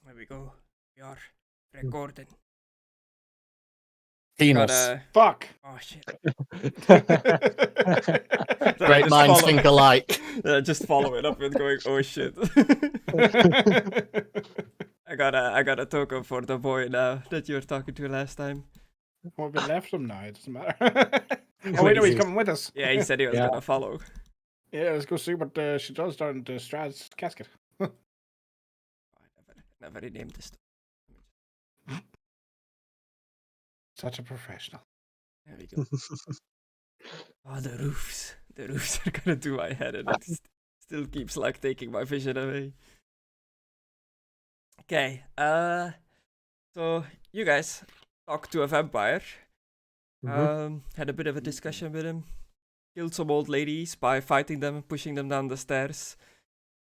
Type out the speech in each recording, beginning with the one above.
There we go. We are recording. Penis. Fuck. Oh shit. Great minds think alike. Just follow it up with going, oh shit. I got a token for the boy now that you were talking to last time. Well, we left him now. It doesn't matter. Oh wait, no, he's coming with us. Yeah, he said he was gonna follow. Yeah, let's go see what she does down to Strahd's casket. I never renamed this. Such a professional. There we go. Oh, the roofs. The roofs are gonna do my head, and it still keeps like taking my vision away. Okay. So you guys talked to a vampire. Had a bit of a discussion with him. Killed some old ladies by fighting them and pushing them down the stairs.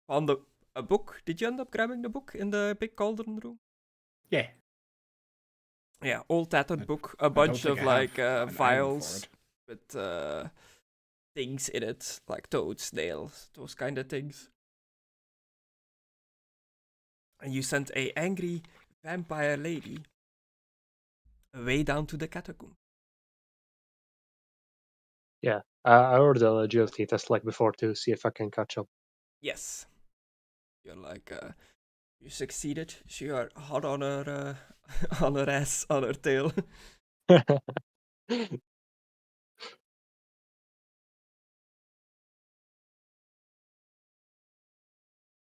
Found a book. Did you end up grabbing the book in the big cauldron room? Yeah. Yeah, old tattered book. A bunch of like vials with things in it, like toads, nails, those kind of things. And you sent a angry vampire lady way down to the catacomb. Yeah, I ordered a agility test like before to see if I can catch up. Yes. You're like, you succeeded. So you are hot on her, on her ass, on her tail.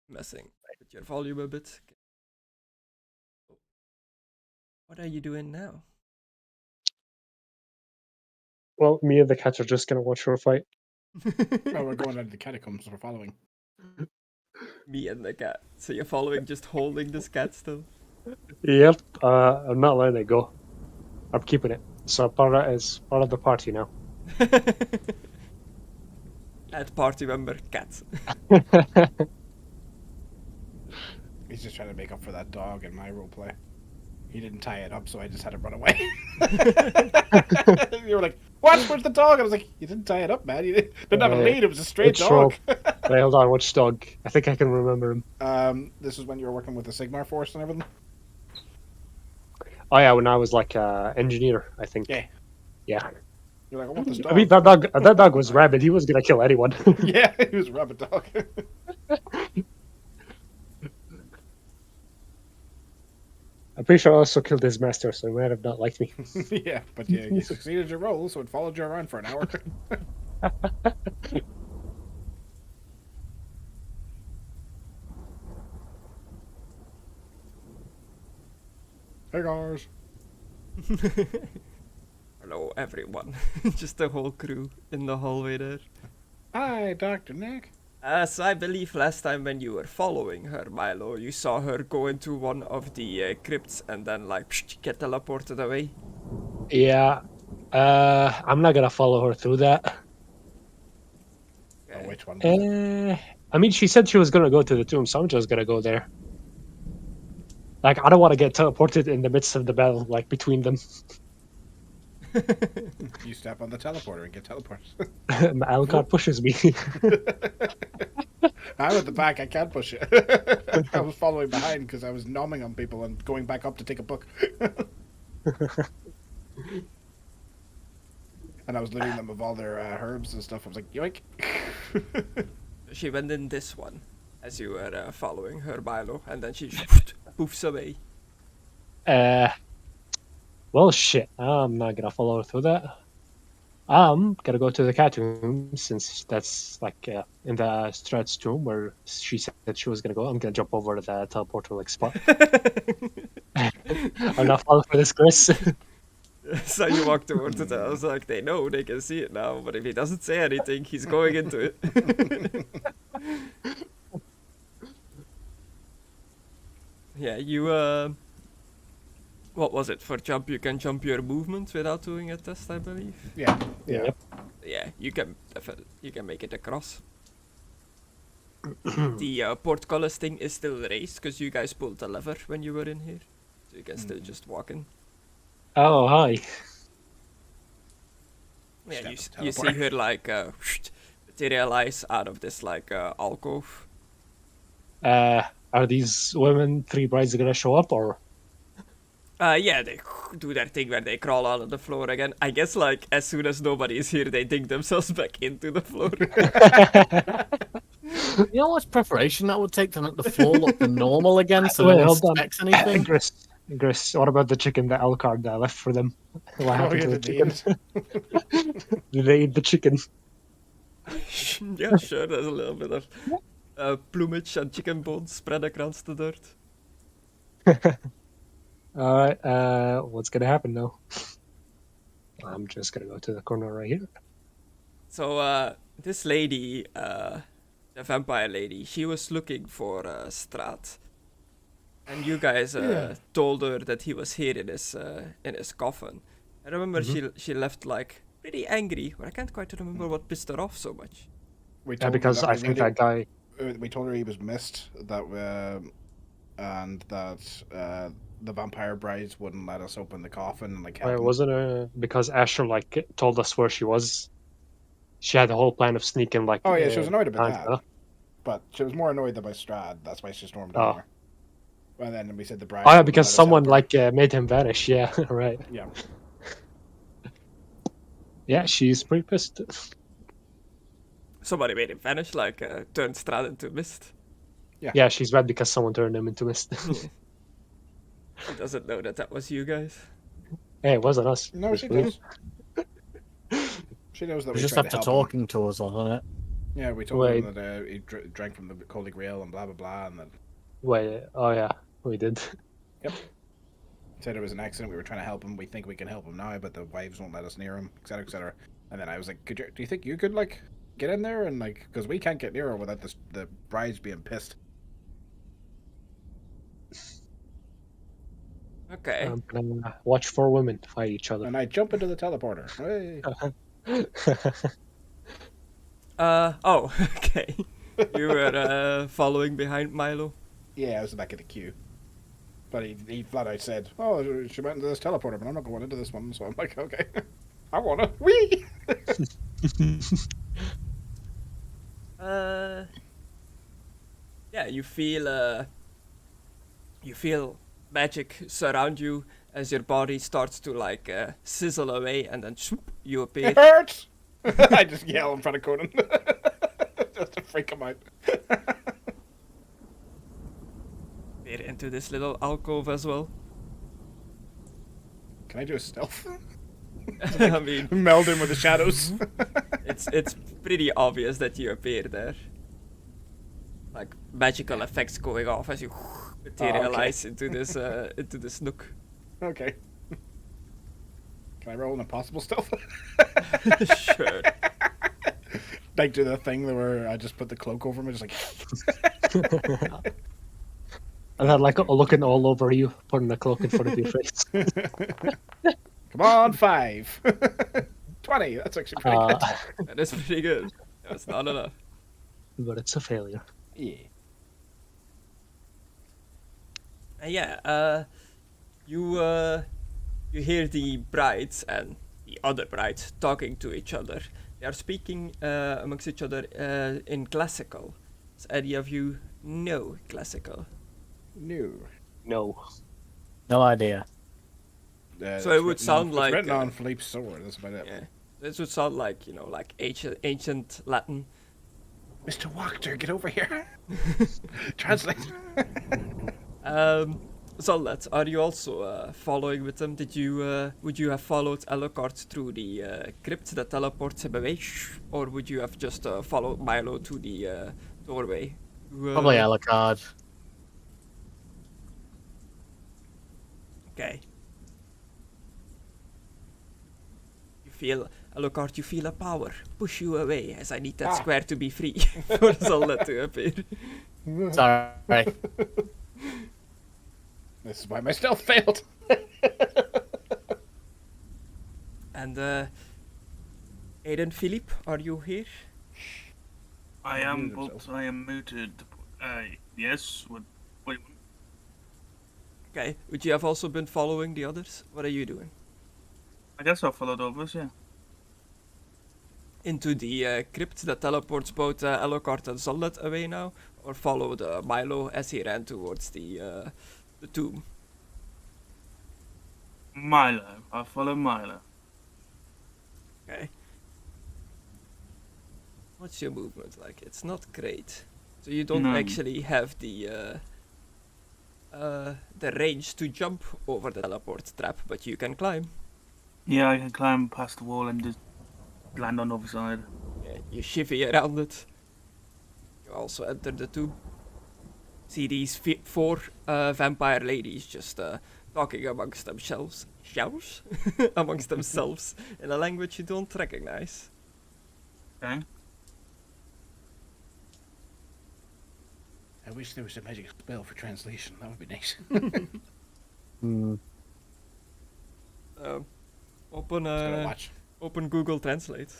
Messing with your volume a bit. What are you doing now? Well, me and the cat are just gonna watch her fight. Oh, we're going into the catacombs. We're following. Me and the cat. So you're following, just holding this cat still? Yep, I'm not letting it go. I'm keeping it. So it's part of the party now. Add party member cat. He's just trying to make up for that dog in my roleplay. He didn't tie it up, so I just had to run away. You were like, "What? Where's the dog?" I was like, "You didn't tie it up, man. You didn't have a lead. It was a straight dog." Wait, hold on. Which dog? I think I can remember him. This is when you were working with the Sigmar Force and everything. Oh yeah, when I was like engineer, I think. Yeah. Yeah. You're like, "I want this dog." I mean, that dog was rabid. He was gonna kill anyone. Yeah, he was a rabbit dog. I'm pretty sure I also killed his master, so he might have not liked me. Yeah, but yeah, you succeeded your role, so it followed you around for an hour. Hey guys. Hello, everyone. Just the whole crew in the hallway there. Hi, Dr. Nick. So I believe last time when you were following her, Milo, you saw her go into one of the crypts and then like get teleported away. Yeah. I'm not gonna follow her through that. Oh, which one was it? I mean, she said she was gonna go to the tomb, so I'm just gonna go there. Like, I don't want to get teleported in the midst of the battle, like between them. You step on the teleporter and get teleported. My Alucard pushes me. I'm at the back, I can't push it. I was following behind because I was nomming on people and going back up to take a book. And I was looting them of all their herbs and stuff. I was like, yoink. She went in this one as you were following her, Milo, and then she poofs away. Well, shit. I'm not gonna follow her through that. I'm gonna go to the cat room since that's like in the Strahd's tomb where she said she was gonna go. I'm gonna jump over to the teleporter like spot. I'm not falling for this, Chris. So you walk towards it. I was like, they know, they can see it now. But if he doesn't say anything, he's going into it. Yeah, you what was it? For jump, you can jump your movement without doing a test, I believe. Yeah. Yep. Yeah, you can make it across. The portcullis thing is still raised because you guys pulled the lever when you were in here, so you can still just walk in. Oh, hi. Yeah, you see her like materialize out of this like alcove. Are these women, 3 brides, gonna show up, or? Yeah, they do their thing where they crawl out of the floor again. I guess, like, as soon as nobody is here, they dig themselves back into the floor. You know how much preparation that would take to make the floor look the normal again, so Wait, no one hold on. suspects anything? Gris, what about the chicken that Alucard left for them? What happened to the did they chicken? eat it? Did they eat the chicken? Yeah, sure, there's a little bit of plumage and chicken bones spread across the dirt. Alright, what's gonna happen now? I'm just gonna go to the corner right here. So, this lady, the vampire lady, she was looking for Strahd. And you guys told her that he was here in his coffin. I remember she left, like, pretty angry, but I can't quite remember what pissed her off so much. We Yeah, told her because that I we think really- that guy... we told her he was missed, and that the vampire brides wouldn't let us open the coffin and Wait, wasn't it because Asher, like, told us where she was? She had the whole plan of sneaking, like... Oh yeah, she was annoyed about behind that, her. but she was more annoyed by Strahd. That's why she stormed Oh. down there. And then we said the bride. Oh, yeah, wouldn't because let us someone, help her. like, made him vanish. Yeah, right. Yeah. Yeah, she's pretty pissed. Somebody made him vanish, like, turned Strahd into mist. Yeah, she's mad because someone turned him into mist. She doesn't know that was you guys. Hey, it wasn't us. No, she Believe- does. She knows that We we just tried after to help him. talking to us, wasn't it? Yeah, we told Wait. him that he drank from the Holy Grail and blah blah blah, and that Wait, oh yeah, we did. said it was an accident. We were trying to help him. We think we can help him now, but the wives won't let us near him, etc., etc. And then I was like, do you think you could like get in there and like, because we can't get near her without the brides being pissed. Okay. I'm gonna watch 4 women fight each other. And I jump into the teleporter. Hey. Oh, okay. You were following behind Milo. Yeah, I was back at the queue. But he flat out said, "Oh, she went into this teleporter, but I'm not going into this one." So I'm like, "Okay, I wanna." Wee. Yeah, you feel magic surround you as your body starts to like sizzle away, and then swoop, you appear. It hurts. I just yell in front of Conan, just to freak him out. appear into this little alcove as well. Can I do a stealth? I mean, Meld in with the shadows. it's pretty obvious that you appear there. Like magical effects going off as you materialize into this nook. Okay. Can I roll an impossible stealth? Sure. Like do the thing where I just put the cloak over me, just like. And then, like, looking all over you, putting a cloak in front of your face. Come on, 5. 20. That's actually pretty good. That is pretty good. That's not enough. But it's a failure. Yeah. Yeah, you hear the brides and the other brides talking to each other. They are speaking amongst each other in classical. Does any of you know classical? No. No. No idea. So it would sound like, It's written on Philippe's sword. That's about it. Yeah, this would sound like, you know, like ancient Latin. Mr. Wachter, get over here. Translate. Zollet, are you also following with them? Would you have followed Alucard through the crypt that teleports him away, or would you have just followed Milo to the doorway? Probably Alucard. Okay. Alucard, you feel a power push you away, as I need that square to be free for Zollet to appear. Sorry. This is why my stealth failed. And Aidan, Philippe, are you here? I am, Muted but himself. I am muted. Yes. Wait. Okay. Would you have also been following the others? What are you doing? I guess I'll follow the others. Yeah. Into the crypt that teleports both Alucard and Zollet away now? or followed Milo as he ran towards the tomb? Milo. I follow Milo. Okay. What's your movement like? It's not great. So you don't No. actually have the range to jump over the teleport trap, but you can climb. Yeah, I can climb past the wall and just land on the other side. Yeah, you shivvy around it. You also enter the tomb. See these four vampire ladies just talking amongst themselves. Amongst themselves in a language you don't recognize. Okay. I wish there was a magic spell for translation. That would be nice. Hmm. Open Just gotta watch. open Google Translate.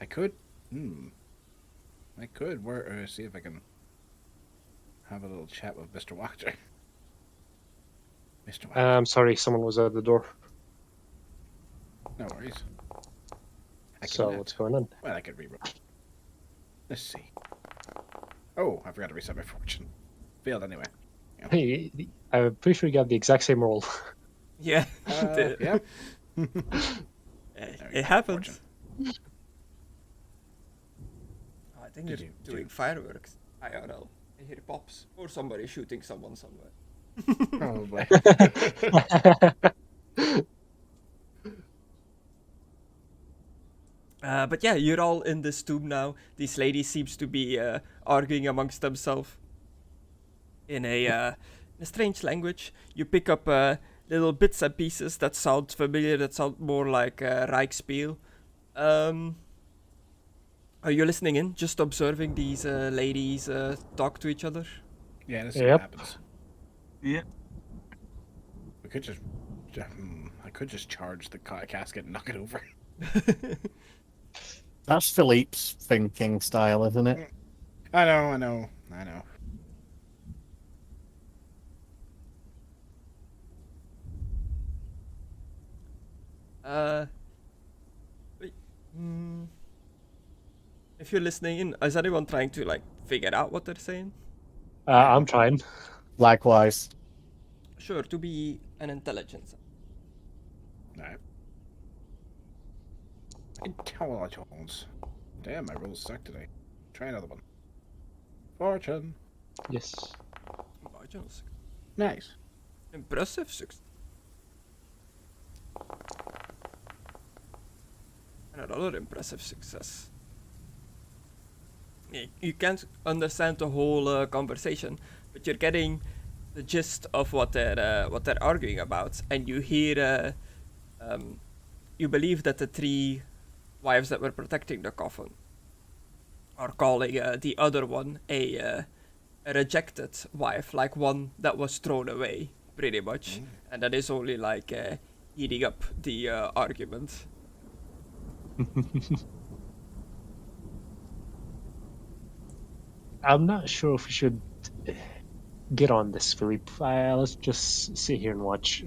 I could. I could. See if I can have a little chat with Mr. Watcher. Mr. Watcher. I'm sorry, someone was at the door. No worries. I can, So what's going on? well, I could reroll. Let's see. Oh, I forgot to reset my fortune. Failed anyway. Hey, I'm pretty sure you got the exact same roll. Yeah. Yeah. It happened. Fortune. Oh, I think Did they're you- doing fireworks. IRL. I hear pops. Or somebody shooting someone somewhere. Probably. But yeah, you're all in this tomb now. These ladies seems to be arguing amongst themselves in a strange language. You pick up little bits and pieces that sound familiar, that sound more like Rijksspiel. Are you listening in? Just observing these ladies talk to each other? Yeah, let's see Yep. what happens. Yeah. We could just. I could just charge the casket and knock it over. That's Philippe's thinking style, isn't it? I know. Wait, if you're listening in, is anyone trying to like figure out what they're saying? I'm trying. Likewise. Sure, to be an intelligence. Alright. Intelligence. Damn, my rolls suck today. Try another one. Fortune. Yes. Marginals. Nice. Impressive success. And another impressive success. You can't understand the whole conversation, but you're getting the gist of what they're arguing about, and you hear. You believe that the three wives that were protecting the coffin are calling the other one a rejected wife, like one that was thrown away, pretty much, and that is only like heating up the argument. I'm not sure if we should get on this, Philippe. Let's just sit here and watch.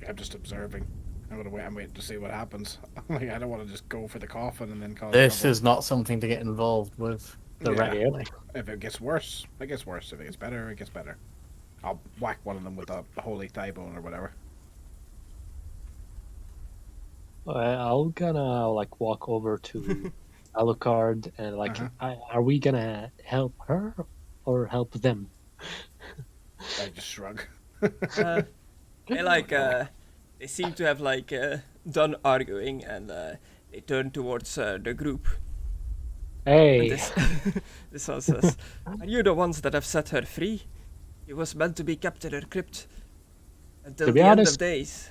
I'm just observing. I'm waiting to see what happens. Like, I don't want to just go for the coffin and then cause This trouble. is not something to get involved with directly. If it gets worse, it gets worse. If it gets better, it gets better. I'll whack one of them with a holy thigh bone or whatever. I'll gonna like walk over to Alucard and like, are we gonna help her or help them? I just shrug. They like they seem to have like done arguing, and they turn towards the group. Hey, This, this one says, "Are you the ones that have set her free? She was meant to be kept in her crypt until To be the end honest- of days."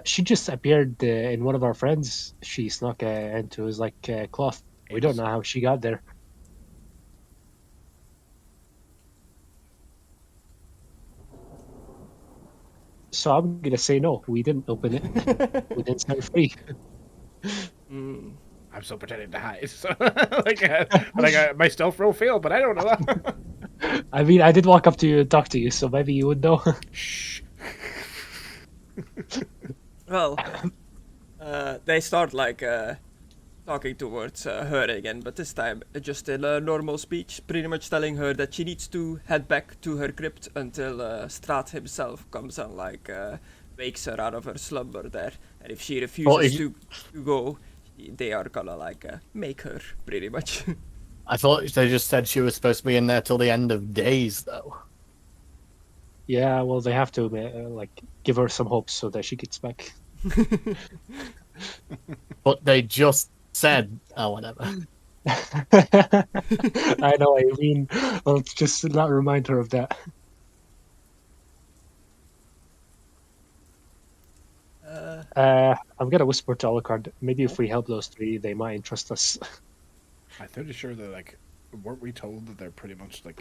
she just appeared in one of our friends. She snuck into his like cloth. We don't know how she got there. So I'm gonna say no. We didn't open it. We didn't set her free. Mm. I'm still pretending to hide. So, my stealth roll failed, but I don't know that. I mean, I did walk up to you and talk to you, so maybe you would know. Shh. Well, they start like talking towards her again, but this time just in a normal speech, pretty much telling her that she needs to head back to her crypt until Strahd himself comes and wakes her out of her slumber there. And if she refuses to go, they are gonna make her, pretty much. I thought they just said she was supposed to be in there till the end of days, though. Yeah, well, they have to give her some hope so that she gets back. But they just said, oh, whatever. I know what you mean. Well, just not remind her of that. I'm gonna whisper to Alucard. Maybe if we help those three, they might entrust us. I'm pretty sure that weren't we told that they're pretty much what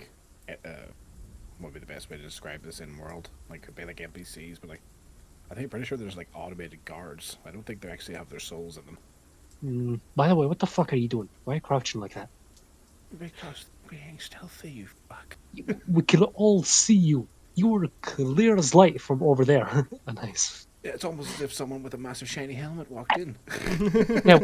would be the best way to describe this in world? Could be like NPCs, but I think pretty sure there's automated guards. I don't think they actually have their souls in them. By the way, what the fuck are you doing? Why are you crouching like that? Because we're being stealthy, you fuck. We can all see you. You were clear as light from over there. Nice. Yeah, it's almost as if someone with a massive shiny helmet walked in. Yeah,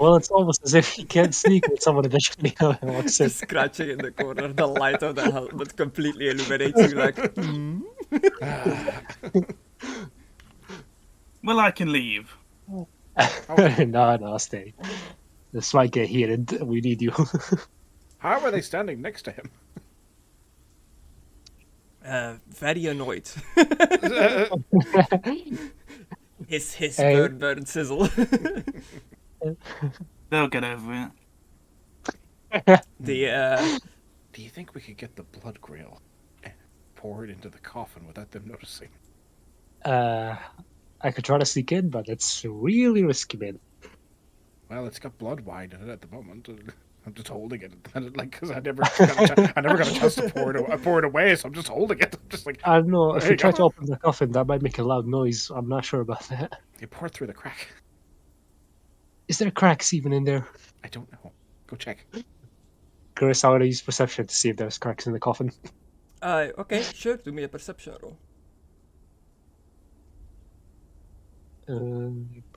well, it's almost as if you can't sneak with someone in a shiny helmet walks in. Just scratching in the corner, the light of the helmet completely illuminates you Well, I can leave. No, stay. This might get heated. We need you. How are they standing next to him? Very annoyed. his burn sizzle. They'll get over it. Do you think we could get the blood grail poured into the coffin without them noticing? I could try to sneak in, but it's really risky, man. Well, it's got blood wine in it at the moment. I'm just holding it, because I never got a chance to pour it away, so I'm just holding it. I'm just I don't know. If we try to open the coffin, that might make a loud noise. I'm not sure about that. You pour it through the crack. Is there cracks even in there? I don't know. Go check. Chris, I want to use perception to see if there's cracks in the coffin. Okay, sure. Do me a perception roll.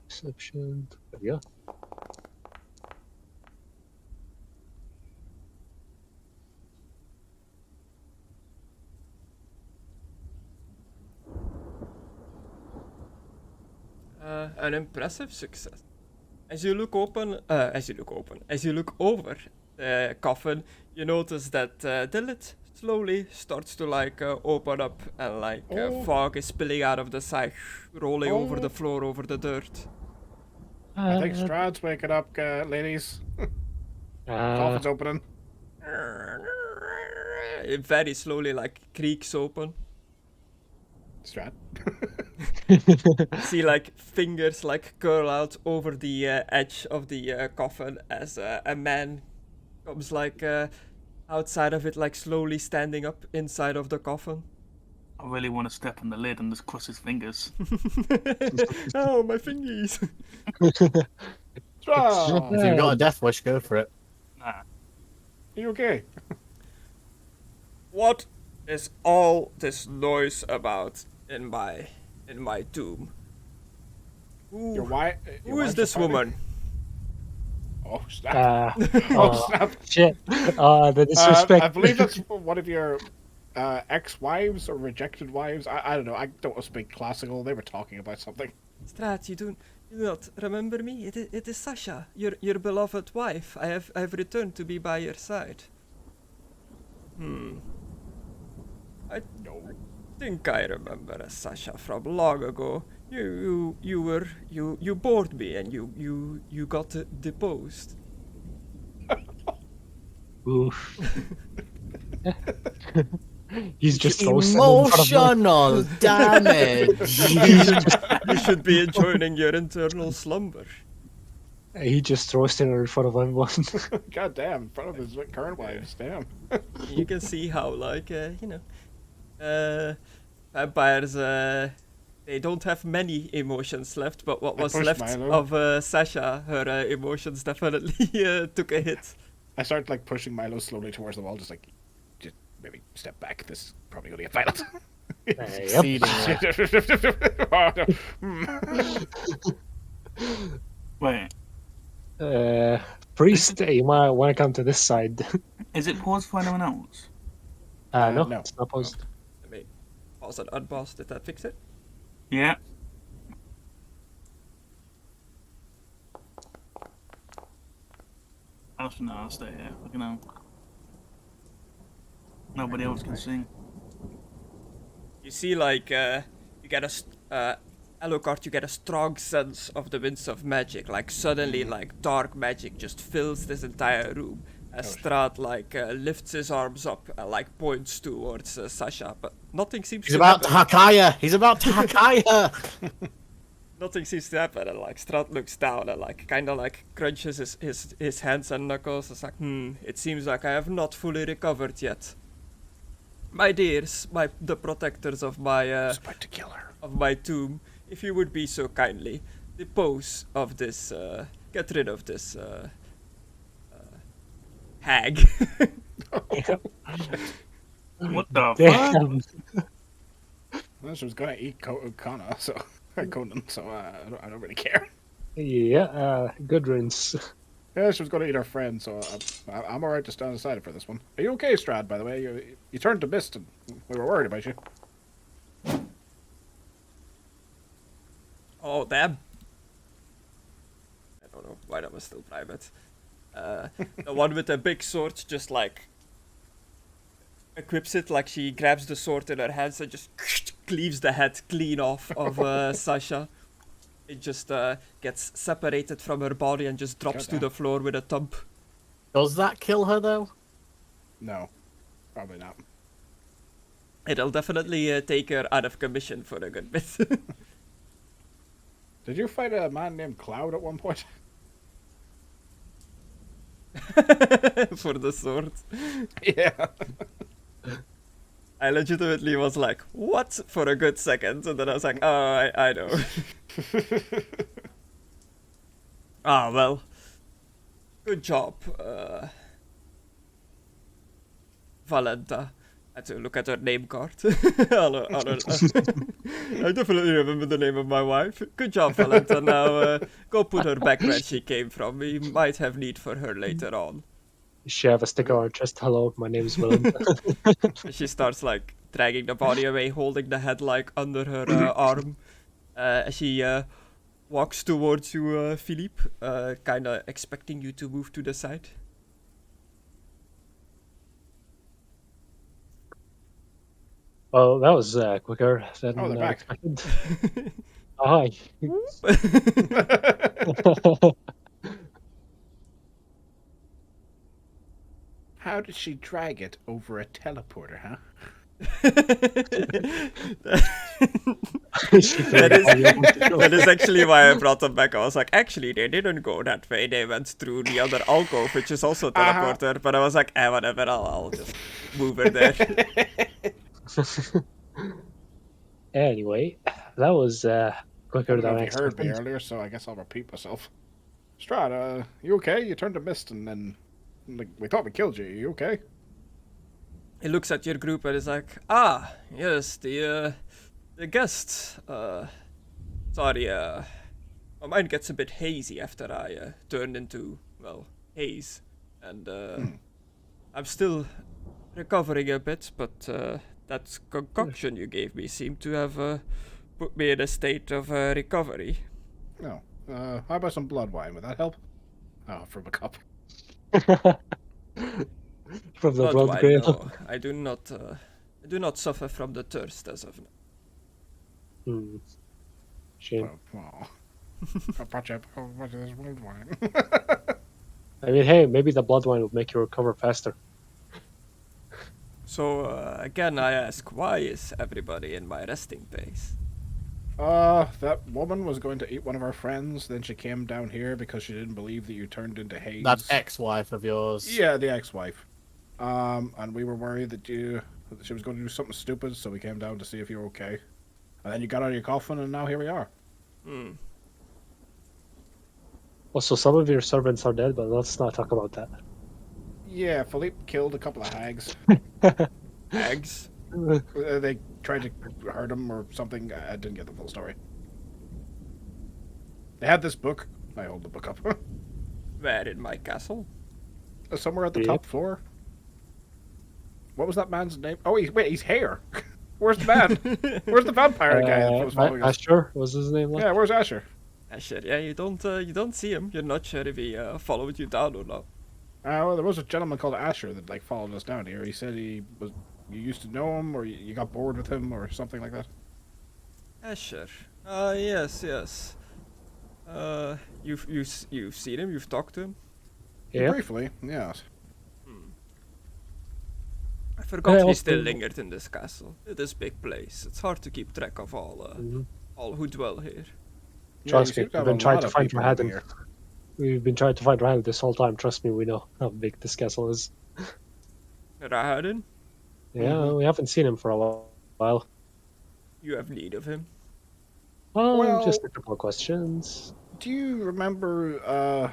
Perception. There we go. An impressive success. As you look over the coffin, you notice that the lid slowly starts to open up and fog is spilling out of the side, rolling over the floor, over the dirt. I think Strahd's waking up, ladies. Coffin's opening. It very slowly creaks open. Strahd. See fingers curl out over the edge of the coffin as a man comes outside of it, slowly standing up inside of the coffin. I really want to step on the lid and just cross his fingers. Oh, my fingies! Strahd! If you've got a death wish, go for it. Nah. Are you okay? What is all this noise about in my tomb? Who is this woman? Oh, snap. Snap. Shit. The disrespect. I believe that's one of your ex-wives or rejected wives. I don't know. I don't speak classical. They were talking about something. Strahd, you do not remember me? It is Sasha, your beloved wife. I have returned to be by your side. I think I remember Sasha from long ago. You bored me and you got deposed. Oof. He's just emotional damage. You should be enjoying your internal slumber. He just throws dinner in front of everyone. God damn, in front of his current wives. Damn. You can see how vampires they don't have many emotions left, but what was left of Sasha, her emotions definitely took a hit. I start pushing Milo slowly towards the wall, just maybe step back. This is probably gonna get violent. Wait, Priest, you might want to come to this side. Is it paused for anyone else? No, no. it's not paused. Let me pause and unpause. Did that fix it? Yeah. I'll stay here. Fucking hell. Nobody else can sing. You see, like, you get Alucard, you get a strong sense of the winds of magic. Like, suddenly, like, dark magic just fills this entire room. As Strahd, like, lifts his arms up and, like, points towards Sasha. But nothing seems He's to about happen. to Hakaya! He's about to Hakaya! Nothing seems to happen. And, like, Strahd looks down and, like, kind of, like, crunches his hands and knuckles. It's like, it seems like I have not fully recovered yet. My dears, the protectors of my About to kill her. of my tomb, if you would be so kindly, dispose of this, get rid of this hag. What the fuck? Damn. Well, she was gonna eat Conna, so Conan, so I don't really care. Yeah, good rinse. Yeah, she was gonna eat her friend, so I'm alright to stand aside for this one. Are you okay, Strahd? By the way, you turned to mist, and we were worried about you. Oh, damn. I don't know why that was still private. The one with the big sword just, like, equips it, like she grabs the sword in her hands and just cleaves the head clean off of Sasha. It just gets separated from her body and just drops to the floor with a thump. Does that kill her, though? No, probably not. It'll definitely take her out of commission for a good bit. Did you fight a man named Cloud at one point? For the sword. Yeah. I legitimately was like, what? For a good second. And then I was like, oh, I know. Ah, well. Good job, Valenta. I had to look at her name card. I definitely remember the name of my wife. Good job, Valenta. Now go put her back where she came from. We might have need for her later on. She have a sticker on her chest. Hello, my name's Willem. She starts like dragging the body away, holding the head like under her arm. She walks towards you, Philippe, kind of expecting you to move to the side. Well, that was quicker than Oh, they're back. expected. Oh, hi. How did she drag it over a teleporter, huh? That is actually why I brought them back. I was like, actually, they didn't go that way. They went through the other alcove, which is also a teleporter. But I was like, whatever, I'll just move her there. Anyway, that was quicker I don't than know I if you heard me expected. earlier, so I guess I'll repeat myself. Strahd, you okay? You turned to mist, and then like we thought we killed you. You okay? He looks at your group and is like, yes, the guests. Sorry, my mind gets a bit hazy after I turned into, well, haze. And I'm still recovering a bit, but that concoction you gave me seemed to have put me in a state of recovery. No. How about some blood wine? Would that help? Oh, from a cup. From the Blood blood wine, Grail. no, I do not suffer from the thirst as of now. Shame. Oh. I brought you this blood wine. I mean, hey, maybe the blood wine will make you recover faster. So, again, I ask, why is everybody in my resting place? That woman was going to eat one of our friends, then she came down here because she didn't believe that you turned into haze. That ex-wife of yours. Yeah, the ex-wife. And we were worried that she was going to do something stupid, so we came down to see if you were okay. And then you got out of your coffin, and now here we are. Also, some of your servants are dead, but let's not talk about that. Yeah, Philippe killed a couple of hags. Hags? They tried to hurt him or something. I didn't get the full story. They had this book. I hold the book up. Where in my castle? Somewhere at the Yeah. top floor. What was that man's name? Oh, he's here. Where's the man? Where's the vampire guy that was following us? Asher was his name. Like? Yeah, where's Asher? Asher, yeah, you don't see him. You're not sure if he followed you down or not. Well, there was a gentleman called Asher that like followed us down here. He said you used to know him, or you got bored with him, or something like that. Asher. Yes. You've seen him. You've talked to him. Yeah. Briefly, yes. I forgot he also- still lingered in this castle. It is big place. It's hard to keep track of Mhm. all who dwell here. Trust you me, seem to have I've been a trying lot to of find people living Rahadin. here. We've been trying to find Rahadin this whole time. Trust me, we know how big this castle is. Rahadin, Yeah, Mhm. we haven't seen him for a while. you have need of him. Well- Just a couple of questions. Do you remember?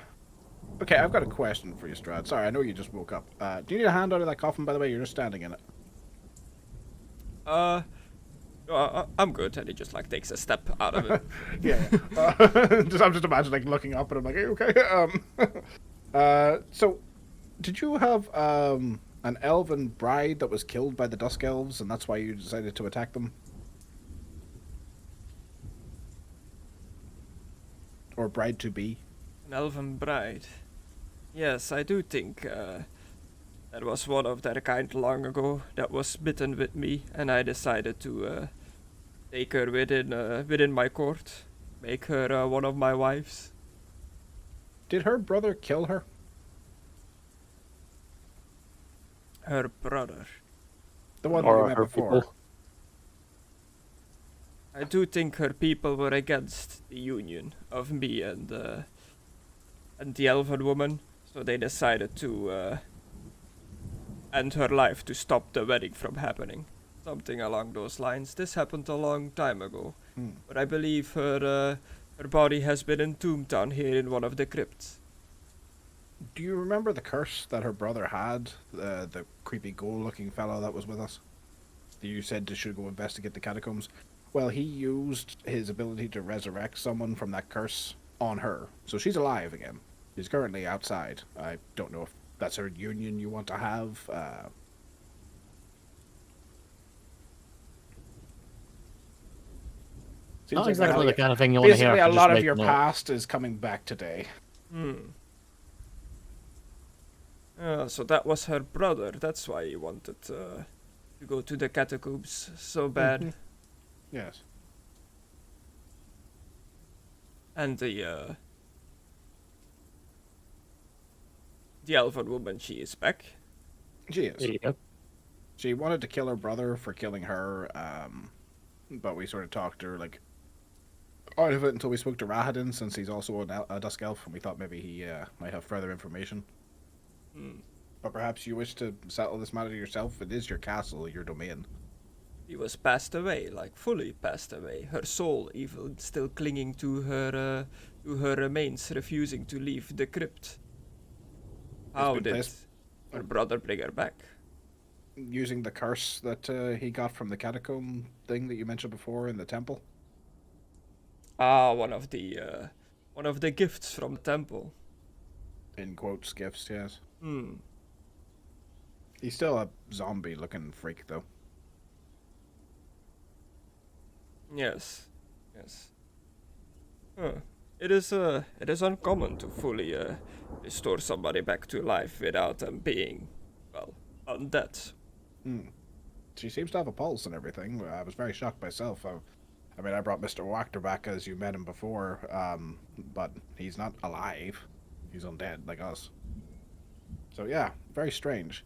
Okay, I've got a question for you, Strahd. Sorry, I know you just woke up. Do you need a hand out of that coffin, by the way? You're just standing in it. No, I'm good. And he just like takes a step out of it. Yeah. I'm just imagining like looking up, and I'm like, "Are you okay?" So, did you have an elven bride that was killed by the Dusk Elves, and that's why you decided to attack them? Or bride to be? An elven bride. Yes, I do think there was one of their kind long ago that was bitten with me, and I decided to take her within my court, make her one of my wives. Did her brother kill her? Her brother. The one that you Or met her before. people. I do think her people were against the union of me and the elven woman, so they decided to end her life to stop the wedding from happening. Something along those lines. This happened a long time ago, but I believe her body has been entombed down here in one of the crypts. Do you remember the curse that her brother had? The creepy ghoul-looking fellow that was with us? That you said to should go investigate the catacombs? Well, he used his ability to resurrect someone from that curse on her. So she's alive again. She's currently outside. I don't know if that's her union you want to have. Seems Not like exactly a- the kind of thing you want to hear. Basically, after a just lot of making your it. past is coming back today. So that was her brother. That's why he wanted to go to the catacombs so bad. Yes. And the elven woman, she is back. She is. Yep. She wanted to kill her brother for killing her, but we sort of talked her like out of it until we spoke to Rahadin, since he's also a Dusk Elf, and we thought maybe he might have further information. But perhaps you wish to settle this matter yourself. It is your castle, your domain. He was passed away, like fully passed away. Her soul even still clinging to her remains, refusing to leave the crypt. How been did placed- her brother bring her back? Using the curse that he got from the catacomb thing that you mentioned before in the temple. Ah, one of the gifts from the temple. In quotes, gifts, yes. Hmm. He's still a zombie-looking freak, though. Yes. Huh. It is uncommon to fully restore somebody back to life without them being, well, undead. She seems to have a pulse and everything. I was very shocked myself. I mean, I brought Mr. Wachter back as you met him before, but he's not alive. He's undead, like us. So yeah, very strange.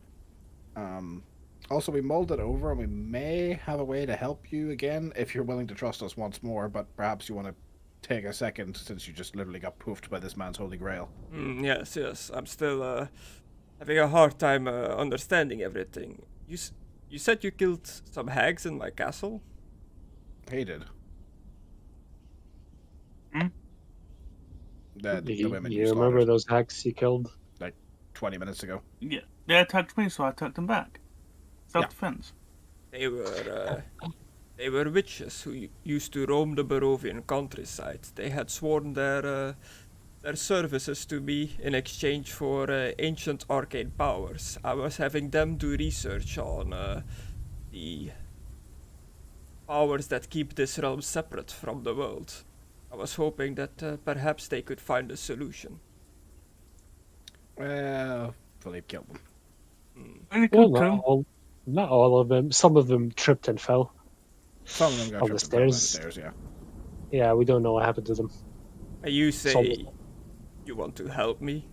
Also, we mulled it over, and we may have a way to help you again, if you're willing to trust us once more, but perhaps you want to take a second, since you just literally got poofed by this man's holy grail. Yes. I'm still having a hard time understanding everything. You said you killed some hags in my castle? He did. Hmm? The women You remember slaughtered, those hacks he killed? 20 minutes ago. Yeah, they attacked me, so I attacked them back. Self-defense. They were witches who used to roam the Barovian countryside. They had sworn their their services to me in exchange for ancient arcane powers. I was having them do research on the powers that keep this realm separate from the world. I was hoping that perhaps they could find a solution. Well, Philippe killed them. Only Well, could come. not all of them. Some of them tripped and fell Some of them got on the tripped and fell down the stairs. stairs, yeah. Yeah, we don't know what happened to them. You Some- say you want to help me?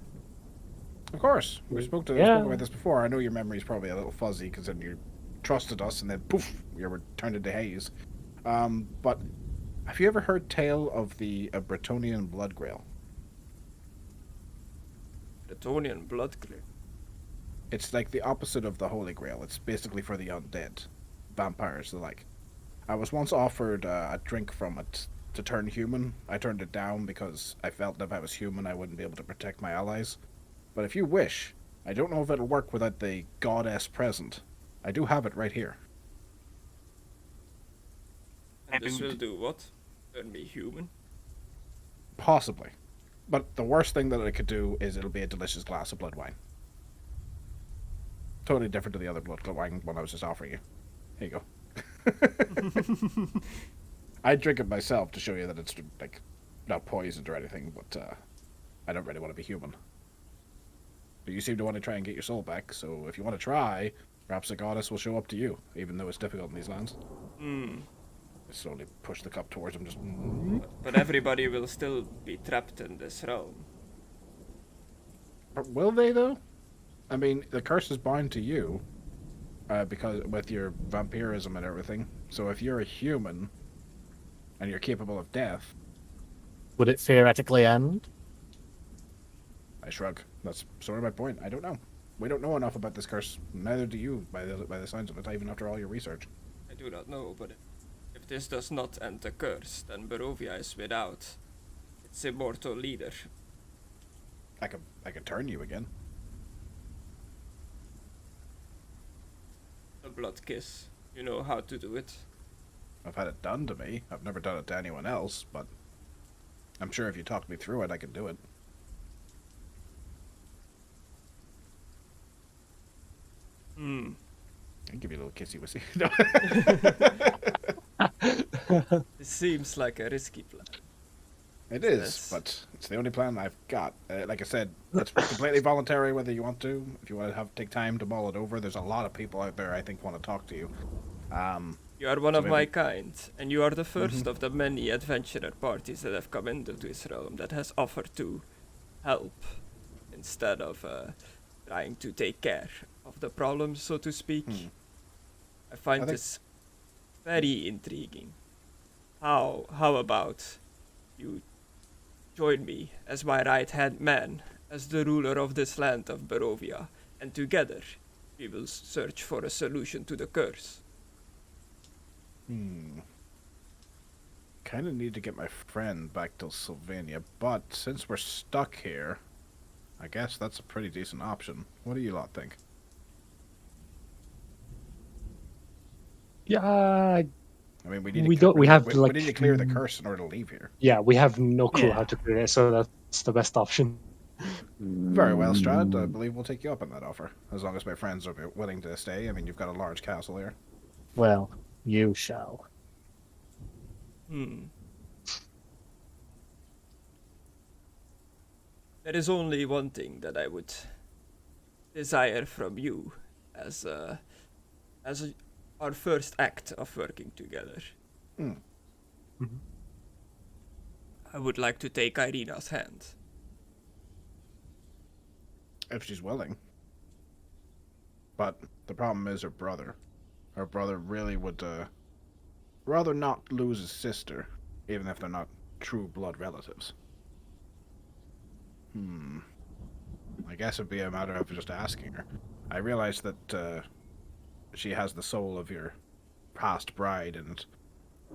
Of course. We spoke Yeah. about this before. I know your memory's probably a little fuzzy because then you trusted us and then poof, you were turned into haze. But have you ever heard tale of the Bretonnian blood grail? Bretonnian blood grail. It's like the opposite of the Holy Grail. It's basically for the undead, vampires, the like. I was once offered a drink from it to turn human. I turned it down because I felt that if I was human, I wouldn't be able to protect my allies. But if you wish, I don't know if it'll work without the goddess present. I do have it right here. And this Aidan, will do what? Turn me human? Possibly. But the worst thing that it could do is it'll be a delicious glass of blood wine. Totally different to the other blood wine one I was just offering you. Here you go. I drink it myself to show you that it's like not poisoned or anything, but I don't really want to be human. But you seem to want to try and get your soul back, so if you want to try, perhaps the goddess will show up to you, even though it's difficult in these lands. Hmm. I slowly push the cup towards him, just. But everybody will still be trapped in this realm. But will they though? I mean, the curse is bound to you, because with your vampirism and everything. So if you're a human, and you're capable of death, Would it theoretically end? I shrug. That's sort of my point. I don't know. We don't know enough about this curse. Neither do you, by the signs of it, even after all your research. I do not know, but if this does not end the curse, then Barovia is without its immortal leader. I could turn you again. The blood kiss. You know how to do it. I've had it done to me. I've never done it to anyone else, but I'm sure if you talked me through it, I could do it. Hmm. I'll give you a little kissy wissy. This seems like a risky plan. It is, Yes. but it's the only plan I've got. Like I said, it's completely voluntary whether you want to. If you want to take time to mull it over, there's a lot of people out there I think want to talk to you. You are one So of my maybe- kind, and you are the 1st of the many adventurer parties that have come into this realm that has offered to help instead of trying to take care of the problem, so to speak. I find I think- this very intriguing. How about you join me as my right-hand man, as the ruler of this land of Barovia, and together we will search for a solution to the curse. Kind of need to get my friend back to Sylvania, but since we're stuck here, I guess that's a pretty decent option. What do you lot think? Yeah, I mean, we need We to, don't- we have, we like, need to clear the curse in order to leave here. yeah, we have no clue how Yeah. to clear it, so that's the best option. Very well, Strahd. I believe we'll take you up on that offer, as long as my friends are willing to stay. I mean, you've got a large castle here. Well, you shall. There is only one thing that I would desire from you as our first act of working together. I would like to take Irina's hand. If she's willing. But the problem is her brother. Her brother really would rather not lose his sister, even if they're not true blood relatives. I guess it'd be a matter of just asking her. I realize that she has the soul of your past bride in it.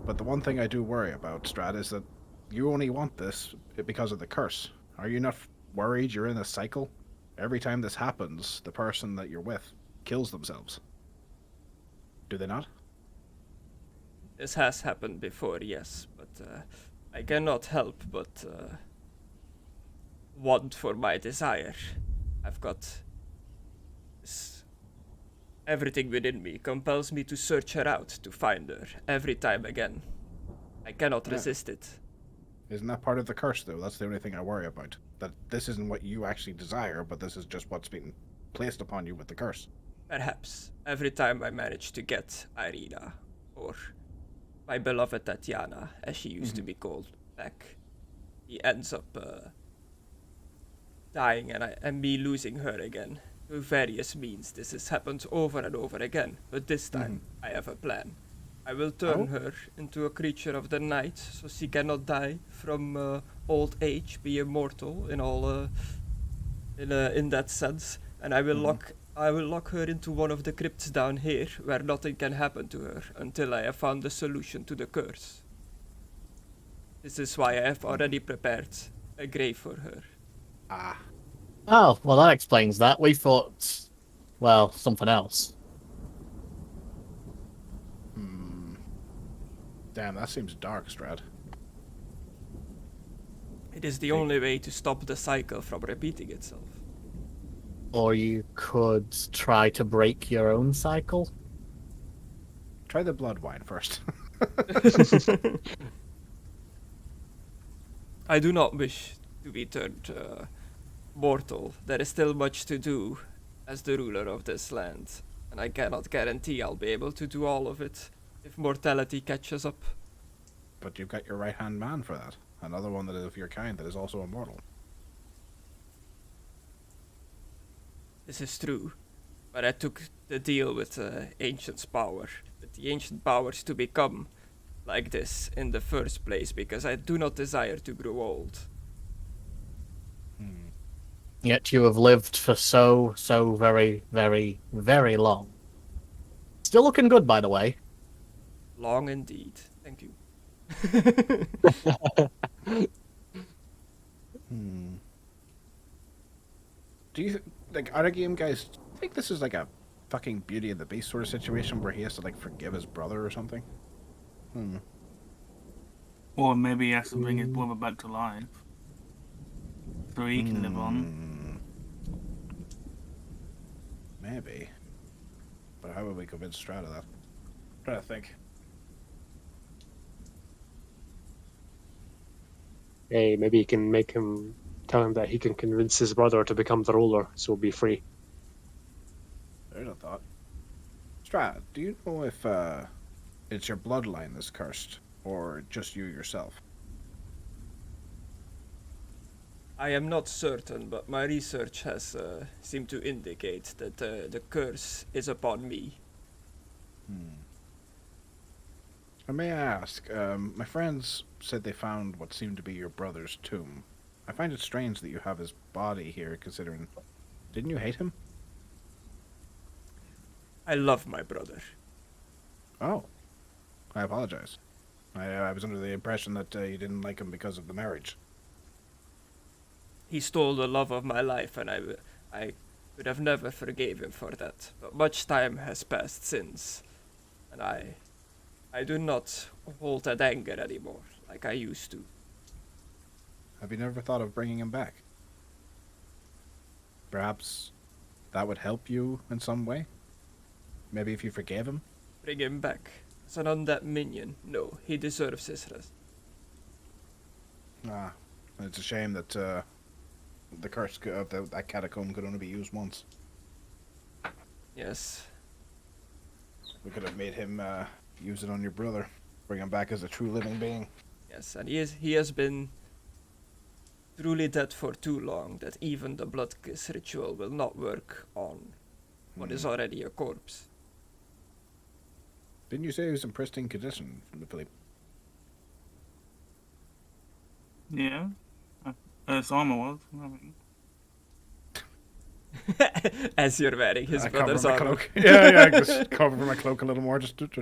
But the one thing I do worry about, Strahd, is that you only want this because of the curse. Are you not worried you're in a cycle? Every time this happens, the person that you're with kills themselves. Do they not? This has happened before, yes, but I cannot help but want for my desire. I've got this. Everything within me compels me to search her out, to find her, every time again. I cannot resist it. Isn't that part of the curse, though? That's the only thing I worry about. That this isn't what you actually desire, but this is just what's been placed upon you with the curse. Perhaps every time I manage to get Irina, or my beloved Tatiana, as she used to be called, back, he ends up dying and me losing her again. Through various means, this has happened over and over again, but this time I have a plan. I will turn her into a creature of the night, so she cannot die from old age, be immortal in all in that sense, and I will lock her into one of the crypts down here, where nothing can happen to her until I have found the solution to the curse. This is why I have already prepared a grave for her. Ah. Oh, well, that explains that. We thought, well, something else. Damn, that seems dark, Strahd. It is the only way to stop the cycle from repeating itself. Or you could try to break your own cycle. Try the blood wine first. I do not wish to be turned mortal. There is still much to do as the ruler of this land, and I cannot guarantee I'll be able to do all of it if mortality catches up. But you've got your right-hand man for that. Another one that is of your kind that is also immortal. This is true, but I took the deal with the Ancient's power, with the Ancient powers to become like this in the first place, because I do not desire to grow old. Yet you have lived for so very, very, very long. Still looking good, by the way. Long indeed. Thank you. Do you like other game guys think this is like a fucking Beauty and the Beast sort of situation where he has to like forgive his brother or something? Or maybe he has to bring his brother back to life, so he can live on. Maybe. But how would we convince Strahd of that? I'm trying to think. Hey, maybe you can tell him that he can convince his brother to become the ruler, so he'll be free. There's a thought. Strahd, do you know if it's your bloodline that's cursed, or just you yourself? I am not certain, but my research has seemed to indicate that the curse is upon me. And may I ask, my friends said they found what seemed to be your brother's tomb. I find it strange that you have his body here, considering... Didn't you hate him? I love my brother. Oh. I apologize. I was under the impression that you didn't like him because of the marriage. He stole the love of my life, and I would have never forgave him for that. But much time has passed since, and I do not hold that anger anymore, like I used to. Have you never thought of bringing him back? Perhaps that would help you in some way? Maybe if you forgave him? Bring him back. As an undead minion, no, he deserves his rest. Ah, it's a shame that the curse of that catacomb could only be used once. Yes. We could have made him use it on your brother. Bring him back as a true living being. Yes, and he has been truly dead for too long that even the blood kiss ritual will not work on what is already a corpse. Didn't you say he was in pristine condition, Philippe? Yeah. Simon was. As you're wearing his I brother's cover my armor. cloak. Yeah, just cover my cloak a little more. Just. What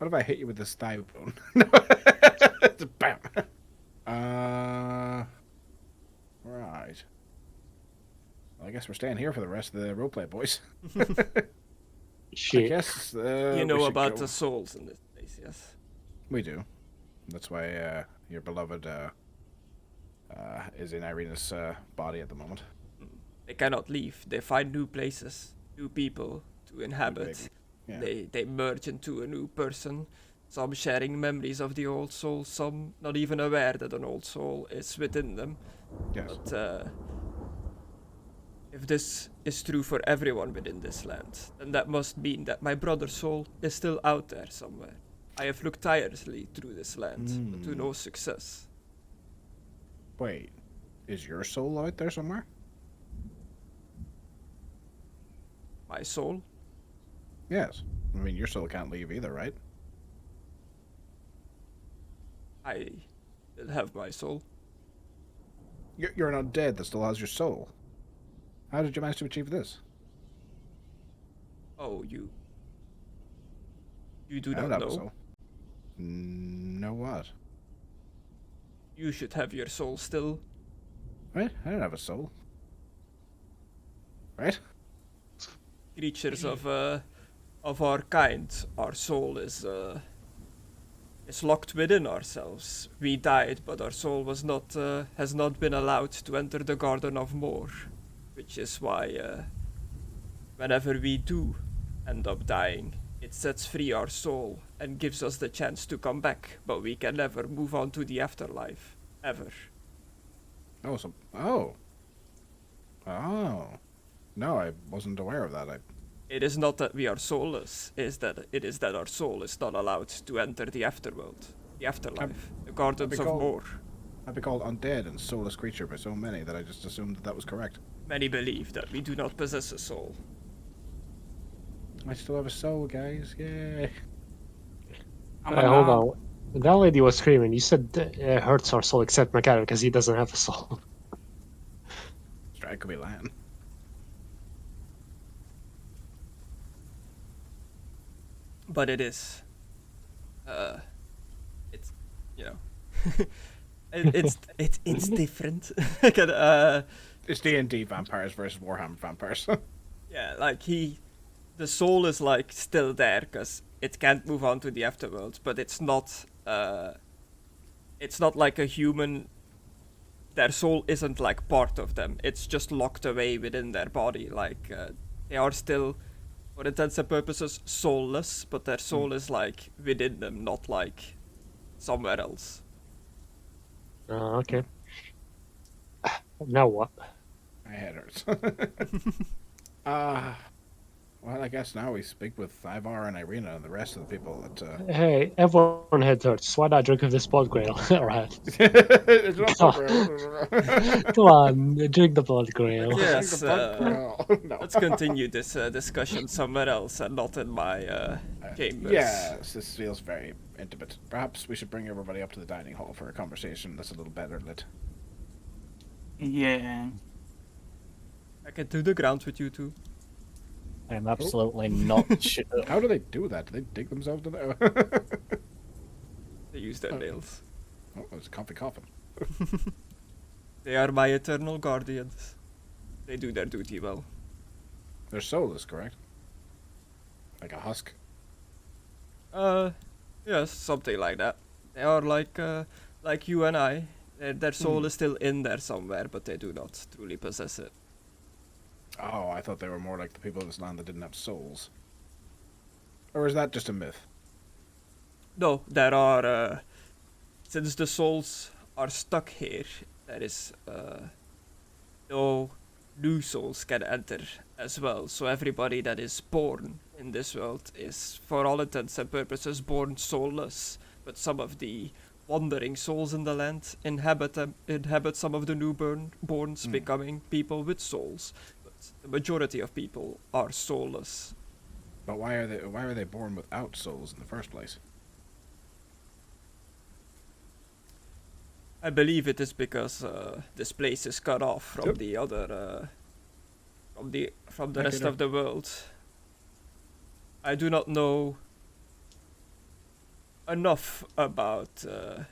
if I hit you with this thigh bone? Bam. Right. Well, I guess we're staying here for the rest of the roleplay, boys. Shit. I guess. You we know should about go. the souls in this place, yes? We do. That's why your beloved is in Irina's body at the moment. They cannot leave. They find new places, new people to inhabit. Yeah. They merge into a new person. Some sharing memories of the old soul, some not even aware that an old soul is within them. Yes. But if this is true for everyone within this land, then that must mean that my brother's soul is still out there somewhere. I have looked tirelessly through this land, but to no success. Wait, is your soul out there somewhere? My soul? Yes. I mean, your soul can't leave either, right? I still have my soul. You're an undead that still has your soul. How did you manage to achieve this? Oh, you do I don't not have a know? soul. Know what? You should have your soul still. Right? I don't have a soul. Right? Creatures of our kind, our soul is locked within ourselves. We died, but our soul was not has not been allowed to enter the Garden of More, which is why whenever we do end up dying, it sets free our soul and gives us the chance to come back, but we can never move on to the afterlife, ever. Oh, so... Oh. Oh. No, I wasn't aware of that. It is not that we are soulless, it is that our soul is not allowed to enter the afterworld, the afterlife, the Gardens of More. I've been called undead and soulless creature by so many that I just assumed that was correct. Many believe that we do not possess a soul. I still have a soul, guys. Yay. Hold on. That lady was screaming. You said it hurts our soul except Mckadow because he doesn't have a soul. Strahd could be lying. But it is. It's, you know, it's different. It's D&D vampires versus Warhammer vampires. Yeah, like the soul is like still there because it can't move on to the afterworld, but it's not like a human. Their soul isn't like part of them. It's just locked away within their body. Like they are still, for intents and purposes, soulless, but their soul is like within them, not like somewhere else. Okay. Now what? My head hurts. Well, I guess now we speak with Ivar and Irina and the rest of the people that... Hey, everyone head hurts. Why not drink of this blood grail? Alright. It's not so real. Come on, drink the blood grail. Yes, No. let's continue this discussion somewhere else and not in my chambers. Yes, this feels very intimate. Perhaps we should bring everybody up to the dining hall for a conversation that's a little better lit. Yeah. I can do the ground with you two. I'm absolutely not sure. How do they do that? Do they dig themselves to there? They use their nails. Oh, it's a comfy coffin. They are my eternal guardians. They do their duty well. They're soulless, correct? Like a husk? Yes, something like that. They are like you and I. Their soul is still in there somewhere, but they do not truly possess it. Oh, I thought they were more like the people of this land that didn't have souls. Or is that just a myth? No, there are, since the souls are stuck here, there is, no new souls can enter as well. So everybody that is born in this world is, for all intents and purposes, born soulless. But some of the wandering souls in the land inhabit some of the newborns, becoming people with souls. But the majority of people are soulless. But why are they born without souls in the first place? I believe it is because this place is cut off from the other, from the rest of the world. I do not know enough about the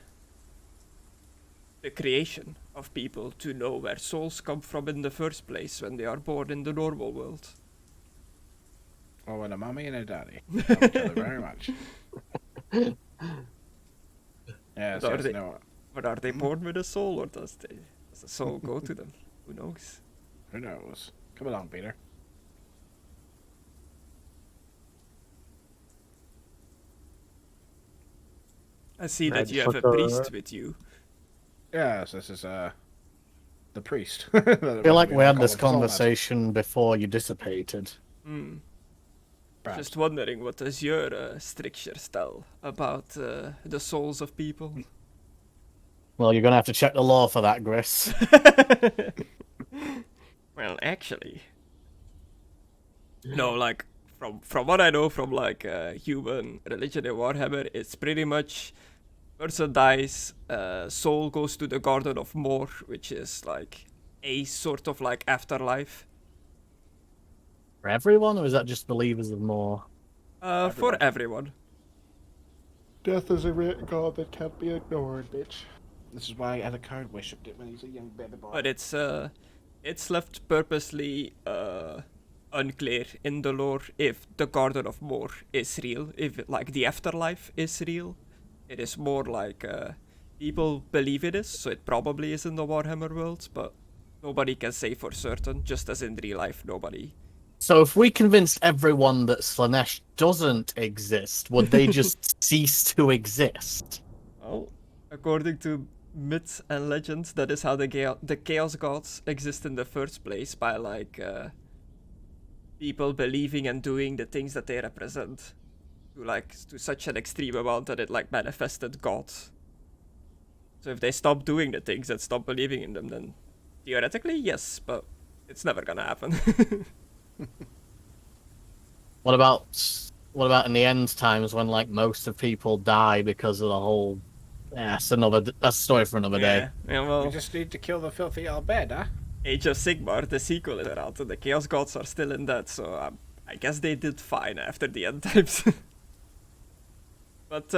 creation of people to know where souls come from in the first place when they are born in the normal world. Well, when a mommy and a daddy. Thank you very much. Yes, But are yes, they- no. But are they born with a soul, or does the soul go to them? Who knows? Who knows? Come along, Peter. I see Right, that you have a Destructore- priest with you. Yes, this is the priest. I feel like we had this conversation before you dissipated. Hmm. Perhaps. Just wondering, what does your strictures tell about the souls of people? Well, you're gonna have to check the law for that, Gris. Well, actually, no. Like from what I know from like human religion in Warhammer, it's pretty much person dies, soul goes to the Garden of More, which is like a sort of like afterlife. For everyone, or is that just believers of more? For everyone. Death is a great god that can't be ignored, bitch. This is why Alucard worshipped it when he was a young baby boy. But it's left purposely unclear in the lore if the Garden of More is real, if like the afterlife is real. It is more like people believe it is, so it probably is in the Warhammer world, but nobody can say for certain, just as in real life, nobody. So if we convinced everyone that Slaanesh doesn't exist, would they just cease to exist? Well, according to myths and legends, that is how the Chaos Gods exist in the first place, by like people believing and doing the things that they represent to such an extreme amount that it like manifested gods. So if they stop doing the things and stop believing in them, then theoretically yes, but it's never gonna happen. What about in the end times when like most of people die because of the whole? Yeah, that's a story for another day. Yeah, We well, just need to kill the filthy Albed, huh? Age of Sigmar, the sequel is around, and the Chaos Gods are still in that, so I guess they did fine after the end times. But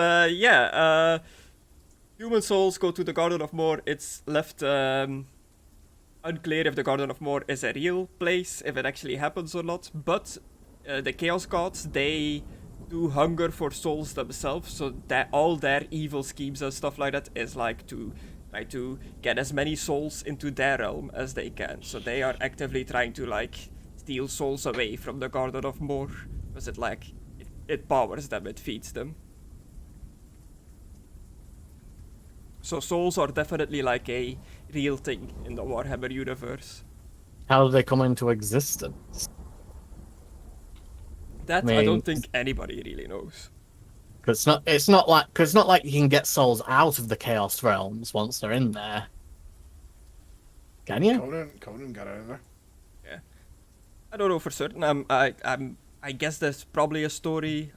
human souls go to the Garden of More. It's left unclear if the Garden of More is a real place, if it actually happens or not. But the Chaos Gods, they do hunger for souls themselves, so that all their evil schemes and stuff like that is like to try to get as many souls into their realm as they can. So they are actively trying to like steal souls away from the Garden of More, because it powers them, it feeds them. So souls are definitely like a real thing in the Warhammer universe. How do they come into existence? That I I don't mean- think anybody really knows. Because it's not like you can get souls out of the Chaos realms once they're in there. Can you? Conan got out of there. I don't know for certain. I guess there's probably a story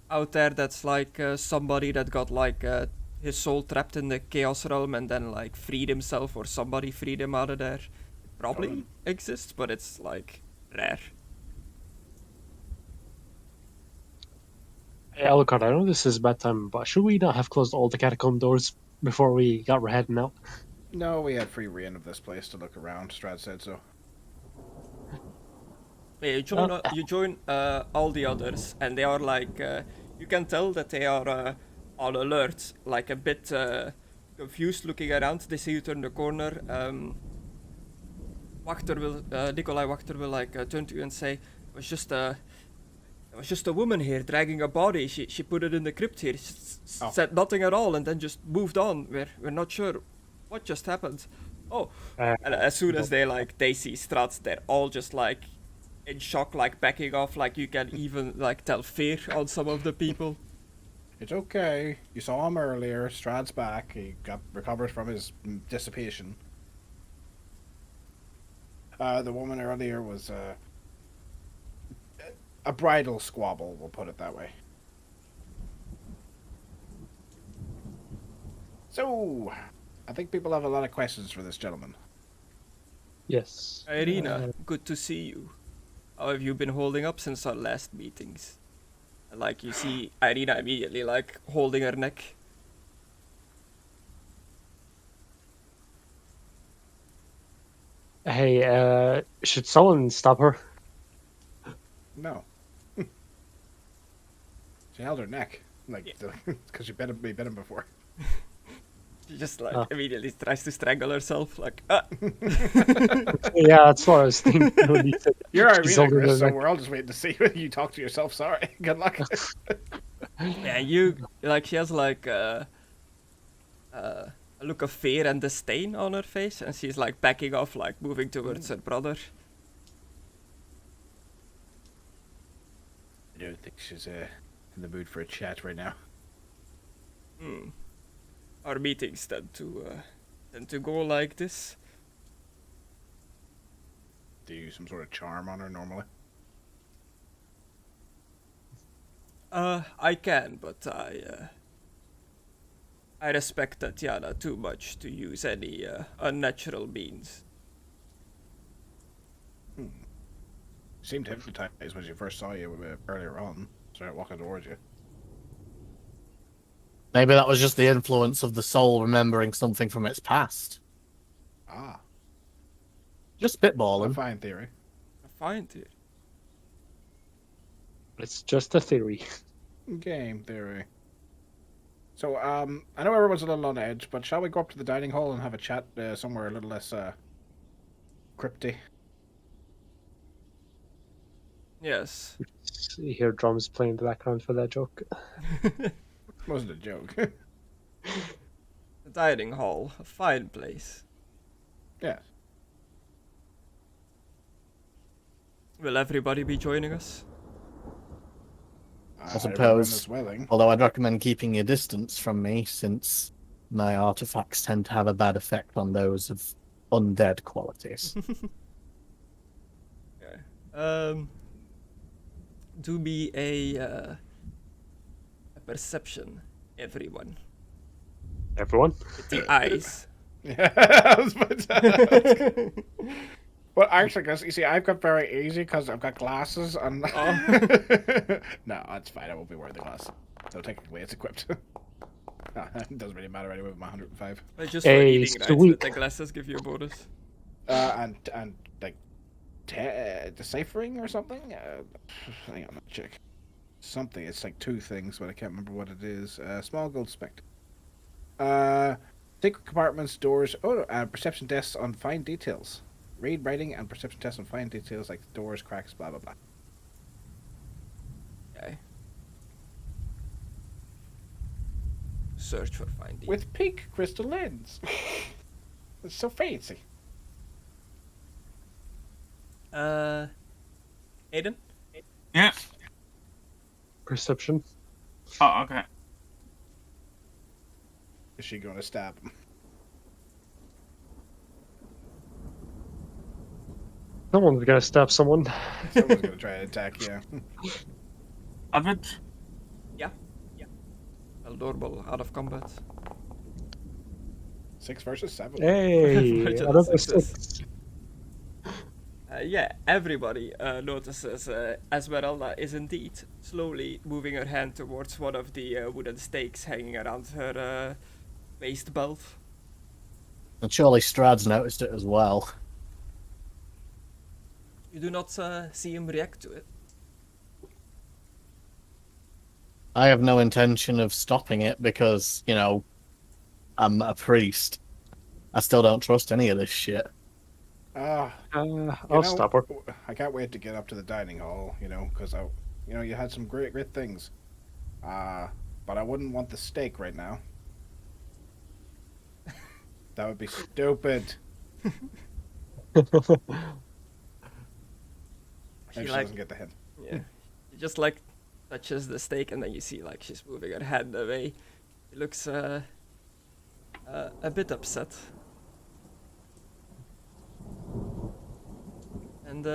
out there that's like somebody that got like his soul trapped in the Chaos realm and then like freed himself, or somebody freed him out of there. It probably Conan. exists, but it's like rare. Hey, Alucard, I know this is bedtime, but should we not have closed all the catacomb doors before we got heading out? No, we had free reign of this place to look around. Strahd said so. Yeah, you join all the others, and they are like you can tell that they are on alert, like a bit confused, looking around. They see you turn the corner. Nikolai Wachter will like turn to you and say, "It was just a woman here dragging a body. She put it in the crypt here. Said nothing at all, and then just moved on. We're not sure what just happened." Oh, and as soon as they see Strahd, they're all just like in shock, like backing off. Like you can even like tell fear on some of the people. It's okay. You saw him earlier. Strahd's back. He got recovered from his dissipation. The woman earlier was a bridal squabble, we'll put it that way. So, I think people have a lot of questions for this gentleman. Yes. Irina, good to see you. How have you been holding up since our last meetings? And like you see Irina immediately like holding her neck. Hey, should someone stop her? No. She held her neck. Like, because we bit him before. She just like Oh. immediately tries to strangle herself, like, Yeah, that's what I was thinking. When you said You're she's Irina, older Chris, than so like- we're all just waiting to see when you talk to yourself. Sorry. Good luck. yeah, you like she has like a look of fear and disdain on her face, and she's like backing off, like moving towards her brother. I don't think she's in the mood for a chat right now. Our meetings tend to go like this. Do you use some sort of charm on her normally? I can, but I respect Tatiana too much to use any unnatural means. Seemed hypnotized when she first saw you earlier on. Started walking towards you. Maybe that was just the influence of the soul remembering something from its past. Ah, Just a spitballing. fine theory. Fine, dude. It's just a theory. Game theory. So, I know everyone's a little on edge, but shall we go up to the dining hall and have a chat somewhere a little less crypty? Yes. You hear drums playing in the background for that joke. Wasn't a joke. The dining hall, a fine place. Yes. Will everybody be joining us? I suppose. Everyone is willing. Although I'd recommend keeping your distance from me, since my artifacts tend to have a bad effect on those of undead qualities. Okay. Do me a perception, everyone. Everyone? With the eyes. Yeah, I was about to ask. Well, actually, guys, you see, I've got very easy because I've got glasses and... No, that's fine. I won't be wearing the glasses. So technically, it's equipped. No, it doesn't really matter anyway with my 105. Just for Hey, eating, right? sweet. The glasses give you a bonus. And like, deciphering or something? Hang on, let's check. Something. It's like two things, but I can't remember what it is. Small gold spect. Secret compartments, doors. Oh, perception tests on fine details. Read writing and perception tests on fine details like doors, cracks, blah blah blah. Okay. Search for fine details. With pink crystal lens. It's so fancy. Aidan? Yeah. Perception? Oh, okay. Is she going to stab him? Someone's gonna stab someone. Someone's going to try to attack you. Average. Normal, out of combat. 6 versus 7. Hey, Bunch of another sixes. 6. Yeah, everybody notices Esmeralda is indeed slowly moving her hand towards one of the wooden stakes hanging around her waist belt. And surely Strahd's noticed it as well. You do not see him react to it. I have no intention of stopping it because, you know, I'm a priest. I still don't trust any of this shit. I'll know, stop her. I can't wait to get up to the dining hall, because you had some great things. But I wouldn't want the steak right now. That would be stupid. She doesn't get the hint. Yeah. She just like touches the steak and then you see like she's moving her hand away. She looks a bit upset. And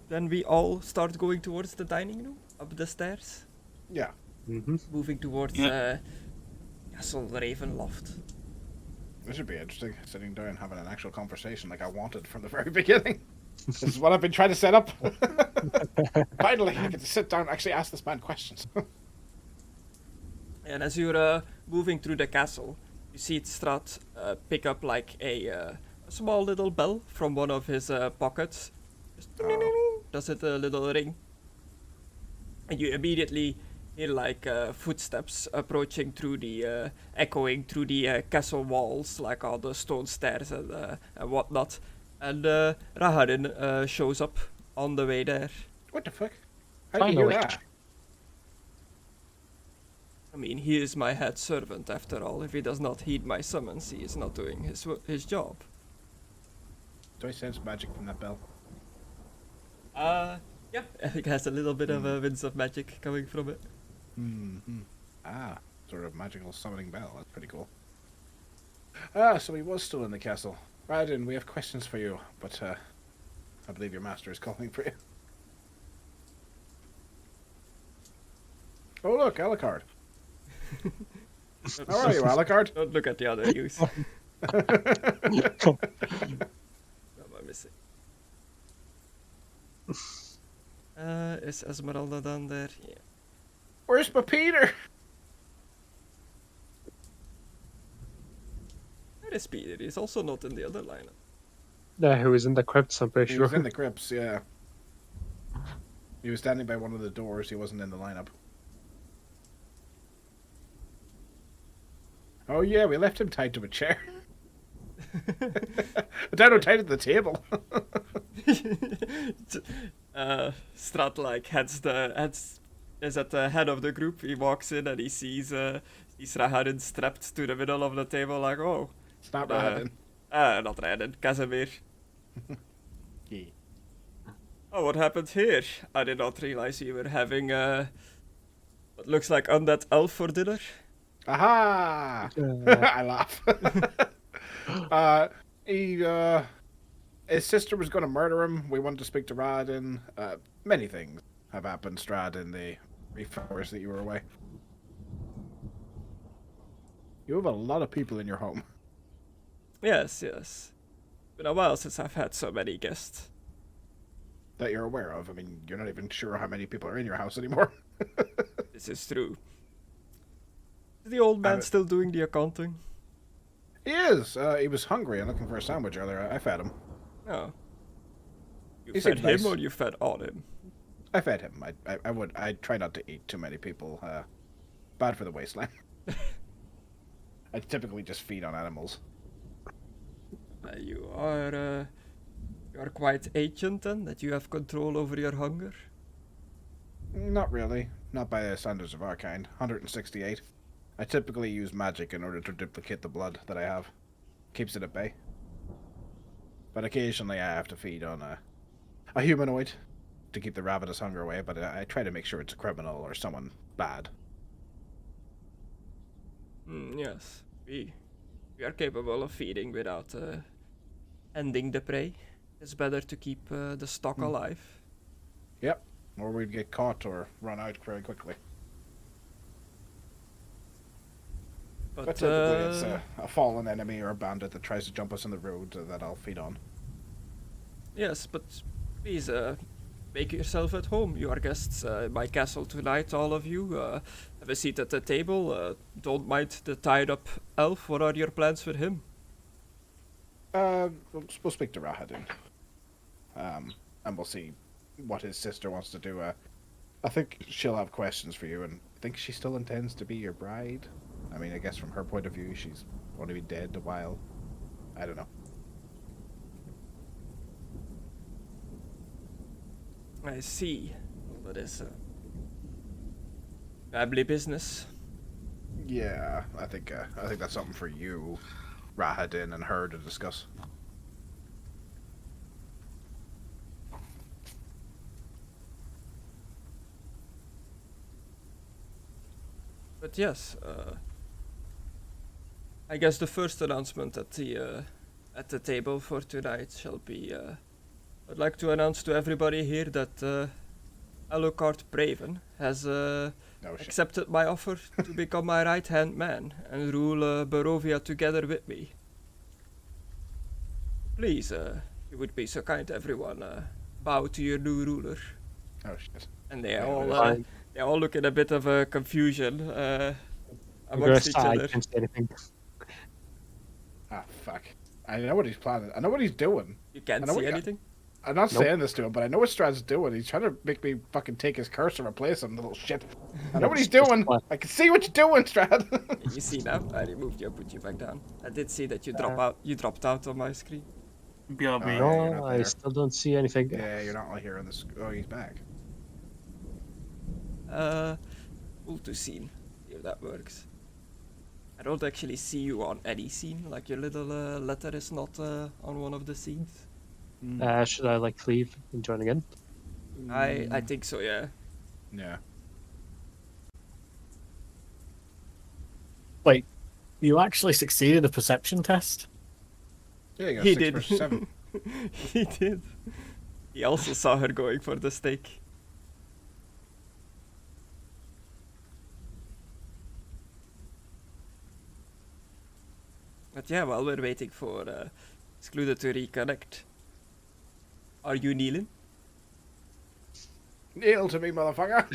then we all start going towards the dining room, up the stairs, Yeah. moving towards Castle Ravenloft. This should be interesting. Sitting down having an actual conversation like I wanted from the very beginning. This is what I've been trying to set up. Finally, I get to sit down and actually ask this man questions. And as you're moving through the castle, you see Strahd pick up like a small little bell from one of his pockets. Just does it a little ring. And you immediately hear like footsteps approaching through the echoing through the castle walls, like all the stone stairs and whatnot. And Rahadin shows up on the way there. What the fuck? How do you hear Finally. that? I mean, he is my head servant after all. If he does not heed my summons, he is not doing his job. Do I sense magic from that bell? Yeah, it has a little bit of a winds of magic coming from it. Mm-hmm. Ah, sort of magical summoning bell. That's pretty cool. So he was still in the castle. Raiden, we have questions for you, but I believe your master is calling for you. Oh look, Alucard. How are you, Alucard? Don't look at the other youth. What am I missing? Is Esmeralda down there? Yeah. Where's my Peter? Where is Peter? He's also not in the other lineup. Yeah, he was in the crypts, I'm pretty He sure. was in the crypts, yeah. He was standing by one of the doors. He wasn't in the lineup. Oh yeah, we left him tied to a chair. Down tied at the table. Strahd like is at the head of the group. He walks in and he sees Rahadin strapped to the middle of the table, like, oh. It's not Raiden. Not Raiden, Casimir. Yeah. Oh, what happened here? I did not realize you were having what looks like undead elf for dinner. Aha! I laugh. His sister was going to murder him. We wanted to speak to Raiden. Many things have happened, Strahd, in the 3 hours that you were away. You have a lot of people in your home. Yes. Been a while since I've had so many guests. That you're aware of. I mean, you're not even sure how many people are in your house anymore. This is true. Is the old man still doing the accounting? He is. He was hungry and looking for a sandwich earlier. I fed him. Oh. You He fed seemed him nice. or you fed on him? I fed him. I try not to eat too many people. Bad for the wasteland. I typically just feed on animals. You are quite ancient then, that you have control over your hunger? Not really. Not by the standards of our kind. 168. I typically use magic in order to duplicate the blood that I have. Keeps it at bay. But occasionally I have to feed on a humanoid to keep the ravenous hunger away, but I try to make sure it's a criminal or someone bad. Yes, we are capable of feeding without ending the prey. It's better to keep the stock alive. Yep. Or we'd get caught or run out very quickly. But typically it's a fallen enemy or a bandit that tries to jump us in the road that I'll feed on. Yes, but please make yourself at home. You are guests in my castle tonight, all of you. Have a seat at the table. Don't mind the tied up elf. What are your plans for him? We'll speak to Rahadin. And we'll see what his sister wants to do. I think she'll have questions for you, and I think she still intends to be your bride. I mean, I guess from her point of view, she's only been dead a while. I don't know. I see. That is family business. Yeah, I think that's something for you, Rahadin, and her to discuss. But yes, I guess the first announcement at the table for tonight shall be. I'd like to announce to everybody here that Alucard Braven has accepted my offer to become my right-hand man and rule Barovia together with me. Please, you would be so kind, everyone. Bow to your new ruler. Oh shit! And they Yeah, all look in a bit of confusion I'm amongst each I other. can't say anything. Ah, fuck. I know what he's planning. I know what he's doing. You can't I know see what- anything. I'm not Nope. saying this to him, but I know what Strahd's doing. He's trying to make me fucking take his curse and replace him, little shit. I know what he's doing. I can see what you're doing, Strahd. You see now? I removed you and put you back down. I did see that you dropped out on my screen. BRB. Oh, yeah, you're No, not I there. still don't see anything. Yeah, you're not here on this. Oh, he's back. Cool to scene. See if that works. I don't actually see you on any scene. Like your little letter is not on one of the scenes. Should I like leave and join again? I think so. Yeah. Yeah. Wait, you actually succeeded a perception test? Yeah, you got He 6 did. versus 7. He did. He also saw her going for the stake. But yeah, while we're waiting for Excluded to reconnect, are you kneeling? Kneel to me, motherfucker.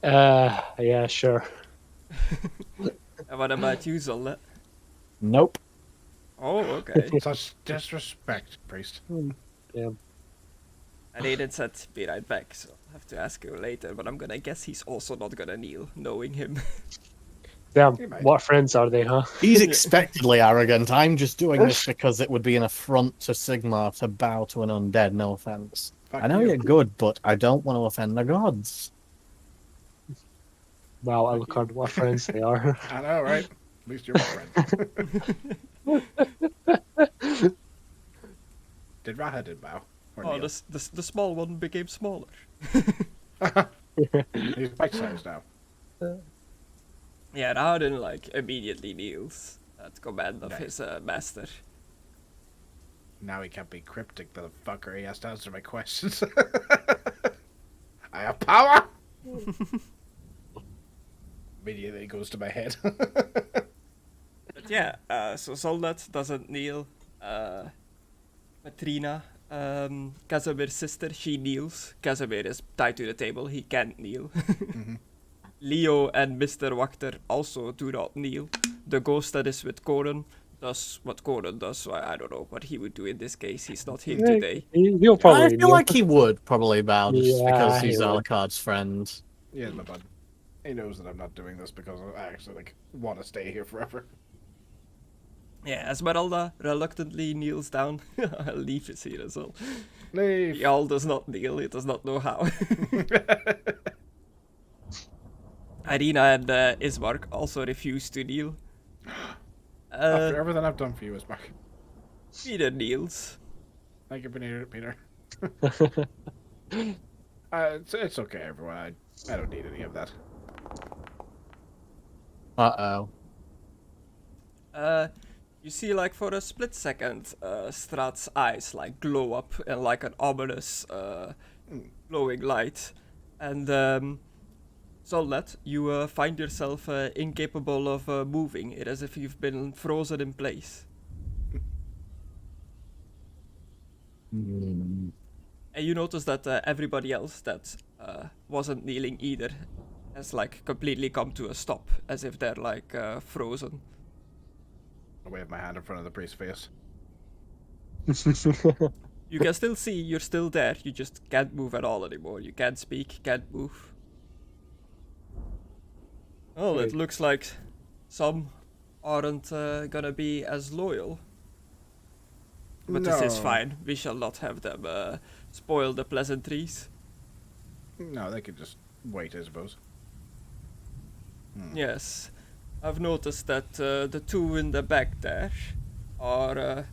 Yeah, sure. And what about you, Zolle? Nope. Oh, okay. Such disrespect, priest. Yeah. And Aidan said, be right back, so I'll have to ask you later, but I'm gonna guess he's also not gonna kneel, knowing him. Damn, You might. what friends are they, huh? He's expectedly arrogant. I'm just doing this because it would be an affront to Sigmar to bow to an undead, no offense. Fuck I know you. you're good, but I don't want to offend the gods. Wow, Alucard, what friends they are. I know, right? At least you're my friend. Did Raha did bow? Or Oh, kneel? the small one became smaller. He's bite-sized now. Yeah, Rauden, like, immediately kneels at command of Nice. his master. Now he can't be cryptic, motherfucker. He has to answer my questions. I have power! Immediately goes to my head. But yeah, so Zolnat doesn't kneel. Matrina, Casimir's sister, she kneels. Casimir is tied to the table, he can't kneel. Leo and Mr. Wachter also do not kneel. The ghost that is with Conan does what Conan does, so I don't know what he would do in this case. He's not here today. He'll I probably feel kneel. like he would probably bow just Yeah, because he he's would. Alucard's friend. He is my bud. He knows that I'm not doing this because I actually want to stay here forever. Yeah, Esmeralda reluctantly kneels down. Leaf is here as well. Leave. He all does not kneel, he does not know how. Irina and Ismark also refuse to kneel. After everything I've done for you, Ismark. Peter kneels. Thank you, Peter. It's okay, everyone. I don't need any of that. Uh-oh. You see, like, for a split second, Strahd's eyes, like, glow up in, like, an ominous, glowing light. And, Zolnat, you find yourself incapable of moving. It is as if you've been frozen in place. Hmm. And you notice that everybody else that wasn't kneeling either has, like, completely come to a stop, as if they're, like, frozen. I wave my hand in front of the priest's face. You can still see you're still there, you just can't move at all anymore. You can't speak, can't move. Well, it Wait. looks like some aren't gonna be as loyal. But this is No. fine. We shall not have them spoil the pleasantries. No, they could just wait, I suppose. Yes. I've noticed that the two in the back there are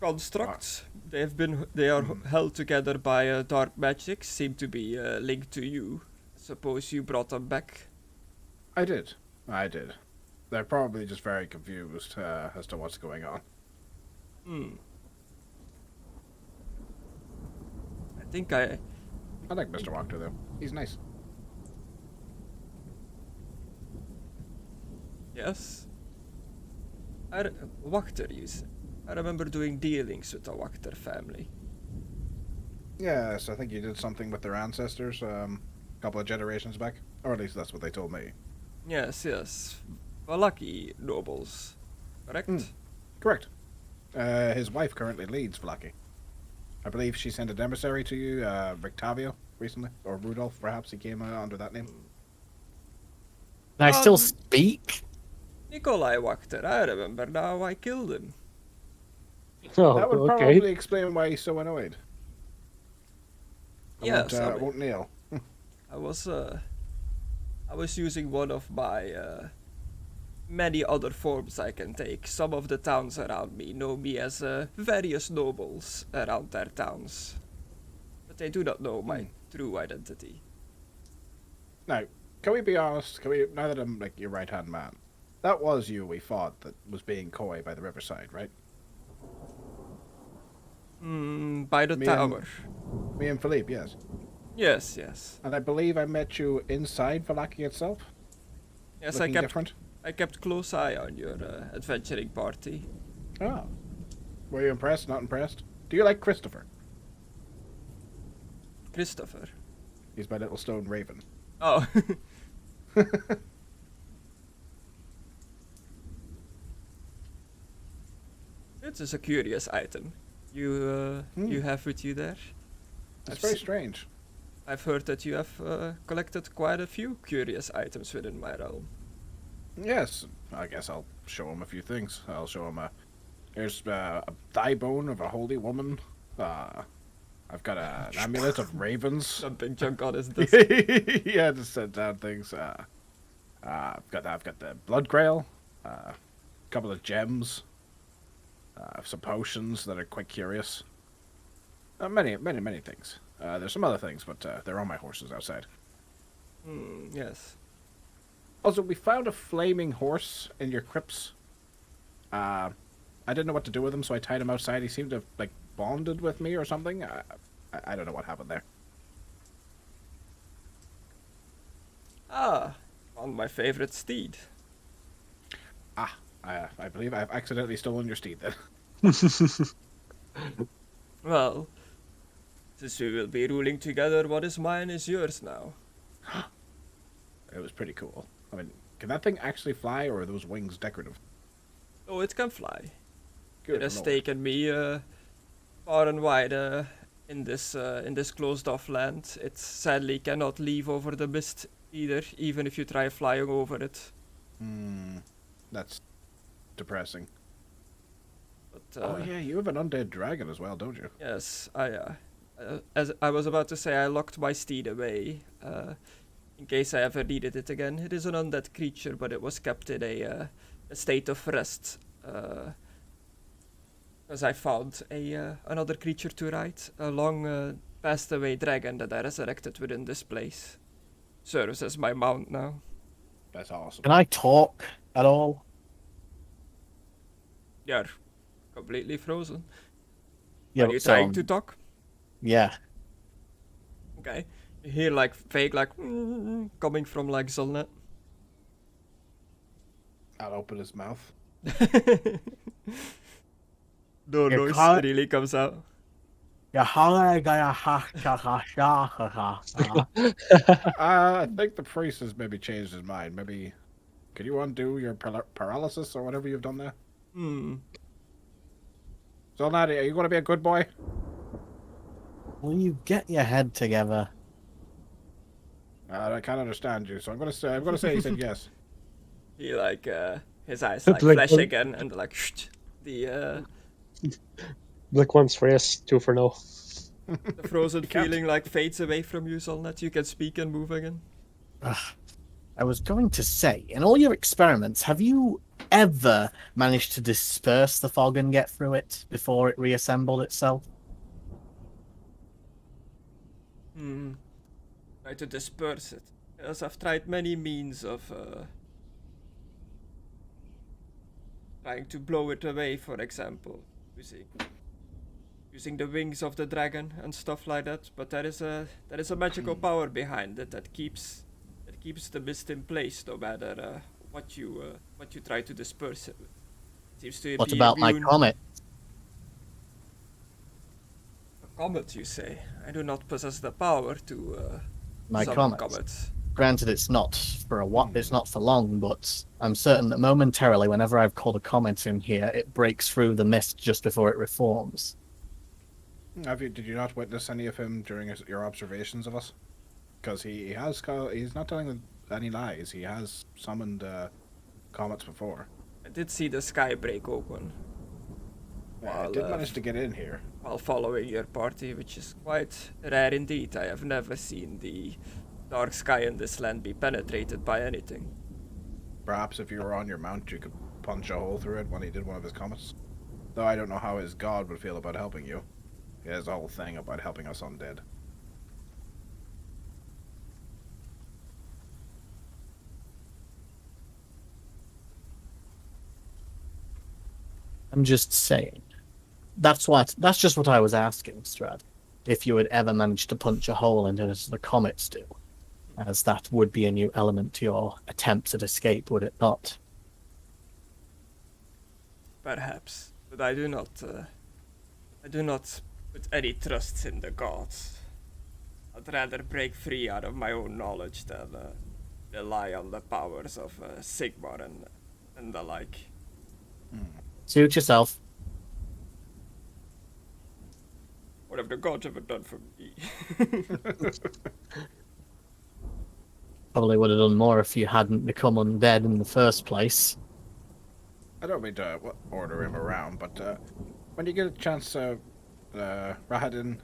constructs. They are held together by dark magic, seem to be linked to you. Suppose you brought them back. I did. They're probably just very confused as to what's going on. I think I like Mr. Wachter, though. He's nice. Yes. Wachter, you said. I remember doing dealings with the Wachter family. Yes, I think you did something with their ancestors a couple of generations back. Or at least that's what they told me. Yes, yes. Valaki nobles, correct? Correct. His wife currently leads Vlaki. I believe she sent an emissary to you, Rictavio, recently. Or Rudolph, perhaps he came under that name. Can I still Um, speak? Nikolai Wachter, I remember now, I killed him. Oh, That would okay. probably explain why he's so annoyed. Yes, I I mean- won't kneel. I was using one of my many other forms I can take. Some of the towns around me know me as various nobles around their towns, but they do not know my true identity. Now, can we be honest? Now that I'm like your right-hand man, that was you we fought that was being coy by the riverside, right? By the Me tower. Me and Philippe, yes. Yes, yes. And I believe I met you inside Valaki itself. Yes, looking different. I kept close eye on your adventuring party. Oh, were you impressed? Not impressed? Do you like Christopher? Christopher. He's my little stone raven. Oh. It is a curious item. You have with you there. It's I've very se- strange. I've heard that you have collected quite a few curious items within my realm. Yes, I guess I'll show him a few things. I'll show him here's a thigh bone of a holy woman. I've got an amulet of ravens. Dumping junk on his desk. Yeah, just set down things. I've got the blood grail, a couple of gems, some potions that are quite curious. Many things. There's some other things, but they're on my horses outside. Yes. Also, we found a flaming horse in your crypts. I didn't know what to do with him, so I tied him outside. He seemed to have, like, bonded with me or something. I don't know what happened there. Ah, on my favorite steed. I believe I've accidentally stolen your steed then. Well, since we will be ruling together, what is mine is yours now. It was pretty cool. I mean, can that thing actually fly, or are those wings decorative? Oh, it can fly. Good It has lord. taken me far and wide in this closed-off land. It sadly cannot leave over the mist either, even if you try flying over it. That's depressing. But Oh yeah, you have an undead dragon as well, don't you? yes, as I was about to say, I locked my steed away in case I ever needed it again. It is an undead creature, but it was kept in a state of rest. Because I found another creature to ride, a long passed away dragon that I resurrected within this place. Serves as my mount now. That's awesome. Can I talk at all? You're completely frozen. Yeah, Are you trying to talk? Yeah. Okay. You hear like fake like coming from like Zolnet. I'll open his mouth. No You noise can't- really comes out. I think the priest has maybe changed his mind. Maybe, could you undo your paralysis or whatever you've done there? So, Nadia, are you going to be a good boy? Will you get your head together? I can't understand you, so I'm going to say he said yes. He like his eyes like Like flash one- again and like the Black one's for yes, two for no. the frozen feeling like fades away from you, Zolnet. You can speak and move again. I was going to say, in all your experiments, have you ever managed to disperse the fog and get through it before it reassembled itself? Try to disperse it. Yes, I've tried many means of trying to blow it away, for example, using the wings of the dragon and stuff like that. But there is a magical power behind it that keeps the mist in place, no matter what you try to disperse it with. Seems to What be about my immune. comet? A comet, you say? I do not possess the power to My summon comet. comets. Granted, it's not for a while, it's not for long, but I'm certain that momentarily, whenever I've called a comment in here, it breaks through the mist just before it reforms. Did you not witness any of him during your observations of us? Because he's not telling any lies. He has summoned comets before. I did see the sky break open I did manage to get in here. while following your party, which is quite rare indeed. I have never seen the dark sky in this land be penetrated by anything. Perhaps if you were on your mount, you could punch a hole through it when he did one of his comets. Though I don't know how his god would feel about helping you. He has a whole thing about helping us undead. I'm just saying. That's just what I was asking, Strahd. If you had ever managed to punch a hole in it as the comets do. As that would be a new element to your attempts at escape, would it not? Perhaps, but I do not put any trust in the gods. I'd rather break free out of my own knowledge than rely on the powers of Sigmar and the like. Suit yourself. What have the gods ever done for me? Probably would have done more if you hadn't become undead in the first place. I don't mean to order him around, but when you get a chance, Rahadin,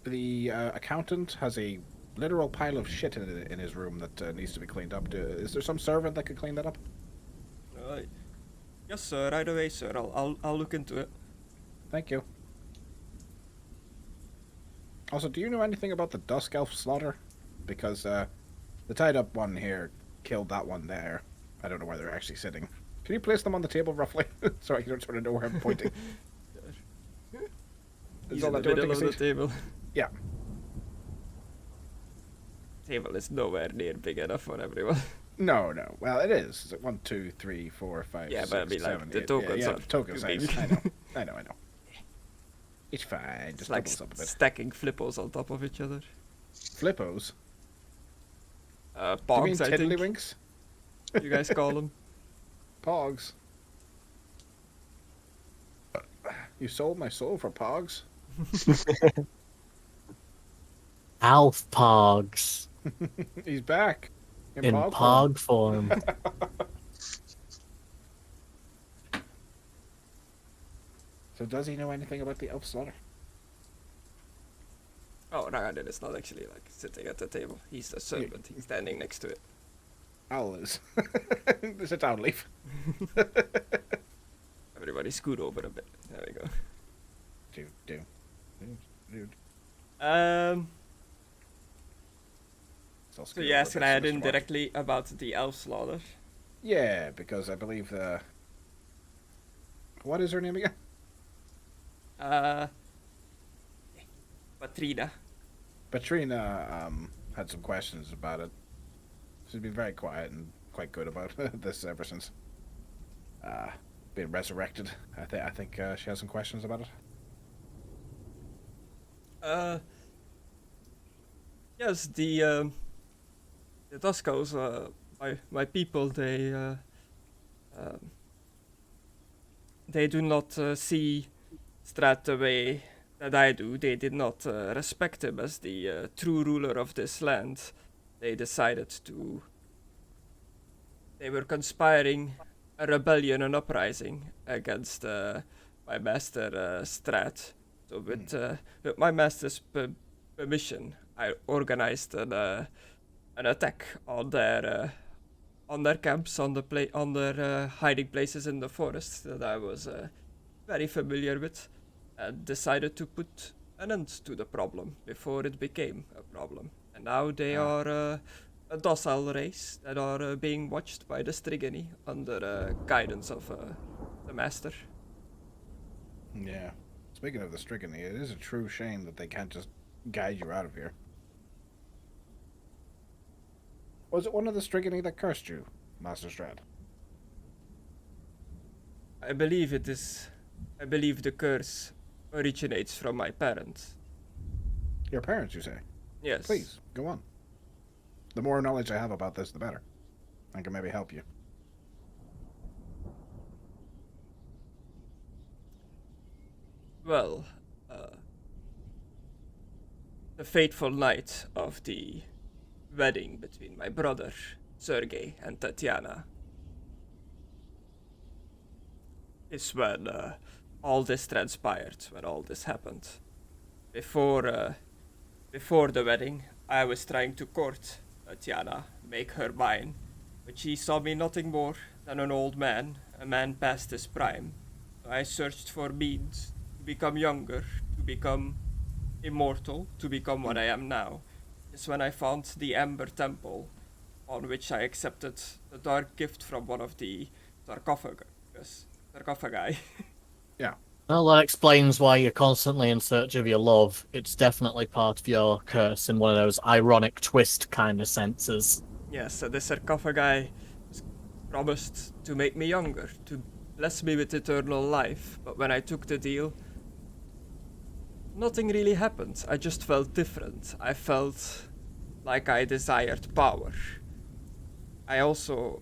the accountant has a literal pile of shit in his room that needs to be cleaned up. Is there some servant that could clean that up? Yes, sir. Right away, sir. I'll look into it. Thank you. Also, do you know anything about the Dusk Elf slaughter? Because the tied up one here killed that one there. I don't know where they're actually sitting. Can you place them on the table roughly, so I can sort of know where I'm pointing? He's in the middle of the table. Yeah. Table is nowhere near big enough for everyone. No. Well, it is. It's like 1, 2, 3, 4, 5, Yeah, 6, but I mean, 7, like, the 8. tokens Yeah, are token too size. big. I know. It's fine. It's Just like doubles up a bit. stacking flippos on top of each other. Flippos? Do you mean Pogs, I think tiddlywinks? you guys call them. Pogs. You sold my soul for Pogs? Alf Pogs. He's back. In Pog Pog form. So does he know anything about the elf slaughter? Oh, Ragnar is not actually like sitting at the table. He's the servant. He's standing next to it. Owl is. There's a town leaf. Everybody scoot over a bit. There we go. Dude. So you asking Aidan directly about the elf slaughter? Yeah, because I believe what is her name again? Patrina. Patrina had some questions about it. She's been very quiet and quite good about this ever since being resurrected. I think she has some questions about it. Yes, the Tuscos, my people, they do not see Strahd the way that I do. They did not respect him as the true ruler of this land. They decided to. They were conspiring a rebellion and uprising against my master Strahd. So with my master's permission, I organized an attack on their camps, on their hiding places in the forest that I was very familiar with, and decided to put an end to the problem before it became a problem. And now they are a docile race that are being watched by the Strigany under guidance of the master. Yeah. Speaking of the Strigany, it is a true shame that they can't just guide you out of here. Was it one of the Strigany that cursed you, Master Strahd? I believe it is. I believe the curse originates from my parents. Your parents, you say? Yes. Please, go on. The more knowledge I have about this, the better. I can maybe help you. Well, the fateful night of the wedding between my brother, Sergei, and Tatiana is when all this transpired, when all this happened. Before the wedding, I was trying to court Tatiana, make her mine, but she saw me nothing more than an old man, a man past his prime. I searched for means to become younger, to become immortal, to become what I am now. Is when I found the Amber Temple, on which I accepted the dark gift from one of the sarcophagi. Yeah. Well, that explains why you're constantly in search of your love. It's definitely part of your curse in one of those ironic twist kind of senses. Yes, so the sarcophagi was promised to make me younger, to bless me with eternal life, but when I took the deal, nothing really happened. I just felt different. I felt like I desired power. I also,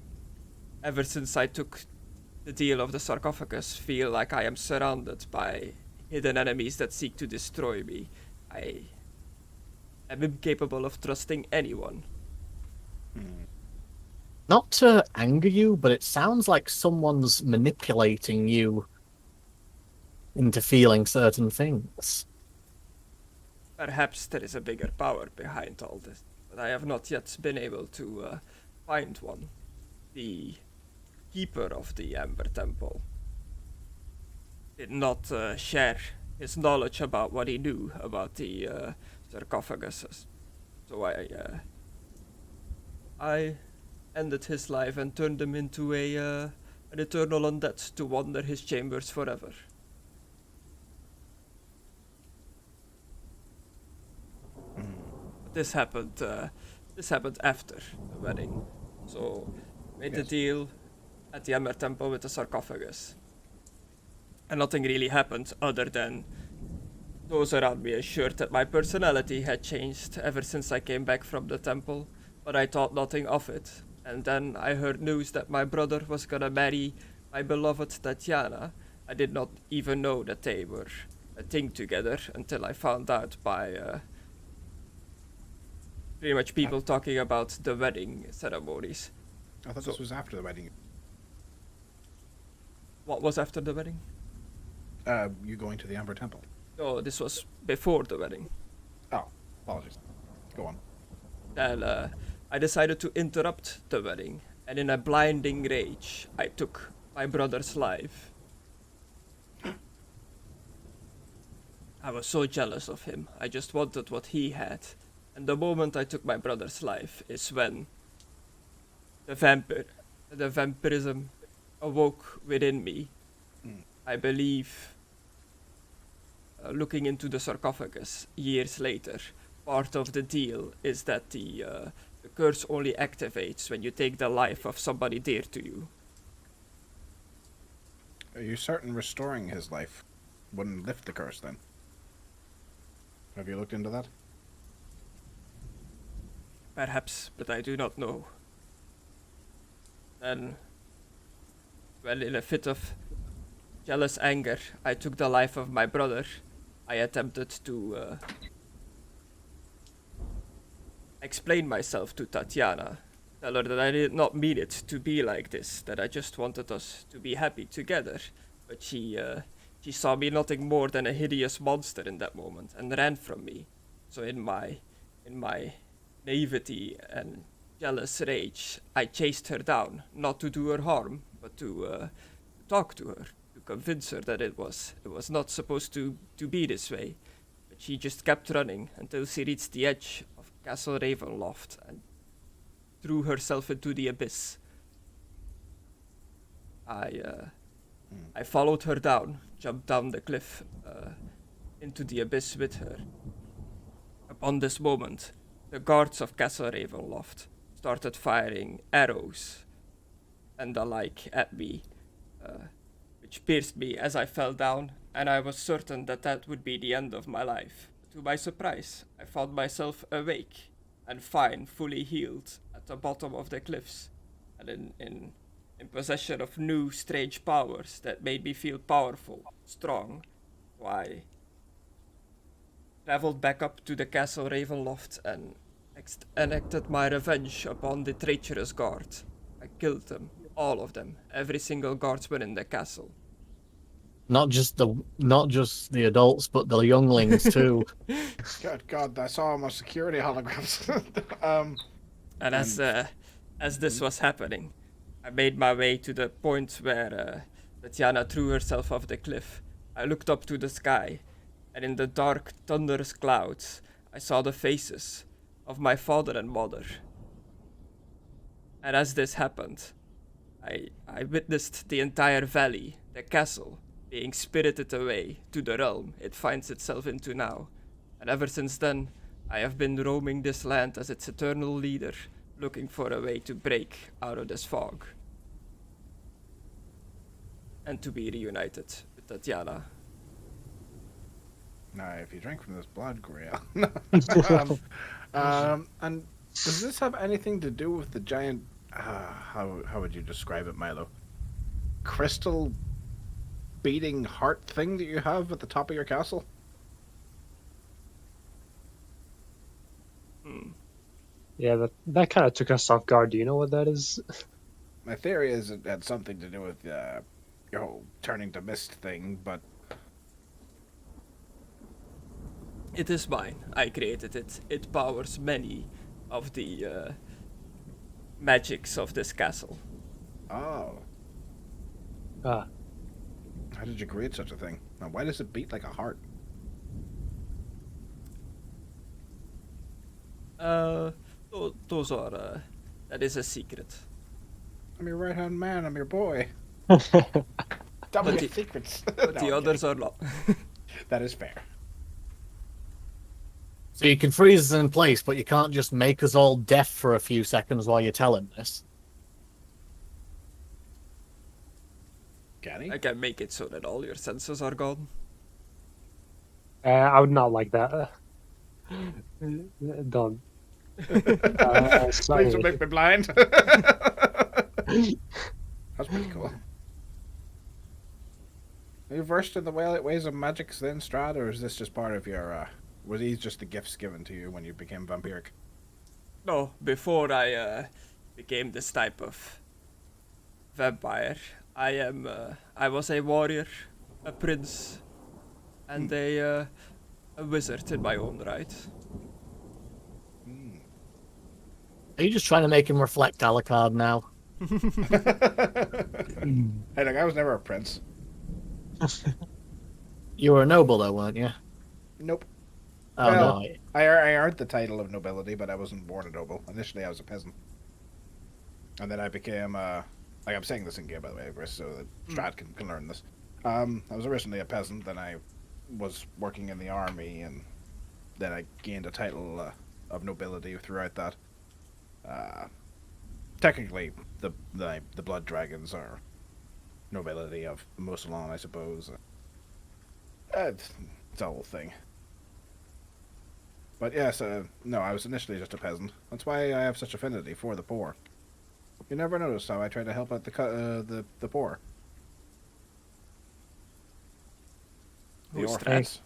ever since I took the deal of the sarcophagus, feel like I am surrounded by hidden enemies that seek to destroy me. I am incapable of trusting anyone. Not to anger you, but it sounds like someone's manipulating you into feeling certain things. Perhaps there is a bigger power behind all this, but I have not yet been able to find one. The keeper of the Amber Temple did not share his knowledge about what he knew about the sarcophaguses. So I ended his life and turned him into an eternal undead to wander his chambers forever. This happened after the wedding. So made the deal at the Amber Temple with the sarcophagus. And nothing really happened other than those around me assured that my personality had changed ever since I came back from the temple, but I thought nothing of it. And then I heard news that my brother was gonna marry my beloved Tatiana. I did not even know that they were a thing together until I found out by pretty much people talking about the wedding ceremonies. I thought this was after the wedding. What was after the wedding? You going to the Amber Temple. No, this was before the wedding. Oh, apologies. Go on. Then I decided to interrupt the wedding, and in a blinding rage, I took my brother's life. I was so jealous of him. I just wanted what he had. And the moment I took my brother's life is when the vampirism awoke within me. I believe, looking into the sarcophagus years later, part of the deal is that the curse only activates when you take the life of somebody dear to you. Are you certain restoring his life wouldn't lift the curse then? Have you looked into that? Perhaps, but I do not know. Then, well, in a fit of jealous anger, I took the life of my brother. I attempted to explain myself to Tatiana, tell her that I did not mean it to be like this, that I just wanted us to be happy together. But she saw me nothing more than a hideous monster in that moment and ran from me. So in my naivety and jealous rage, I chased her down, not to do her harm, but to talk to her, to convince her that it was not supposed to be this way. But she just kept running until she reached the edge of Castle Ravenloft and threw herself into the abyss. I followed her down, jumped down the cliff into the abyss with her. Upon this moment, the guards of Castle Ravenloft started firing arrows and the like at me, which pierced me as I fell down, and I was certain that that would be the end of my life. To my surprise, I found myself awake and fine, fully healed at the bottom of the cliffs, and in possession of new strange powers that made me feel powerful, strong. So I traveled back up to the castle Ravenloft and enacted my revenge upon the treacherous guard. I killed them, all of them, every single guardsman in the castle. Not just the adults, but the younglings too. Good God, I saw my security holograms. And as this was happening, I made my way to the point where Tatiana threw herself off the cliff. I looked up to the sky, and in the dark, thunderous clouds, I saw the faces of my father and mother. And as this happened, I witnessed the entire valley, the castle, being spirited away to the realm it finds itself into now. And ever since then, I have been roaming this land as its eternal leader, looking for a way to break out of this fog. And to be reunited with Tatiana. Now, if you drink from this blood, Grail. And does this have anything to do with the giant... how would you describe it, Milo? Crystal beating heart thing that you have at the top of your castle? Yeah, that kind of took us off guard. Do you know what that is? My theory is it had something to do with your whole turning to mist thing, but... It is mine. I created it. It powers many of the magics of this castle. Oh. Ah, How did you create such a thing? Now, why does it beat like a heart? Those are, that is a secret. I'm your right-hand man, I'm your boy. Tell me But your secrets. But No, the I'm others kidding. are not. That is fair. So you can freeze us in place, but you can't just make us all deaf for a few seconds while you're telling this. Can he? I can make it so that all your senses are gone. I would not like that. Don't. Sorry. Please don't make me blind. That's pretty cool. Are you versed in the ways of magics then, Strahd, or is this just part of your, were these just the gifts given to you when you became vampiric? No, before I became this type of vampire, I was a warrior, a prince, and a wizard in my own right. Are you just trying to make him reflect Alucard now? Hey, look, I was never a prince. You were a noble, though, weren't you? Nope. Oh, Well, no. I earned the title of nobility, but I wasn't born a noble. Initially, I was a peasant. And then I became, like, I'm saying this in game, by the way, Chris, so that Strahd can learn this. I was originally a peasant, then I was working in the army, and then I gained a title of nobility throughout that. Technically, the blood dragons are nobility of Musalon, I suppose. It's a whole thing. But yes, no, I was initially just a peasant. That's why I have such affinity for the poor. You never noticed how I try to help out the poor. The Who's orphans.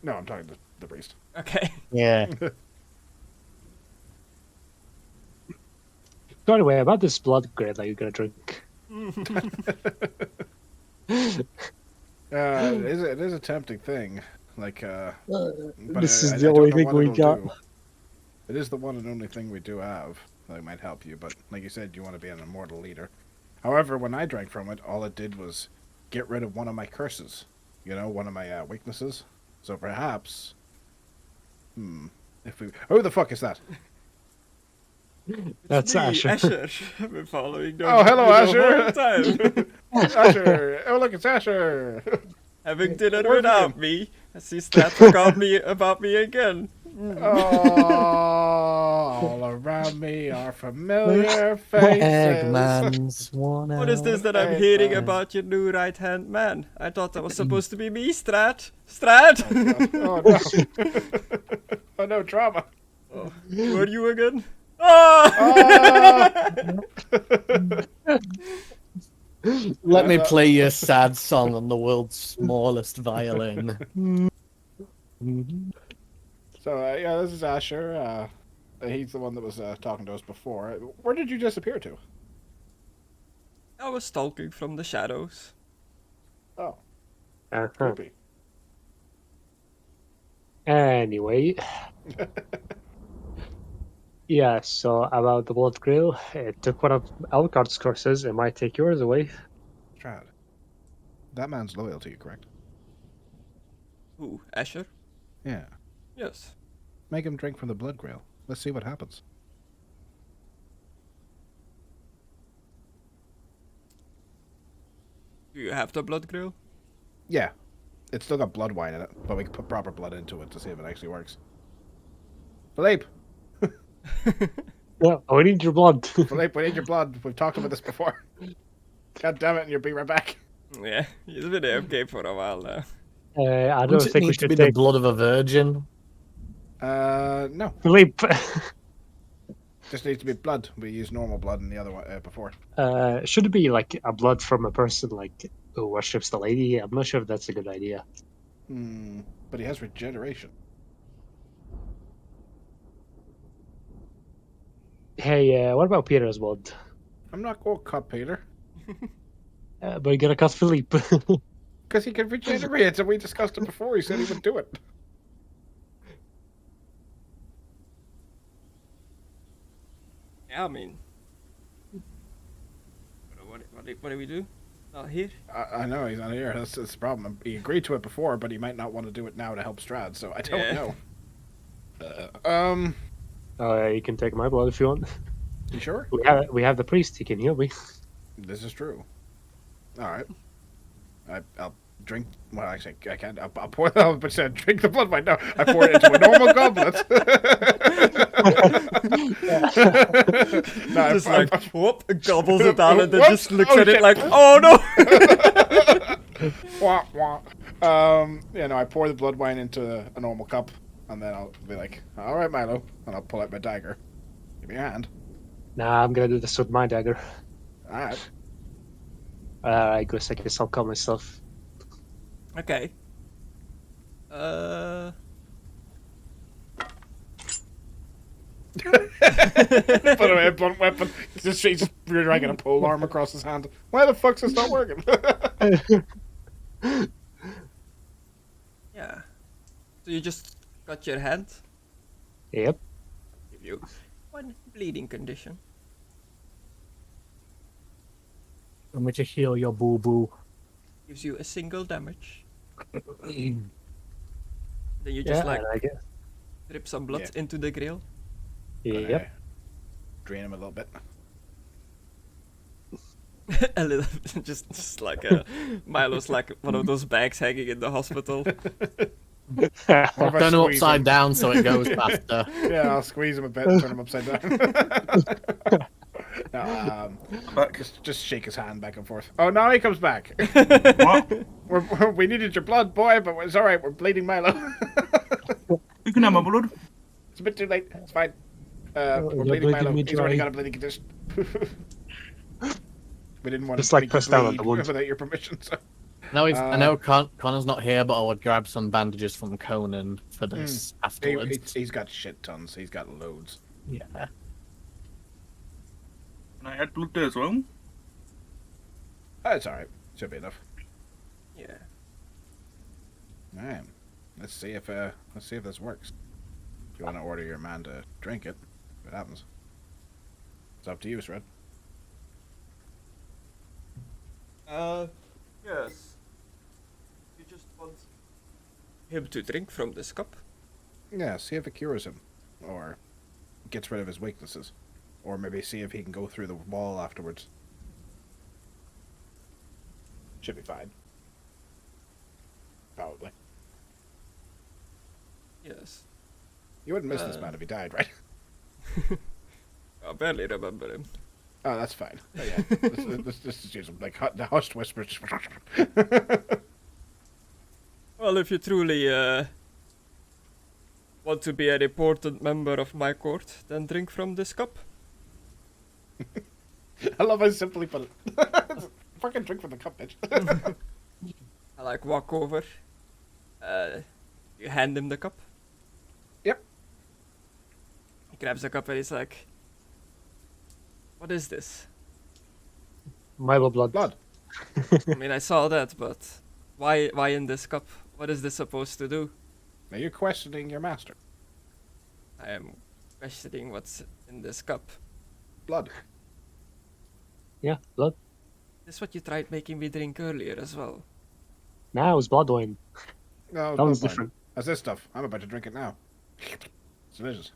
No, I'm talking to the priest. Okay. Yeah. So anyway, about this blood grade that you're gonna drink. It is a tempting thing. Like, but This is I the don't only know thing what we it'll got. do. It is the one and only thing we do have that might help you, but like you said, you want to be an immortal leader. However, when I drank from it, all it did was get rid of one of my curses. You know, one of my weaknesses. So perhaps... If we... Who the fuck is that? That's Me, Asher. Asher. I've been following them Oh, hello, the Asher. whole time. Asher! Oh, look, it's Asher! Having dinner Where have you without me. I see Strahd forgot about me again. Oh, all around me are familiar faces. Eggman's one What is this that I'm Hey, hearing man. about your new right-hand man? I thought that was supposed to be me, Strahd. Strahd! Oh, no. Oh, no, drama. Oh, who are you again? Ah! Let me play you a sad song on the world's smallest violin. So yeah, this is Asher. He's the one that was talking to us before. Where did you disappear to? I was stalking from the shadows. Oh, Uh-huh. creepy. Anyway, yeah, so about the Blood Grail, it took one of Alucard's curses, it might take yours away. Strahd. That man's loyal to you, correct? Who? Asher? Yeah. Yes. Make him drink from the Blood Grail. Let's see what happens. Do you have the blood grill? Yeah. It's still got blood wine in it, but we can put proper blood into it to see if it actually works. Philippe! Yeah, I need your blood. Philippe, we need your blood. We've talked about this before. God damn it, and you'll be right back. Yeah, he's been AFK for a while now. I don't Does it think we need to should be the take blood of a virgin? No. Philippe. Just needs to be blood. We used normal blood in the other one before. Should it be like a blood from a person like who worships the lady? I'm not sure if that's a good idea. But he has regeneration. Hey, what about Peter's blood? I'm not going to cut Peter. But you're gonna cut Philippe. Because he can regenerate, and we discussed it before. He said he would do it. Yeah, I mean, what do we do? Not here. I know he's not here. That's the problem. He agreed to it before, but he might not want to do it now to help Strahd. So I don't know. You can take my blood if you want. You sure? We have the priest. He can heal me. This is true. All right. I'll drink. Well, actually, I can't. I'll pour. I said drink the blood wine. No, I pour it into a normal goblet. No, Just like whoop, gobbles it down and then Whoops. just looks Oh, at it shit. like, oh no! Wah, wah. Yeah, no, I pour the blood wine into a normal cup, and then I'll be like, "All right, Milo," and I'll pull out my dagger. Give me your hand. Nah, I'm gonna do this with my dagger. All right. I guess I'll call myself. Okay. Put away a blunt weapon. He's just dragging a pole arm across his hand. Why the fuck's this not working? Yeah. So you just cut your hand? Yep. Give you one bleeding condition. Want me to heal your boo boo? Gives you a single damage. Then you Yeah, just like and I guess. drip some blood Yeah. into the grill. Yep. Drain him a little bit. A little, just like a Milo's like one of those bags hanging in the hospital. Or if I Turn him squeeze upside down so it goes faster. Yeah, I'll squeeze him a bit and turn him upside down. No, just shake his hand back and forth. Oh, now he comes back. What? We needed your blood, boy, but it's all right. We're bleeding Milo. You can have my blood. It's a bit too late. It's fine. We're you're bleeding bleeding Milo. me He's already dry. got a bleeding condition. We didn't want Just to like make you press down on bleed the wound. without your permission. So. I know Connor's not here, but I would grab some bandages from Conan for this afterwards. He's got shit tons. He's got loads. Yeah. Can I add blood there as well? That's all right. Should be enough. Yeah. All right. Let's see if this works. If you want to order your man to drink it, what happens? It's up to you, Strahd. Yes. You just want him to drink from this cup? Yeah, see if it cures him, or gets rid of his weaknesses, or maybe see if he can go through the wall afterwards. Should be fine. Probably. Yes. You wouldn't miss this man if he died, right? I barely remember him. Oh, that's fine. Oh, yeah. This is just like the hushed whispers. Well, if you truly want want to be an important member of my court, then drink from this cup. I love how simply put it. Fucking drink from the cup, bitch. I like walk over. You hand him the cup. Yep. He grabs the cup and he's like, "What is this?" Milo blood. Blood. I mean, I saw that, but why in this cup? What is this supposed to do? Now you're questioning your master. I am questioning what's in this cup. Blood. Yeah, blood. This is what you tried making me drink earlier as well. Nah, it was blood wine. No, That one's blood wine. different. That's this stuff. I'm about to drink it now. It's delicious.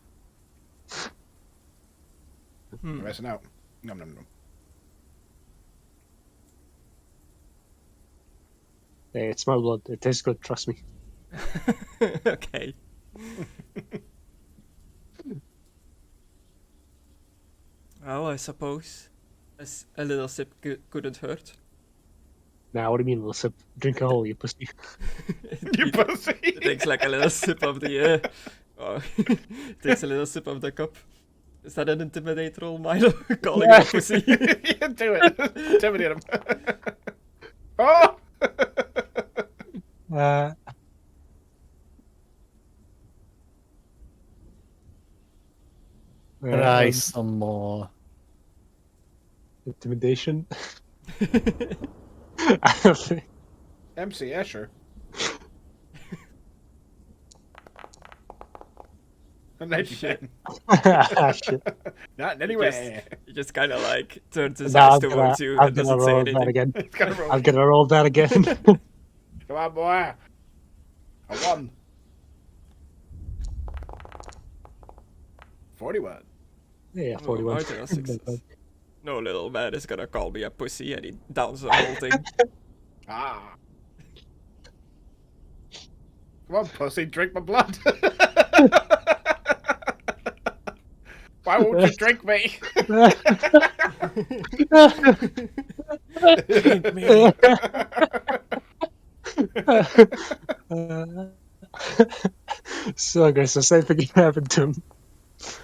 Hmm. You're missing out. Nom nom nom. Hey, it's my blood. It tastes good, trust me. Okay. Well, I suppose a little sip couldn't hurt. Nah, what do you mean, little sip? Drink a whole, you pussy. You pussy! It takes like a little sip of the takes a little sip of the cup. Is that an intimidate roll, Milo? Calling him a pussy? Yeah, do it. Intimidate him. Oh! Try some more. Intimidation. I don't think. MC Escher. A 99. Shit. Not in any way. He just kind of like turns his Nah, eyes towards you I'm and gonna doesn't say roll that anything. again. It's gonna roll. I'm gonna roll that again. Come on, boy. A 1. 41. Yeah, Oh, 41. marginal success. No little man is gonna call me a pussy, and he downs the whole thing. Ah. Come on, pussy, drink my blood. Why won't you drink me? Drink me. So okay, so same thing happened to him.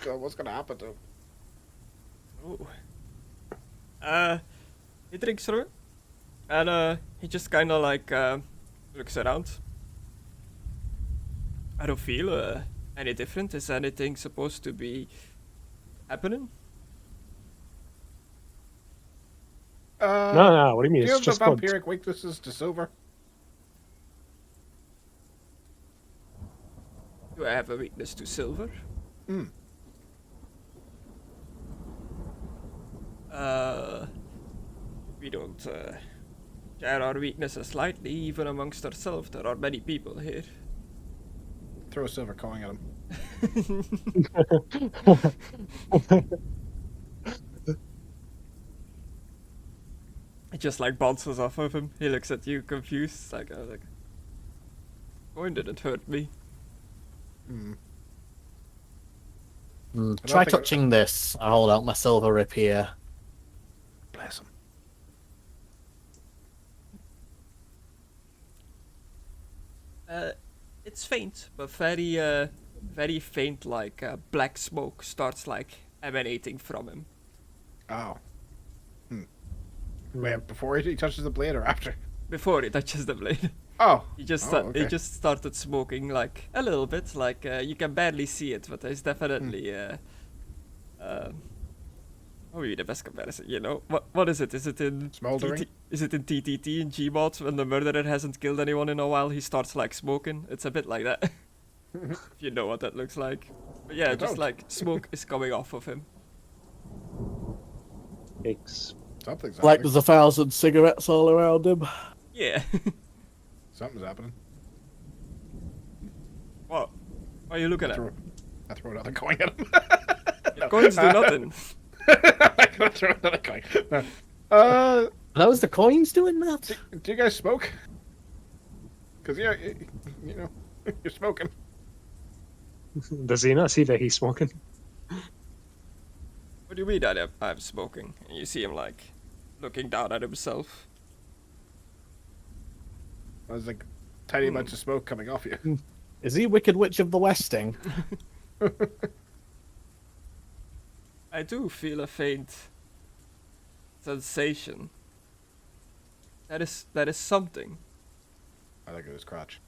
God, what's gonna happen to him? Ooh. He drinks through it, and he just kind of like looks around. I don't feel any different. Is anything supposed to be happening? No, what do you mean? Do you It's have just the blood. vampiric weaknesses to silver? Do I have a weakness to silver? Hmm. We don't share our weaknesses slightly, even amongst ourselves. There are many people here. Throw a silver coin at him. It just like bounces off of him. He looks at you confused. Like, coin didn't hurt me. Hmm. Try think- touching this. I hold out my silver rapier. Bless him. It's faint, but very faint. Like black smoke starts like emanating from him. Oh. Wait, before he touches the blade or after? Before he touches the blade, Oh. he just Oh, he okay. just started smoking like a little bit. Like you can barely see it, but there's definitely what would be the best comparison? You know, what is it? Is it in Smoldering? Is it in TTT and Gmod when the murderer hasn't killed anyone in a while? He starts like smoking. It's a bit like that. If you know what that looks like. But yeah, I just don't. like smoke is coming off of him. Yikes. Something's Like happening. there's 1,000 cigarettes all around him. Yeah. Something's happening. What? Why are you looking at? I throw another coin at him. No. Coins do nothing. I'm gonna throw another coin. No. That was the coins doing that? Do you guys smoke? Because you know, you're smoking. Does he not see that he's smoking? What do you mean I'm smoking? And you see him like looking down at himself. There's like tiny bunch of smoke coming off you. Is he Wicked Witch of the Westing? I do feel a faint sensation. That is something. I think it was crotch.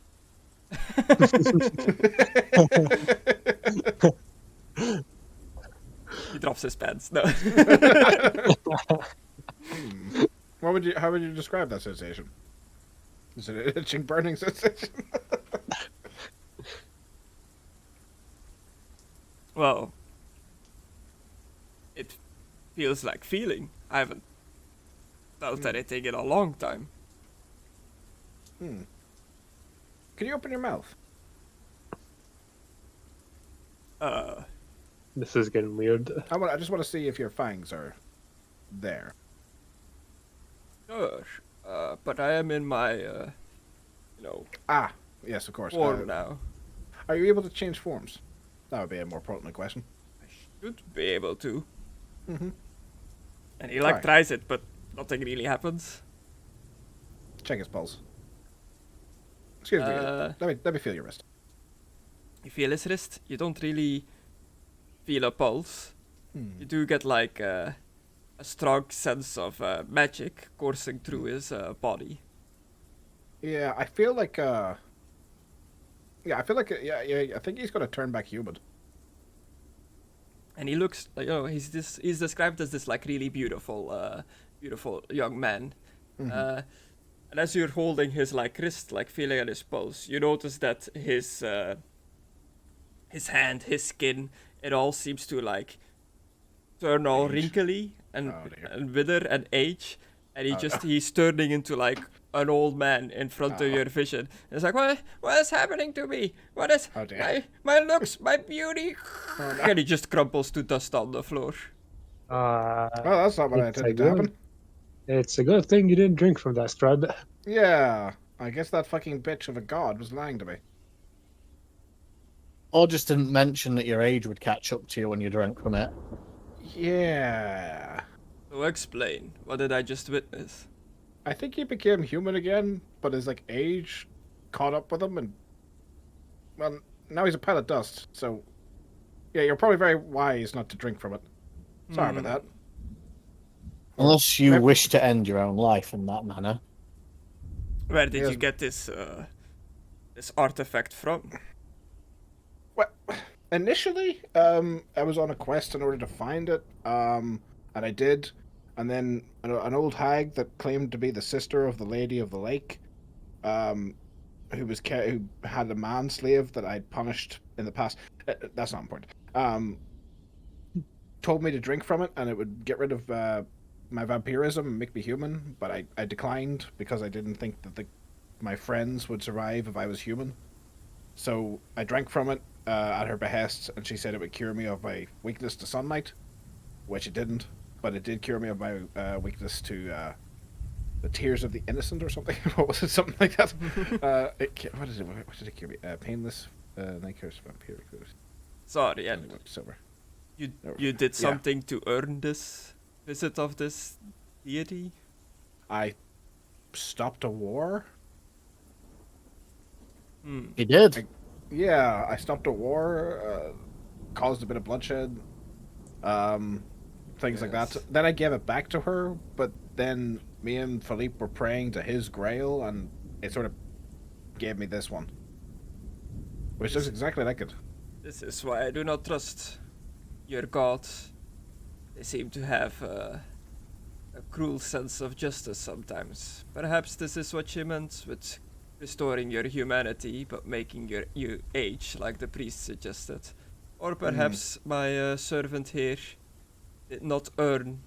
He drops his pants. No. How would you describe that sensation? Is it an itching, burning sensation? Well, it feels like feeling. I haven't felt anything in a long time. Can you open your mouth? This is getting weird. I just want to see if your fangs are there. Sure. But I am in my, Ah, yes, of course. form now. Are you able to change forms? That would be a more pertinent question. I should be able to. Mm-hmm. And he Try. tries it, but nothing really happens. Check his pulse. Excuse me. Let me feel your wrist. You feel his wrist. You don't really feel a pulse. You do get like a strong sense of magic coursing through his body. Yeah, I feel like. Yeah, I think he's gonna turn back human. And he looks like, he's described as this like really beautiful young man. And as you're holding his like wrist, like feeling at his pulse, you notice that his hand, his skin, it all seems to like turn all wrinkly and wither and age, and he's turning into like an old man in front of your vision. And it's like, what is happening to me? What is my looks, my beauty? And he just crumples to dust on the floor. Well, that's not what I intended to happen. It's a good thing you didn't drink from that, Strahd. Yeah, I guess that fucking bitch of a god was lying to me. Or just didn't mention that your age would catch up to you when you drank from it. Yeah. So explain, what did I just witness? I think he became human again, but his like age caught up with him, and well, now he's a pile of dust. So, yeah, you're probably very wise not to drink from it. Sorry about that. Unless you wish to end your own life in that manner. Where did you get this artifact from? Well, initially, I was on a quest in order to find it, and I did. And then an old hag that claimed to be the sister of the Lady of the Lake, who had a man slave that I'd punished in the past. That's not important. Told me to drink from it, and it would get rid of my vampirism and make me human. But I declined because I didn't think that my friends would survive if I was human. So I drank from it at her behest, and she said it would cure me of my weakness to sunlight, which it didn't. But it did cure me of my weakness to the tears of the innocent or something. What was it? Something like that. What did it cure me? Painless night curse vampiric. Sorry, and Silver. you did something to earn this visit of this deity? I stopped a war. He did. I stopped a war. Caused a bit of bloodshed. Things like that. Then I gave it back to her, but then me and Philippe were praying to his Grail, and it sort of gave me this one. Which looks exactly like it. This is why I do not trust your gods. They seem to have a cruel sense of justice sometimes. Perhaps this is what she meant with restoring your humanity, but making you age, like the priest suggested. Or perhaps my servant here did not earn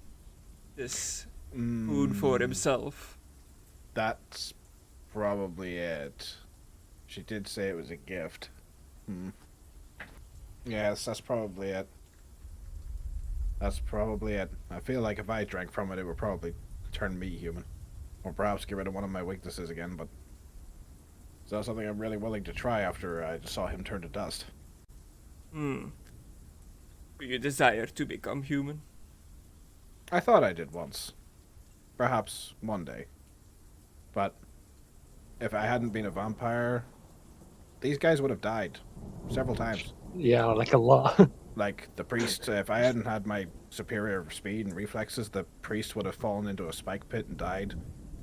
this boon for himself. That's probably it. She did say it was a gift. Yes, that's probably it. That's probably it. I feel like if I drank from it, it would probably turn me human. Or perhaps get rid of one of my weaknesses again, but it's not something I'm really willing to try after I saw him turn to dust. Do you desire to become human? I thought I did once. Perhaps one day. But if I hadn't been a vampire, these guys would have died several times. Yeah, like a lot. Like the priest, if I hadn't had my superior speed and reflexes, the priest would have fallen into a spike pit and died.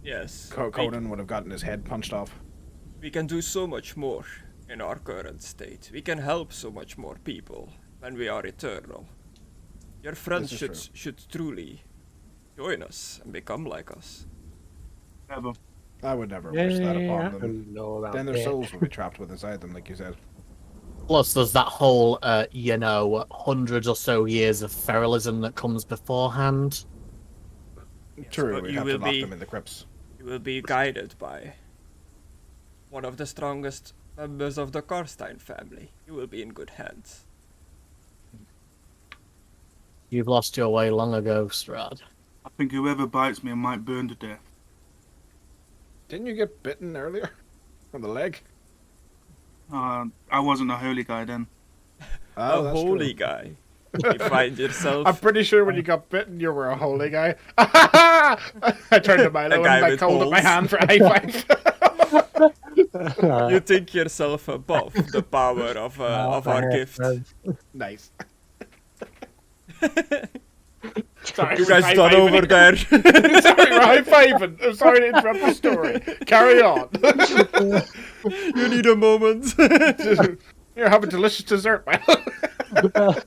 Yes. Conan would have gotten his head punched off. We can do so much more in our current state. We can help so much more people when we are eternal. Your friends This is should truly join us and become like us. Never. I would never wish that I upon them. don't know about Then their that. souls would be trapped with inside them, like you said. Plus, there's that whole, hundreds or so years of feralism that comes beforehand. True, but we'd you have to will lock be- them in the crypts. You will be guided by one of the strongest members of the Carstein family. You will be in good hands. You've lost your way long ago, Strahd. I think whoever bites me, I might burn to death. Didn't you get bitten earlier? On the leg? I wasn't a holy guy then. Oh, a that's holy true. guy. You find yourself I'm pretty sure when you got bitten, you were a holy guy. I turned to Milo A guy and I with held up my holes. hand for a high five. you think yourself above the power of our gift. Nice. Sorry, You we're guys done high-fiving. over there. Sorry, we're high fiving. I'm sorry to interrupt the story. Carry on. You need a moment. You're having delicious dessert, Milo.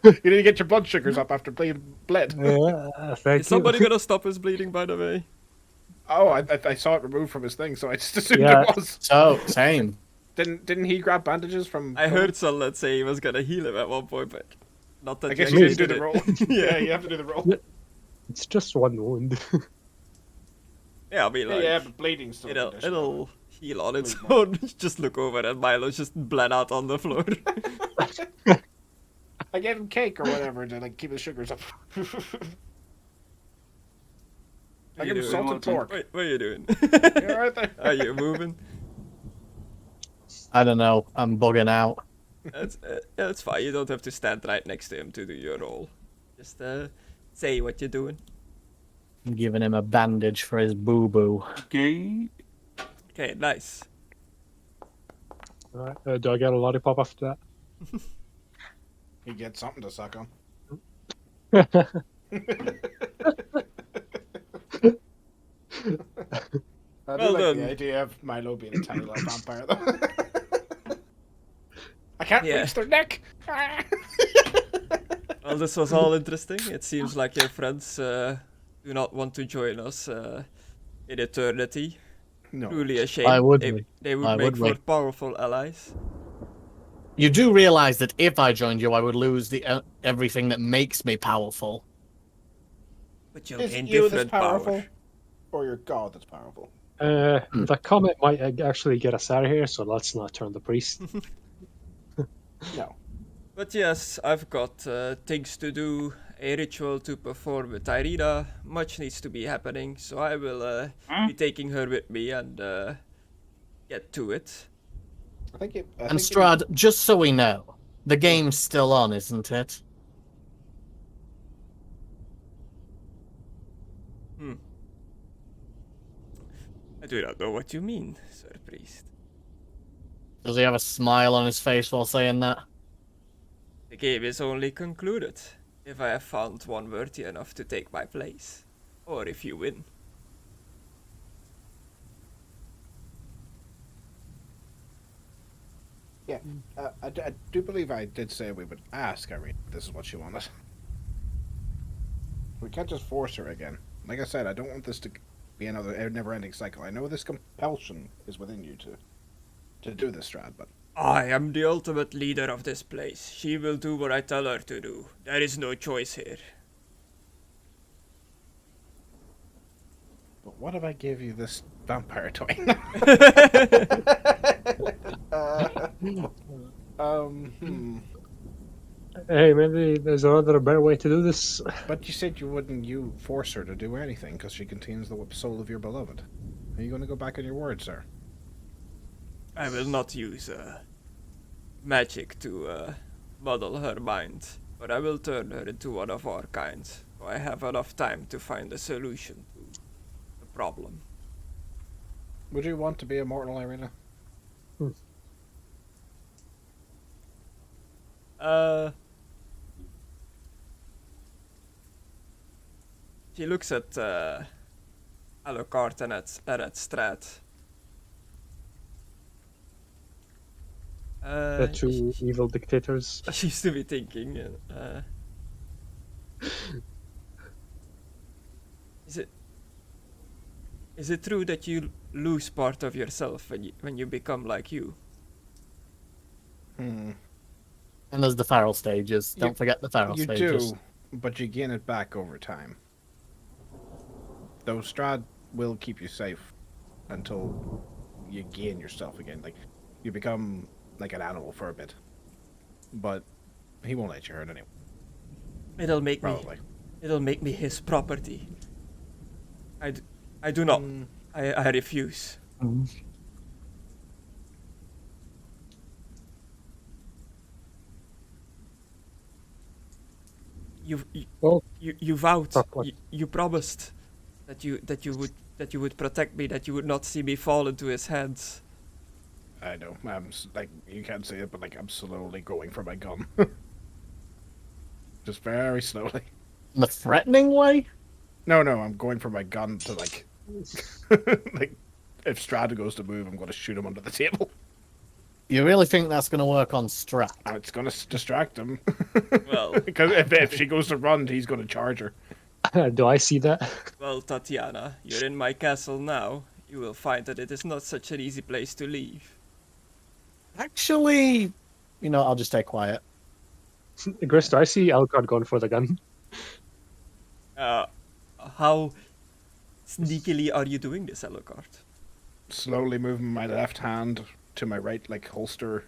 You need to get your blood sugars up after being bled. Thank Is somebody you. gonna stop his bleeding, by the way? Oh, I saw it removed from his thing, so I just assumed Yeah. it was. So, same. Didn't he grab bandages from? I heard Sunlet say he was gonna heal him at one point, but not that I guess you you actually didn't do the did it. roll. Yeah, you have to do the roll. It's just one wound. Yeah, I mean, like, Yeah, but bleeding's still a it'll, condition. it'll heal on its Bleed more. own. Just look over and Milo's just bled out on the floor. I gave him cake or whatever to like keep his sugars up. I What give you him doing? salted pork. Wait, what are you doing? You all right there? Are you moving? I don't know. I'm bugging out. That's fine. You don't have to stand right next to him to do your role. Just say what you're doing. I'm giving him a bandage for his boo-boo. Okay. Okay, nice. Alright, do I get a lollipop after He gets something to suck on. that? I do Well like done. the idea of Milo being a tiny little vampire, though. I can't Yeah. reach their neck. Well, this was all interesting. It seems like your friends do not want to join us in eternity. No. Truly a shame. Why would they, we? they would Why make would we? for powerful allies. You do realize that if I joined you, I would lose the everything that makes me powerful. But you'll Is gain it you that's different powerful, power. or your god that's powerful? The comet might actually get us out of here, so let's not turn the priest. No. But yes, I've got things to do, a ritual to perform with Irina. Much needs to be happening, so I will be taking her with me and get to it. I think it. And Strahd, just so we know, the game's still on, isn't it? I do not know what you mean, Sir Priest. Does he have a smile on his face while saying that? The game is only concluded if I have found one worthy enough to take my place, or if you win. Yeah, I do believe I did say we would ask Irene if this is what she wanted. We can't just force her again. Like I said, I don't want this to be another never-ending cycle. I know this compulsion is within you to do this, Strahd, but I am the ultimate leader of this place. She will do what I tell her to do. There is no choice here. but what if I give you this vampire toy? Hey, maybe there's another better way to do this. But you said you wouldn't force her to do anything because she contains the soul of your beloved. Are you going to go back on your word, sir? I will not use magic to muddle her mind, but I will turn her into one of our kind, so I have enough time to find a solution to the problem. Would you want to be immortal, Irina? She looks at Alucard and at Strahd. The two evil dictators. She seems to be thinking. Is it true that you lose part of yourself when you become like you? Hmm. And there's the feral stages. Don't forget the feral You stages. do, but you gain it back over time. Though Strahd will keep you safe until you gain yourself again. Like, you become like an animal for a bit. But he won't let you hurt anyone. It'll make me his property. I do not. I refuse. Mhm. Well, You vowed, what? you promised that you would protect me, that you would not see me fall into his hands. I know. Like, you can't see it, but like I'm slowly going for my gun. Just very slowly. In a threatening way? No, I'm going for my gun to like like if Strahd goes to move, I'm going to shoot him under the table. You really think that's going to work on Strahd? It's going to distract him. Well, Because if she goes to run, he's going to charge her. do I see that? well, Tatiana, you're in my castle now. You will find that it is not such an easy place to leave. Actually, I'll just stay quiet. Gris, do I see Alucard going for the gun? How sneakily are you doing this, Alucard? Slowly moving my left hand to my right, like holster.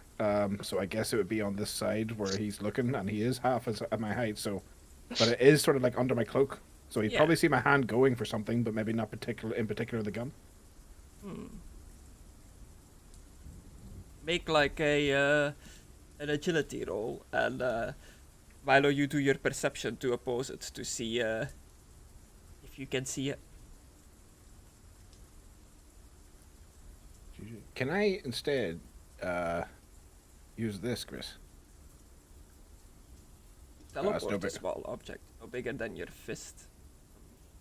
So I guess it would be on this side where he's looking, and he is half at my height. So, but it is sort of like under my cloak. So you'd Yeah. probably see my hand going for something, but maybe not in particular the gun. Make like an agility roll, and Milo, you do your perception to oppose it to see if you can see it. Can I instead use this, Chris? Teleport no a big- small object, no bigger than your fist.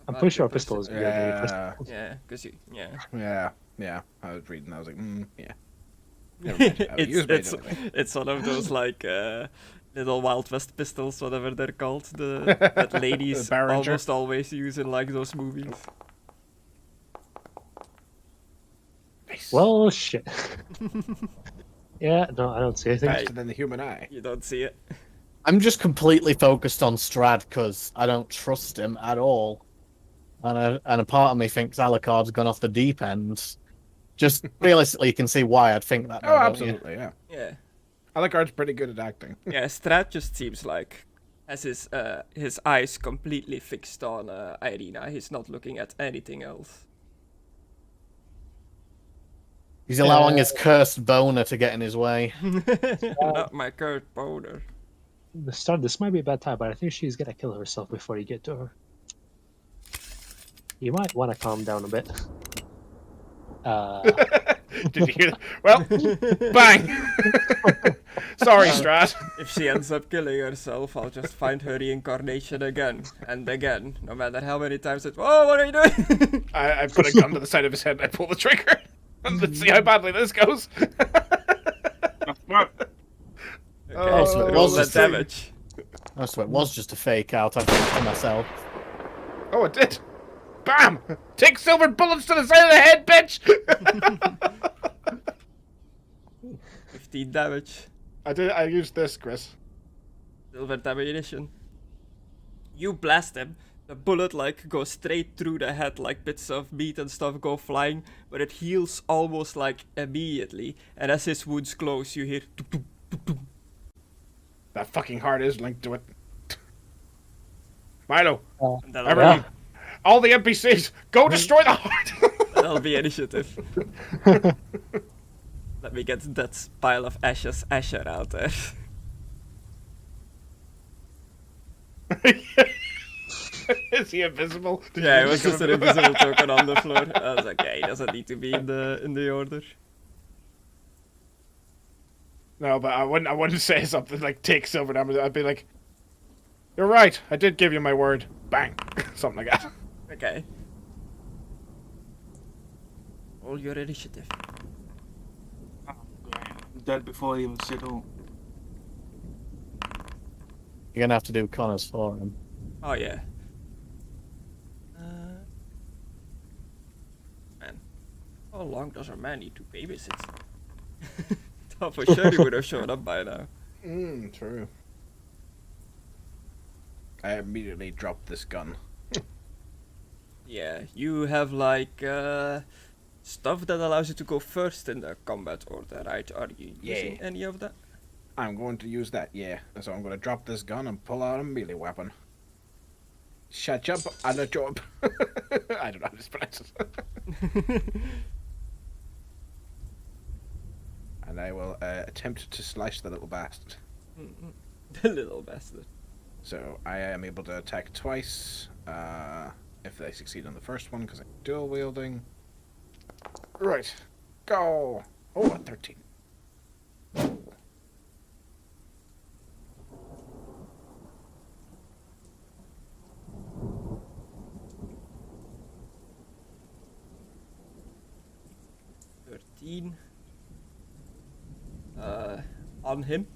I'm About pretty sure your a pistol is perception. bigger than your Yeah. pistol. Yeah, because yeah. Yeah. I was reading. I was like, yeah. Never mind. I would use my agility. It's one of those like little Wild West pistols, whatever they're called, that ladies The Barranger. almost always use in like those movies. Nice. Well, shit. Yeah, no, I don't see anything. Faster than the human eye. You don't see it. I'm just completely focused on Strahd because I don't trust him at all. And a part of me thinks Alucard's gone off the deep end. Just realistically, you can see why I'd think that. Oh, now, don't you? absolutely, yeah. Yeah. Alucard's pretty good at acting. Yeah, Strahd just seems like has his eyes completely fixed on Irina. He's not looking at anything else. He's allowing his cursed boner to get in his way. Not my Kurt boner. The start. This might be a bad time, but I think she's gonna kill herself before you get to her. You might want to calm down a bit. Did you hear that? Well, bang! Sorry, Strahd. If she ends up killing herself, I'll just find her reincarnation again and again, no matter how many times it. Oh, what are you doing? I put a gun to the side of his head and I pull the trigger. Let's see how badly this goes. Okay, so it roll was that just damage. Oh, so it was just a fake out. I think to myself. Oh, it did. Bam! Take silver bullets to the side of the head, bitch! 15 damage. I used this, Chris. Silver ammunition. You blast him. The bullet like goes straight through the head, like bits of meat and stuff go flying, but it heals almost like immediately. And as his wounds close, you hear. Tuk, tuk, tuk, tuk. That fucking heart is linked to it. Milo, And that'll, everyone, all the NPCs, go destroy the heart! that'll be initiative. Let me get that pile of ashes Asher out there. Is he invisible? Did Yeah, you it was make just him an invisible token on the floor. I was like, yeah, he doesn't need to be in the order. No, but I wouldn't say something like take silver damage. I'd be like, you're right. I did give you my word. Bang, something like that. Okay. Roll your initiative. Oh, great. I'm dead before I even sit up. You're gonna have to do Connor's for him. Oh yeah. Man, how long does a man need to babysit? Thought for sure he would have shown up by now. True. I immediately dropped this gun. Yeah, you have like stuff that allows you to go first in the combat order, right? Are you using Yeah. any of that? I'm going to use that, yeah. So I'm going to drop this gun and pull out a melee weapon. Shut up and a job. I don't know how to pronounce it. And I will attempt to slash the little bastard. The little bastard. So I am able to attack twice. If I succeed on the first one, because I'm dual wielding. Right. Go! Oh, a 13. On him.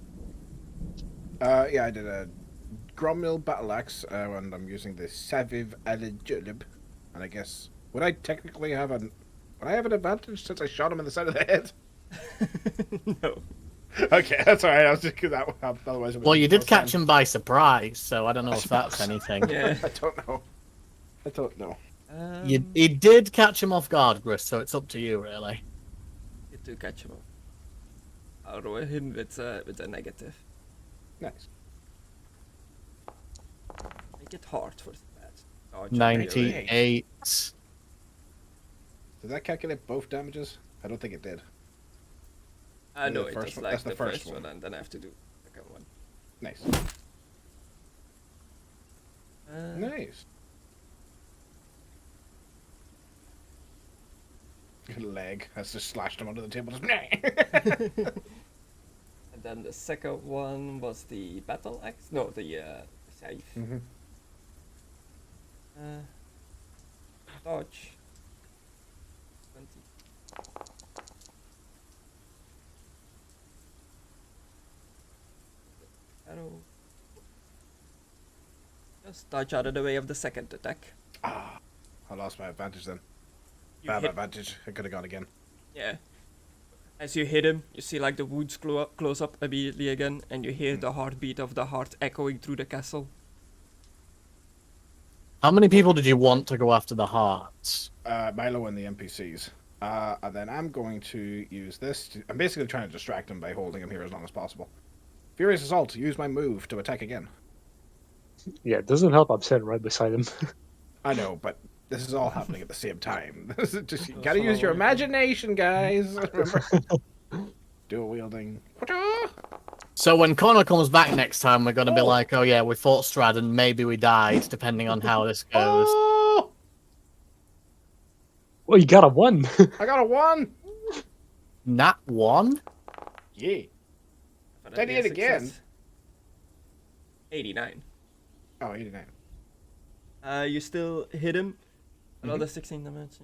Yeah, I did a Grommill battle axe, and I'm using the Saviv Alijulib. And I guess would I technically have an advantage since I shot him in the side of the head? No. Okay, that's alright. I was just that otherwise. Well, you did catch him by surprise, so I don't know if that's anything. Yeah. I don't know. You did catch him off guard, Gris, so it's up to you, really. Get to catch him up. I'll roll him with a negative. Nice. Make it hard for that. Oh, 98. Did that calculate both damages? I don't think it did. No, the it first does one- like that's the the first first one, one. and then I have to do the second one. Nice. Uh, Nice. Leg has just slashed him under the table. Just And then the second one was the battle axe. No, the scythe. Mhm. Dodge. 20. Arrow. Just dodge out of the way of the second attack. I lost my advantage then. You Bad hit- advantage. I could have gone again. Yeah. As you hit him, you see like the wounds close up immediately again, and you hear the heartbeat of the heart echoing through the castle. How many people did you want to go after the hearts? Milo and the NPCs. And then I'm going to use this. I'm basically trying to distract him by holding him here as long as possible. Furious Assault. Use my move to attack again. Yeah, it doesn't help. I'm sitting right beside him. I know, but this is all happening at the same time. This is just, you Goes gotta use your forward. imagination, guys. Remember? Dual wielding. So when Connor comes back next time, we're going to be like, oh yeah, we fought Strahd and maybe we died, depending on how this goes. Oh! Well, you got a 1. I got a 1! Nat 1? Yeah. But Did I that'd be hit a again? success. 89. Oh, 89. You still hit him. Another 16 damage. Just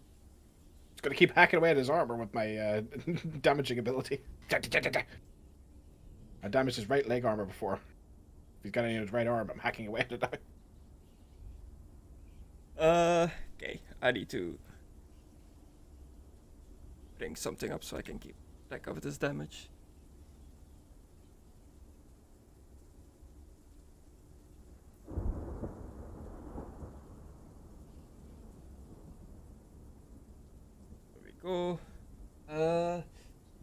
gonna keep hacking away at his armor with my damaging ability. I damaged his right leg armor before. If he's got any in his right arm, I'm hacking away at it now. Okay. I need to bring something up so I can keep track of this damage. There we go.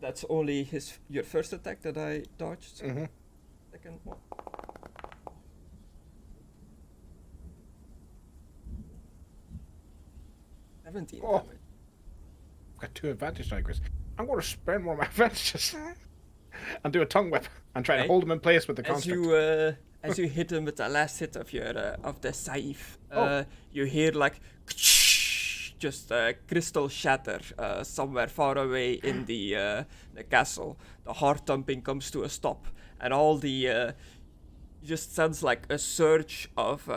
That's only your first attack that I dodged. Mm-hmm. Second one. Seventeen Oh. damage. I've got 2 advantage now, Chris. I'm going to spend more of my advantages and do a tongue whip and try to Okay. hold him in place with the As construct. as you hit him with the last hit of your of the scythe, Oh. you hear like just just crystal shatter somewhere far away in the castle. The heart thumping comes to a stop, and all the just sounds like a surge of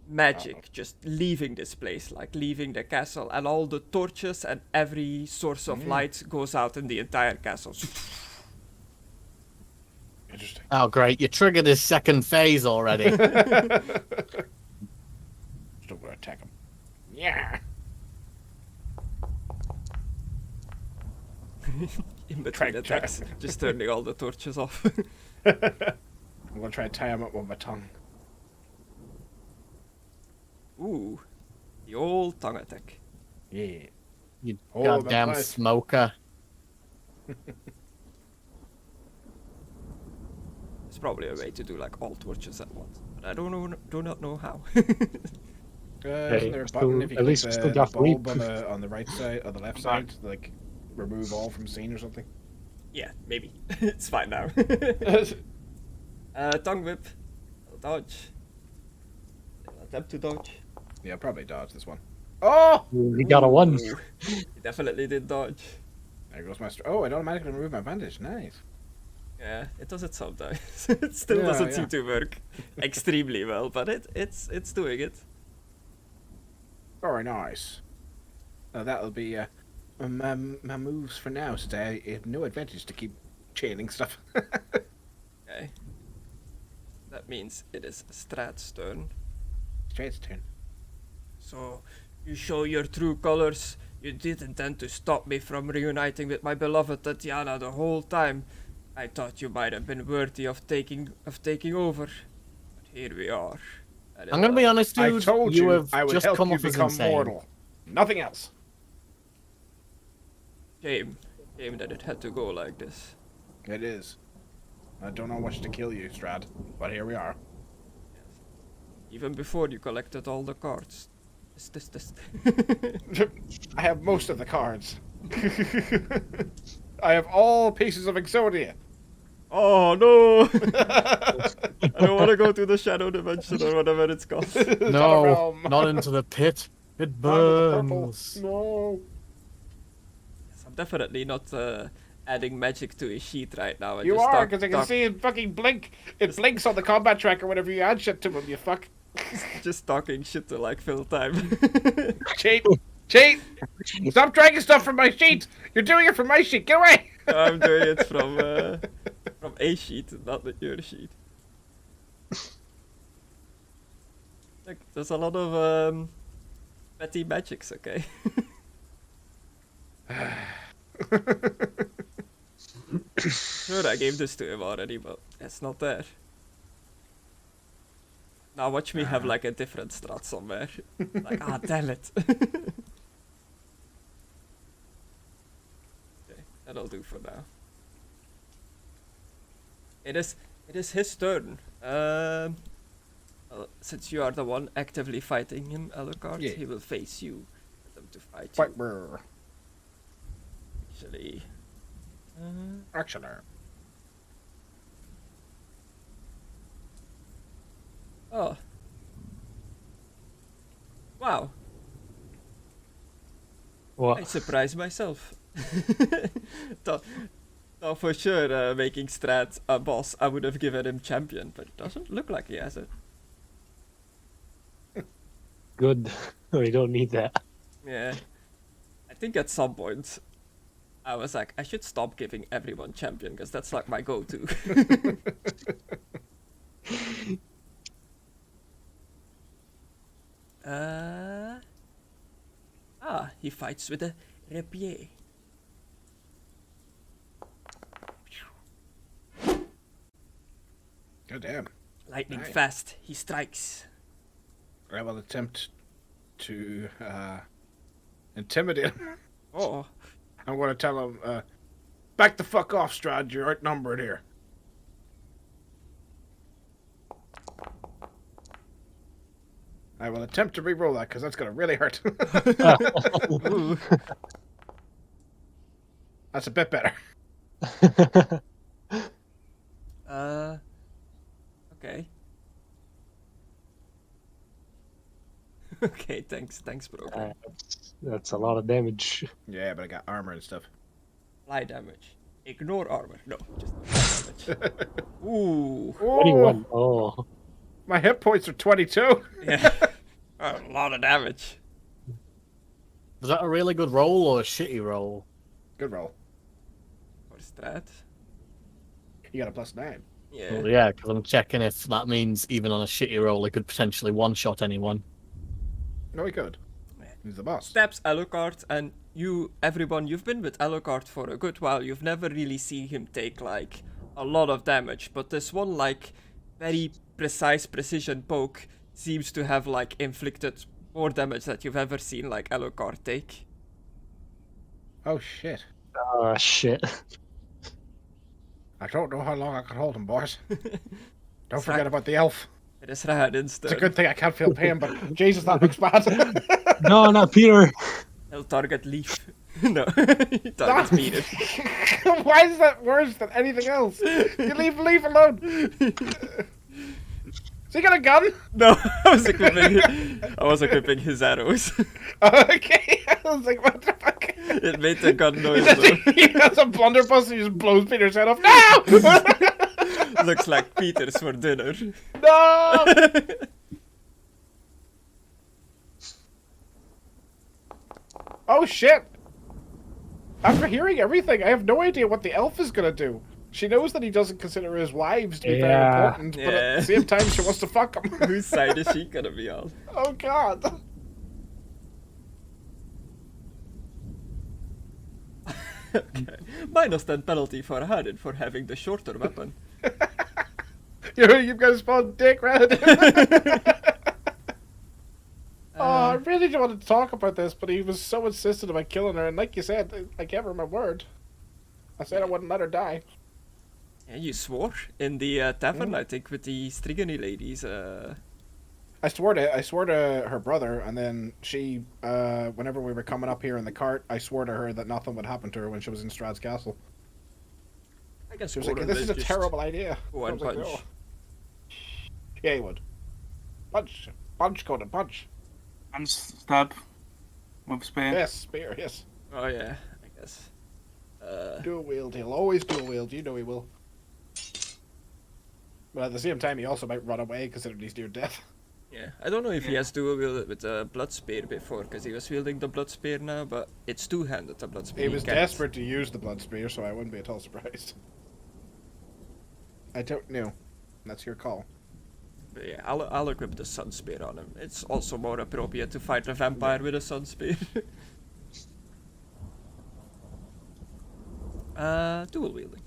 magic just leaving this place, like leaving the castle, and all the torches and every source of light goes out in the entire castle. Interesting. Oh, great. You triggered his second phase already. Still gonna attack him. Yeah. In between attacks, just turning all the torches off. I'm gonna try and tie him up with my tongue. Ooh, the old tongue attack. Yeah. You Oh, goddamn that's nice. smoker. There's probably a way to do like all torches at once, but I do not know how. Isn't there a button if you at click least we still got the bulb reap. on the right side or the left side, to, like remove all from scene or something? Yeah, maybe. It's fine now. Tongue whip. Dodge. Attempt to dodge. Yeah, probably dodge this one. Oh! We got a 1. Ooh, he definitely did dodge. There goes my... Oh, it automatically removed my bandage. Nice. Yeah, it does it sometimes. It still doesn't seem to work extremely well, but it's doing it. Very nice. That'll be my moves for now, since I have no advantage to keep chaining stuff. Okay. That means it is Strahd's turn. Strahd's turn. So, you show your true colors. You did intend to stop me from reuniting with my beloved Tatiana the whole time. I thought you might have been worthy of taking over. But here we are. And I'm gonna be honest, I dude. told you you have I would just help come you off as become insane. mortal. Nothing else. Shame that it had to go like this. It is. I don't know what to kill you, Strahd, but here we are. Even before you collected all the cards. This. I have most of the cards. I have all pieces of Exodia. Oh no! I don't want to go to the shadow dimension or whatever it's called. No, realm. not into the pit. It Onto the purple. burns. No. I'm definitely not adding magic to his sheet right now. You are, because I can see it fucking blink. It blinks on the combat tracker whenever you add shit to him, you fuck. Just talking shit to like fill time. Cheat! Cheat! Stop dragging stuff from my sheet! You're doing it from my sheet! Get away! I'm doing it from a sheet, not your sheet. Look, there's a lot of petty magics, okay? Sure, I gave this to him already, but it's not there. Now watch me have like a different strat somewhere. Like, damn it. Okay, that'll do for now. It is his turn. Since you are the one actively fighting him, Alucard, Yeah. he will face you. For them to fight Fight you. brr. Actually. Actually. Oh. Wow. I What? surprised myself. Thought for sure, making Strahd a boss, I would have given him champion, but it doesn't look like he has it. Good. We don't need that. Yeah. I think at some point, I was like, I should stop giving everyone champion, because that's like my go-to. He fights with a rapier. God damn. Lightning Nice. fast, he strikes. I will attempt to intimidate him. Oh, I'm going to tell him, back the fuck off, Strahd. You're outnumbered here. I will attempt to re-roll that, because that's going to really hurt. ooh. That's a bit better. Okay. Okay, thanks, bro. That's a lot of damage. Yeah, but I got armor and stuff. Fly damage. Ignore armor. No, just fly damage. Ooh. 21. Oh. My hit points are 22. Yeah. A lot of damage. Was that a really good roll or a shitty roll? Good roll. For Strahd. You got a +9. Yeah. Well, yeah, because I'm checking if that means even on a shitty roll, it could potentially one-shot anyone. No, he could. He's the boss. Stabs Alucard, and everyone, you've been with Alucard for a good while. You've never really seen him take like a lot of damage, but this one like very precise precision poke seems to have like inflicted more damage that you've ever seen like Alucard take. Oh, shit. Oh, shit. I don't know how long I can hold him, boys. Don't forget about the elf. It is Strahd instead. It's a good thing I can't feel pain, but Jesus, that looks bad. No, not Peter. He'll target Leaf. No, he targets Peter. Why is that worse than anything else? You leave alone. Has he got a gun? No, I was equipping his arrows. Okay, I was like, what the fuck? It made the gun noise though. He has a blunderbuss and he just blows Peter's head off. No! Looks like Peter's for dinner. No! Oh shit! After hearing everything, I have no idea what the elf is gonna do. She knows that he doesn't consider his wives to be very Yeah. important, but at the same time, she wants to fuck him. Whose side is she gonna be on? Oh god. Okay. Minus 10 penalty for Haddon for having the shorter weapon. You've got to spell dick, right? Oh, I really don't want to talk about this, but he was so insistent about killing her, and like you said, I gave her my word. I said I wouldn't let her die. Yeah, you swore in the tavern, I think, with the Strigony ladies. I swore to her brother, and then she, whenever we were coming up here in the cart, I swore to her that nothing would happen to her when she was in Strahd's castle. I guess She was like, Warren "This will is a just terrible idea." go I and was like, punch. "No." Yeah, he would. Punch, Conan, punch. And stab with spear. Yes, spear, yes. Oh yeah, I guess. Dual wield. He'll always dual wield. You know he will. But at the same time, he also might run away considering he's near death. Yeah, I don't know if he has dual wielded with a blood spear before, because he was wielding the blood spear now, but it's two-handed, the blood spear. He was can't- desperate to use the blood spear, so I wouldn't be at all surprised. I don't know. That's your call. But yeah, I'll equip the sun spear on him. It's also more appropriate to fight a vampire with a sun spear. Dual wielding.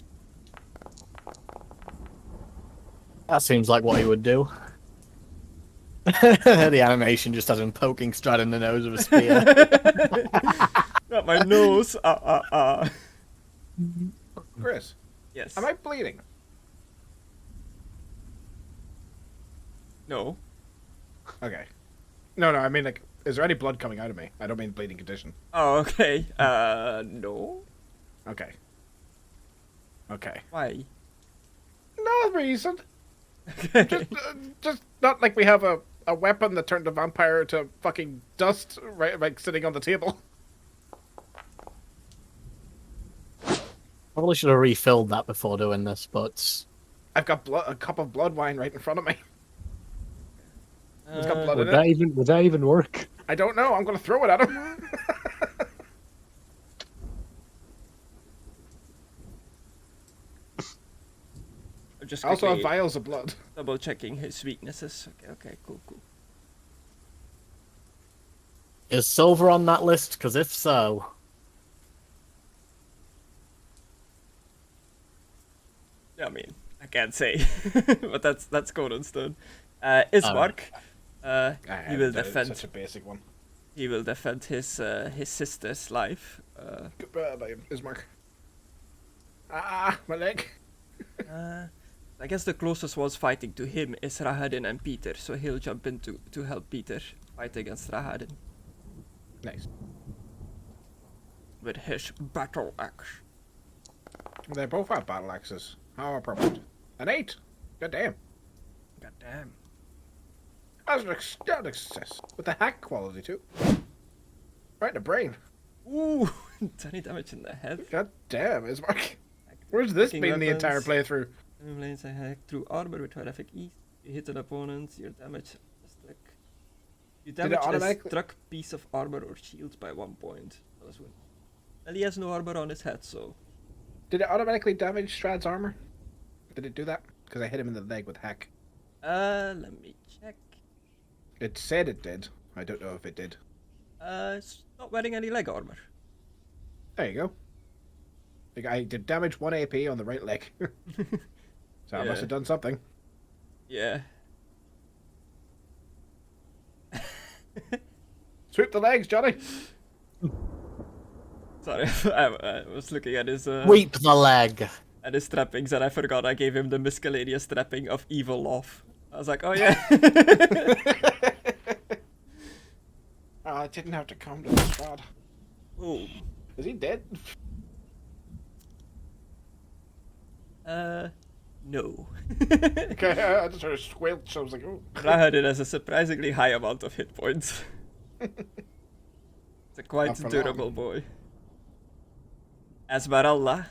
That seems like what he would do. The animation just has him poking Strahd in the nose with a spear. Not my nose. Chris, Yes. am I bleeding? No. Okay. No, I mean, like, is there any blood coming out of me? I don't mean bleeding condition. Oh, okay. No. Okay. Okay. Why? No reason. Okay. Just not like we have a weapon that turned a vampire to fucking dust, right, like sitting on the table. Probably should have refilled that before doing this, but I've got a cup of blood wine right in front of me. It's got blood Would in that it. even work? I don't know. I'm gonna throw it at him. I'm just I also have quickly vials of blood. double checking his weaknesses. Okay, cool. is silver on that list? Because if so, I mean, I can't say, but that's Conan's turn. Ismark, he will defend. Such a basic one. He will defend his sister's life. Goodbye, Ismark. Ah, my leg. I guess the closest ones fighting to him is Rahadin and Peter, so he'll jump in to help Peter fight against Rahadin Nice. with his battle axe. They both have battle axes. How appropriate. An 8. God damn. God damn. That's an success. With the hack quality, too. Right in the brain. Ooh, 20 damage in the head. God damn, Ismark. Where's this Picking been the entire weapons. playthrough? Enemy lanes attack through armor with horrific ease. You hit an opponent, your damage is struck. You it damage a automatically- struck piece of armor or shield by 1 point. Plus 1. Well, he has no armor on his head, so. Did it automatically damage Strahd's armor? Did it do that? Because I hit him in the leg with hack. Let me check. It said it did. I don't know if it did. It's not wearing any leg armor. There you go. Like, I did damage 1 AP on the right leg. So I must Yeah. have done something. Yeah. Sweep the legs, Johnny! Sorry, I was looking at his Weep the leg. at his trappings and I forgot I gave him the miscellaneous trapping of evil love. I was like, oh yeah. Oh, I didn't have to come to the Strahd. Oh. Is he dead? No. Okay, I just heard a squelch, so I was like, oh. Strahd has a surprisingly high amount of hit points. It's a quite Not for durable boy. Esmeralda.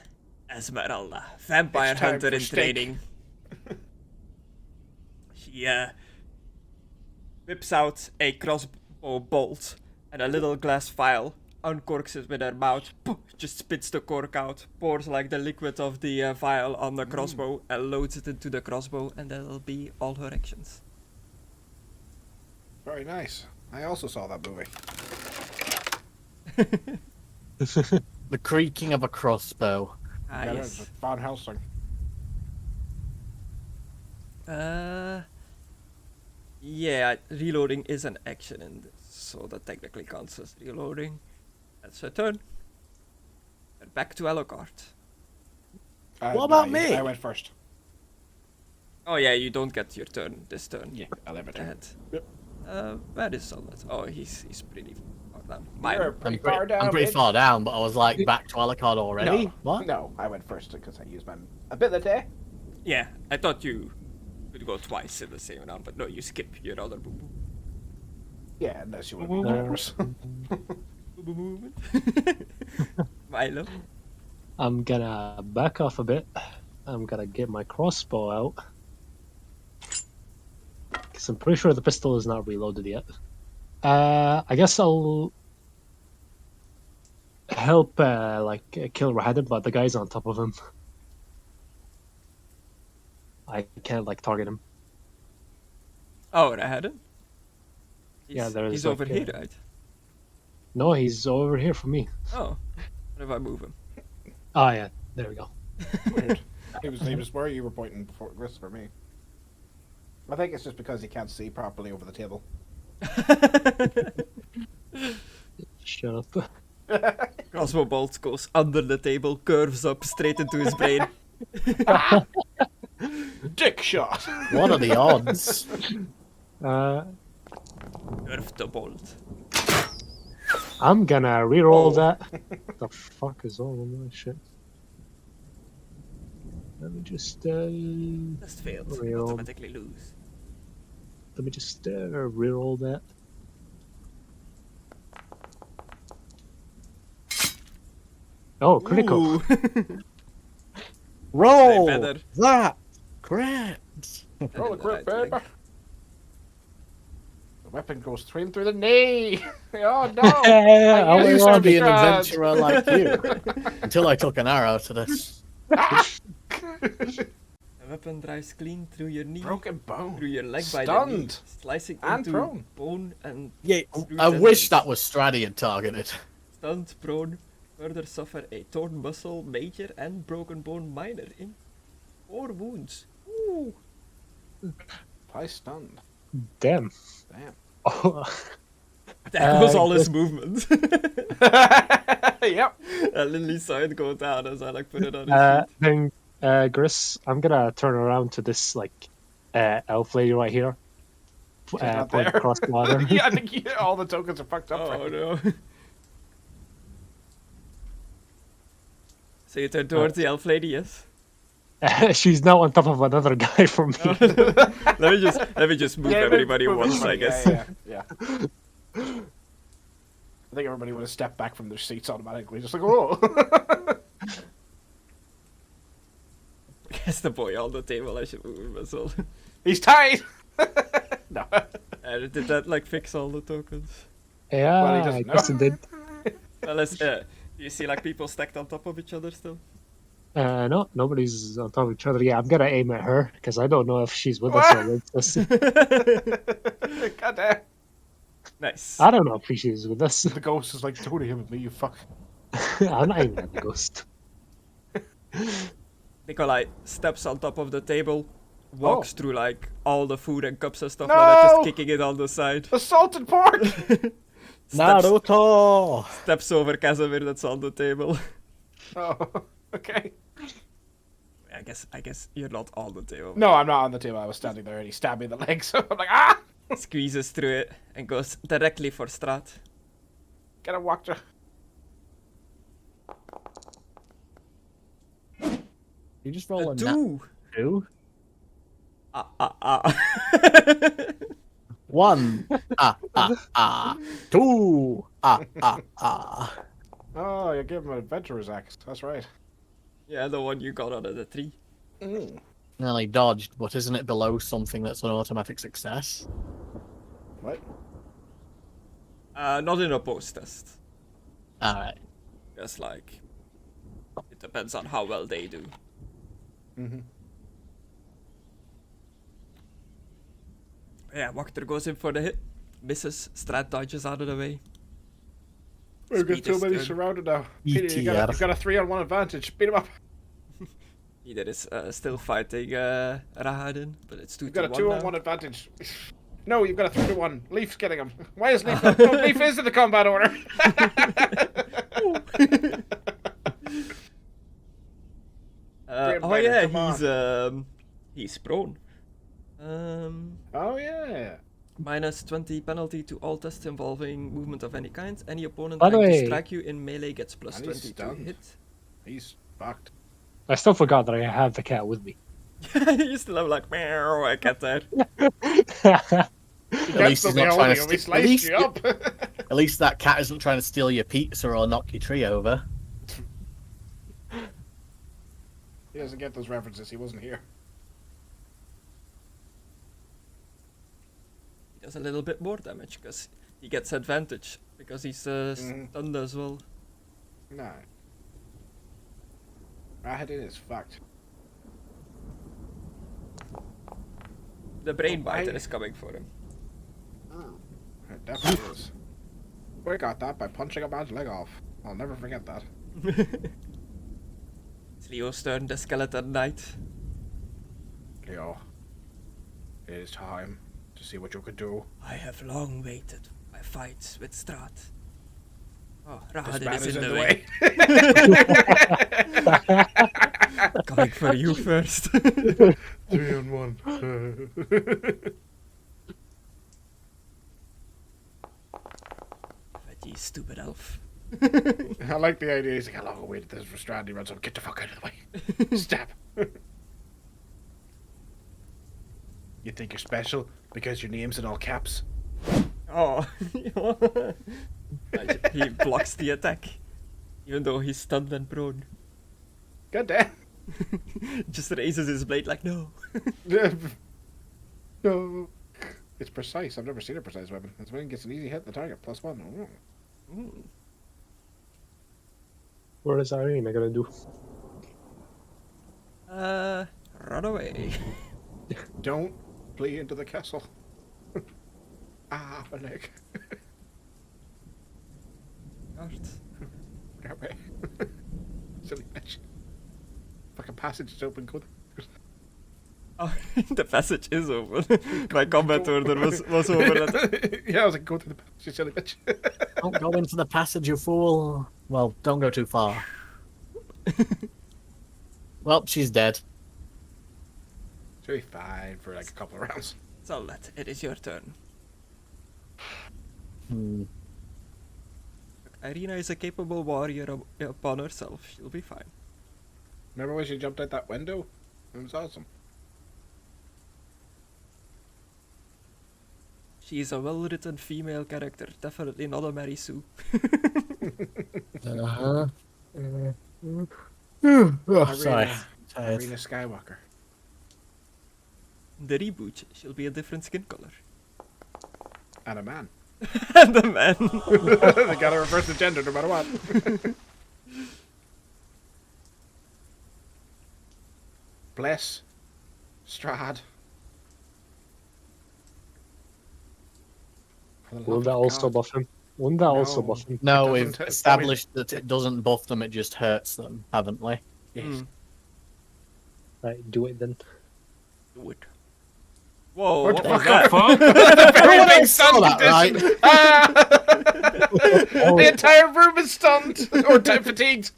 Vampire It's time hunter for in steak. training. She whips out a crossbow bolt and a little glass vial, uncorks it with her mouth, just spits the cork out, pours like the liquid of the vial on the crossbow and loads it into the crossbow, and that'll be all her actions. Very nice. I also saw that movie. The creaking of a crossbow. Ah, Yeah, yes. that's Van Helsing. Yeah, reloading is an action in this, so that technically counts as reloading. That's her turn. And back to Alucard. What about no, me? I went first. Oh yeah, you don't get your turn this turn. Yeah, I'll have a turn. Ahead. Yep. Where is Solid? Oh, he's pretty far down. You're Mine. pretty far down. I'm pretty bitch. far down, but I was like back to Alucard already. No, What? No, I went first because I used my ability. Yeah, I thought you could go twice in the same round, but no, you skip your other boo boo. Yeah, unless you want to be generous. Boo boo movement. Milo. I'm gonna back off a bit. I'm gonna get my crossbow out. Because I'm pretty sure the pistol is not reloaded yet. I guess I'll help kill Rahadib, but the guy's on top of him. I can't target him. Oh, Rahadin? Yeah, there's He's like, over here, right? No, he's over here for me. Oh. What if I move him? Oh yeah, there we go. Weird. He was where you were pointing before this for me. I think it's just because he can't see properly over the table. Shut up. Crossbow bolt goes under the table, curves up straight into his brain. Dick shot. What are the odds? Curve the bolt. I'm gonna reroll Oh. that. The fuck is all of that shit? Let me just Just failed. Real. Automatically lose. reroll that. Oh, critical. Ooh. Roll better. that crit. Roll the Right crit, leg. baby. The weapon goes straight through the knee. Oh no! I I used used to to be an Strahd. adventurer like you until I took an arrow to this. The weapon drives clean through your knee, Broken bone. through your leg by the knee, Stunned. slicing And into prone. bone and Yeah, through I wish tendons. that was Stradian targeted. Stunned, prone, further suffer a torn muscle, major, and broken bone minor in 4 wounds. Ooh. I stunned. Damn. Damn. Oh, That was all his movement. Yep. I literally saw it go down as I put it on his feet. then, Gris, I'm gonna turn around to this elf lady right here. She's not Point there. across the water. Yeah, I think all the tokens are fucked up. Oh no. So you turn towards the elf lady, yes? She's now on top of another guy for me. let me just move everybody move once, I everybody, guess. Yeah. I think everybody would have stepped back from their seats automatically, just like, oh. Guess the boy on the table, I should move him as well. He's tied! No. Did that like fix all the tokens? Yeah, Well, he I doesn't guess know. it did. Well, let's, do you see like people stacked on top of each other still? No, nobody's on top of each other. Yeah, I'm gonna aim at her because I don't know if she's with us or against us. God damn. Nice. I don't know if she's with us. The ghost is like, don't him with me, you fuck. I'm not aiming at the ghost. Nikolai steps on top of the table, walks Oh. through like all the food and cups and stuff No! like that, just kicking it on the side. The salted pork! Naruto! Steps over Casimir that's on the table. Oh, okay. I guess you're not on the table. No, I'm not on the table. I was standing there and he stabbed me in the leg, so I'm like, ah! Squeezes through it and goes directly for Strahd. Get him, Walker. You just roll A a 2! 2? Ah. 1. 2. Oh, you gave him an adventurer's axe. That's right. Yeah, the one you got out of the tree. Nearly dodged, but isn't it below something that's an automatic success? What? Not in a post test. Alright. Just like, it depends on how well they do. Mm-hmm. Yeah, Wachter goes in for the hit. Misses. Strahd dodges out of the way. We've got Speed too is many turn. surrounded now. Peter, you've got a 3-on-1 advantage. Beat him up. Either is still fighting Rahadin, but it's 2 You've got a to 1 2-on-1 now. advantage. No, you've got a 3-1. Leaf's getting him. Why is Leaf not? No, Leaf is in the combat order. Oh yeah, he's prone. Oh, yeah. Minus 20 penalty to all tests involving movement of any kind. Any opponent By the trying to way- strike you in melee gets plus And he's 20 to stunned. hit. He's fucked. I still forgot that I have the cat with me. You still have like meow, a cat there. At least he's not trying to We stick. At sliced least, you up. at least that cat isn't trying to steal your pizza or knock your tree over. He doesn't get those references. He wasn't here. He does a little bit more damage because he gets advantage because he's stunned as well. No. Rahadin is fucked. The brain Oh, I- biter is coming for him. It definitely is. We got that by punching a man's leg off. I'll never forget that. It's Leo's turn, the skeleton knight. Leo, it is time to see what you could do. I have long waited my fights with Strahd. Oh, This Rahadin man is is in in the the way. Coming for you first. 3-on-1. But you stupid elf. I like the idea. He's like, how long I waited this for Strahd? He runs up, get the fuck out of the way. Stab. You think you're special because your name's in all caps? Oh. He blocks the attack. Even though he's stunned and prone. God damn. Just raises his blade like, no. No. It's precise. I've never seen a precise weapon. This weapon gets an easy hit. The target +1. Oh. What is Irene gonna do? Run away. Don't flee into the castle. Ah, my leg. God. Get away. Silly bitch. Fucking passage is open. Go. Oh, the passage is open. My combat order was over. Yeah, I was like, go through the passage, you silly bitch. Don't go into the passage, you fool. Well, don't go too far. Well, she's dead. She'll be fine for like a couple of rounds. Sollet, it is your turn. Irina is a capable warrior upon herself. She'll be fine. Remember when she jumped out that window? It was awesome. She's a well-written female character, definitely not a Mary Sue. Uh-huh. Oh, sorry. Tired. Arena Skywalker. In the reboot, she'll be a different skin color. And a man. And a man. They gotta reverse the gender no matter what. Bless. Strahd. For the Will love that of also God. buff him? Wouldn't that also No. buff him? No, It we've doesn't- established that it doesn't buff them, it just hurts them, haven't we? Yes. Mm, Right, do it then. do it. Whoa, What what the was fuck? that? Very I big saw stunned that, condition. Ah! The entire room is stunned or fatigued.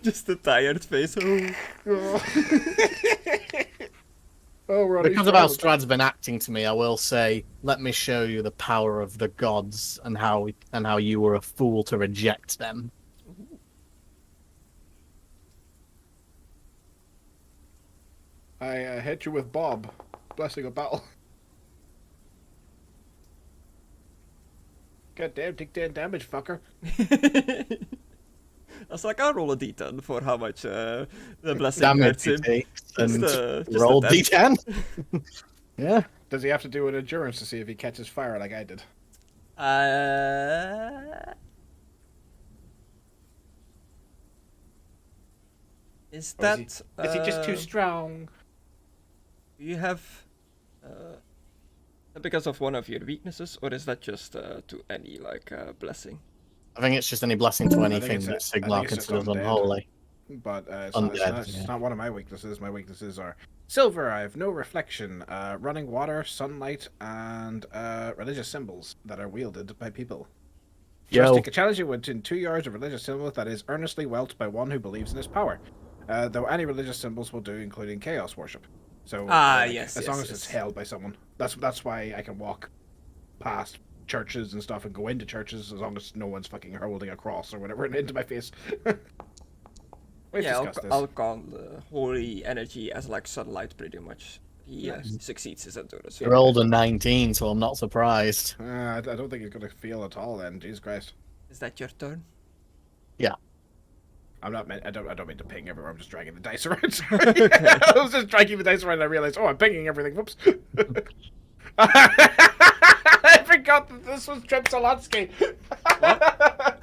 Just a tired face. Oh. Oh, we're on Because each of how round. Strahd's been acting to me, I will say, let me show you the power of the gods and how you were a fool to reject them. I hit you with Bob. Blessing of battle. God damn, take 10 damage, fucker. I was like, I'll roll a d10 for how much the blessing Damage hurts he him. takes, and Just a roll 10. D10. Yeah. Does he have to do an endurance to see if he catches fire like I did? Is Or that... is he just too strong? Do you have... because of one of your weaknesses, or is that just to any, like, blessing? I think it's just any blessing to think anything it's that I Sigmar think it's just considers undead. unholy. But Undead, it's yeah. not one of my weaknesses. My weaknesses are silver, I have no reflection, running water, sunlight, and religious symbols that are wielded by people. Yo. Just take a challenge within 2 yards of religious symbols that is earnestly welt by one who believes in his power. Though any religious symbols will do, including chaos worship. So Yes, as yes, long as yes. it's held by someone. That's why I can walk past churches and stuff and go into churches as long as no one's fucking holding a cross or whatever into my face. We've Yeah, discussed this. I'll call the holy energy as, like, sunlight, pretty much. He succeeds his endurance. You're older 19, so I'm not surprised. I don't think he's gonna feel at all then. Jesus Christ. Is that your turn? I don't mean to ping everywhere. I'm just dragging the dice around. Sorry. I was just dragging the dice around and I realized, oh, I'm pinging everything. Whoops. I forgot that this was Trip Solotsky.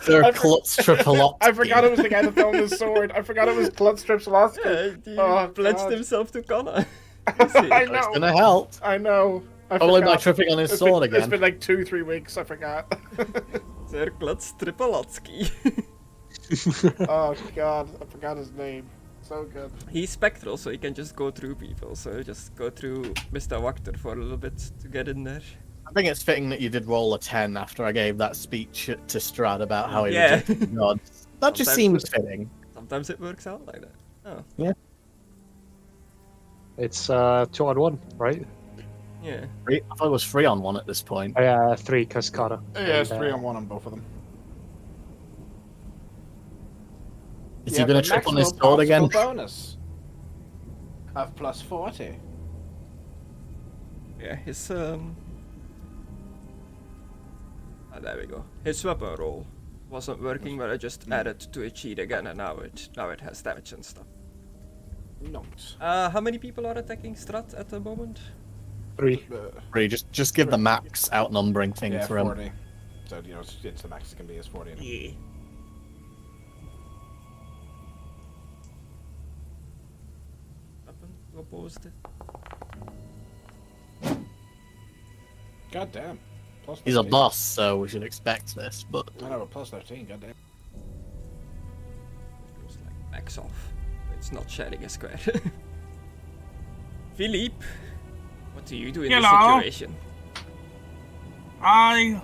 They're Klutz Tripolot. I forgot it was the guy that fell on his sword. I forgot it was Klutz Trip Solotsky. He Oh, pledged God. himself to Conna. I It's gonna know. help. I know. I Only by forgot. tripping on his It's sword been, again. It's been like 2-3 weeks. I forgot. Sir Klutz Tripolotsky. Oh God, I forgot his name. So good. He's spectral, so he can just go through people. So just go through Mr. Wachter for a little bit to get in there. I think it's fitting that you did roll a 10 after I gave that speech to Strahd about how he Yeah. rejected the gods. That just Sometimes seems fitting. Sometimes it works out like that. Oh, It's 2-on-1, right? yeah. I thought it was 3-on-1 at this point. 3 because Connor. Yeah, it's And, 3-on-1 on both of them. Is he gonna trip on his sword again? Bonus of plus 40. Yeah, his there we go. His weapon roll wasn't working, but I just added to a cheat again, and now it has damage and stuff. Note. How many people are attacking Strahd at the moment? 3. Really, just give the max outnumbering thing Yeah, for him. 40. So it's the max it can be is 40. Yeah. Weapon opposed it. God damn. Plus He's a 13. boss, so we should expect this. But I know, plus 13. God damn. Goes like max off. It's not sharing a square. Philippe, what do you do in this Hello. situation? I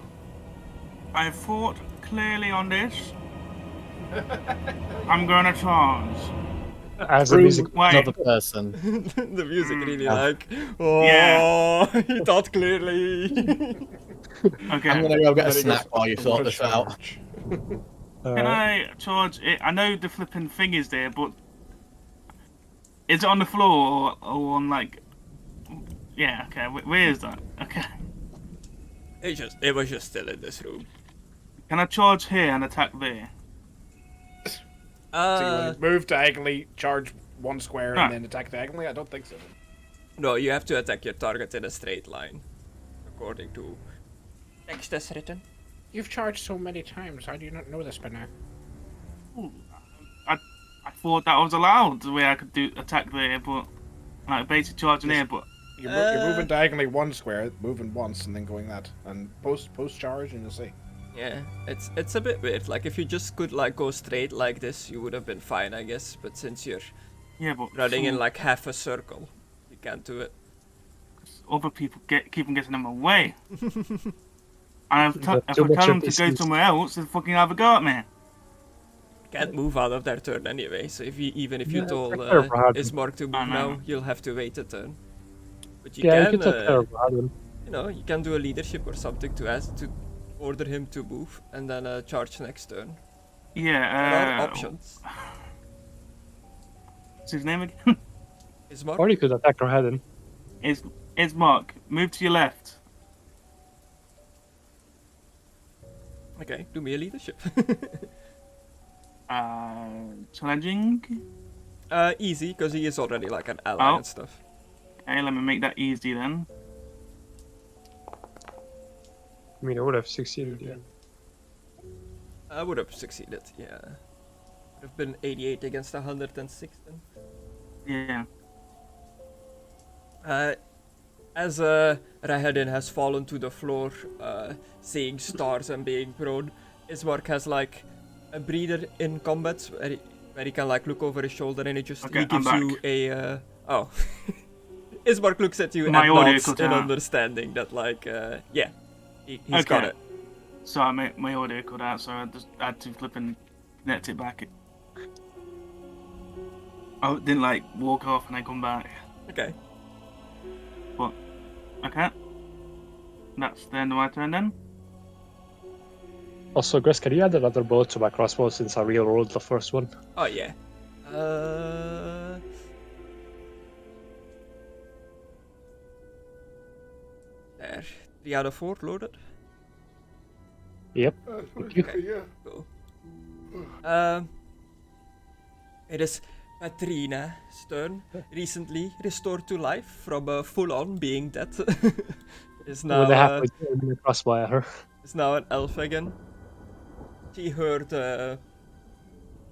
thought clearly on this. I'm gonna charge. As a music. Wait. another person. The music really Yeah. like, oh, Yeah. he thought clearly. Okay. I'm gonna go get a Then he snack goes, while you "I'm sort gonna this out. charge." Can I charge it? I know the flipping thing is there, but Is it on the floor or on like? Yeah. Okay. Where is that? Okay. It was just still in this room. Can I charge here and attack there? So you want to move diagonally, charge 1 square, Ah. and then attack diagonally? I don't think so. No, you have to attack your target in a straight line, according to text as written. You've charged so many times. How do you not know this by now? Ooh, I thought that was allowed, the way I could do attack there, but like basically charging here, but You're moving diagonally 1 square, moving once, and then going that, and post charge, and you'll see. Yeah, it's a bit weird. Like if you just could like go straight like this, you would have been fine, I guess. But since you're yeah, but running in like half a circle, you can't do it. other people keep on getting in my way. And if But I too much tell them of to this go is- somewhere else, they fucking have a go at me. Can't move out of their turn anyway. So if you even if you Yeah, told take care of Hadwin. Ismark to I move know. now, you'll have to wait a turn. But you Yeah, can, you can take care of Hadwin. you know, you can do a leadership or something to ask to order him to move and then charge next turn. There Yeah. are options. What's his name again? Ismark. Or you could attack her head in. It's Mark. Move to your left. Okay, do me a leadership. Challenging. Easy, because he is already like an ally Oh. and stuff. Okay, let me make that easy then. I mean, I would have succeeded, yeah. I would have succeeded, yeah. Would have been 88 against 116. Yeah. As Rahedin has fallen to the floor, seeing stars and being prone, Ismark has like a breather in combat where he can like look over his shoulder and Okay, he gives I'm you a oh. Ismark looks at you My and audio nods cut in out. understanding that like yeah, he's got Okay. it. So my audio cut out, so I just had to flip and connect it back. I didn't like walk off and then come back. Okay. Okay. That's the end of my turn then. Also, Chris, can you add another bow to my crossbow since I re-rolled the first one? Oh yeah. There. 3 out of 4 loaded. Yep. Okay. Cool. It is Patrina's turn. Recently restored to life from full-on being dead. Is now With a halfway turn the crossbow at her. is now an elf again. She heard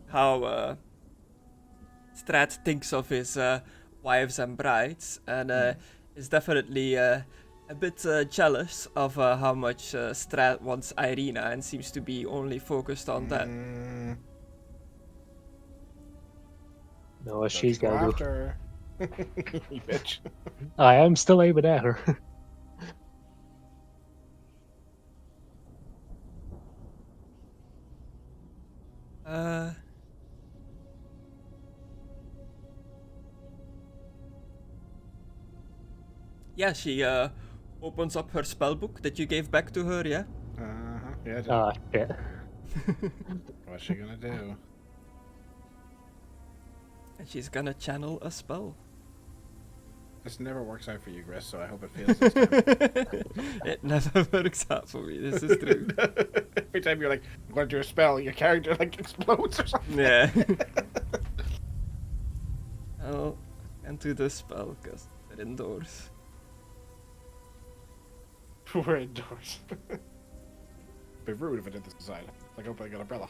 how Strahd thinks of his wives and brides, and is definitely a bit jealous of how much Strahd wants Irina and seems to be only focused on that. No, she's Go gonna do. after her. You bitch. I am still aiming at her. Yeah, she opens up her spellbook that you gave back to her, yeah? Yeah, Ah, shit. what's she gonna do? And she's gonna channel a spell. This never works out for you, Chris, so I hope it feels this time. It never works out for me, this is true. Every time you're like, I'm gonna do a spell, your character like explodes or something. Yeah. I'll do the spell because they're indoors. We're indoors. Be rude if I did this inside. Like opening an umbrella.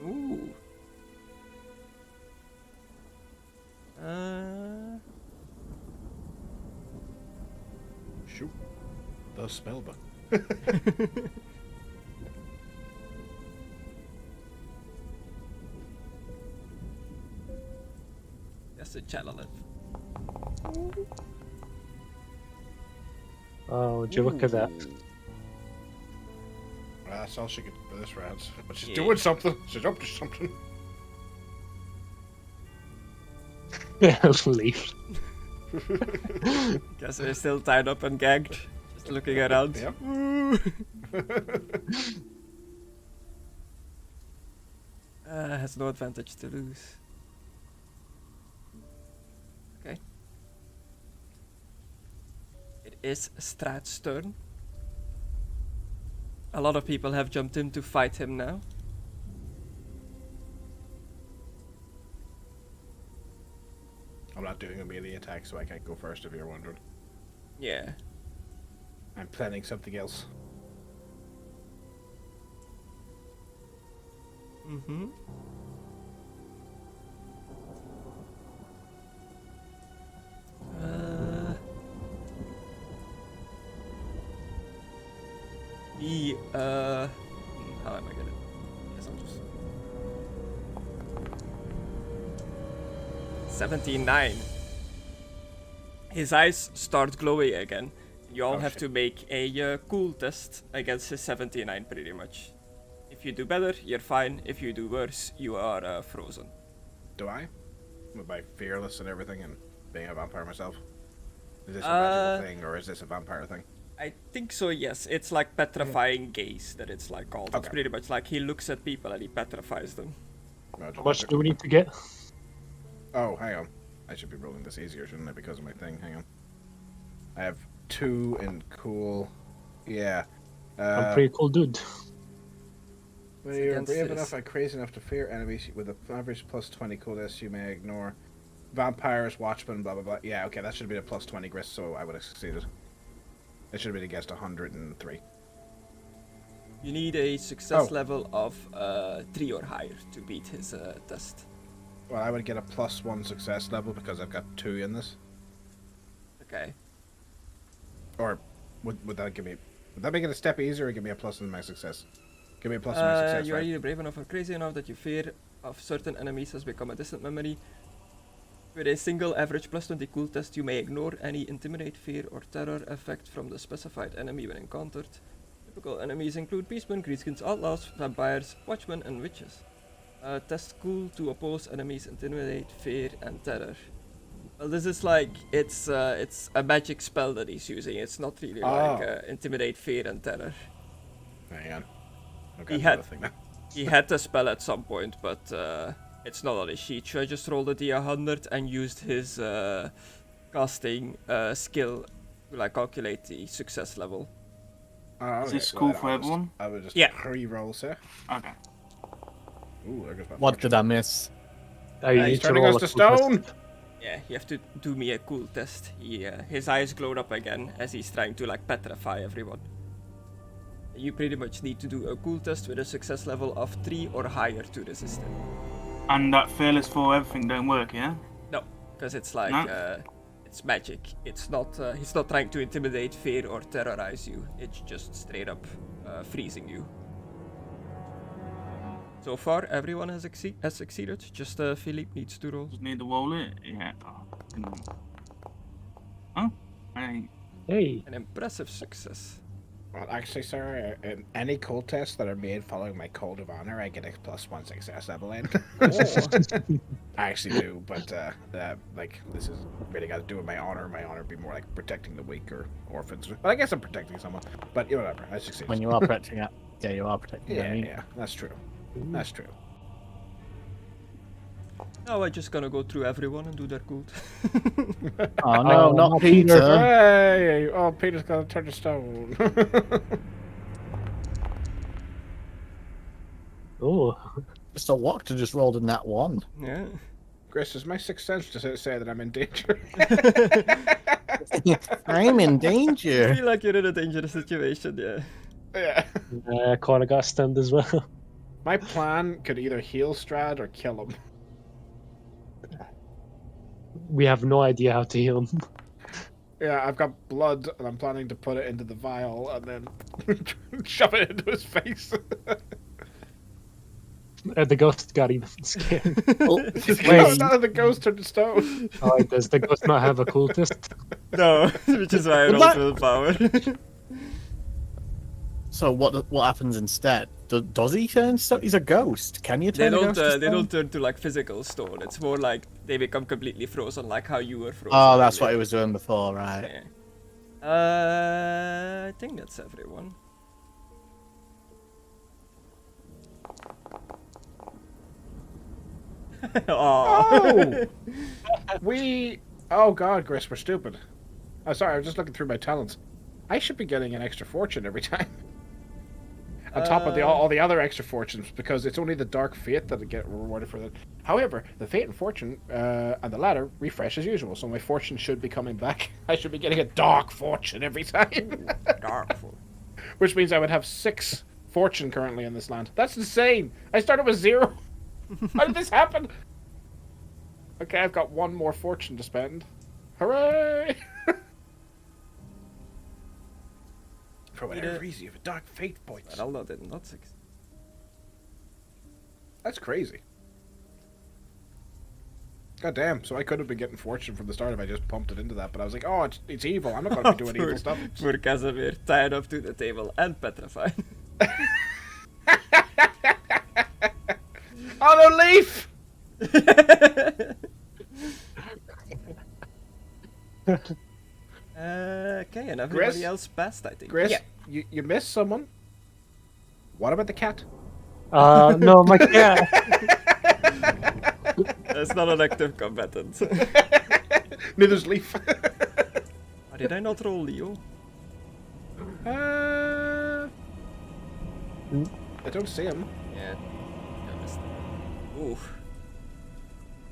Ooh. Shoot. The spellbook. Just to channel it. Oh, would you look at that? That's all she could do for this round. But she's Yeah. doing something. She's up to something. Leave. Guess they're still tied up and gagged. Just looking around. Yep. Ooh. Has no advantage to lose. it is Strahd's turn. A lot of people have jumped in to fight him now. I'm not doing a melee attack, so I can't go first if you're wondering. Yeah. I'm planning something else. Mm-hmm. How am I gonna? Guess I'll just 79. His eyes start glowing again. You all have to make a cool test against his 79, pretty much. If you do better, you're fine. If you do worse, you are frozen. Do I? With my fearless and everything and being a vampire myself? Is this a magical thing or is this a vampire thing? I think so, yes. It's like petrifying gaze that it's like called. It's Okay. pretty much like he looks at people and he petrifies them. How much do we need to get? Oh, hang on. I should be rolling this easier, shouldn't I? Because of my thing. Hang on. I have 2 in cool. Yeah. I'm a pretty cool dude. When you're against brave this. enough and crazy enough to fear enemies with an average plus 20 coolness, you may ignore vampires, watchmen, blah blah blah. Yeah, okay, that should be a plus 20 grist, so I would have succeeded. It should have been against 103. You need a success Oh. level of 3 or higher to beat his test. Well, I would get a plus 1 success level because I've got 2 in this. Okay. Or would that give me? Would that make it a step easier or give me a plus in my success? Give me a plus in my success. You are Right? either brave enough or crazy enough that your fear of certain enemies has become a distant memory. With a single average plus 20 cool test, you may ignore any intimidate, fear, or terror effect from the specified enemy when encountered. Typical enemies include beastmen, greenskins, outlaws, vampires, watchmen, and witches. Test cool to oppose enemies, intimidate, fear, and terror. Well, this is like it's a magic spell that he's using. It's not really like intimidate, fear, and terror. Hang on. I've He got had- another thing now. He had the spell at some point, but it's not on his sheet. So I just rolled a d100 and used his casting skill to like calculate the success level. Oh, Is okay, this well, cool then for I'll just- everyone? I would just Yeah. re-roll, sir. Okay. Ooh, there goes my What fortune. did I miss? Oh, you He's need to turning roll us a to cool test. stone! Yeah, you have to do me a cool test. His eyes glowed up again as he's trying to like petrify everyone. You pretty much need to do a cool test with a success level of 3 or higher to resist it. And that fearless for everything don't work, yeah? No, because it's like No? it's magic. It's not. He's not trying to intimidate, fear, or terrorize you. It's just straight up freezing you. So far, everyone has succeeded. Just Philippe needs to roll. Just need to roll it. Yeah. Oh. Hey. Hey, An impressive success. Well, actually, sir, in any code tests that are made following my code of honor, I get a plus 1 success level in. I actually do, but like this is really got to do with my honor. My honor would be more like protecting the weak or orphans. Well, I guess I'm protecting someone, but whatever. I succeed. When you are protecting it. Yeah, you are protecting yeah, it. yeah, that's true. That's true. Now I'm just gonna go through everyone and do their cool. Oh no, Oh, not not Peter. Peter. Hey! Oh, Peter's gonna turn to stone. oh, Mr. Walker just rolled in that one. Yeah. Chris, is my sixth sense to say that I'm in danger? I'm in I danger. feel like you're in a dangerous situation. Yeah. Yeah. Conna got stunned as well. My plan could either heal Strahd or kill him. We have no idea how to heal him. Yeah, I've got blood, and I'm planning to put it into the vial and then shove it into his face. The ghost got even scared. Oh, No, the ghost turned to stone. Oh, does the ghost not have a cool test? No, which is why I rolled willpower. so what happens instead? Does he turn stone? He's a ghost. Can you They turn a don't. ghost to They stone? don't turn to like physical stone. It's more like they become completely frozen, like how you were frozen. Oh, that's what he earlier. was doing before, right? Yeah. I think that's everyone. Oh! Oh god, Chris, we're stupid. Oh, sorry, I was just looking through my talents. I should be getting an extra fortune every time. On top of all the other extra fortunes, because it's only the Dark Fate that I get rewarded for that. However, the Fate and Fortune and the ladder refresh as usual, so my fortune should be coming back. I should be getting a Dark Fortune every time. Dark fortune. Which means I would have 6 fortune currently in this land. That's insane! I started with 0! How did this happen? Okay, I've got 1 more fortune to spend. Hooray! For whatever reason, you have a Dark Fate points. Well, did not succeed. That's crazy. God damn, so I could have been getting fortune from the start if I just pumped it into that, but I was like, oh, it's evil, I'm not going to be doing evil stuff. Poor Casimir, tied up to the table and petrified. Oh no, Leaf! Okay, and everybody Chris? else passed, I think. Chris, Yeah. you missed someone. What about the cat? No, my cat. That's not an active combatant. Neither's Leaf. Oh, did I not roll Leo? I don't see him. Yeah. I missed it. Oof.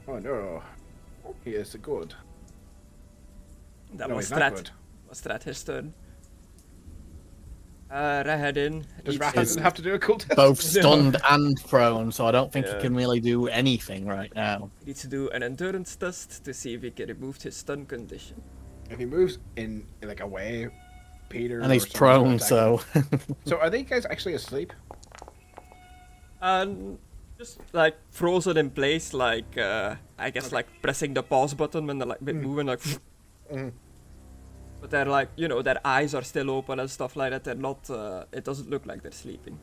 Oh no. He is good. That No, was he's not Strahd. good. Was Strahd his turn? Rahadin. Does needs Rahadin to- have to do a cool test? Both stunned and prone, so I don't think Yeah. he can really do anything right now. needs to do an endurance test to see if he can remove his stun condition. If he moves in like away, Peter. And he's or someone's prone, gonna attack him. so. So are they guys actually asleep? And just like frozen in place, like I guess like pressing the pause button when they're like moving, like. Mm. But they're like, you know, their eyes are still open and stuff like that. They're not. It doesn't look like they're sleeping.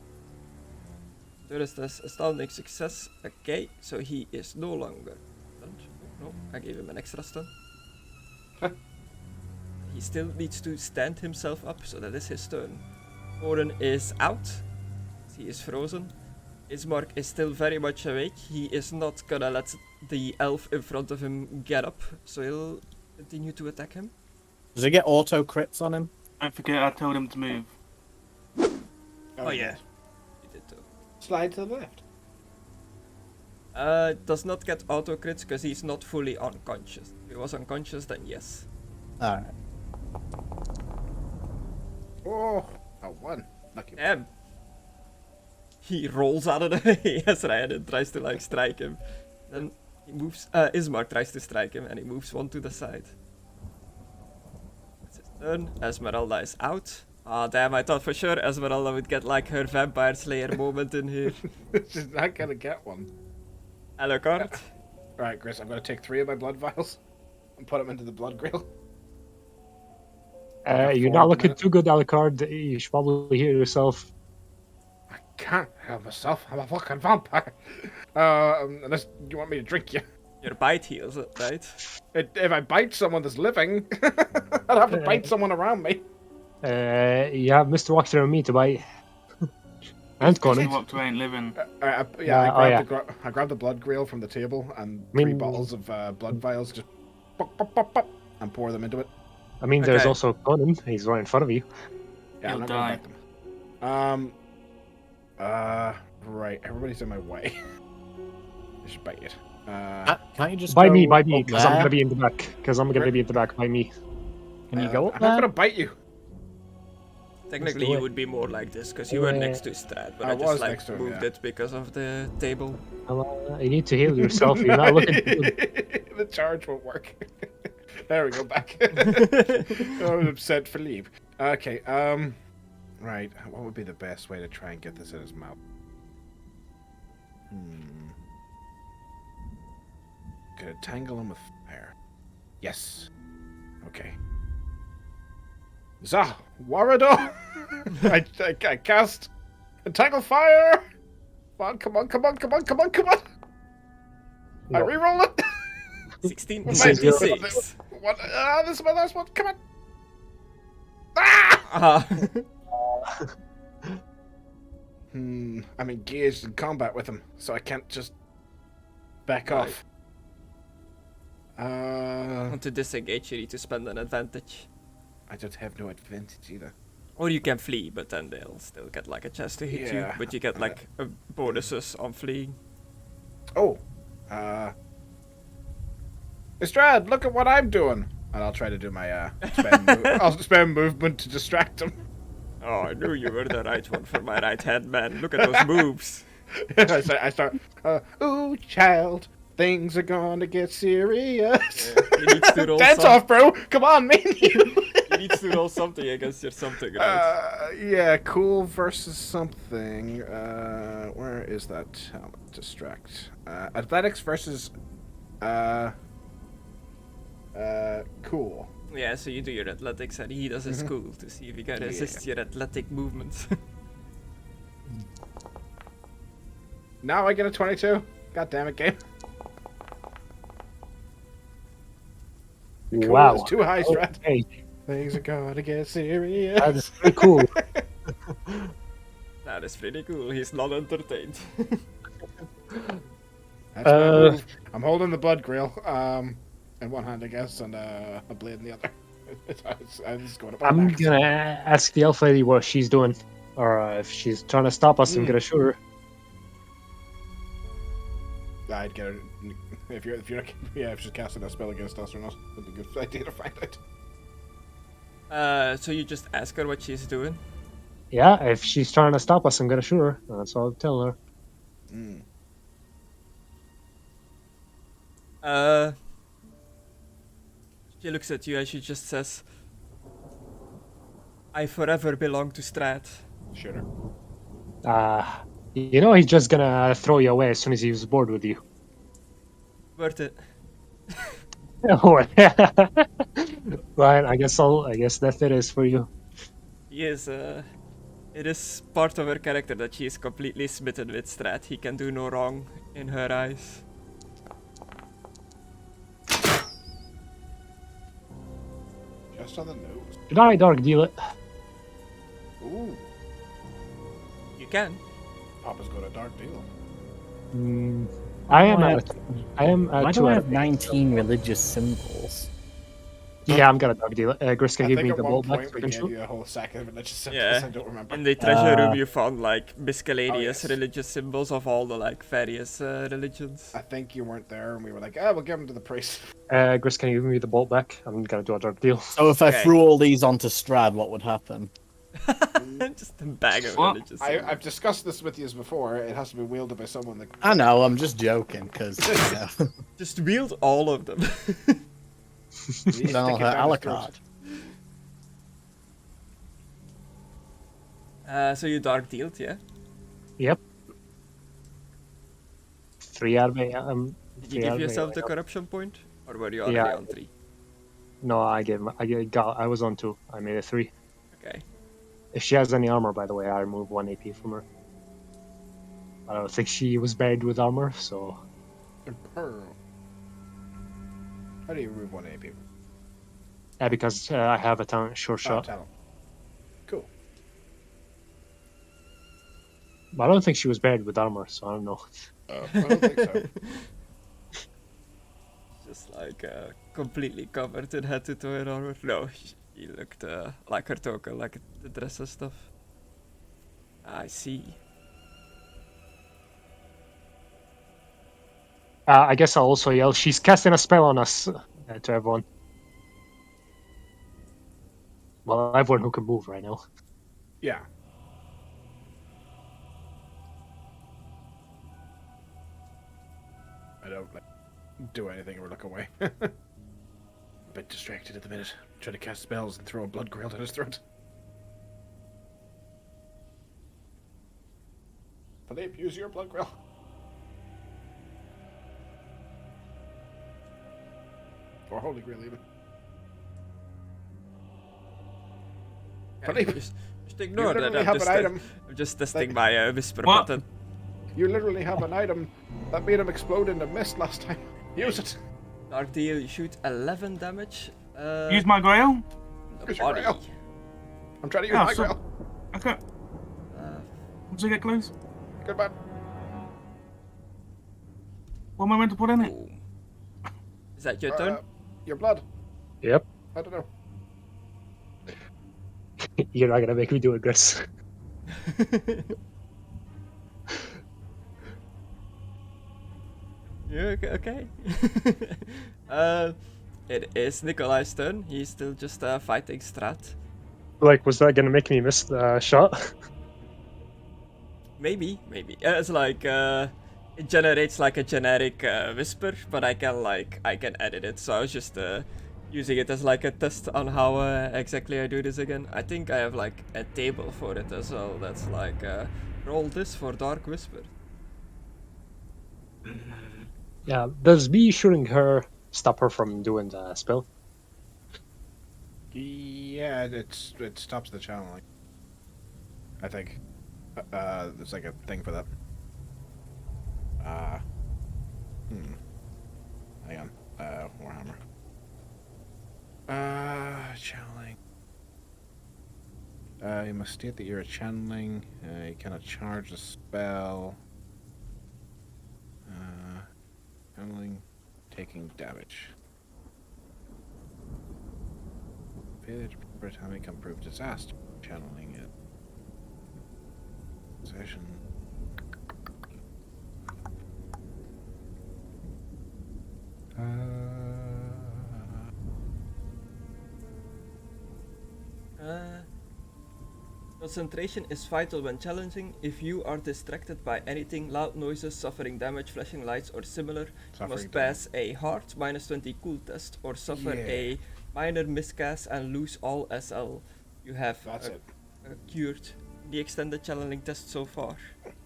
There is this astounding success. Okay, so he is no longer stunned. Oh, no, I gave him an extra stun. He still needs to stand himself up, so that is his turn. Oren is out. He is frozen. Ismark is still very much awake. He is not gonna let the elf in front of him get up, so he'll continue to attack him. Does he get auto crits on him? Don't forget I told him to move. Oh yeah, he did too. Slide to the left. Does not get auto crits because he's not fully unconscious. If he was unconscious, then yes. Alright. Oh, a 1. Lucky. Damn. He rolls out of the way as Ryan tries to like strike him. Then he moves. Ismark tries to strike him and he moves 1 to the side. It's his turn. Esmeralda is out. Ah, damn! I thought for sure Esmeralda would get like her Vampire Slayer moment in here. She's not gonna get one. Alucard. Alright, Chris, I'm gonna take 3 of my blood vials and put them into the blood grail. You're 4 not at the looking minute. too good, Alucard. You should probably heal yourself. I can't help myself. I'm a fucking vampire. Unless you want me to drink you. Your bite heals it, right? If I bite someone that's living, I'd have to bite someone around me. You have Mr. Walker and me to buy. And See Conna. what to ain't living. I grabbed the blood grail from the table and I mean- 3 bottles of blood vials, just pop, pop, pop, pop, and pour them into it. I mean, there's Okay. also Conan. He's right in front of you. Yeah, He'll I'm not die. gonna bite them. Right, everybody's in my way. I should bite it. Can't you just By go me, up because I'm there? gonna be in the back. Because I'm gonna be in the back by me. Can you go up I'm there? not gonna bite you. Technically, do you it. would be more like this because you were Yeah. next to Strahd, but I I was just like next to him, moved yeah. it because of the table. You need to heal yourself. You're not looking too good. The charge won't work. There we go, back. I was upset for leave. Okay, right. What would be the best way to try and get this in his mouth? Could tangle him with fire. Yes. Okay. Zah! Warado! I cast Entangle Fire! Come on, come on, come on, come on, come on, come on! I No. reroll it! 16 This is your- 26. What? This is my last one. Come on. Ah! Ah. I'm engaged in combat with him, so I can't just back Right. off. Want to disengage, you need to spend an advantage. I don't have no advantage either. Or you can flee, but then they'll still get like a chance to hit you. Yeah, But you get like bonuses on fleeing. Oh, Strahd, look at what I'm doing. And I'll try to do my I'll spend movement to distract him. Oh, I knew you were the right one for my right hand, man. Look at those moves. I start. Ooh, child, things are gonna get serious. Yeah, you need to roll Dance off, bro. Come on, man. You need to roll something against your something, right? Yeah, cool versus something. Where is that talent? Distract. Athletics versus. Cool. Yeah, so you do your athletics and he does his cool to see if he can resist your athletic movements. Now I get a 22. God damn it, game. Cool, Wow. it's too high, Strahd. Okay. Things are gonna get serious. That's pretty cool. That is pretty cool. He's not entertained. That's my move. I'm holding the blood grail, in one hand, I guess, and a blade in the other. I'm just going up. I'm gonna ask the elf lady what she's doing, or if she's trying to stop us, I'm gonna shoot her. I'd get her if she's casting a spell against us or not. That'd be a good idea to find out. So you just ask her what she's doing. Yeah, if she's trying to stop us, I'm gonna shoot her. That's all I'm telling her. She looks at you and she just says, I forever belong to Strahd. Shoot her. You know he's just gonna throw you away as soon as he's bored with you. Worth it. Right, I guess that it is for you. He is, it is part of her character that she is completely smitten with Strahd. He can do no wrong in her eyes. Just on the nose. Should I dark deal it? Ooh. You can. Papa's got a dark deal. I am at Why do 2 I out have of 19 religious symbols? Yeah, I'm gonna dark deal it. Gris, can I give think me at the one bolt back point so I we can gave shoot? you a whole sack of religious symbols. Yeah. I don't remember. In the treasure room Ah. you found like miscellaneous yes. religious symbols of all the like various religions. I think you weren't there, and we were like, we'll give them to the priest. Gris, can you give me the bolt back? I'm gonna do a dark deal. So if I Okay. threw all these onto Strahd, what would happen? Just a bag of What? religious I've symbols. discussed this with you before. It has to be wielded by someone that. I know, I'm just joking, because, Just wield all of them. then I'll hurt Alucard. So you dark dealed, yeah? Yep. 3 out of 8. Did you give yourself the corruption point? Or were you already on 3? No, I was on 2. I made a 3. Okay. If she has any armor, by the way, I remove 1 AP from her. I don't think she was buried with armor, so How do you remove 1 AP? because I have a talent short Oh, shot. talent. Cool. But I don't think she was buried with armor, so I don't know. I don't think so. Just like completely covered in head to toe in armor. No, she looked like her token, like the dress and stuff. I see. I guess I'll also yell, she's casting a spell on us to everyone. Well, everyone who can move right now. Yeah. I don't do anything or look away. A bit distracted at the minute. Trying to cast spells and throw a blood grail down his throat. Philippe, use your blood grail. Or holy grail even. Philippe, Just you ignore that. literally have an item. I'm just testing my whisper What? button. You literally have an item that made him explode into mist last time. Use it. Dark deal, you shoot 11 damage. Use my grail? The Use your body. grail. I'm trying to use Oh, my so- grail. Okay. Once I get close, Good man. what am I meant to put in it? Boom. Is that your turn? Your blood. Yep. I don't know. You're not gonna make me do it, Chris. Yeah, okay. It is Nikolai's turn. He's still just fighting Strahd. Like, was that gonna make me miss the shot? Maybe. It's like it generates like a generic whisper, but I can edit it. So I was just using it as like a test on how exactly I do this again. I think I have like a table for it as well. That's like roll this for Dark Whisper. Yeah, does me shooting her stop her from doing the spell? Yeah, it stops the channeling. I think. There's like a thing for that. Hang on. Warhammer. Channeling. You must state that you're a channeling. You cannot charge a spell. Channeling, taking damage. Failure to Bretonnian can prove disaster. Channeling it. Possession. Concentration is vital when challenging. If you are distracted by anything, loud noises, suffering damage, flashing lights, or similar, you must pass a hard -20 cool test or suffer a minor miscast and lose all SL. You have cured the extended channeling test so far.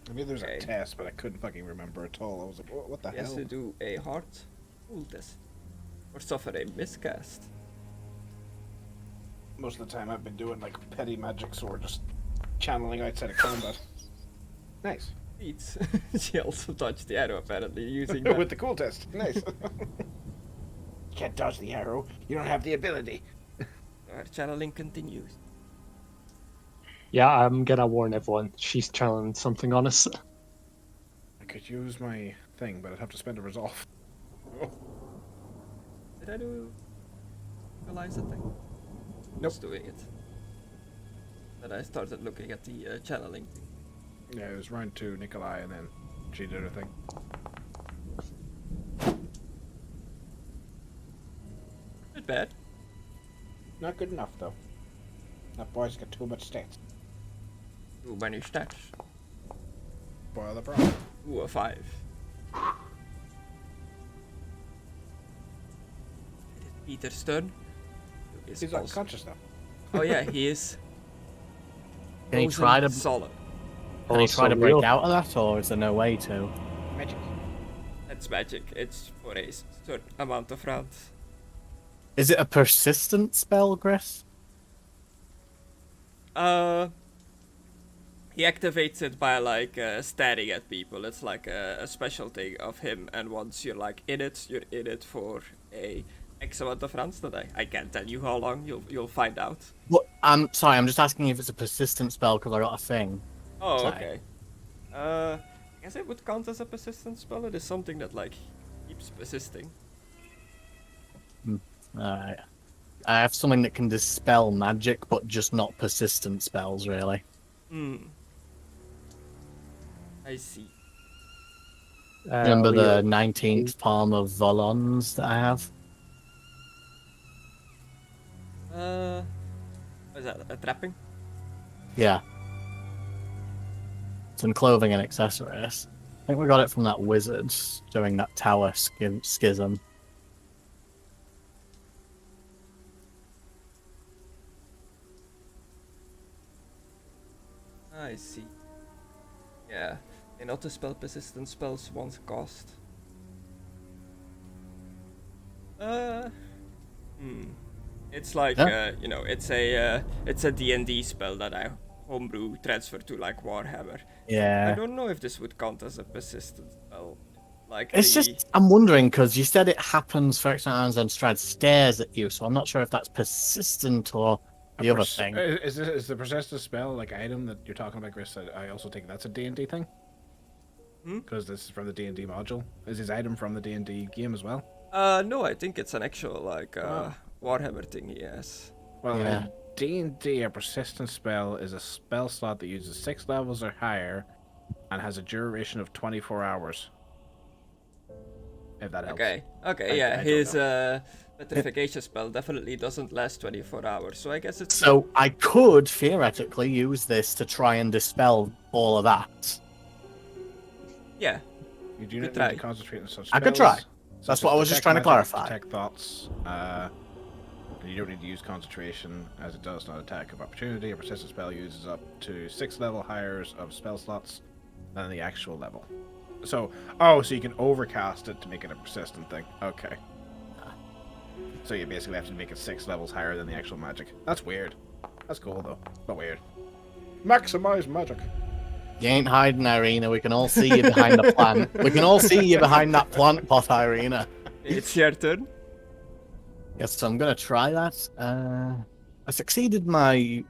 I mean, there's a test, but I couldn't fucking remember at all. I was like, what the hell? He has to do a hard cool test or suffer a miscast. Most of the time I've been doing like petty magics or just channeling outside of combat. Nice. Beats. She also dodged the arrow apparently using that. With the cool test. Nice. You can't dodge the arrow. You don't have the ability. Our channeling continues. Yeah, I'm gonna warn everyone. She's channeling something on us. I could use my thing, but I'd have to spend a resolve. Did I do realize the thing? Nope. Just doing it. Then I started looking at the channeling thing. Yeah, it was round 2, Nikolai, and then she did her thing. Not bad. Not good enough, though. That boy's got too much stats. Too many stats. Boil the problem. Ooh, a 5. It is Peter's turn. He's unconscious now. Oh yeah, he is. Can he frozen try to solid? Can he Also try to break real. out of that, or is there no way to? Magic. That's magic. It's for a certain amount of rounds. Is it a persistent spell, Chris? He activates it by like staring at people. It's like a special thing of him. And once you're like in it, you're in it for a X amount of rounds. That I can't tell you how long. You'll find out. What? I'm sorry. I'm just asking if it's a persistent spell because I got a thing. Oh, Sorry. okay. I guess it would count as a persistent spell. It is something that like keeps persisting. Alright. I have something that can dispel magic, but just not persistent spells, really. I see. Remember the Leo. 19th palm of Volons that I have? Is that a trapping? Yeah. Some clothing and accessories. I think we got it from that wizard during that tower schism. I see. Yeah. And auto spell persistent spells once cast. It's like Yeah. it's a D&D spell that I homebrew transfer to like Warhammer. I Yeah. don't know if this would count as a persistent spell. Like It's just, I'm wondering, because you said it happens for X rounds and Strahd stares at you, so I'm not sure if that's persistent or the other thing. Is the persistent spell like item that you're talking about, Chris? I also think that's a D&D thing. Because this is from the D&D module. Is his item from the D&D game as well? no, I think it's an actual like Warhammer thing. Yes. Well, Yeah. D&D, a persistent spell is a spell slot that uses 6 levels or higher and has a duration of 24 hours. If that helps. Okay, okay, I yeah, don't his know. petrification spell definitely doesn't last 24 hours, so I guess it's... So I could theoretically use this to try and dispel all of that. Yeah, You do Good not need try. to concentrate on such I could spells, try. such That's as what I was just detect trying to magic, clarify. Detect thoughts. And you don't need to use concentration, as it does not attack of opportunity. A persistent spell uses up to 6 level higher of spell slots than the actual level. So, so you can overcast it to make it a persistent thing. Okay. So you basically have to make it 6 levels higher than the actual magic. That's weird. That's cool though, but weird. Maximize magic. You ain't hiding, Irina. We can all see you behind the plant. We can all see you behind that plant pot, Irina. it's your turn. Yes, so I'm gonna try that. I succeeded my.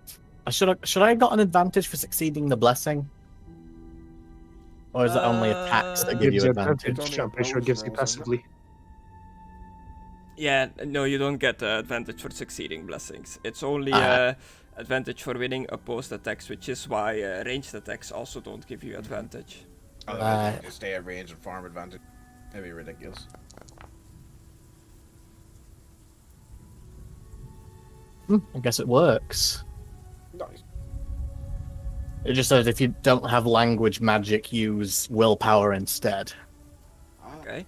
Should I have got an advantage for succeeding the blessing? Or is it only attacks that give Gives you you advantage? advantage. I'm pretty sure it gives you passively. Yeah, no, you don't get advantage for succeeding blessings. It's only Ah. advantage for winning opposed attacks, which is why ranged attacks also don't give you advantage. Otherwise, you can stay at range and farm advantage. That'd be ridiculous. I guess it works. Nice. It just says if you don't have language magic, use willpower instead, Okay.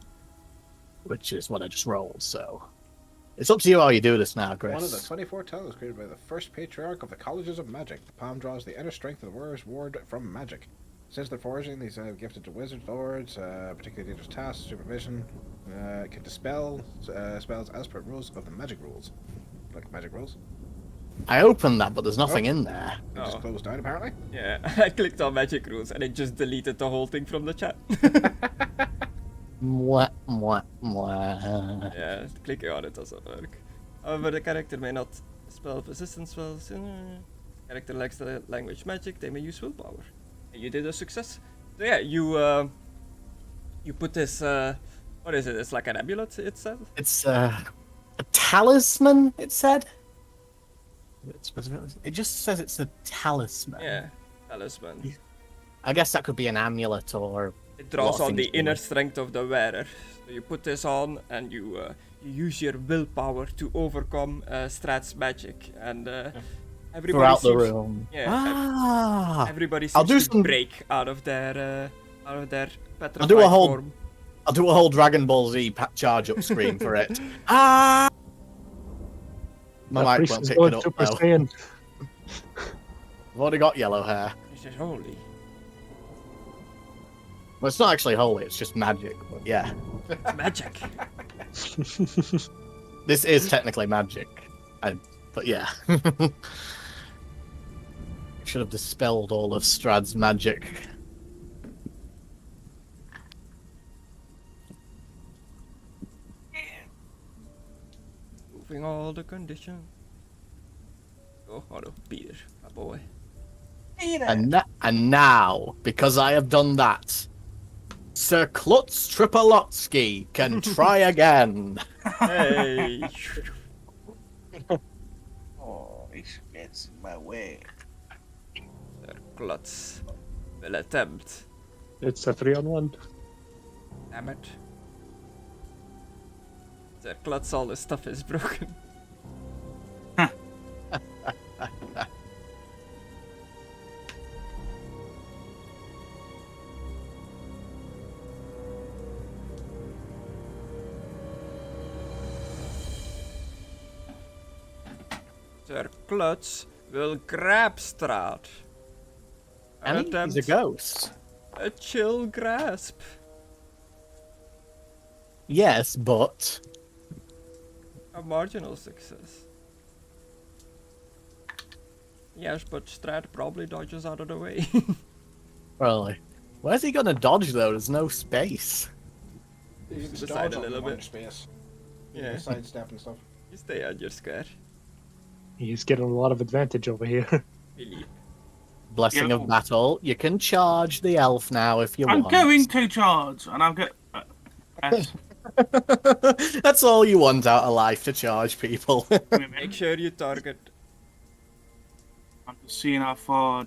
which is what I just rolled. So it's up to you how you do this now, One of the Chris. 24 titles created by the first patriarch of the Colleges of Magic. The palm draws the inner strength of the wearer's ward from magic. Since they're forging, these are gifted to wizard lords, particularly dangerous tasks, supervision, can dispel spells as per rules of the magic rules. Like magic rules. I opened that, but there's nothing in there. It just Oh. closed down apparently. Yeah, I clicked on magic rules and it just deleted the whole thing from the chat. Mwah, mwah, mwah. Yeah, clicking on it doesn't work. However, the character may not spell persistent spells. Character lacks the language magic, they may use willpower. And you did a success. So yeah, you put this, what is it? It's like an amulet itself? It's a talisman, it said. It just says it's a talisman. Yeah, talisman. I guess that could be an amulet or. It draws lot of on the things do inner it. strength of the wearer. So you put this on and you use your willpower to overcome Strahd's magic. And everybody Throughout the seems, room. Yeah, Ah! everybody I'll seems do to some- break out of their petrified do a whole- form. I'll do a whole Dragon Ball Z charge up screen for it. Ah! My That mic priest won't is pick going it up Super though. Saiyan. I've already got yellow hair. He said, holy. Well, it's not actually holy, it's just magic. But yeah. Magic. This is technically magic. But yeah. Should have dispelled all of Strahd's magic. Moving all the conditions. Oh, no, Peter, my boy. And now, because I have done that, Sir Klutz Tripolotsky can try again. Hey. Oh, it gets in my way. Klutz will attempt. It's a 3-on-1. Damn it. Sir Klutz, all his stuff is broken. Sir Klutz will grab Strahd. And he's a Attempt ghost. a chill grasp. Yes, but A marginal success. Yes, but Strahd probably dodges out of the way. really, where's he gonna dodge though? There's no space. You can Just dodge decide a on little one bit. space. You Yeah. can sidestep and stuff. You stay on your square. He's getting a lot of advantage over here. Really. Blessing Yeah. of battle. You can charge the elf now if you I'm want. going to charge, and I'm going. Yes. That's all you want out of life, to charge people. Make sure you target I'm just seeing how far.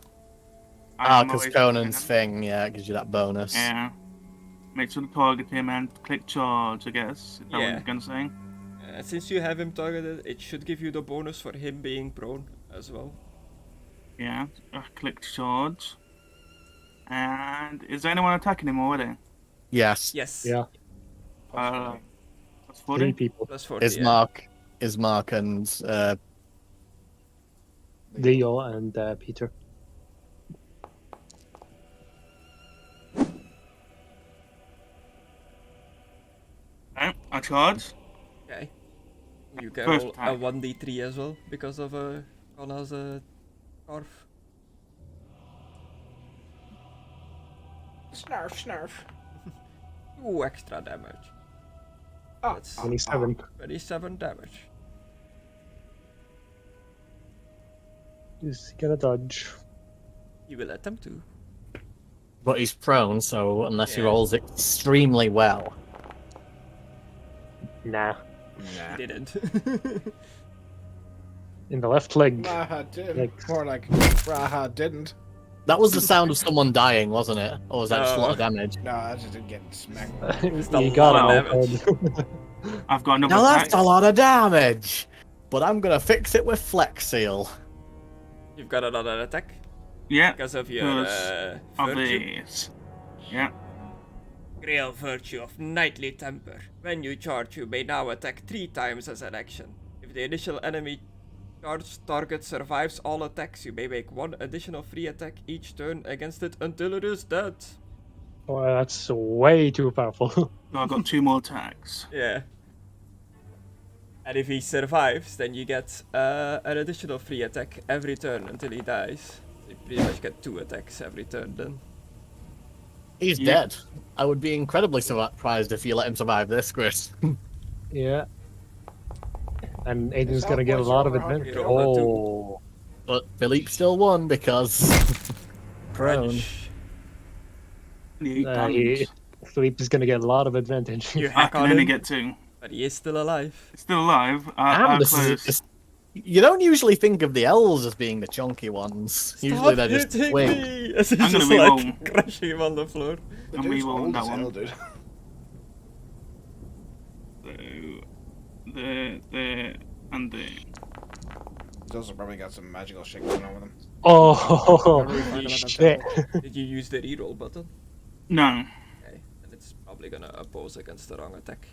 Because Conan's thing, yeah, it gives you that bonus. Yeah. Make sure to target him and click charge, I guess. Is that what Yeah. you're gonna say? Since you have him targeted, it should give you the bonus for him being prone as well. Yeah. Click charge. And is anyone attacking him already? Yes. Yes. Yeah, That's 3 40. people. Plus 40. yeah. Ismark and Leo and Peter. Okay, I charge. Okay. You get First roll a attack. 1d3 as well because of Connor's scarf. Snarf. 2 extra damage. Ah, That's 27. 27 damage. Just get a dodge. He will attempt to. but he's prone, so unless he Yeah. rolls extremely well. Nah. Nah. He didn't. In the left leg. Raha did. Like- More like Raha didn't. That was the sound of someone dying, wasn't it? Or was that just a lot of No. damage? No, I just didn't get smacked. It's a You got lot it. of Alfred. I've got another Now attack. that's a lot of damage! But I'm gonna fix it with Flex Seal. You've got another attack Yeah, because of your of virtue. these. Yeah. Grail virtue of knightly temper. When you charge, you may now attack 3 times as an action. If the initial enemy charged target survives all attacks, you may make 1 additional free attack each turn against it until it is dead. Oh, that's way too powerful. So I've got 2 more attacks. Yeah. And if he survives, then you get an additional free attack every turn until he dies. You pretty much get 2 attacks every turn then. He's Yeah. dead. I would be incredibly surprised if you let him survive this, Chris. Yeah. And Aidan's It's gonna get a always lot of over advantage. 100. Oh. But Philippe still won because prone. Crunch. Only 8 He, damage. Philippe is gonna get a lot of advantage. You I hack can on only him, get 2. but he is still alive. It's still alive. Damn, I'm this close. is, you don't usually think of the elves as being the chunky ones. Usually they're just hitting quick. me! As he's I'm gonna just like reroll. crushing him on the floor. The I'm dude's rerolling old that as hell, one. dude. And the. He's also probably got some magical shit going on with him. Oh, Never mind about shit. Did you use the reroll button? No. Okay, and it's probably gonna oppose against the wrong attack.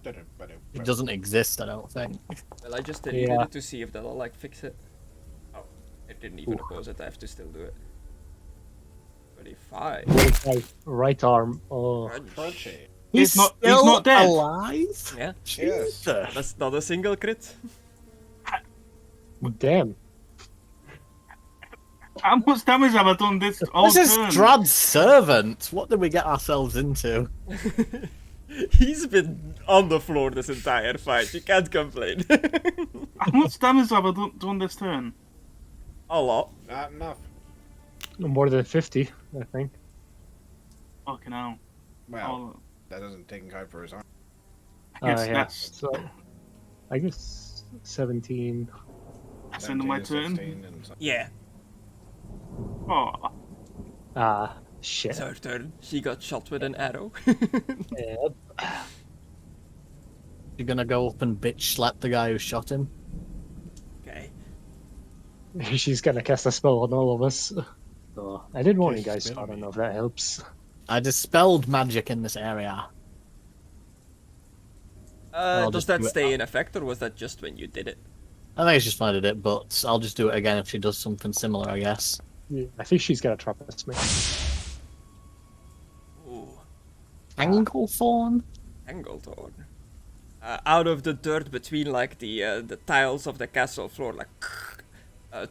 It doesn't exist, I don't think. Well, I just deleted Yeah. it to see if that'll like fix it. Oh, it didn't even oppose it. I have to still do it. 25. 45 right arm. Oh. Crunch. Crunchy. He's not still dead. alive? Yeah, Yes. Jesus. that's not a single crit. Damn. How much damage have I done this whole This is turn? Strahd's servant. What did we get ourselves into? He's been on the floor this entire fight. You can't complain. How much damage have I done this turn? A lot. Not enough. More than 50, I think. Fucking hell. Well, Oh, that doesn't take account for his arm. I guess Yeah. that's So, I guess 17. that's the end of my 17, turn. 16, and so- Yeah, Oh, Ah, shit. it's her turn. She got shot with an arrow. Yep. You're gonna go up and bitch slap the guy who shot him? Okay. She's gonna cast a spell on all of us. Oh, I did warn you Just guys, so spell I don't me. know if that helps. I dispelled magic in this area. I'll Does just that do it. stay in effect, or was that just when you did it? I think it's just when I did it, but I'll just do it again if she does something similar, I guess. Yeah, I think she's gonna trap us. Ooh, Anglethorn? Anglethorn. Out of the dirt between like the tiles of the castle floor, like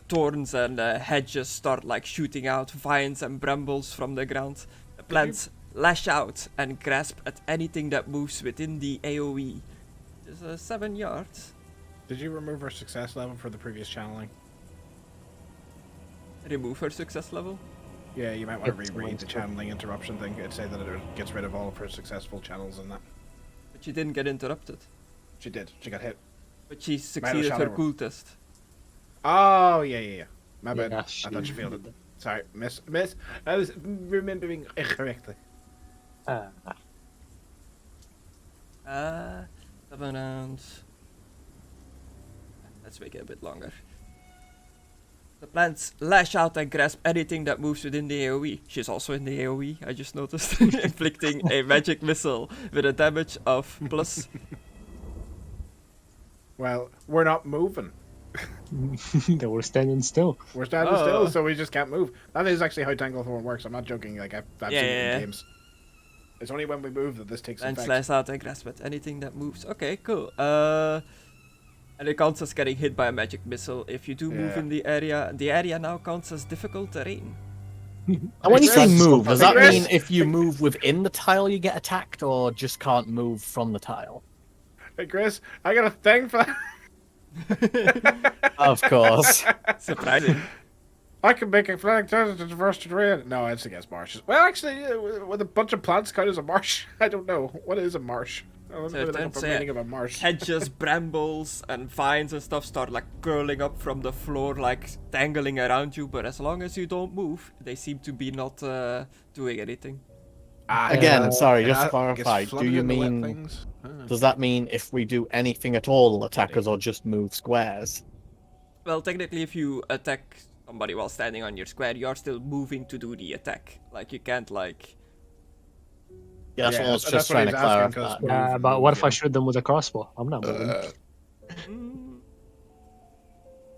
thorns and hedges start like shooting out vines and brambles from the ground. The plants lash out and grasp at anything that moves within the AoE. It's 7 yards. Did you remove her success level for the previous channeling? Remove her success level. Yeah, you might want to It's reread the one channeling interruption thing. It'd say that it gets rid of all of her successful channels and that. But she didn't get interrupted. She did. She got hit. But she succeeded her shadow. cool test. Oh, yeah. My bad. Yeah, I thought you failed it. Sorry, miss. I was remembering incorrectly. 7 rounds. Let's make it a bit longer. The plants lash out and grasp anything that moves within the AoE. She's also in the AoE, I just noticed. Inflicting a magic missile with a damage of plus. Well, we're not moving. They were standing still. We're standing Oh. still, so we just can't move. That is actually how Tanglethorn works. I'm not joking. Like I've seen it Yeah. in games. It's only when we move that this takes Plants effect. lash out and grasp at anything that moves. Okay, cool. And it counts as getting hit by a magic missile. If you do move Yeah. in the area now counts as difficult terrain. And when you say Chris, move, does that Chris. mean if you move within the tile you get attacked, or just can't move from the tile? Hey, Chris, I got a thing for that. Of course. Surprising. I can make a flying turtle to traverse terrain. No, it's against marshes. Well, actually, with a bunch of plants count as a marsh. I don't know. What is a marsh? Let me look up a meaning of a marsh. Hedges, brambles, and vines and stuff start like curling up from the floor, like dangling around you. But as long as you don't move, they seem to be not doing anything. Again, sorry, just to Gets clarify, do flooded you into wet mean... things. Does that mean if we do anything at all, attackers, or just move squares? Well, technically, if you attack somebody while standing on your square, you are still moving to do the attack. Like you can't like. Yeah, that's Yeah, what I was that's just what he trying to was asking, clarify. 'cause- Yeah, but what if I shoot them with a crossbow? I'm not moving. Mm,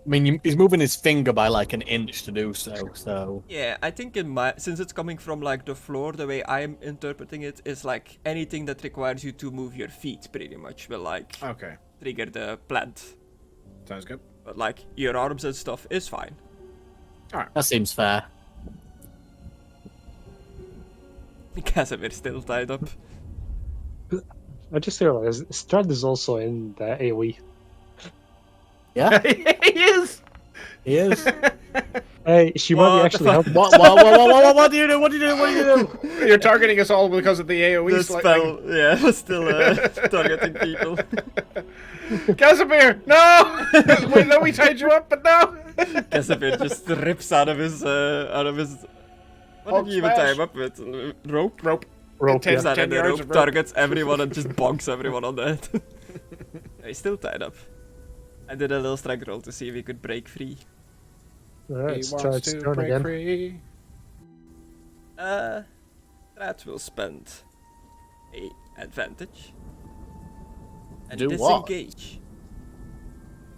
I mean, he's moving his finger by like an inch to do so. yeah, I think since it's coming from like the floor, the way I'm interpreting it is like anything that requires you to move your feet, pretty much, will like Okay, trigger the plant. sounds good. But like your arms and stuff is fine. That seems fair. Casimir's still tied up. I just realized Strahd is also in the AoE. Yeah, he is. he is. Hey, she might What be the actually fuck? helping. What do you do? What do you do? What do you do? You're targeting us all because of the AoE. The spell, yeah, still targeting people. Casimir, no! We know we tied you up, but no. Casimir just rips out of his. What Hulk did you even tie smash. him up with? Rope? Rope. Rope, Ten- yeah. That 10 and the yards rope of rope. targets everyone and just bonks everyone on the head. He's still tied up. I did a little strength roll to see if he could break free. Alright, He wants Strahd's to turn break again. free. That will spend a advantage. And Do what? disengage.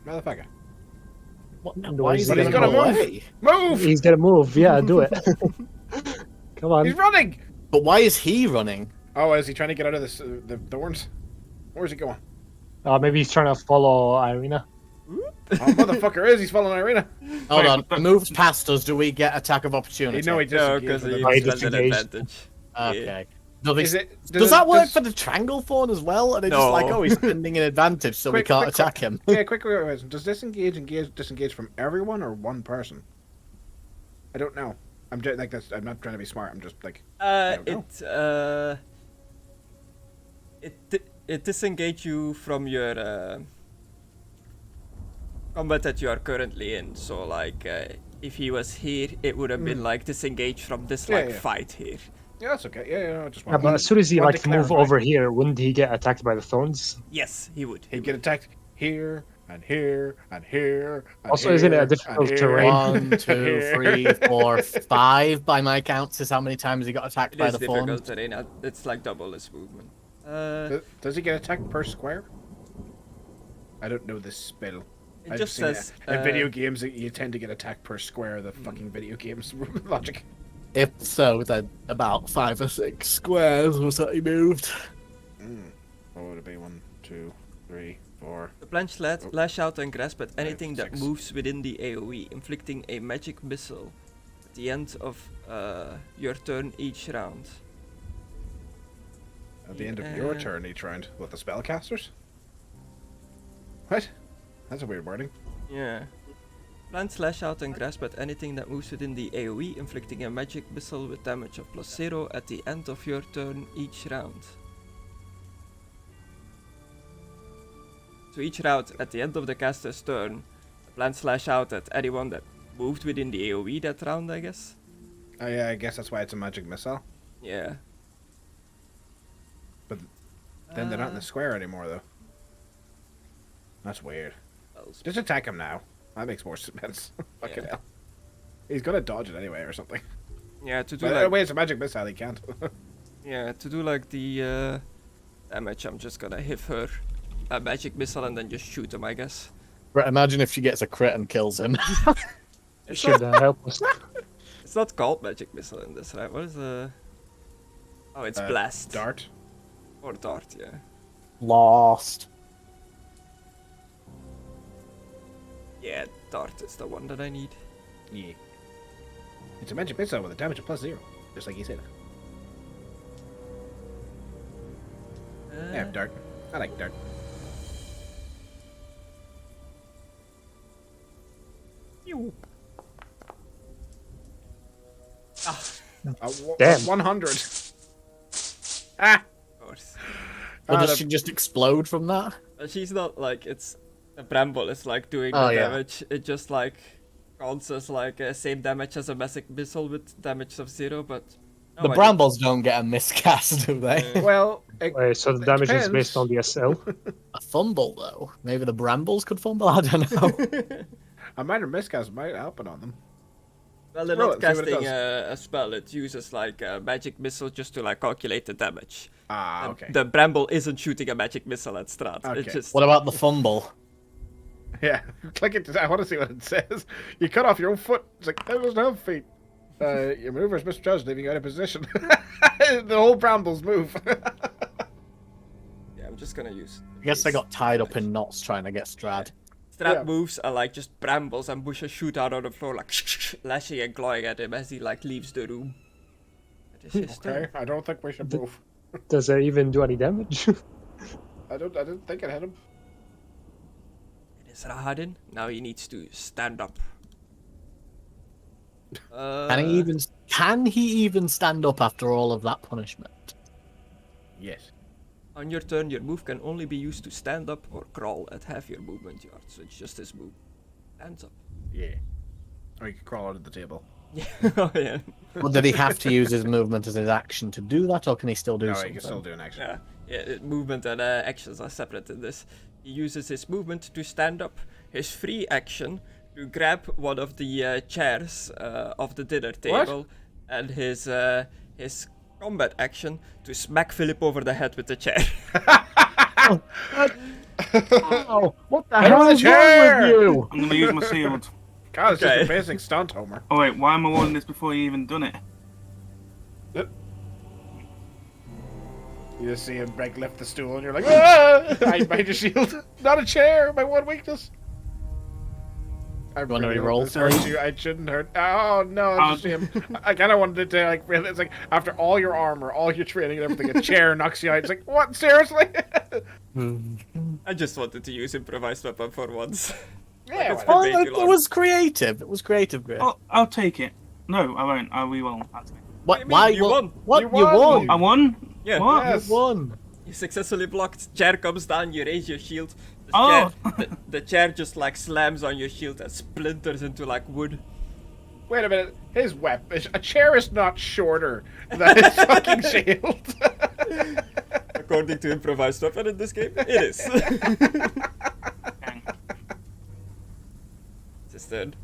Motherfucker. Why is he But he's gonna gonna go move. away? Move! He's gonna move. Yeah, do it. Come on. He's running! But why is he running? Oh, is he trying to get out of this, the thorns? Where's he going? Maybe he's trying to follow Irina. Oh, motherfucker is. He's following Irina. Hold Wait, on. but- Moves past us. Do we get attack of opportunity? No, he No, disengaged because with he him. I spent an disengaged. advantage. Okay. Does Does that work for the Stranglethorn as well? And it's just like, No. oh, he's spending an advantage, so we Quick, can't quick, attack him. Yeah, quick question. Does disengage from everyone or one person? I don't know. I'm just like that's. I'm not trying to be smart. I'm just like. don't know. It disengage you from your combat that you are currently in. So like, if he was here, it would have been like disengage from this Yeah, like yeah. fight here. Yeah, that's okay. Yeah, I just Yeah, want. but as soon as he want like to move clarify. over here, wouldn't he get attacked by the thorns? Yes, he would. He'd get attacked here and here and here. And Also, here, isn't it a and difficult here. terrain? 1, 2, 3, 4, 5 by my counts is how many times he got attacked It by is the difficult thorns. terrain. It's like double his movement. Does he get attacked per square? I don't know this spell. It I've just seen says in video games that you tend to get attacked per square. The fucking video games logic. If so, then about 5 or 6 squares was that he moved. What would it be? 1, 2, 3, 4. the plants lash out and grasp at anything that 6. moves within the AoE, inflicting a magic missile at the end of your turn each round. At the end of your Yeah. turn each round. What, the spellcasters? What? That's a weird wording. Yeah. Plants lash out and grasp at anything that moves within the AoE, inflicting a magic missile with damage of +0 at the end of your turn each round. So each round, at the end of the caster's turn, plant slash out at anyone that moved within the AoE that round, I guess. Oh yeah, I guess that's why it's a magic missile. Yeah. But then they're not in the square anymore, though. That's weird. Just attack him now. That makes more sense. Fucking hell. He's gonna dodge it anyway or something. Yeah, to do But like... wait, it's a magic missile, he can't. Yeah, to do like the damage, I'm just gonna hit her a magic missile and then just shoot him, I guess. Right, imagine if she gets a crit and kills him. It's Should not, help us. it's not called magic missile in this, right? What is the... Oh, it's blast. Dart. Or dart, yeah. Lost. Yeah, dart is the one that I need. Yeah. It's a magic missile with a damage of +0, just like you said. Yeah, dart. I like dart. Damn. 100. Ah! Of course. Or does the- she just explode from that? But she's not like, it's... The bramble is like doing Oh, the yeah. damage. It just like counts as like same damage as a magic missile with damage of 0, but... The brambles don't get a miscast, do they? Well, Wait, so the it damage is depends. based on the SL? A fumble, though. Maybe the brambles could fumble? I don't know. a minor miscast might happen on them. Well, they're Roll not it, see what it casting does. a spell. It uses like a magic missile just to like calculate the damage. Ah, okay. The bramble isn't shooting a magic missile at Strahd. Okay. It's just... What about the fumble? Yeah, click it. I want to see what it says. You cut off your own foot. It's like, that doesn't have feet. Your maneuver is misjudged, leaving you out of position. The whole brambles move. Yeah, I'm just gonna use... I guess they got tied up in knots trying to get Strahd. Strahd Yeah. moves are like just brambles and bushes shoot out on the floor like lashing and clawing at him as he like leaves the room. That is his turn. Okay, I don't think we should move. Does it even do any damage? I didn't think it hit him. It is Rahadin. Now he needs to stand up. Can he even stand up after all of that punishment? Yes. On your turn, your move can only be used to stand up or crawl at half your movement yard, so it's just his move. Stands up. Yeah. Or you could crawl under the table. Yeah. Oh, yeah. Or did he have to use his movement as his action to do that, or can he still do No, something? you can still do an action. Yeah, movement and actions are separate in this. He uses his movement to stand up, his free action to grab one of the chairs of the dinner table, and his combat action to smack Philip over the head with the chair. Oh, what the Hit him hell with a is chair! wrong with you? I'm gonna use my shield. God, it's Okay. just a basic stunt, Homer. Oh wait, why am I rolling this before you even done it? You just see him like lift the stool, and you're like, ah! I made a shield, not a chair. My one weakness. I You wanna really hope re-roll, this hurts Philly? you. I shouldn't hurt. Oh no! I just see him. I kind of wanted it to like. Really, it's like after all your armor, all your training, and everything, a chair knocks you out. It's like, what? Seriously? I just wanted to use improvised weapon for once. Yeah. it's why not? way Oh, too it long. was creative. It was creative, Grail. Oh, I'll take it. No, I won't. We won't. I'll take it. What do you mean? Why? You won. What? You You won. won. I won? Yeah. What? Yes. You won. You successfully blocked. Chair comes down. You raise your shield. The Oh. chair, the chair just like slams on your shield and splinters into like wood. Wait a minute. His weapon. A chair is not shorter than his fucking shield. According to improvised weapon in this game, it is. It's his turn.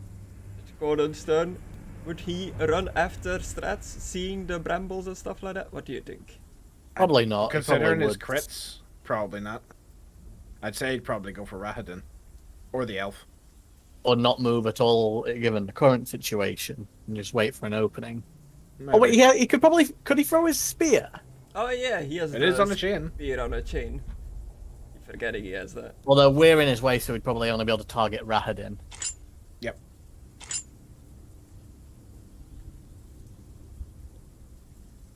It's Gordon's turn. Would he run after Strahd, seeing the brambles and stuff like that? What do you think? Probably not. He Considering probably his would. crits, probably not. I'd say he'd probably go for Rahadin. Or the elf. Or not move at all, given the current situation, and just wait for an opening. Maybe. Oh wait, yeah, he could probably. Could he throw his spear? Oh yeah, he has It is on the chain. spear on a chain. Keep forgetting he has that. Although we're in his way, so he'd probably only be able to target Rahadin. Yep.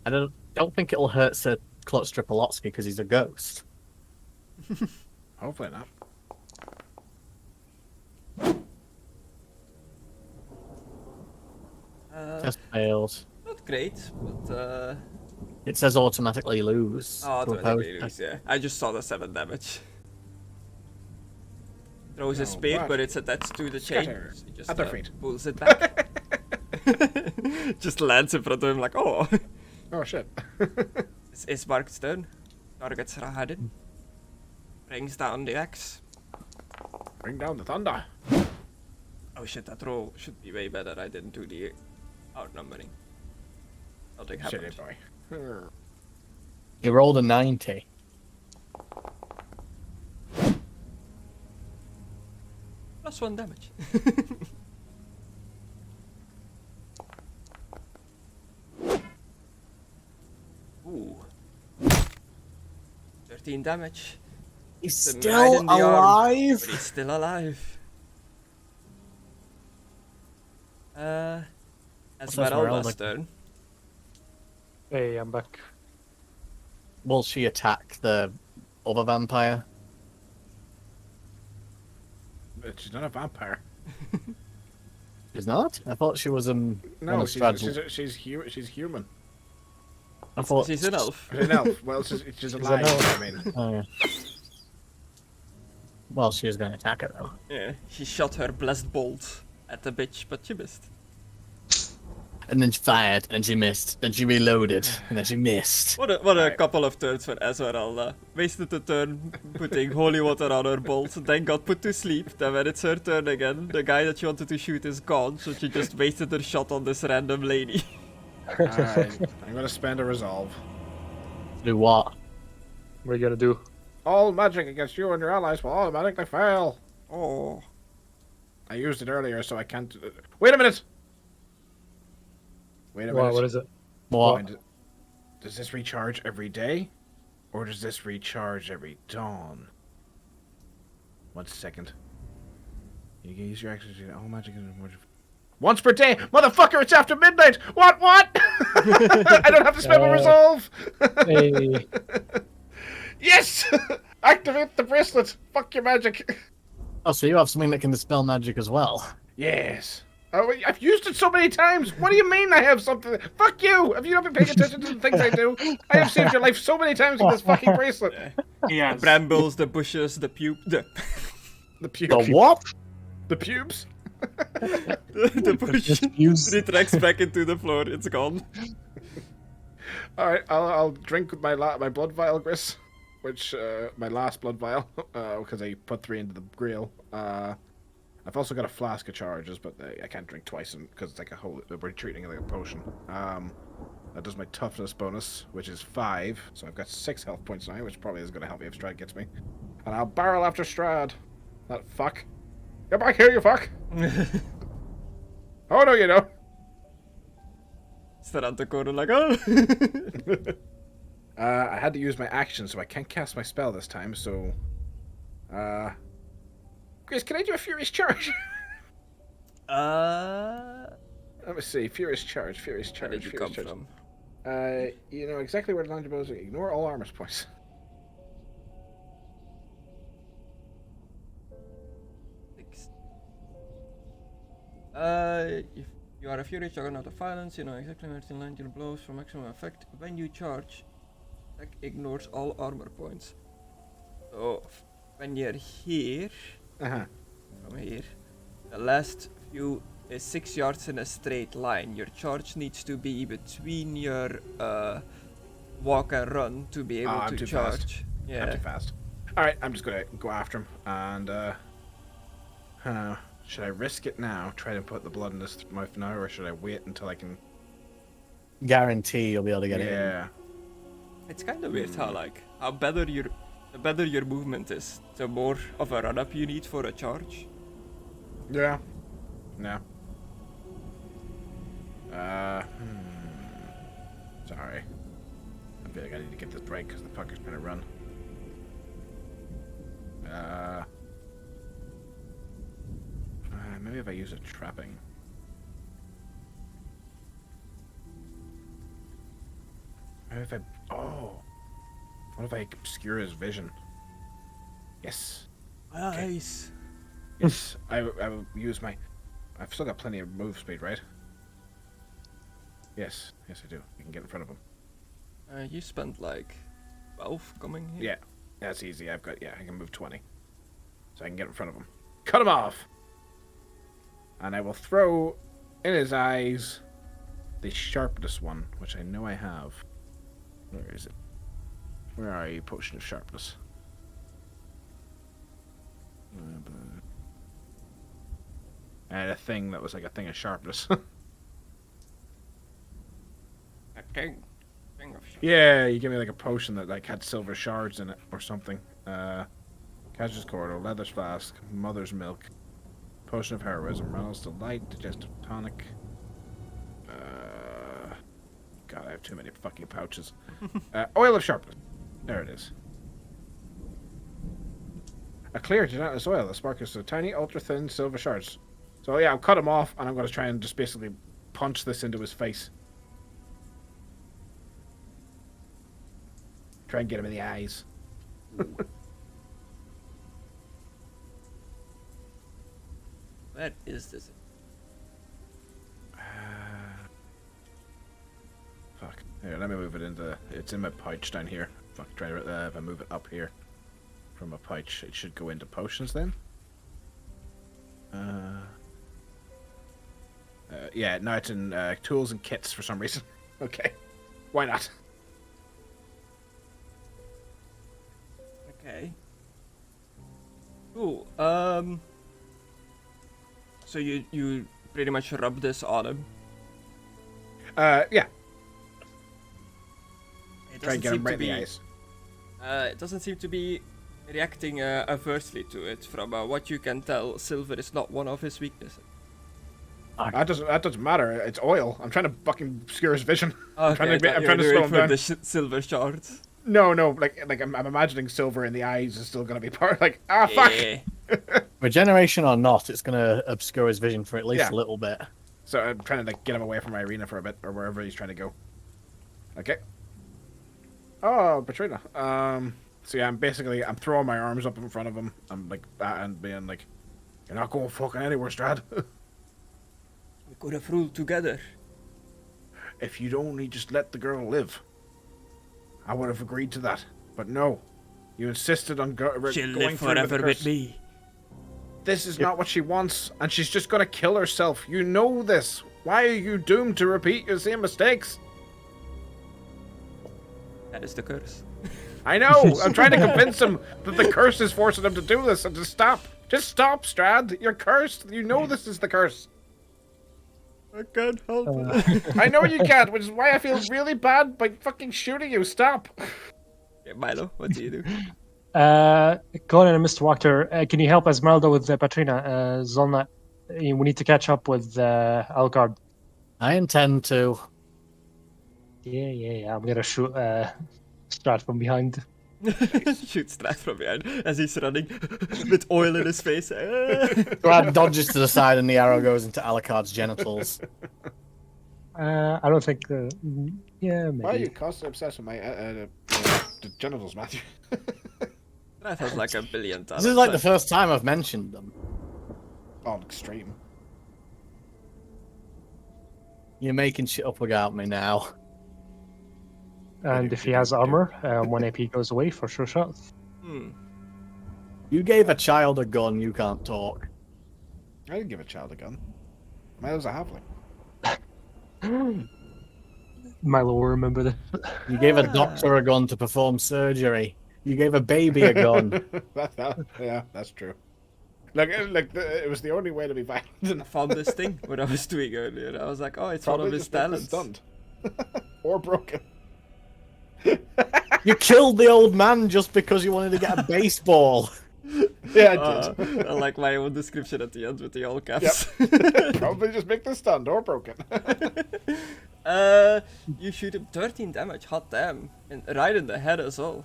I don't think it'll hurt Sir Klutz Stripolotsky because he's a ghost. Hopefully not. Just fails. Not great, but It says automatically lose. oh, to automatically oppose- lose, yeah. I just saw the 7 damage. throws a Oh, spear, what? but it's attached to the chain. Scatter. So he just At their feet. pulls it back. Just lands in front of him like, oh. Oh shit. It's Mark's turn. Targets Strahd. Brings down the axe. Bring down the thunder. Oh shit, that roll should be way better. I didn't do the outnumbering. Nothing happened. Shitty boy. He rolled a 90. +1 damage. Ooh. 13 damage. He's Some right still in the arm, alive? but he's still alive. Esmeralda's turn. Hey, I'm back. Will she attack the other vampire? But she's not a vampire. She's not? I thought she was one No, of she's Strahd's- human. I thought She's an elf. She's an elf. Well, she's alive. elf. I mean, Oh, yeah. Well, she was going to attack her though. Yeah, she shot her blessed bolt at the bitch, but she missed. And then she fired, and she missed. Then she reloaded, and then she missed. What a couple of turns for Esmeralda. Wasted a turn putting holy water on her bolt, then got put to sleep. Then when it's her turn again, the guy that she wanted to shoot is gone, so she just wasted her shot on this random lady. alright. I'm gonna spend a resolve. Do what? What are you gonna do? All magic against you and your allies will automatically fail. Oh. I used it earlier, so I can't. Wait a minute. Wait a minute. What is it? What? Does this recharge every day, or does this recharge every dawn? 1 second. You can use your actions to all magic once per day. Motherfucker, it's after midnight. What? I don't have to spend my resolve. Hey, Yes! Activate the bracelet. Fuck your magic. Oh, so you have something that can dispel magic as well? Yes. Oh, I've used it so many times. What do you mean I have something? Fuck you! Have you not been paying attention to the things I do? I have saved your life so many times with this fucking bracelet. Yes. The brambles, the bushes, the The The pubes. what? The pubes. the bush retracts back into the floor. It's gone. All right, I'll drink with my my blood vial, Gris, which my last blood vial, because I put 3 into the Grail. I've also got a flask of charges, but I can't drink twice because it's like a whole. We're treating it like a potion. That does my toughness bonus, which is 5, so I've got 6 health points now, which probably is going to help me if Strahd gets me. And I'll barrel after Strahd. That fuck. Get back here, you fuck! Oh no, you don't. Stand at the corner like, oh. I had to use my action, so I can't cast my spell this time, so... Chris, can I do a Furious Charge? Let me see. Furious Charge, Furious Charge, Where did you Furious come Charge. from? You know exactly where the land is. Ignore all armor points. If you are a Fury Juggernaut of Violence, you know exactly where to land your blows for maximum effect. When you charge, attack ignores all armor points. So, when you're here, Uh-huh. from here, the last view is 6 yards in a straight line. Your charge needs to be between your walk and run to be able I'm to too charge. fast. I'm Yeah. too fast. Alright, I'm just gonna go after him, and, should I risk it now, try to put the blood in this mouth now, or should I wait until I can... Guarantee you'll be able to get it in. Yeah. It's kind of weird how the better your movement is, the more of a run up you need for a charge. Yeah. No. Sorry. I feel like I need to get this right because the fucker's gonna run. Maybe if I use a trapping. Maybe if I... Oh! What if I obscure his vision? Yes. Nice. Yes. I will use my... I've still got plenty of move speed, right? Yes. Yes, I do. You can get in front of him. You spent like 12 coming here. Yeah. That's easy. I've got... Yeah, I can move 20. So I can get in front of him. cut him off. And I will throw in his eyes the sharpness one, which I know I have. Where is it? Where are you, potion of sharpness? I had a thing that was like a thing of sharpness. A thing of sharpness. Yeah, you give me like a potion that like had silver shards in it or something. Catcher's Corridor, Leather's Flask, Mother's Milk, Potion of Heroism, Reynolds Delight, Digestive Tonic. God, I have too many fucking pouches. Oil of Sharpness. There it is. A clear gelatinous oil that sparkles with tiny, ultra-thin silver shards. So yeah, I'll cut him off, and I'm going to try and just basically punch this into his face. Try and get him in the eyes. Where is this? Fuck. Here, let me move it into... It's in my pouch down here. Fuck, try to... if I move it up here from a pouch, it should go into potions then. Yeah, no, it's in tools and kits for some reason. Okay. Why not? Okay. Cool. So you pretty much rub this on him. Yeah. It Try doesn't and get seem him right to in the be. eyes. It doesn't seem to be reacting adversely to it. From what you can tell, silver is not one of his weaknesses. That doesn't matter. It's oil. I'm trying to fucking obscure his vision. Okay, I'm trying to slow him for down. the silver shards. No, like I'm imagining silver in the eyes is still gonna be part. Like fuck. Yeah. Regeneration or not, it's going to obscure his vision for at least Yeah. a little bit. So I'm trying to like get him away from my arena for a bit, or wherever he's trying to go. Okay. Oh, Petrina. So yeah, I'm throwing my arms up in front of him. I'm like and being like, "You're not going fucking anywhere, Strahd. We could have ruled together. If you'd only just let the girl live, I would have agreed to that. But no, you insisted on She'll going live through with the forever curse. with me. This is not what she wants, and she's just gonna kill herself. You know this. Why are you doomed to repeat your same mistakes? That is the curse. I know. I'm trying to convince him that the curse is forcing him to do this and to stop. Just stop, Strahd. You're cursed. You know this is the curse. I can't help it. I know you can't, which is why I feel really bad by fucking shooting you. Stop. Yeah, Milo, what do you do? Conna and Mr. Wachter, can you help Esmeralda with Patrina? Zolna, we need to catch up with Algard. I intend to. Yeah. I'm gonna shoot Strahd from behind. Shoot Strahd from behind as he's running with oil in his face. Brad dodges to the side and the arrow goes into Alucard's genitals. I don't think. Yeah, maybe. Why are you constantly obsessed with my the genitals, Matthew? Strahd has like a billion talents. This is like the first time I've mentioned them. On extreme. You're making shit up about me now. And if he has armor, 1 AP goes away for sure shot. You gave a child a gun, you can't talk. I didn't give a child a gun. Milo's a halfling. Milo will remember this. You gave a doctor a gun to perform surgery. You gave a baby a gun. Yeah, that's true. It was the only way to be violent. I found this thing when I was doing earlier. I was like, oh, it's one of his talents. Stunned. Or broken. You killed the old man just because you wanted to get a baseball. Yeah, I did. I like my own description at the end with the all caps. Yep. Probably just make this stunned or broken. You shoot him 13 damage, hot damn. And right in the head as well.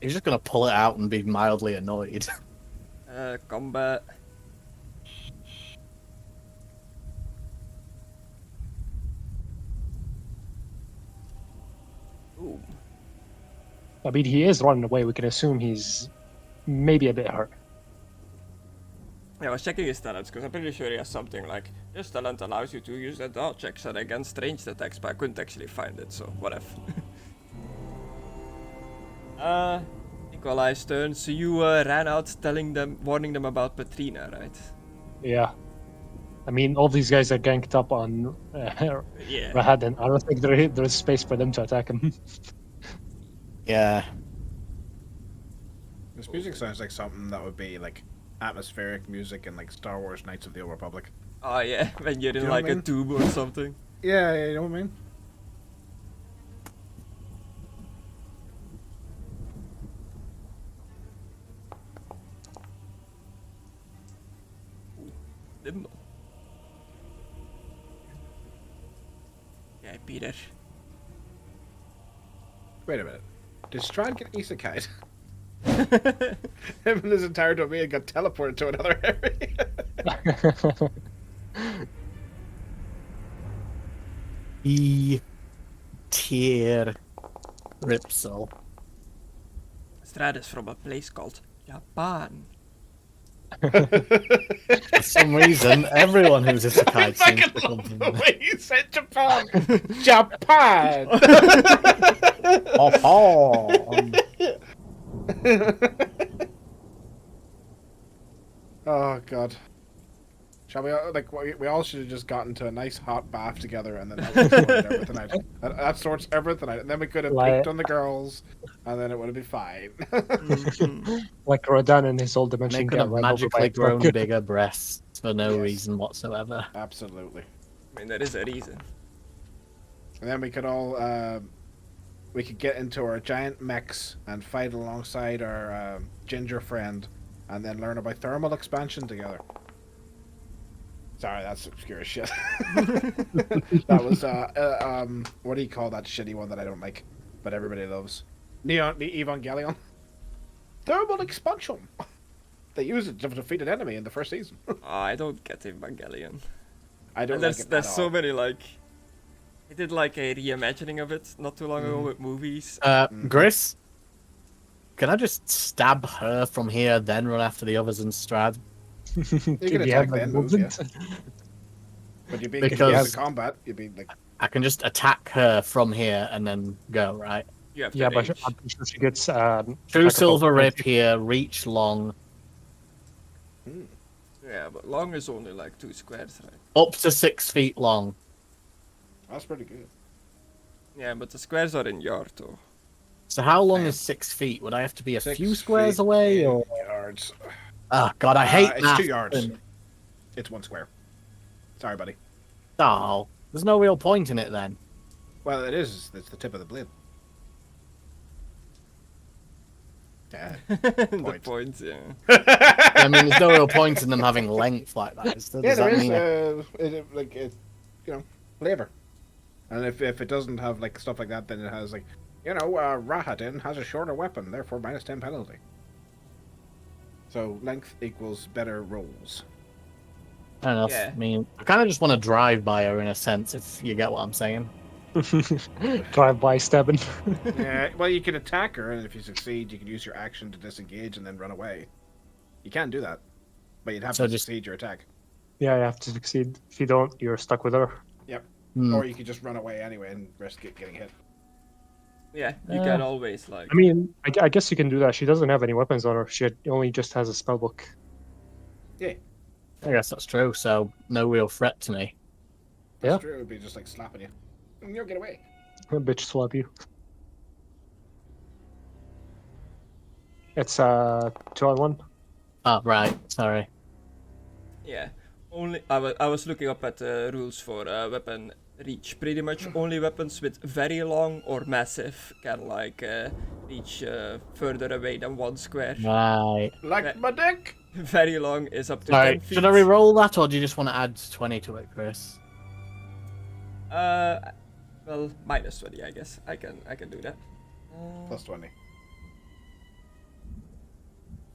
He's just gonna pull it out and be mildly annoyed. Combat. Ooh. I mean, he is running away. We can assume he's maybe a bit hurt. Yeah, I was checking his talents because I'm pretty sure he has something like this talent allows you to use the dodge action against ranged attacks, but I couldn't actually find it, so whatever. Nikolai's turn. So you ran out warning them about Petrina, right? Yeah. I mean, all these guys are ganked up on Yeah. Rahad, and I don't think there's space for them to attack him. Yeah. This music sounds like something that would be like atmospheric music in like Star Wars Knights of the Old Republic. Oh yeah, when you're Do in you know what like I a mean? tube or something. Yeah, you know what I mean? Limbo. Yeah, Peter. Wait a minute. Did Strahd get isekai'd? Him and his entire domain got teleported to another area. Tier Ripsel. Strahd is from a place called Japan. For some reason, everyone who's isekai seems to come from the there. way you said Japan. Japan. Oh god. Shall we like we all should have just gotten to a nice hot bath together, and then that would have sorted everything out. That sorts everything out, and then we could have peeked on the girls, and then it would have been fine. Like Rodan and his old dimension. They could get have run over by magically a truck. grown bigger breasts for no Yes. reason whatsoever. Absolutely. I mean, there is a reason. And then we could all we could get into our giant mechs and fight alongside our ginger friend, and then learn about thermal expansion together. Sorry, that's obscure as shit. That was what do you call that shitty one that I don't like, but everybody loves? The Evangelion. Thermal expansion. They used it to defeat an enemy in the first season. Oh, I don't get Evangelion. I don't And like there's it there's at so all. many like. I did like a reimagining of it not too long ago with movies. Gris, can I just stab her from here, then run after the others in Strahd? You can Do you attack have, like, then, moves, yeah. movement? But you'd be Because- in combat. You'd be like, I can just attack her from here and then go, right? You have to Yeah, but range. I'm pretty sure she gets True like a silver couple- rip here, reach long, Yeah, but long is only like 2 squares, right? up to 6 feet long. that's pretty good. Yeah, but the squares are in yard though. So how long is 6 feet? Would I have to be a 6 few squares feet away, in or? yards. Oh God, I hate It's math. 2 yards. It's 1 square. Sorry, buddy. Oh, there's no real point in it then. Well, it is. It's the tip of the blade. Yeah. The Point. points, yeah. I mean, there's no real point in them having length like that. Does Yeah, there that is. mean Like it, flavor. And if it doesn't have like stuff like that, then it has like, Rahadin has a shorter weapon, therefore -10 penalty. So length equals better rolls. I don't know. Yeah. I mean, I kind of just want to drive by her in a sense, if you get what I'm saying. drive by stabbing. Yeah. Well, you can attack her, and if you succeed, you can use your action to disengage and then run away. You can do that, but you'd have So to just- succeed your attack. Yeah, you have to succeed. If you don't, you're stuck with her. Hmm. Or you could just run away anyway and risk getting hit. Yeah, you can always like. I mean, I guess you can do that. She doesn't have any weapons on her. She only just has a spellbook. Yeah. I guess that's true. So no real threat to me. That's Yeah. true. It would be just like slapping you. You'll get away. A bitch slap you. It's 2-on-1. Oh, right. Sorry. Yeah, only I was looking up at the rules for weapon reach. Pretty much only weapons with very long or massive can like reach further away than 1 square. Right. Like Yeah. my dick. Very long is up to 10 Alright. feet. Should I re-roll that, or do you just want to add 20 to it, Chris? Well, -20, I guess. I can do that. Plus 20.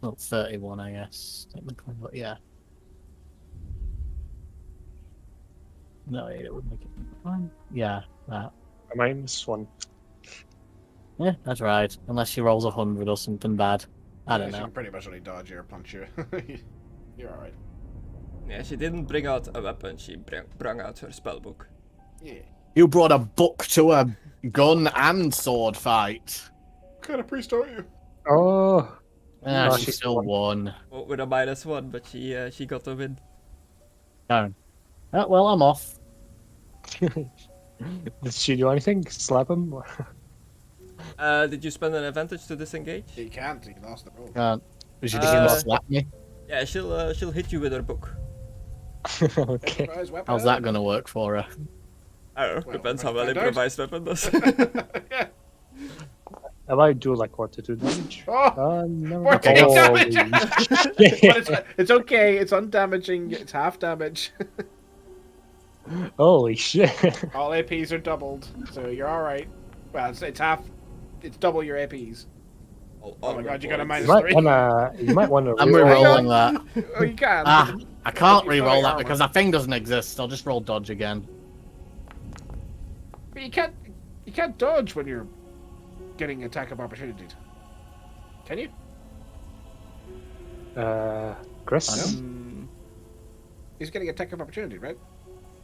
Well, 31, I guess. Technically, but yeah. No, it would make it fine. Yeah, that. -1. Yeah, that's right. Unless she rolls 100 or something bad. I don't She know. can pretty much only dodge you or punch you. You're alright. Yeah, she didn't bring out a weapon. She brought out her spellbook. Yeah. You brought a book to a gun and sword fight. What kind of priest are you? Oh, Ah, Oh, she she's still won. Oh, with a -1, but she got the win. Darn. Oh, well, I'm off. did she do anything? Slap him? Did you spend an advantage to disengage? He can't. He lost the roll. Can't. She just gonna Uh, slap me. Yeah, she'll hit you with her book. Okay. Improvised weapon. How's that gonna work for her? I don't know. Well, Depends we're how well gonna find improvised weapon does. Yeah. I might do like 42 damage. Oh, No. 14 damage! But Holy, it's okay. It's undamaging. It's half damage. Holy shit. All APs are doubled, so you're all right. Well, it's half. It's double your APs. Oh my god, you got a You -3. might wanna I'm reroll. re-rolling that. Oh, you can. Ah, I can't You're still re-roll in that armor. because that thing doesn't exist. I'll just roll dodge again. But you can't dodge when you're getting attack of opportunity. Can you? Chris? Mm, He's getting attack of opportunity, right?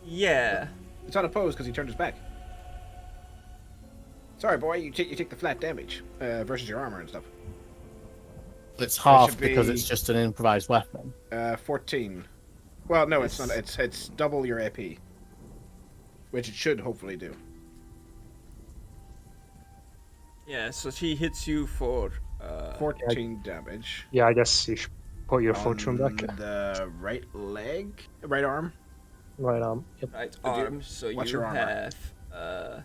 yeah. It's unopposed because he turned his back. Sorry, boy. You take the flat damage versus your armor and stuff. It's half should because be- it's just an improvised weapon. 14. Well, no, it's Yes. not. It's double your AP, which it should hopefully do. Yeah, so she hits you for 14 damage. Yeah, I guess you should put your fortune on back. the right leg, right arm. Right arm. Yep. right do you- arm, so what's you your armor? have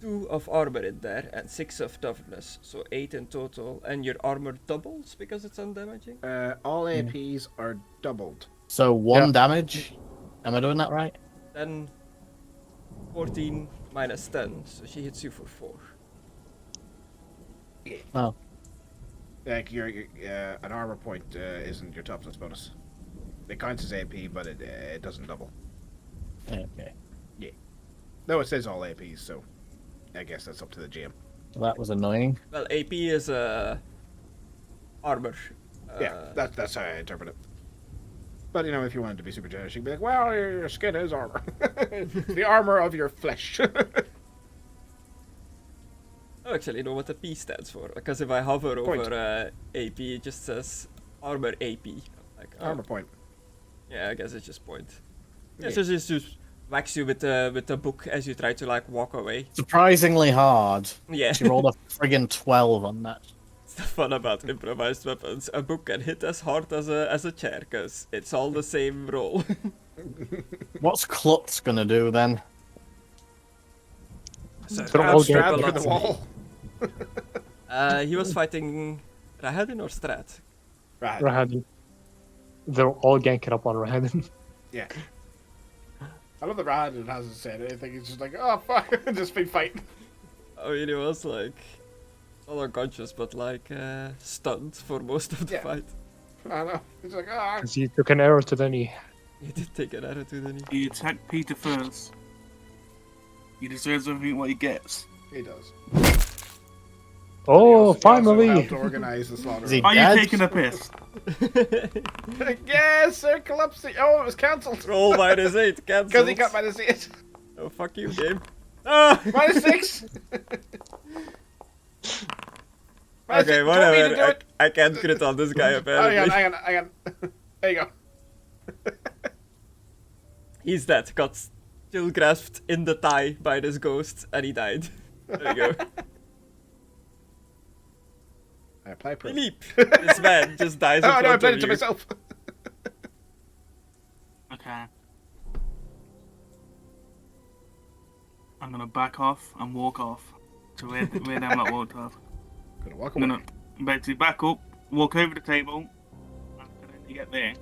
2 of armor in there and 6 of toughness, so 8 in total, and your armor doubles because it's undamaging. All APs are doubled. So one Yeah. damage. Am I doing that right? Then 14 minus 10, so she hits you for 4. Oh, Like your an armor point isn't your toughness bonus. It counts as AP, but it doesn't double. okay. No, it says all APs, so I guess that's up to the GM. Well, that was annoying. Well, AP is armor. Yeah, that's how I interpret it. But you know, if you wanted to be super generous, you could be like, "Well, your skin is armor. The armor of your flesh." I actually know what the P stands for, because if I hover Point. over AP, it just says armor AP. Like, oh, Armor point. yeah, I guess it's just point. Yeah, Yeah. so just whacks you with the book as you try to like walk away. Surprisingly hard. Yeah, She rolled a friggin' 12 on that. it's the fun about improvised weapons. A book can hit as hard as a chair, because it's all the same roll. What's Klutz gonna do then? So Throw Strahd all struggled Strahd a through the lot. wall. He was fighting Rahadin or Strahd? Right. Rahadin. They're all ganking up on Rahadin. Yeah. I love that Ryan hasn't said anything. He's just like, "Oh fuck," just been fighting. I mean, he was like not unconscious, but like stunned for most of the Yeah. fight. I know. He's like, "Ah." Because he took an arrow to the knee. He did take an arrow to the knee. You attack Peter first. He deserves everything what he gets. He does. Oh, He also finally! helped organize the slaughter. Is he- Are you Dad? taking a piss? Yes, circle up. Oh, it was cancelled. Roll -8, cancel. Because he got -8. Oh, fuck you, game. Ah! -6. Okay, whatever. I can't crit on this guy, Hang apparently. hang on. There you go. He's dead. Got still grasped in the thigh by this ghost, and he died. There you go. I apply proof. Philippe! This man just dies in Oh, front no, I of played it to you. myself. Okay. I'm gonna back off and walk off to where them lot walked off. Gonna walk I'm away. gonna basically back up, walk over the table, and then you get there.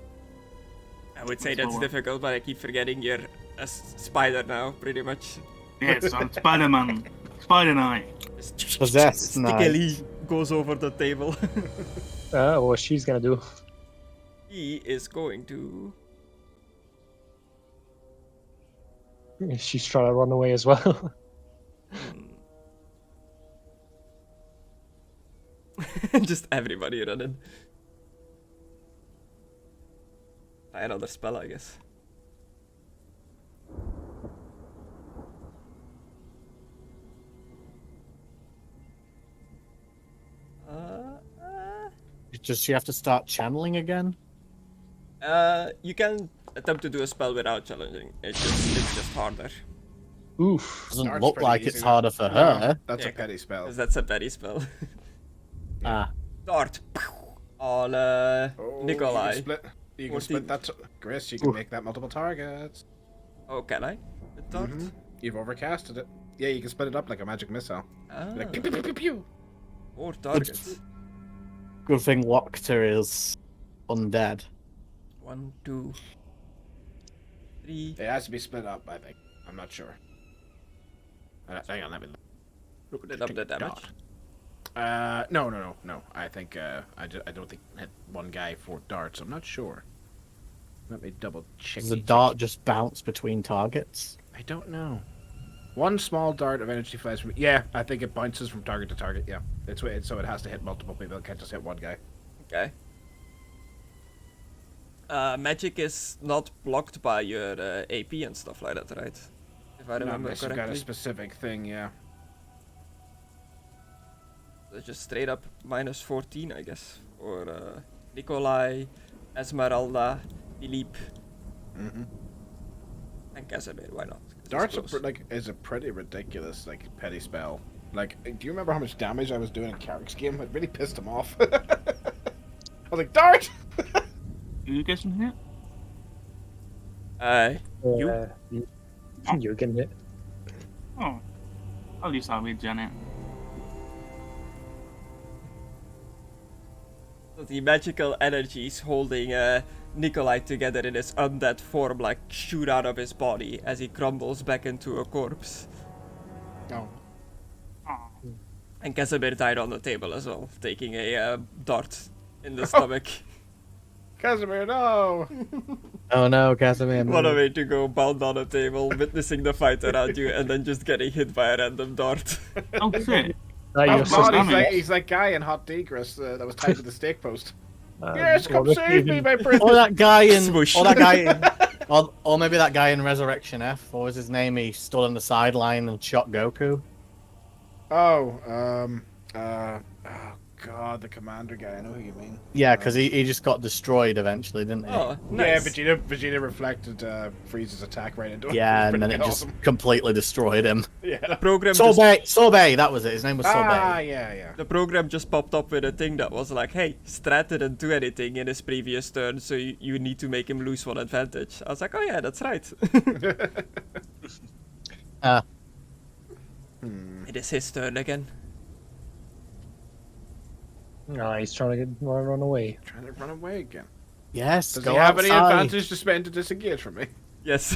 I would say That's that's all. difficult, but I keep forgetting you're a spider now, pretty much. Yes, I'm Spider-Man. Spider-Knight. Just Possessed stickily goes over the table. What she's gonna do? He is going to... She's trying to run away as well. Just everybody running. Try another spell, I guess. Does she have to start channeling again? You can attempt to do a spell without challenging. It's just harder. Oof. Doesn't Dart's look pretty like easy, it's though. harder for No, her. that's Yeah, a petty spell. Because that's a petty spell. Ah. Dart on Oh, Nikolai. You can 14. split that. Chris, you can Oof. make that multiple targets. Oh, can I? The dart? Mhm. You've overcasted it. Yeah, you can split it up like a magic missile. Ah, Like pew pew pew pew pew. 4 targets. Good thing Wachter is undead. 1, 2, 3. It has to be split up, I think. I'm not sure. Hang on, let me look. Split up the damage. No. I think I don't think I hit one guy 4 darts. I'm not sure. Let me double check. Does the dart just bounce between targets? I don't know. One small dart of energy flies from. Yeah, I think it bounces from target to target. Yeah, so it has to hit multiple people. It can't just hit one guy. Okay. Magic is not blocked by your AP and stuff like that, right? If I Not remember unless you've got a correctly. specific thing. Yeah. So just straight up minus 14, I guess. For Nikolai, Esmeralda, Philippe, Mm-hmm. and Casimir. Why not? 'Cause he's Darts close. is a pretty ridiculous petty spell. Like, do you remember how much damage I was doing in Carrick's game? It really pissed him off. I was like, dart. You getting hit? You? You can hit. Oh. At least I'll read Janet. So the magical energies holding Nikolai together in his undead form like shoot out of his body as he crumbles back into a corpse. No. Oh. And Casimir died on the table as well, taking a dart in the stomach. Casimir, no. Oh no, Casimir. What a way to go, bound on a table, witnessing the fight around you, and then just getting hit by a random dart. Oh shit. Ah, Oh you're so God, damage. he's that guy in Hot Degris that was tied to the stake post. Um, Yes, come well, save me, my prince. Or that guy in, Swoosh. or that guy in, or maybe that guy in Resurrection F. What was his name? He stood on the sideline and shot Goku. Oh, oh God, the commander guy. I know who you mean. Yeah, because he just got destroyed eventually, didn't he? Oh, Yeah, nice. Vegeta reflected Frieza's attack right into him. Yeah, It's and then pretty it just awesome. completely destroyed him. Yeah. Program just, Sorbet, that was it. His name was Sorbet. Ah, yeah. the program just popped up with a thing that was like, hey, Strahd didn't do anything in his previous turn, so you need to make him lose 1 advantage. I was like, oh yeah, that's right. It is his turn again. No, he's trying to run away. Trying to run away again. Yes, Does go he have outside. any advantage to spend to disengage from me? Yes.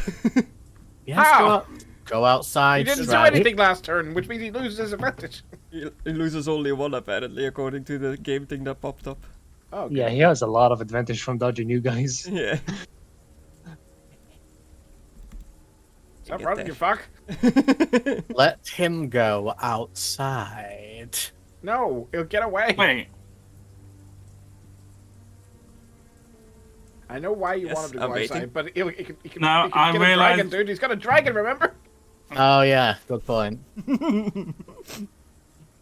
Yes, How? go outside. He didn't do Strahd. anything last turn, which means he loses his advantage. He loses only 1 apparently, according to the game thing that popped up. Oh, Yeah, he has a lot of advantage from dodging you guys. Yeah. Stop Get running, there. you fuck. Let him go outside. No, he'll get away. Wait. I know why you Yes, want him to I'm go waiting. outside, but he can No, he can I get a dragon, realised- dude. He's got a dragon, remember? Oh yeah, good point.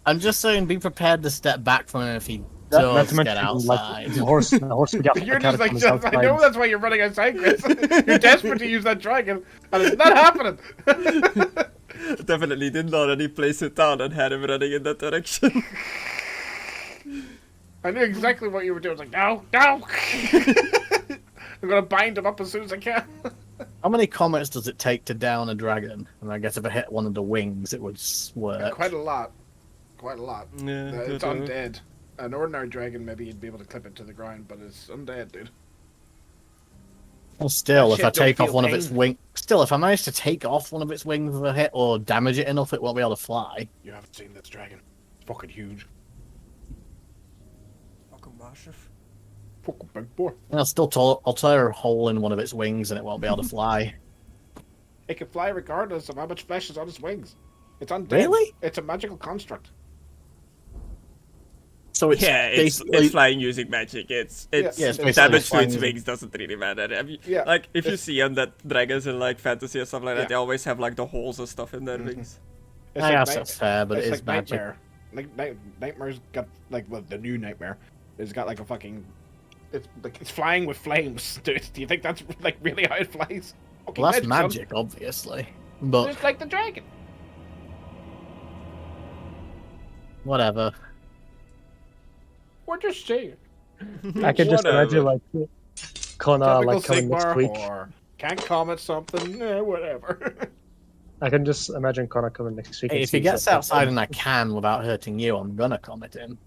I'm just saying, be prepared to step back from him if he Not does to get mention, outside. like, the horse would have You're just like, catacombs I know outside. that's why you're running outside, Chris. You're desperate to use that dragon, and it's not happening. Definitely didn't already place it down and had him running in that direction. I knew exactly what you were doing. I was like, no. I'm gonna bind him up as soon as I can. How many comets does it take to down a dragon? And I guess if I hit one of the wings, it would work. Quite a lot. Yeah, It's don't know. undead. An ordinary dragon, maybe you'd be able to clip it to the ground, but it's undead, dude. Well, still, That if shit I don't take off feel one of pain. its wings, still, if I manage to take off one of its wings with a hit or damage it enough, it won't be able to fly. You haven't seen this dragon. It's fucking huge. Fucking massive. Fucking big boy. And I'll tear a hole in one of its wings and it won't be able to fly. It can fly regardless of how much flesh is on its wings. It's undead. Really? It's a magical construct. So it's Yeah, it's basically flying using magic. It's Yeah, yeah, it's it's basically damage to flying its using- wings doesn't really matter. Have you, Yeah, like if you it's- see undead dragons in like fantasy or something like that, Yeah. they always have like the holes and stuff in their wings. It's I like guess that's fair, but it it's is like magic. Nightmare. Nightmare's got, like, well, the new Nightmare. It's got like a fucking. It's flying with flames, dude. Do you think that's like really how it flies? Fucking Well, that's son. magic, obviously. But Just like the dragon. whatever. We're just saying. I can just imagine Whatever. like Conna Typical like coming next Sigmar week. whore. Can't comment something. Whatever. I can just imagine Conna coming next week. Hey, and if he sees gets that- outside and I can without hurting you, I'm gonna comment him.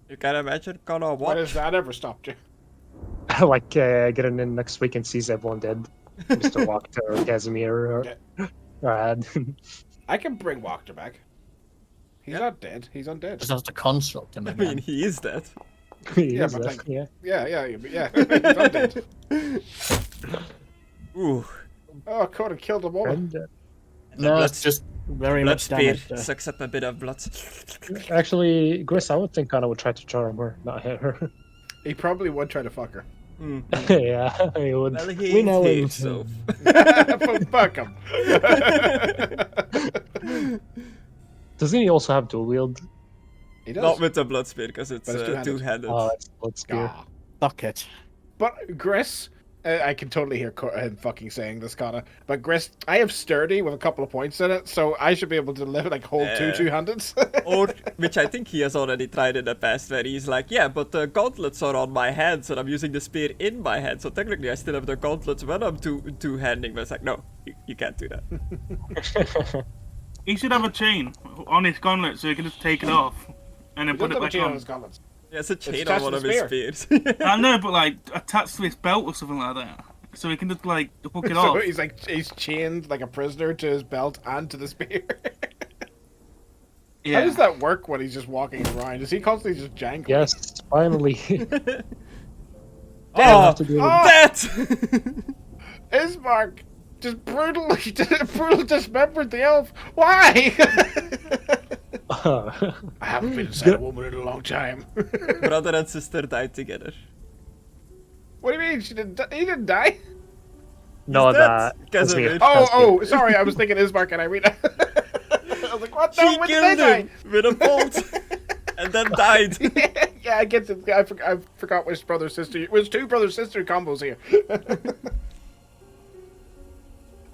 You can imagine Connor Why what? has that ever stopped you? like getting in next week and sees everyone dead. Mr. Wachter or Casimir or Ad. I can bring Wachter back. He's Yeah. not dead. He's undead. Just has to construct him I again. mean, he is dead. He Yeah, is but, there, like- yeah. Yeah. He's undead. Ooh. Oh, Coda killed a woman. And, The No, blood, it's just very blood much spear damage. sucks up a bit of blood. actually, Gris, I would think Conna would try to charm her, not hit her. He probably would try to fuck her. Hmm. yeah, he would. Well, We he know hates him. himself. Fuck him. Doesn't he also have dual wield? He does. Not with the blood spear, because it's But it's two-handed. two-handed. Oh, that's blood spear. Ah. Fuck it. But Gris, I can totally hear him fucking saying this, Connor. But Gris, I have sturdy with a couple of points in it, so I should be able to hold Yeah. two-handeds. Or, which I think he has already tried in the past, where he's like, yeah, but the gauntlets are on my hands, and I'm using the spear in my hand, so technically I still have the gauntlets when I'm two-handing, but it's like, no, you can't do that. He should have a chain on his gauntlet so he can just take it off and then He put does it have a back chain on on. his gauntlets. He has a chain on attached one to of the his spear. spears. I know, but like attached to his belt or something like that, so he can just like hook it So off. he's chained like a prisoner to his belt and to the spear. Yeah. How does that work when he's just walking around? Is he constantly just jangling? Yes, finally. Oh, have to do it. that! Ismark just brutally dismembered the elf. Why? I haven't been inside a woman in a long time. Brother and sister died together. What do you mean? He didn't die? no, dead, that. Casimir. Oh, sorry. I was thinking Ismark and Irina. I was like, what? She No, when did they killed die? him with a bolt, and then died. Yeah, I get it. I forgot which brother sister. It was two brother sister combos here.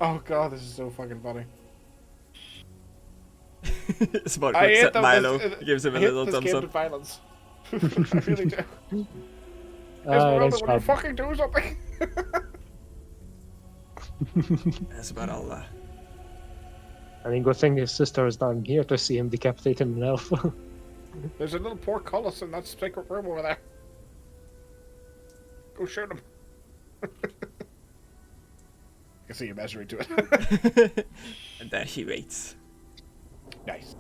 Oh god, this is so fucking funny. Smart I looks hate at them, Milo, this- gives him a I hate little this thumbs game up. to violence. I really do. Nice Esmeralda, will you job. fucking do something? Esmeralda. I mean, good thing his sister is down here to see him decapitate an elf. There's a little portcullis in that sacred room over there. Go shoot him. I can see you measuring to it. And there she waits. Nice.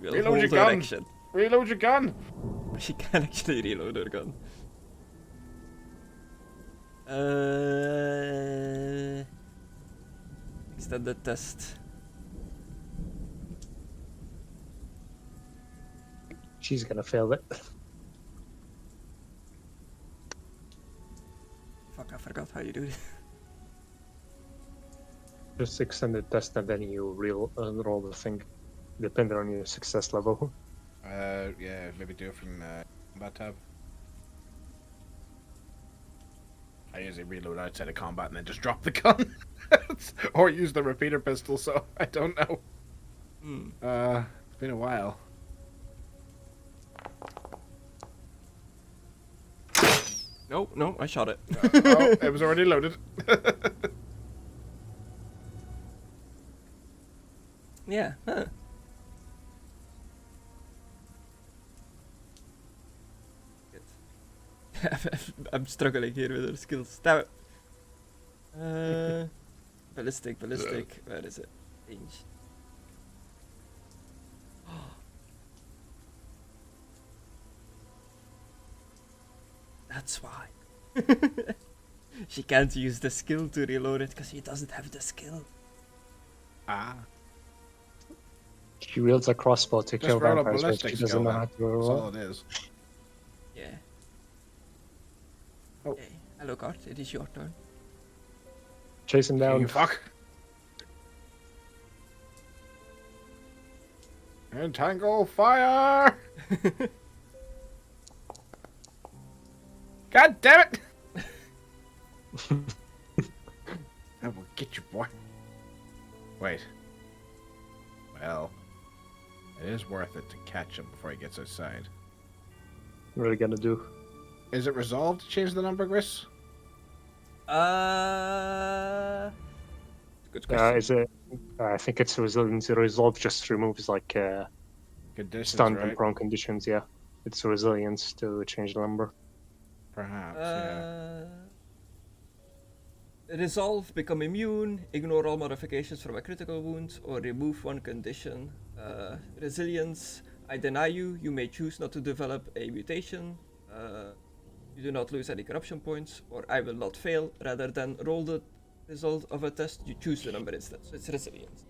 You will Reload hold your her gun. action. Reload your gun. She can actually reload her gun. Extended test. She's gonna fail it. Fuck, I forgot how you do it. Just extended test and then you roll the thing, depending on your success level. Yeah, maybe do it from combat tab. I usually reload outside of combat and then just drop the gun. Or use the repeater pistol, so I don't know. It's been a while. No, I shot it. Oh, it was already loaded. Yeah, huh. Good. I'm struggling here with her skills. Damn it. Ballistic. Where is it? Range. That's why. She can't use the skill to reload it because she doesn't have the skill. Ah. She wields a crossbow to kill roll a vampires, but ballistic she doesn't skill know then. how to That's all roll. it is. Yeah. Oh. Okay. Hello, Cart. It is your turn. Chase him down. You fuck. Entangle fire! God damn it! I will get you, boy. Wait. Well, it is worth it to catch him before he gets outside. What are we gonna do? Is it resolved to change the number, Gris? Good question. Is it? I think it's resilience. Resolve just removes like Conditions, stunned right? and prone conditions. Yeah, it's resilience to change the number. Perhaps, yeah. Resolve, become immune, ignore all modifications from a critical wound, or remove one condition. Resilience, I deny you, you may choose not to develop a mutation. You do not lose any corruption points, or I will not fail. Rather than roll the result of a test, you choose the number instead. So it's resilience.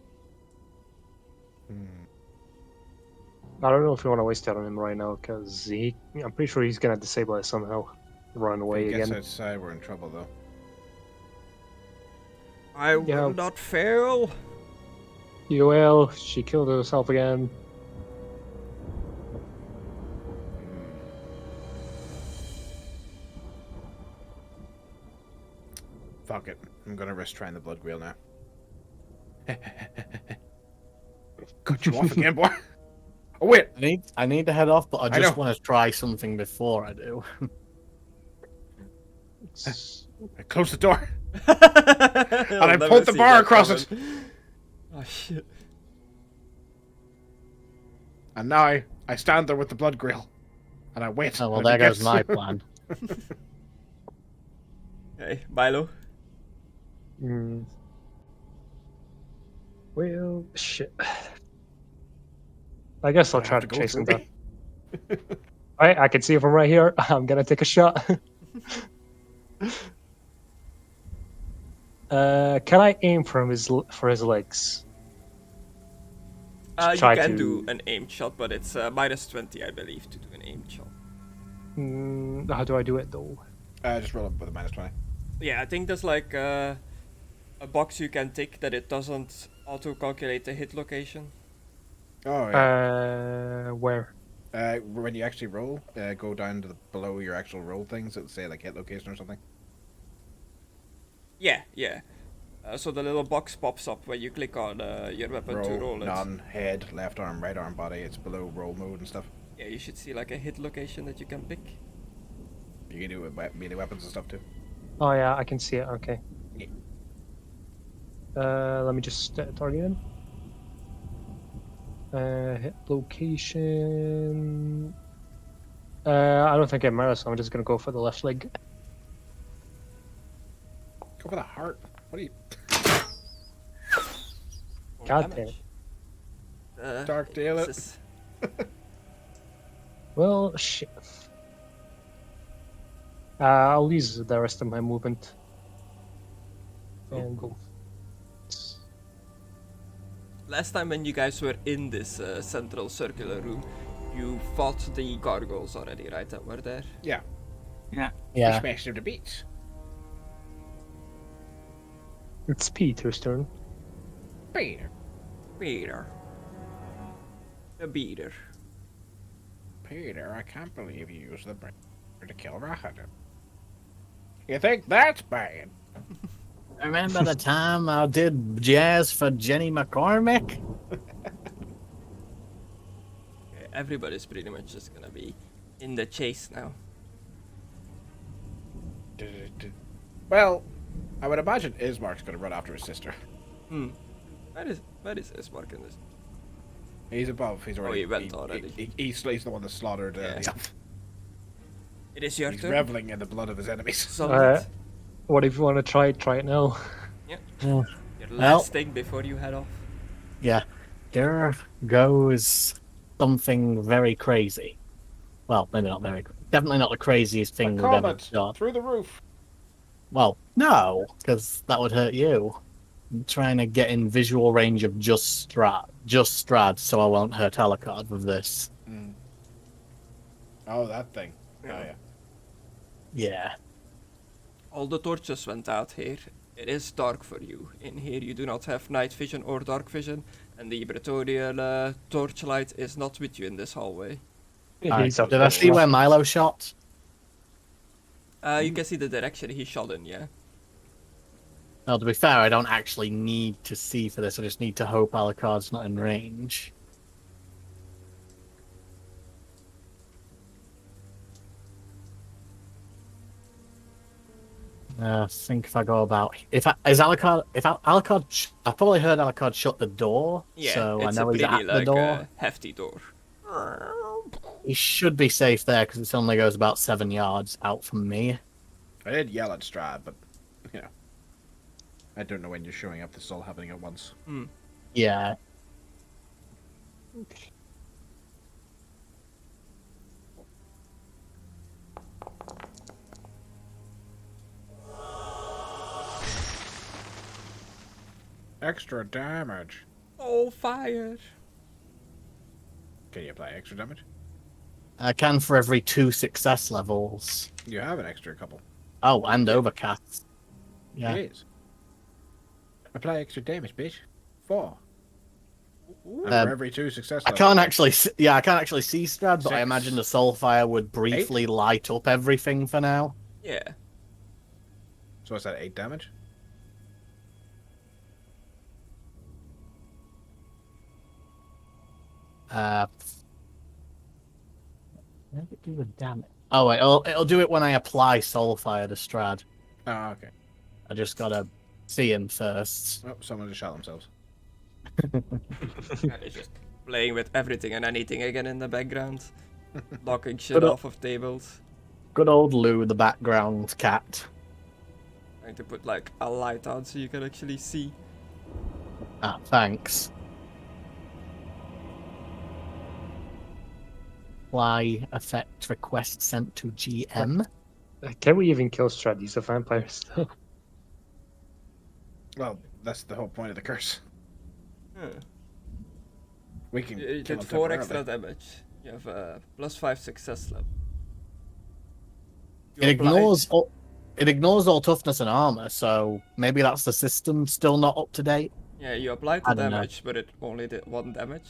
I don't know if you want to waste it on him right now, because I'm pretty sure he's gonna disable it somehow. Run If away he gets again. outside, we're in trouble, though. I will not fail. You will. She killed herself again. Fuck it. I'm gonna risk trying the blood grail now. Cut you off again, boy. Oh wait. I need to head off, but I I just know. want to try something before I do. I closed the door. and I pulled the bar across it. Oh shit. And now I stand there with the blood grail. And I wait. Oh well, and he there goes gets- my plan. Hey, Milo. Well, shit. I guess I'll I try have to go chase him through down. Alright, I can see him from right here. I'm gonna take a shot. Can I aim from for his legs? You Try can to- do an aimed shot, but it's minus 20, I believe, to do an aimed shot. How do I do it though? Just roll up with a minus 20. Yeah, I think there's like a box you can tick that it doesn't auto-calculate the hit location. Oh, yeah. Where? When you actually roll, go down to below your actual roll things. It'll say like hit location or something. Yeah. So the little box pops up when you click on your weapon to roll it. none, head, left arm, right arm, body. It's below roll mode and stuff. Yeah, you should see like a hit location that you can pick. You can do it with melee weapons and stuff too. Oh yeah, I can see it. Okay. Yeah. Let me just target him. Hit location. I don't think it matters, so I'm just gonna go for the left leg. Go for the heart. What are you? More God damage. Dark deal it. This is- Well, shit. I'll use the rest of my movement. And go. Last time when you guys were in this central circular room, you fought the gargoyles already, right? That were there? Yeah. Yeah. Yeah. Smashed him to beats. It's Peter's turn. Peter. Peter. The beater. Peter, I can't believe you used the brain to kill Rahad. You think that's bad? Remember the time I did jazz for Jenny McCormick? Okay, everybody's pretty much just gonna be in the chase now. Well, I would imagine Ismark's going to run after his sister. Where is Ismark in this? He's above. He's already. he went already. He's the one that slaughtered Yeah. the elf. It is your He's turn. reveling in the blood of his enemies. Solid. What if you want to try it? Try it now. Yeah. Oh. Your Well. last thing before you head off. Yeah. There goes something very crazy. Well, maybe not very. Definitely not the craziest thing we've ever Comet done. through the roof. Well, no, because that would hurt you. I'm trying to get in visual range of just Strahd, so I won't hurt Alucard with this. Oh, that thing. Yeah. Oh yeah. Yeah. All the torches went out here. It is dark for you. In here you do not have night vision or dark vision, and the Bretonnian torchlight is not with you in this hallway. Alright, He's up did I there. see where Milo shot? You can see the direction he shot in, yeah. Well, to be fair, I don't actually need to see for this. I just need to hope Alucard's not in range. I think if I go about, if Alucard, I've probably heard Alucard shut the door, Yeah, so I it's know a he's pretty, at the like, door. hefty door. He should be safe there because it only goes about 7 yards out from me. I did yell at Strahd, but you know, I don't know when you're showing up. This is all happening at once. Yeah. Extra damage. Oh, fire! Can you apply extra damage? I can for every 2 success levels. You have an extra couple. Oh, and overcast. Yeah. It is. Apply extra damage, bitch. 4. And for every 2 success I levels. can't actually I can't actually see Strahd, but I 6. imagine the Soulfire would briefly light up everything for now. Yeah. So what's that, 8 damage? Where did it do the damage? Oh wait, it'll do it when I apply Soulfire to Strahd. Oh, okay. I just gotta see him first. Oh, someone just shot themselves. And he's just playing with everything and anything again in the background. Knocking shit But, off of tables. Good old Lou, the background cat. Trying to put like a light on so you can actually see. Ah, thanks. Apply effect request sent to GM. Can we even kill Strahd? He's a vampire still. Well, that's the whole point of the curse. Huh. We can You kill did him 4 extra temporarily. damage. You have a +5 success level. You It apply- ignores all toughness and armor, so maybe that's the system still not up to date. Yeah, you applied I the don't know. damage, but it only did 1 damage.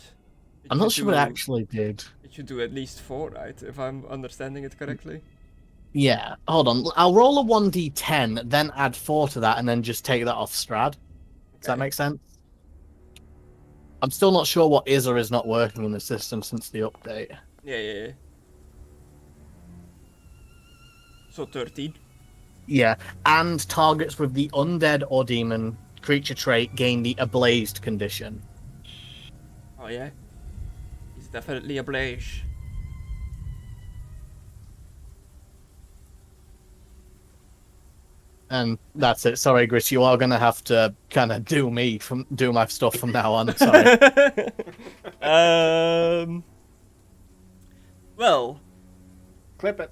It I'm not should sure what it do- actually did. It should do at least 4, right? If I'm understanding it correctly. Yeah, hold on. I'll roll a 1d10, then add 4 to that, and then just take that off Strahd. Does that Okay. make sense? I'm still not sure what is or is not working in the system since the update. Yeah. So 13. Yeah, and targets with the undead or demon creature trait gain the ablazed condition. Oh yeah. He's definitely a blaze. And that's it. Sorry, Gris, you are gonna have to kind of do my stuff from now on. Sorry. Well, Clip it.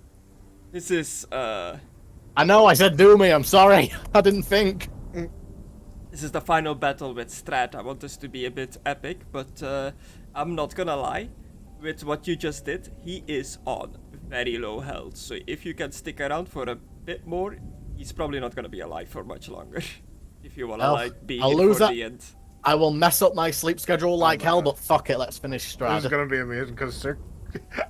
this is I know I said do me. I'm sorry. I didn't think. this is the final battle with Strahd. I want this to be a bit epic, but I'm not gonna lie. With what you just did, he is on very low health. So if you can stick around for a bit more, he's probably not gonna be alive for much longer. If you wanna like be I'll here lose for that. the end. I will mess up my sleep schedule like hell, but fuck it. Let's finish This is Strahd. gonna be amazing because Sir,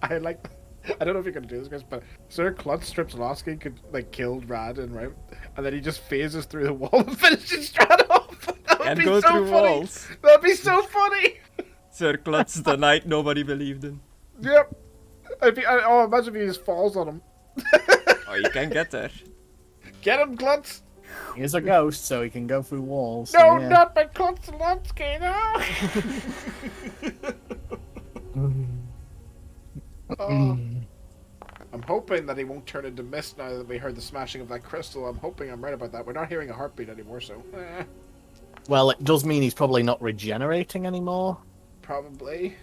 I don't know if you're gonna do this, guys, but Sir Klutz Stripslowski could like kill Radin, right? And then he just phases through the wall and finishes Strahd off. That would And be go so through funny. walls. That'd be so funny. Sir Klutz the knight nobody believed in. Yep. Imagine if he just falls on him. Oh, you can get there. Get him, Klutz. He's a ghost, so he can go through walls. No, so yeah. not by Klutz-Lonsky, no. Oh. I'm hoping that he won't turn into mist now that we heard the smashing of that crystal. I'm hoping I'm right about that. We're not hearing a heartbeat anymore, so Well, it does mean he's probably not regenerating anymore. probably.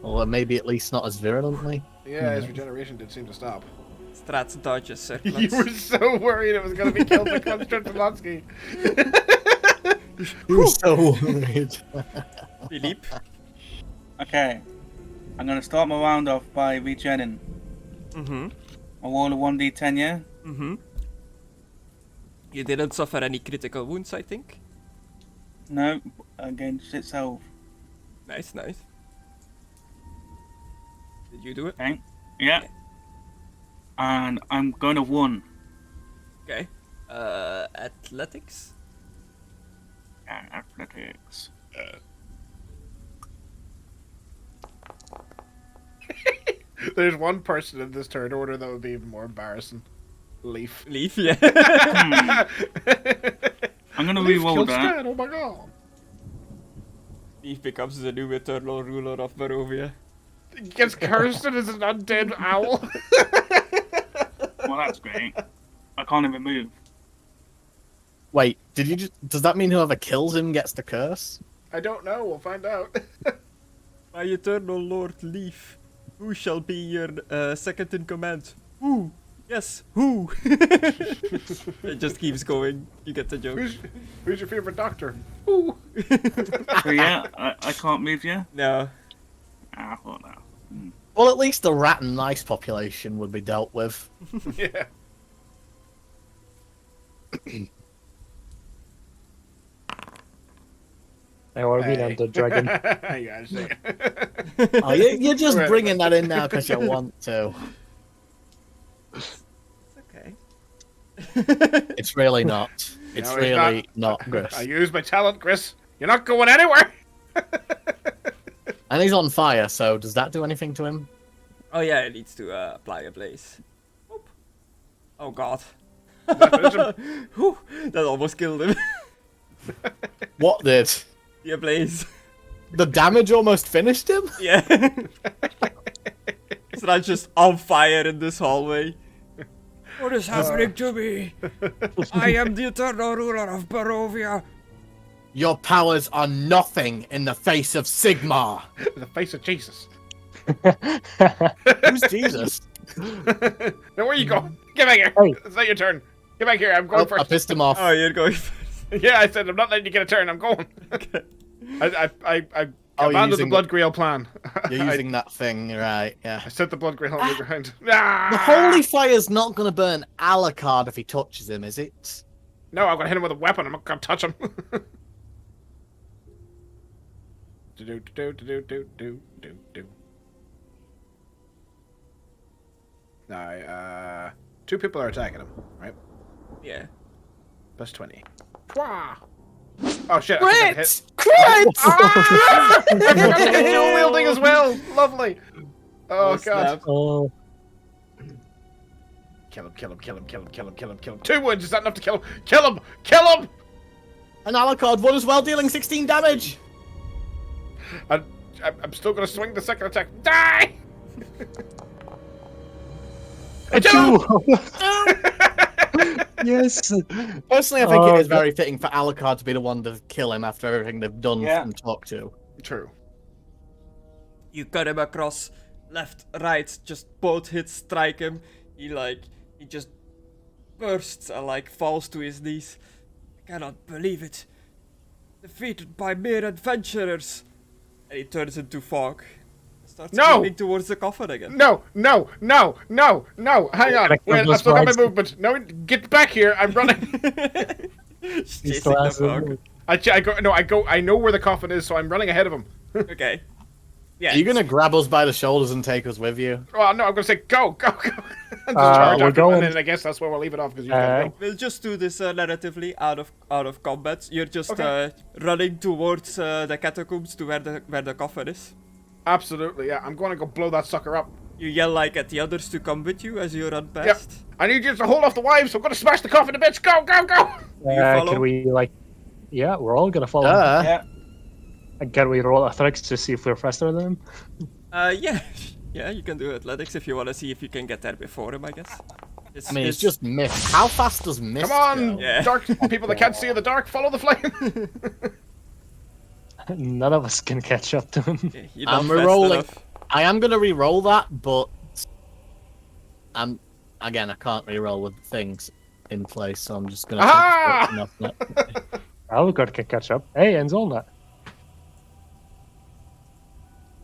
Or maybe at least not as virulently. Yeah, his regeneration did seem to stop. Strahd dodges Sir You Klutz. were so worried it was going to be killed by Klutz Stripslowski. He was so worried. Philippe. Okay. I'm gonna start my round off by regenning. Mm-hmm. I'll roll a 1d10, yeah? Mm-hmm. You didn't suffer any critical wounds, I think. No, against itself. Nice. Did you do it? Okay. Yeah. and I'm going to 1. Okay. Athletics. Athletics. There's one person in this turn order that would be even more embarrassing. Leaf. Leaf, yeah. I'm gonna Leaf re-roll killed that. Strahd, oh my god. Leaf becomes the new eternal ruler of Barovia. He gets cursed as an undead owl. Well, that's great. I can't even move. Wait, does that mean whoever kills him gets the curse? I don't know, we'll find out. My eternal lord Leaf, who shall be your second in command? Who? Yes, who? It just keeps going. You get the joke. Who's your favorite doctor? Ooh. So yeah, I can't move you. No. I thought that. Well, at least the rat and mice population would be dealt with. Yeah. I want to be an undead dragon. Yeah, I see. Oh, you're just bringing that in now because you want to. It's okay. It's really not. It's No, it's really not, I Chris. used my talent, Chris. You're not going anywhere. And he's on fire, so does that do anything to him? Oh yeah, it needs to apply a blaze. Oop. Oh god. Whew, that almost killed him. What did? The blaze. The damage almost finished him? Yeah. So that's just on fire in this hallway. What is happening to me? I am the eternal ruler of Barovia. Your powers are nothing in the face of Sigmar. The face of Jesus. Who's Jesus? Now where are you going? Get back here. Hey. It's not your turn. Get back here. I'm going Oh, I first. pissed him off. Oh, you're going first. Yeah, I said I'm not letting you get a turn. I'm going. Okay. I Oh, you're abandoned the using Blood Grail plan. You're using that thing, right? Yeah. I set the Blood Grail on the ground. Ah! The holy fire's not going to burn Alucard if he touches him, is it? No, I'm gonna hit him with a weapon. I'm not gonna touch him. Do. Now, 2 people are attacking him, right? Yeah. Plus 20. Twah! Oh shit! Crit! Crit! Ah! I forgot to get dual wielding as well. Lovely. Oh god. Snap. Oh, Kill him. 2 wounds. Is that enough to kill him? Kill him! And Alucard won as well, dealing 16 damage. I'm still gonna swing the second attack. Die! yes. Personally, I think Oh, it is very fitting for Alucard to be the one to kill him after everything they've done and talked to. True. You cut him across left, right, just both hits strike him. He just bursts and falls to his knees. I cannot believe it. Defeated by mere adventurers. And he turns into fog. Starts moving towards the coffin again. No! Hang on. Wait, I've still got my movement. No, get back here. I'm running. Just He chasing still the has the fog. move. I know where the coffin is, so I'm running ahead of him. Okay. Yeah. Are you going to grab us by the shoulders and take us with you? Well, no, I'm gonna say go. And just charge we're after him, going- and then I guess that's where we'll leave it off because you gotta go. We'll just do this narratively out of combat. You're just Okay. running towards the catacombs to where the coffin is. Absolutely, yeah. I'm gonna go blow that sucker up. You yell at the others to come with you as you run Yep. past. I need you to hold off the wives. I'm gonna smash the coffin to bits. Go. follow? Can we Yeah, we're all gonna follow. Yeah. And can we roll athletics to see if we're faster than him? Yeah. Yeah, you can do athletics if you want to see if you can get there before him, I guess. I mean, it's just mist. How fast does mist Come on, go? Yeah. dark people that can't see in the dark. Follow the flame. None of us can catch up to him. Yeah, you're not I'm fast re-rolling. enough. I am going to re-roll that, but again, I can't re-roll with things in place, so I'm just going to Ah! Alucard can catch up. Hey, and Zolnut.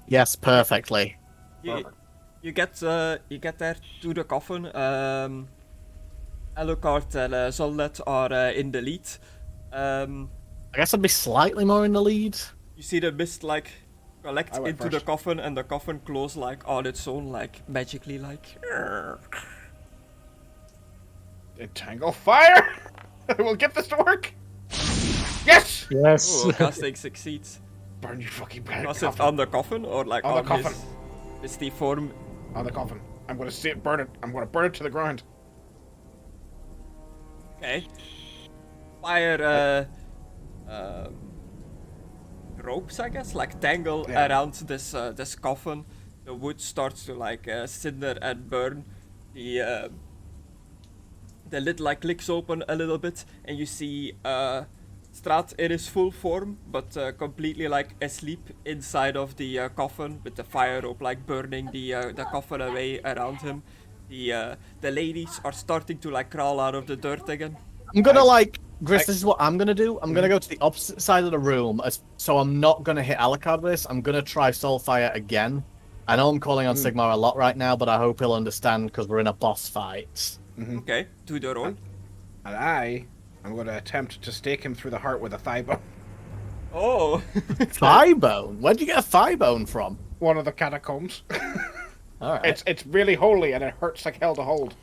Yes, perfectly. You get there to the coffin. Alucard and Zolnet are in the lead. I guess I'd be slightly more in the lead. You see the mist collect I went into the first. coffin, and the coffin close on its own, magically Entangle fire! We'll get this to work! Yes! Yes. Oh, casting succeeds. Burn you fucking bad Was it coffin. on the coffin or like On the on coffin. his misty form? On the coffin. I'm gonna see it burn it. I'm gonna burn it to the ground. Okay. Fire ropes, I guess, like tangle Yeah. around this coffin. The wood starts to like cinder and burn. The lid like clicks open a little bit, and you see Strahd in his full form, but completely like asleep inside of the coffin, with the fire rope like burning the coffin away around him. The ladies are starting to like crawl out of the dirt again. I'm gonna Gris, this is what I'm gonna do. I'm gonna go to the opposite side of the room, so I'm not gonna hit Alucard with this. I'm gonna try Soulfire again. I know I'm calling on Sigmar a lot right now, but I hope he'll understand because we're in a boss fight. Okay, do the roll. And I'm gonna attempt to stake him through the heart with a thigh bone. Oh! Thigh bone? Where'd you get a thigh bone from? One of the catacombs. Alright. It's really holy and it hurts like hell to hold.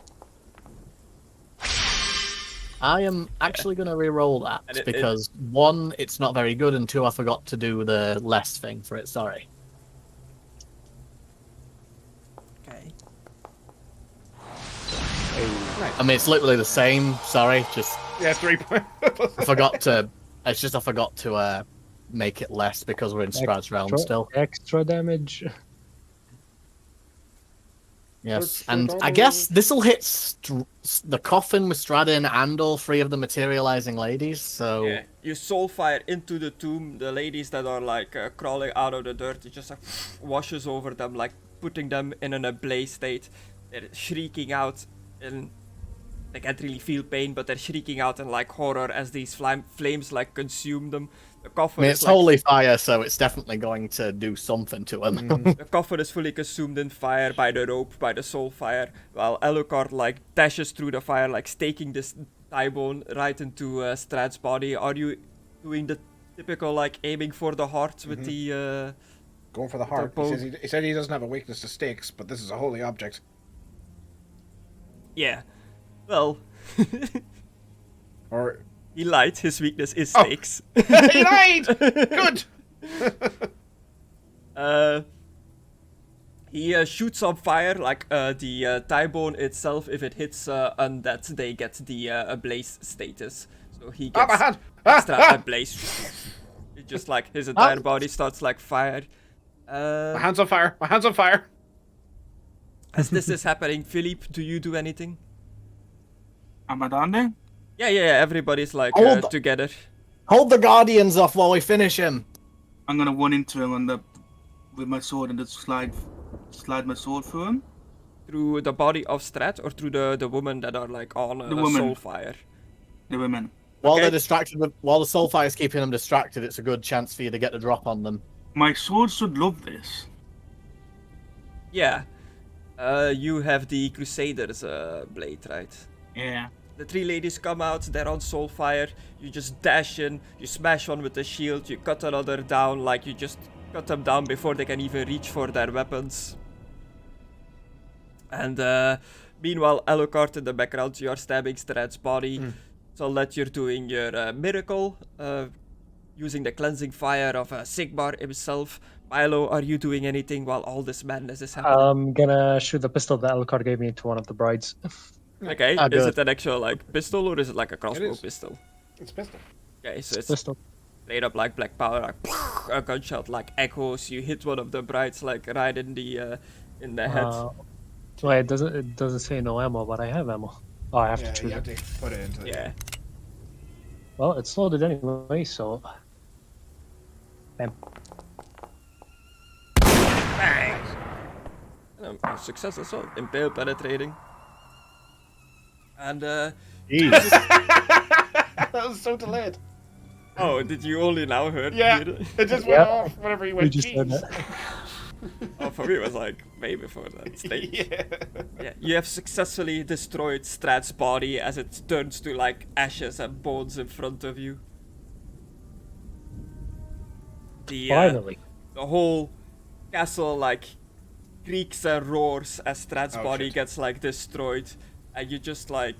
I am actually going to re-roll that And because one, it's not very good, and two, I forgot to do the less thing for it. Sorry. Okay. I mean, it's literally the same. Sorry, just Yeah, 3 points. I forgot to. It's just I forgot to make it less because we're in Strahd's realm still. Extra damage. Yes, Extra and I damage. guess this will hit the coffin with Strahd in and all three of the materializing ladies. So Yeah, you soul fire into the tomb. The ladies that are like crawling out of the dirt, it just like washes over them, like putting them in an ablaze state. They're shrieking out, and they can't really feel pain, but they're shrieking out in like horror as these flames like consume them. The I coffin mean, is it's like, holy fire, so it's definitely going to do something to him. the coffin is fully consumed in fire by the rope, by the soul fire, while Alucard like dashes through the fire, like staking this thigh bone right into Strahd's body. Are you doing the typical like aiming for the heart with the Going for the heart. bow. He said he doesn't have a weakness to stakes, but this is a holy object. Yeah. Well, Or he lied. His weakness is Oh. stakes. he lied. Good. He shoots on fire, like the thigh bone itself. If it hits undead, they get the ablaze status. So he Ah, my gets hand. extra ablaze. It just like his entire body starts like fire. My hand's on fire. My hand's on fire. As this is happening, Philippe, do you do anything? Am I done then? Yeah, everybody's like Hold- together. Hold the guardians off while we finish him. I'm gonna run into him with my sword and just slide my sword through him. Through the body of Strahd or through the women that are like on The woman. soul fire? The women. While Okay. they're distracted, while the soulfire is keeping them distracted, it's a good chance for you to get the drop on them. My sword should love this. Yeah. You have the Crusader's blade, right? Yeah. The three ladies come out, they're on soul fire. You just dash in, you smash one with the shield, you cut another down, like you just cut them down before they can even reach for their weapons. And meanwhile, Alucard in the background, you are stabbing Strahd's body. So that you're doing your miracle, using the cleansing fire of Sigmar himself. Milo, are you doing anything while all this madness is happening? I'm gonna shoot the pistol that Alucard gave me to one of the brides. Okay, Ah, is good. it an actual like pistol or is it like a crossbow is. pistol? It's pistol. Okay, so it's Pistol. straight up like black powder, like a gunshot like echoes. You hit one of the brides like right in the head. Wait, it doesn't say no ammo, but I have ammo. Oh, I have Yeah, to you choose have it. to put it into the... Yeah. Well, it's loaded anyway, so. Bam. Bang! And a success as well. Impale penetrating. And Jeez. That was so delayed. oh, did you only now hear Yeah, hear it? it just went Yeah. off whenever you We went just heard cheese. that. Oh, for me it was like way before that stage. Yeah. Yeah, you have successfully destroyed Strahd's body as it turns to like ashes and bones in front of you. Finally. The whole castle like creaks and roars as Strahd's Oh, body shit. gets like destroyed, and you just like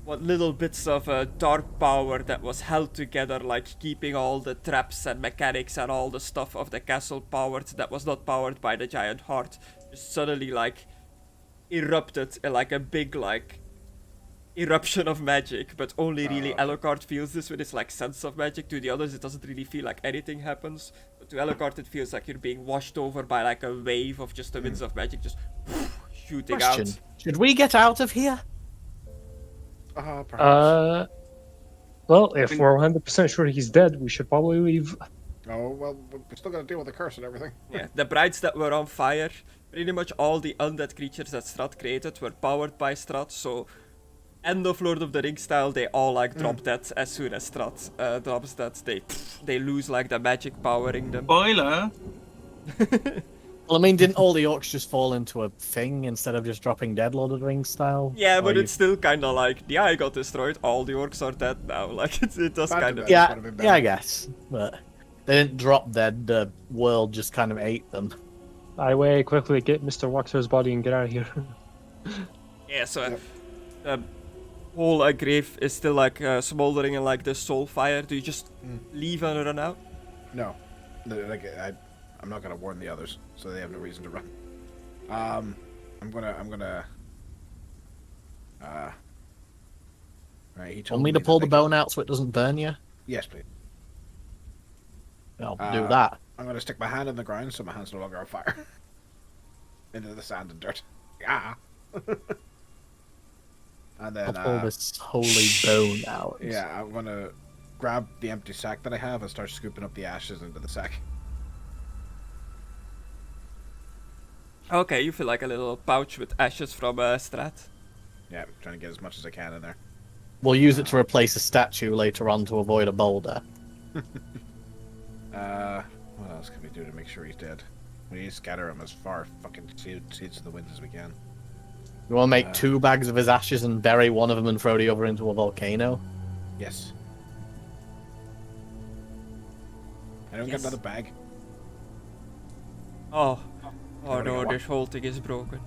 what little bits of dark power that was held together, like keeping all the traps and mechanics and all the stuff of the castle powered that was not powered by the giant heart, just suddenly like erupted in like a big like eruption of magic. But only really Alucard feels this with his like sense of magic. To the others, it doesn't really feel like anything happens. But to Alucard, it feels like you're being washed over by like a wave of just the winds of magic, just shooting Question: out. should we get out of here? Perhaps. Well, if we're 100% sure he's dead, we should probably leave. Oh, well, we're still gonna deal with the curse and everything. Yeah, the brides that were on fire, pretty much all the undead creatures that Strahd created were powered by Strahd, so end of Lord of the Rings style, they all like drop dead as soon as Strahd drops dead. They lose like the magic powering them. Spoiler. Well, I mean, didn't all the orcs just fall into a thing instead of just dropping dead Lord of the Rings style? Yeah, but Or it's still kind of like the eye got destroyed, all the orcs are dead now. Like it does Back to kind of. bed. Yeah, Would've been yeah, I better. guess. But they didn't drop dead. The world just kind of ate them. I way quickly get Mr. Walker's body and get out of here. Yeah, so Yep. the whole grave is still like smoldering in like the soul fire. Do you just leave and run out? No, like I'm not gonna warn the others, so they have no reason to run. I'm gonna. Right, he told Want me to that pull they the bone out so it doesn't burn you? Yes, please. I'll do that. I'm gonna stick my hand in the ground so my hand's no longer on fire. Into the sand and dirt. Yeah. And then I'll pull this holy bone out. yeah, I'm gonna grab the empty sack that I have and start scooping up the ashes into the sack. Okay, you feel like a little pouch with ashes from Strahd. Yeah, trying to get as much as I can in there. We'll use it to replace a statue later on to avoid a boulder. What else can we do to make sure he's dead? We need to scatter him as far fucking seeds to the winds as we can. You want to make 2 bags of his ashes and bury one of them and throw the other into a volcano? Yes. Anyone Yes. got another bag? Oh Everybody no, got one? this whole thing is broken.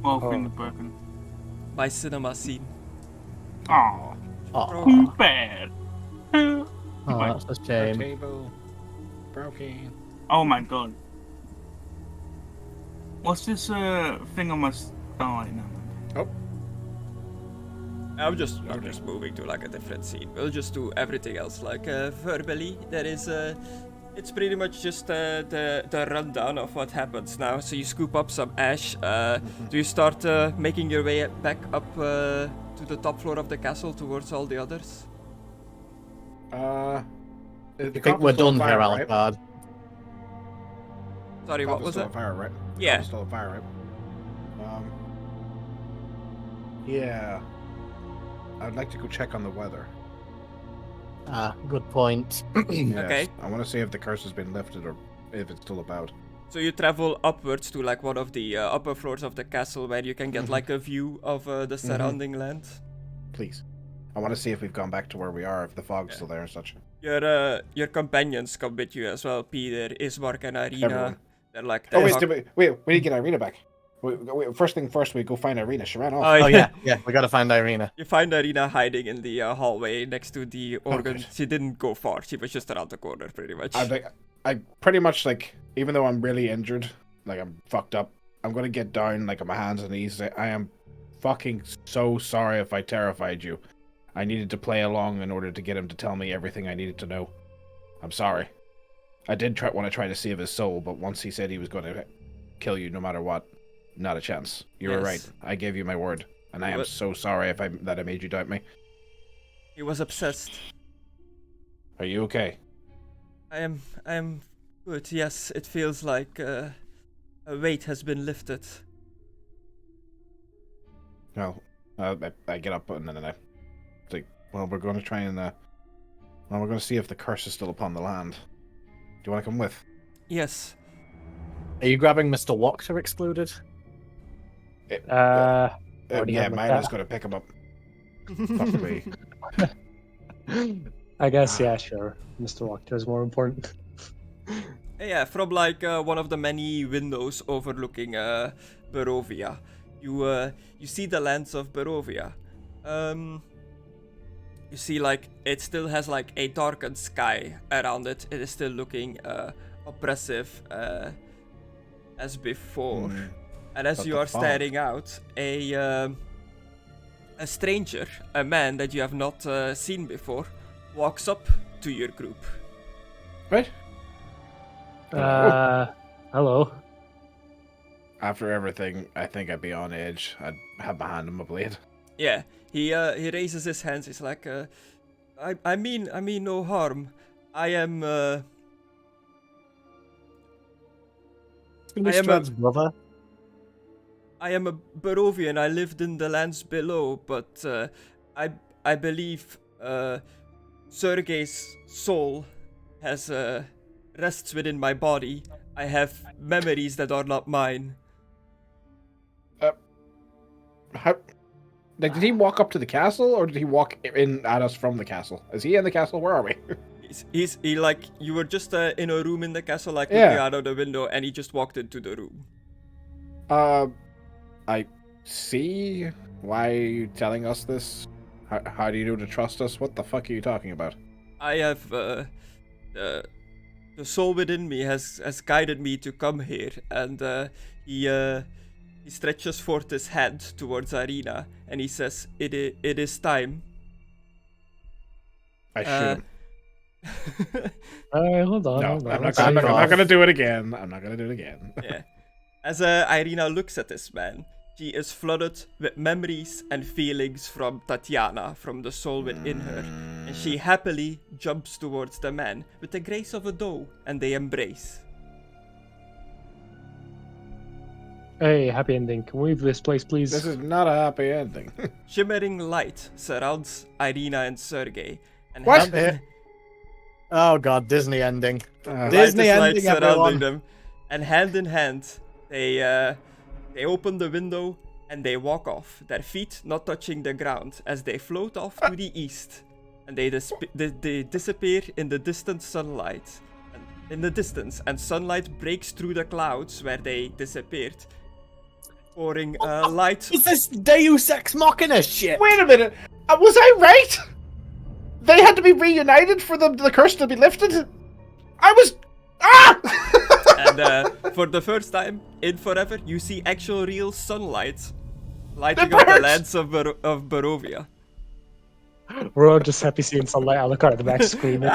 Oh, things broken. My cinema scene. Oh, Oh, too bad. oh that's a Our shame. table broken. Oh my god. What's this thing on my? Oh, no. Oh, I'm just moving to like a different scene. We'll just do everything else like verbally. There is it's pretty much just the rundown of what happens now. So you scoop up some ash. Do you start making your way back up to the top floor of the castle towards all the others? I I think we're done here, right? Alucard. Sorry, what was still it? on fire, right? Yeah. Coffin's still on fire, right? Yeah. I'd like to go check on the weather. Ah, good point. Yes. Okay. I want to see if the curse has been lifted or if it's still about. So you travel upwards to like one of the upper floors of the castle where you can get like a view of the surrounding land. Please. I want to see if we've gone back to where we are, if the fog's still there and such. Your companions come with you as well. Peter, Ismark, and Irina. Everyone. They're like. Oh, they're wait, we need to get Irina back. First thing first, we go find Irina. She ran off. Oh yeah, we gotta find Irina. You find Irina hiding in the hallway next to the organ. good. She didn't go far. She was just around the corner, pretty much. I pretty much like, even though I'm really injured, like I'm fucked up, I'm gonna get down like on my hands and knees. I am fucking so sorry if I terrified you. I needed to play along in order to get him to tell me everything I needed to know. I'm sorry. I did want to try to save his soul, but once he said he was going to kill you no matter what, not a chance. You were right. Yes. I gave you my word, and I am But- so sorry that I made you doubt me. He was obsessed. Are you okay? I am good. Yes, it feels like a weight has been lifted. Well, I get up and then I think, well, we're going to try and we're going to see if the curse is still upon the land. Do you want to come with? Yes. Are you grabbing Mr. Walker excluded? Already Yeah, have my Myra's cat. going to pick him up. Fuck me. I guess, yeah, sure. Mr. Walker is more important. Yeah, from like one of the many windows overlooking Barovia, you see the lands of Barovia. You see, like, it still has like a darkened sky around it. It is still looking oppressive as before. And as But you the are fog. staring out, a stranger, a man that you have not seen before, walks up to your group. Right? Hello. After everything, I think I'd be on edge. I'd have my hand on my blade. Yeah, he raises his hands. He's like, I mean no harm. I am It's gonna be I am a- Strahd's brother. I am a Barovian. I lived in the lands below, but I believe Sergei's soul has rests within my body. I have memories that are not mine. How, like, did he walk up to the castle, or did he walk in at us from the castle? Is he in the castle? Where are we? He like, you were just in a room in the castle, like Yeah. looking out of the window, and he just walked into the room. I see. Why are you telling us this? How do you know to trust us? What the fuck are you talking about? I have the soul within me has guided me to come here, and he stretches forth his hand towards Arena, and he says, "It is time." I shoot him. Hold on. No, hold on. I'm Let's not, I'm see. not gonna do it again. I'm not gonna do it again. Yeah. As Irina looks at this man, she is flooded with memories and feelings from Tatiana, from the soul within her, and she happily jumps towards the man with the grace of a doe, and they embrace. Hey, happy ending. Can we leave this place, please? This is not a happy ending. Shimmering light surrounds Irina and Sergei, and What? Oh god, Disney ending. light Disney is light ending, surrounding everyone. them, and hand in hand, they open the window and they walk off, their feet not touching the ground, as they float off to the east, and they disappear in the distant sunlight. In the distance, and sunlight breaks through the clouds where they disappeared, pouring light. What's this Deus Ex Machina shit? Wait a minute. Was I right? They had to be reunited for the curse to be lifted? I was... Ah! And for the first time in forever, you see actual real sunlight lighting The up the birds! lands of Barovia. We're all just happy seeing sunlight. Alucard at the back screaming.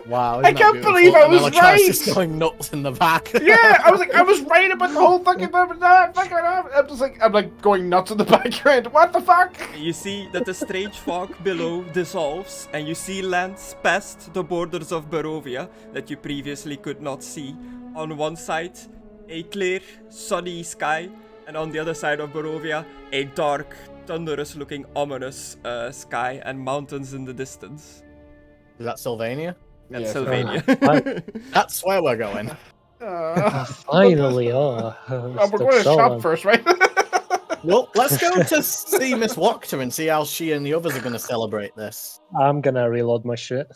Wow, I can't believe I was right! just going nuts in the back. Yeah, I was right about the whole fucking... I'm like going nuts in the background. What the fuck? You see that the strange fog below dissolves, and you see lands past the borders of Barovia that you previously could not see. On one side, a clear, sunny sky, and on the other side of Barovia, a dark, thunderous-looking, ominous sky and mountains in the distance. Is that Sylvania? That's Yes. Sylvania. That's where we're going. Finally, we're going to shop first, right? Well, let's go to see Miss Wachter and see how she and the others are going to celebrate this. I'm gonna reload my shit.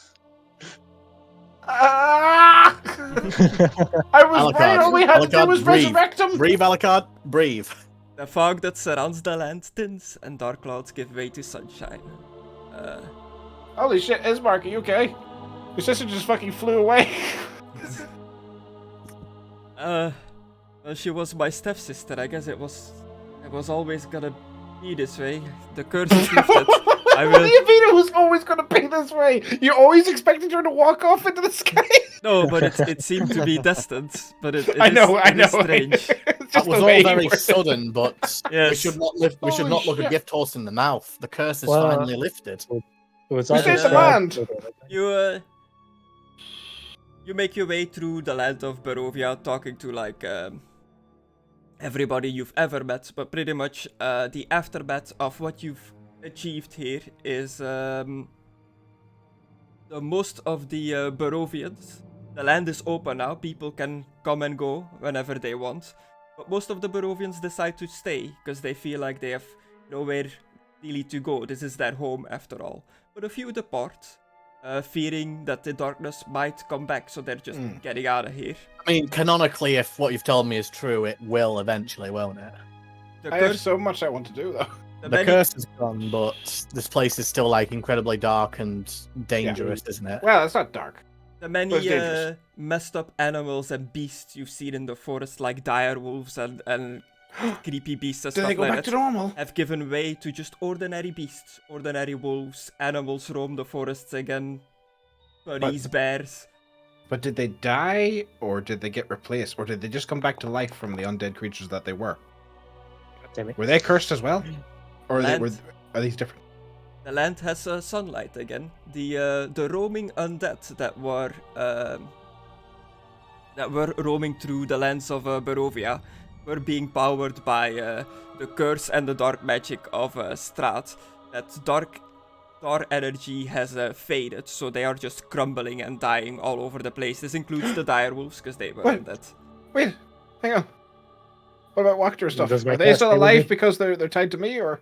Ah! I was right. All we had to do was breathe. resurrect him. Breathe, Alucard, breathe. The fog that surrounds the land thins, and dark clouds give way to sunshine. Holy shit, Ismark, are you okay? Your sister just fucking flew away. Well, she was my stepsister. I guess it was always gonna be this way. The curse is lifted. I What do will. you mean it was always going to be this way? You always expected her to walk off into the sky? No, but it seemed to be destined. But it I know. is strange. It's That just was the all way you very were. sudden, but we Yes. should not lift. We should Holy not look a shit. gift horse in the mouth. The curse is Well, finally lifted. It was You either said the Strahd land. You make your way through the land of Barovia, talking to like everybody you've ever met, but pretty much the aftermath of what you've achieved here is the most of the Barovians. The land is open now, people can come and go whenever they want, but most of the Barovians decide to stay because they feel like they have nowhere really to go. This is their home after all. But a few depart, fearing that the darkness might come back, so they're just getting out of here. I mean, canonically, if what you've told me is true, it will eventually, won't it? The I have curse, so much I want to do though. the The many, curse is gone, but this place is still like incredibly dark and dangerous, isn't it? Well, it's not dark. the But many it's dangerous. messed up animals and beasts you've seen in the forest, like dire wolves and creepy beasts and Did they stuff go like back that, to normal? have given way to just ordinary beasts. Ordinary wolves, animals roam the forests again. Bunnies, bears. But did they die, or did they get replaced, or did they just come back to life from the undead creatures that they were? Damn it. Were they cursed as well, or are these different? The land has sunlight again. The roaming undead that were roaming through the lands of Barovia were being powered by the curse and the dark magic of Strahd. That dark energy has faded, so they are just crumbling and dying all over the place. This includes the direwolves, because they were What? undead. Wait, hang on. What about Wachter stuff? Does my Are they cat still stay with alive me? because they're tied to me, or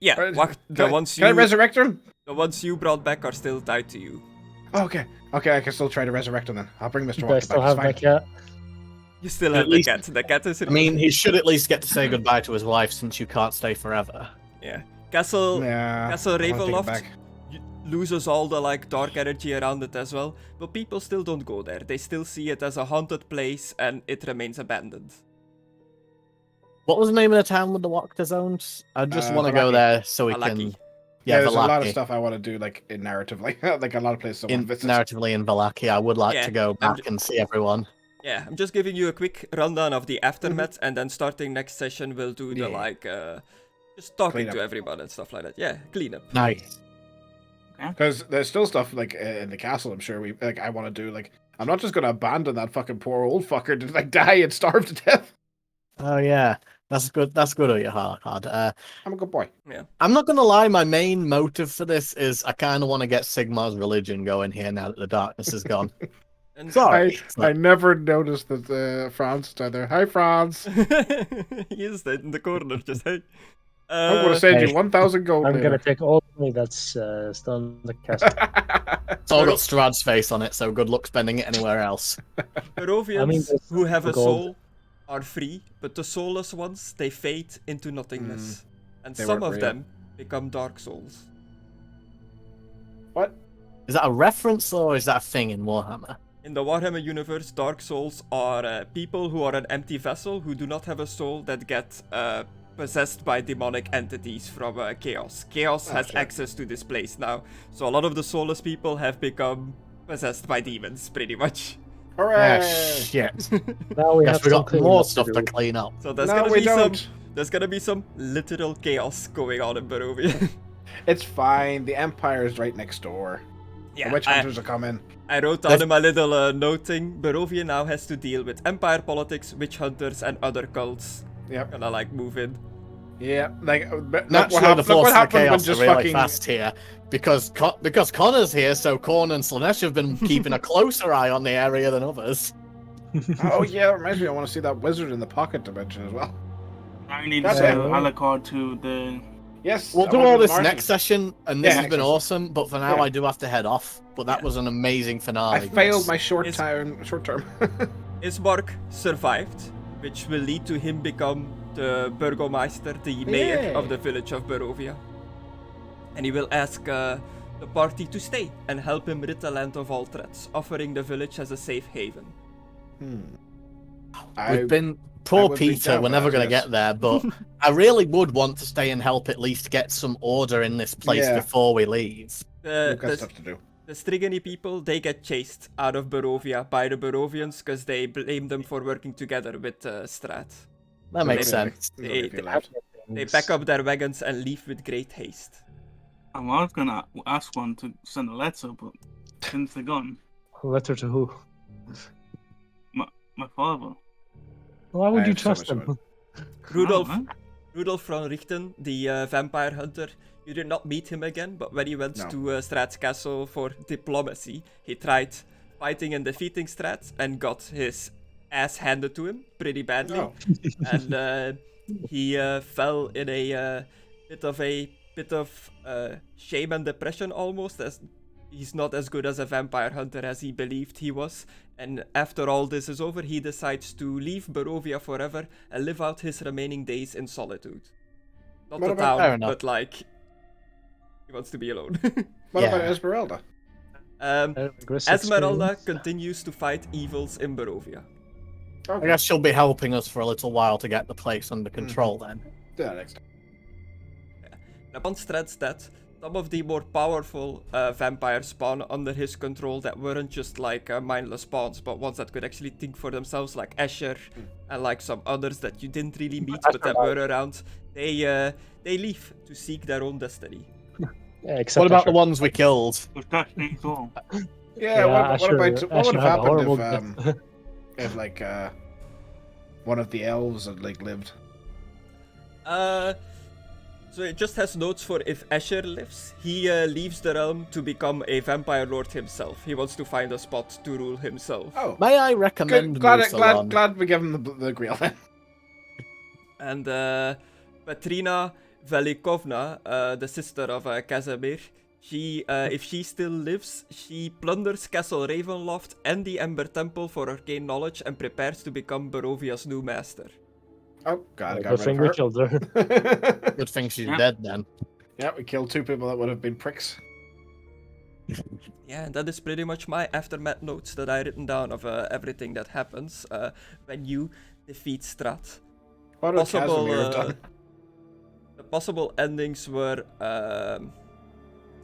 Yeah, Or- the can I resurrect them? the ones you brought back are still tied to you. Oh, okay, I can still try to resurrect them then. I'll bring Mr. Do I Wachter still back. have It's my fine. cat? You still At have least- the cat. The cat is. I mean, he should at least get to say goodbye to his wife since you can't stay forever. yeah. Castle Yeah, Castle I wanna take it Ravenloft back. loses all the dark energy around it as well, but people still don't go there. They still see it as a haunted place, and it remains abandoned. What was the name of the town with the Wachter zones? I just want to go Vallaki. there so we Vallaki. can. Yeah, there's a lot of Vallaki. stuff I want to do, like in narratively, like a lot of places I want In to visit. narratively in Vallaki, I would like Yeah, to go I'm back and see everyone. Yeah, I'm just giving you a quick rundown of the aftermath, and then starting next session we'll do the Yeah. just talking Clean up. to everyone and stuff like that. Yeah, clean up. Nice. Because there's still stuff like in the castle. I'm sure I want to do. Like, I'm not just gonna abandon that fucking poor old fucker to die and starve to death. Oh yeah, that's good. That's good of you, Hard. I'm a good boy. I'm not gonna lie. My main motive for this is I kind of want to get Sigmar's religion going here now that the darkness is gone. And Sorry. I never noticed that Franz is down there. Hi, Franz. he is there in the corner, just hey. I'm gonna send Hey. you 1,000 gold. I'm later. gonna take all the money that's still in the castle. It's all got Strahd's face on it, so good luck spending it anywhere else. Barovians I mean, there's who have a gold. soul are free, but the soulless ones, they fade into nothingness. And They some weren't of real. them become dark souls. What? Is that a reference or is that a thing in Warhammer? In the Warhammer universe, dark souls are people who are an empty vessel, who do not have a soul, that get possessed by demonic entities from Chaos. Chaos has shit. access to this place now, so a lot of the soulless people have become possessed by demons, pretty much. Hooray! Shit. Now we Guess have we some got cleaning more up stuff do. to clean up. So there's No, gonna we be don't. there's gonna be some literal chaos going on in Barovia. It's fine. The Empire is right next door. yeah, The witch hunters are coming. I wrote down in my little note thing, Barovia now has to deal with Empire politics, witch hunters, and other cults. Yep. Gonna move in. Yeah. Like, look Naturally, the forces of happened when chaos are just really fucking. fast here because Connor's here, so Corn and Slanesh have been keeping a closer eye on the area than others. Oh yeah, it reminds me. I want to see that wizard in the pocket dimension as well. I need That's to it. Alucard to the. Yes. We'll I do wanna all the this Martians. next session, and this Yeah, has been next awesome. But for now, Yeah. I do have to head off. But that was an amazing finale. I failed guys. my short It's- term. Ismark survived, which will lead to him become the Burgomeister, the mayor Yay. of the village of Barovia. And he will ask the party to stay and help him rid the land of all threats, offering the village as a safe haven. We've been I poor would be Peter. down We're for never that, going to yes. get there, but I really would want to stay and help at least get some order in this place Yeah. before we leave. We've got The stuff to do. Strigany people, they get chased out of Barovia by the Barovians because they blame them for working together with Strahd. That makes Maybe. sense. There's only a few They- left. They pack up their wagons and leave with great haste. I was gonna ask one to send a letter, but since they're gone, Letter to who? my father. Why I would you have so trust much them? Rudolf, Oh, Rudolf von Richten, the vampire hunter, you did not meet him again, but when he went No. to Strahd's castle for diplomacy, he tried fighting and defeating Strahd and got his ass handed to him pretty badly. Oh. And he fell in a bit of shame and depression almost, as he's not as good as a vampire hunter as he believed he was. And after all this is over, he decides to leave Barovia forever and live out his remaining days in solitude. Not What the about- Fair town, enough. but like, he wants to be alone. What about Yeah. Esmeralda? Gris Esmeralda experience. continues to fight evils in Barovia. I Okay. guess she'll be helping us for a little while to get the place under control then. Do that next time. Upon Strahd's death, some of the more powerful vampires spawn under his control that weren't just like mindless spawns, but ones that could actually think for themselves, like Escher and like some others that you didn't really meet but that were around. They leave to seek their own destiny. Yeah, except What about Asher. the ones we killed? With that beats all. Yeah, what Asher- about what would Asher have had a happened horrible if like one of the elves had like lived? So it just has notes for if Escher lives. He leaves the realm to become a vampire lord himself. He wants to find a spot to rule himself. Oh, May I recommend Musalon? glad we give him the Grail then. And Petrina Velikovna, the sister of Casimir, she, if she still lives, she plunders Castle Ravenloft and the Ember Temple for arcane knowledge and prepares to become Barovia's new master. Oh, God, I got Good rid thing of we her. killed her. Good thing she's Yeah. dead then. Yeah, we killed 2 people that would have been pricks. Yeah, and that is pretty much my aftermath notes that I written down of everything that happens when you defeat Strahd. What would Possible, Casimir have done? The possible endings were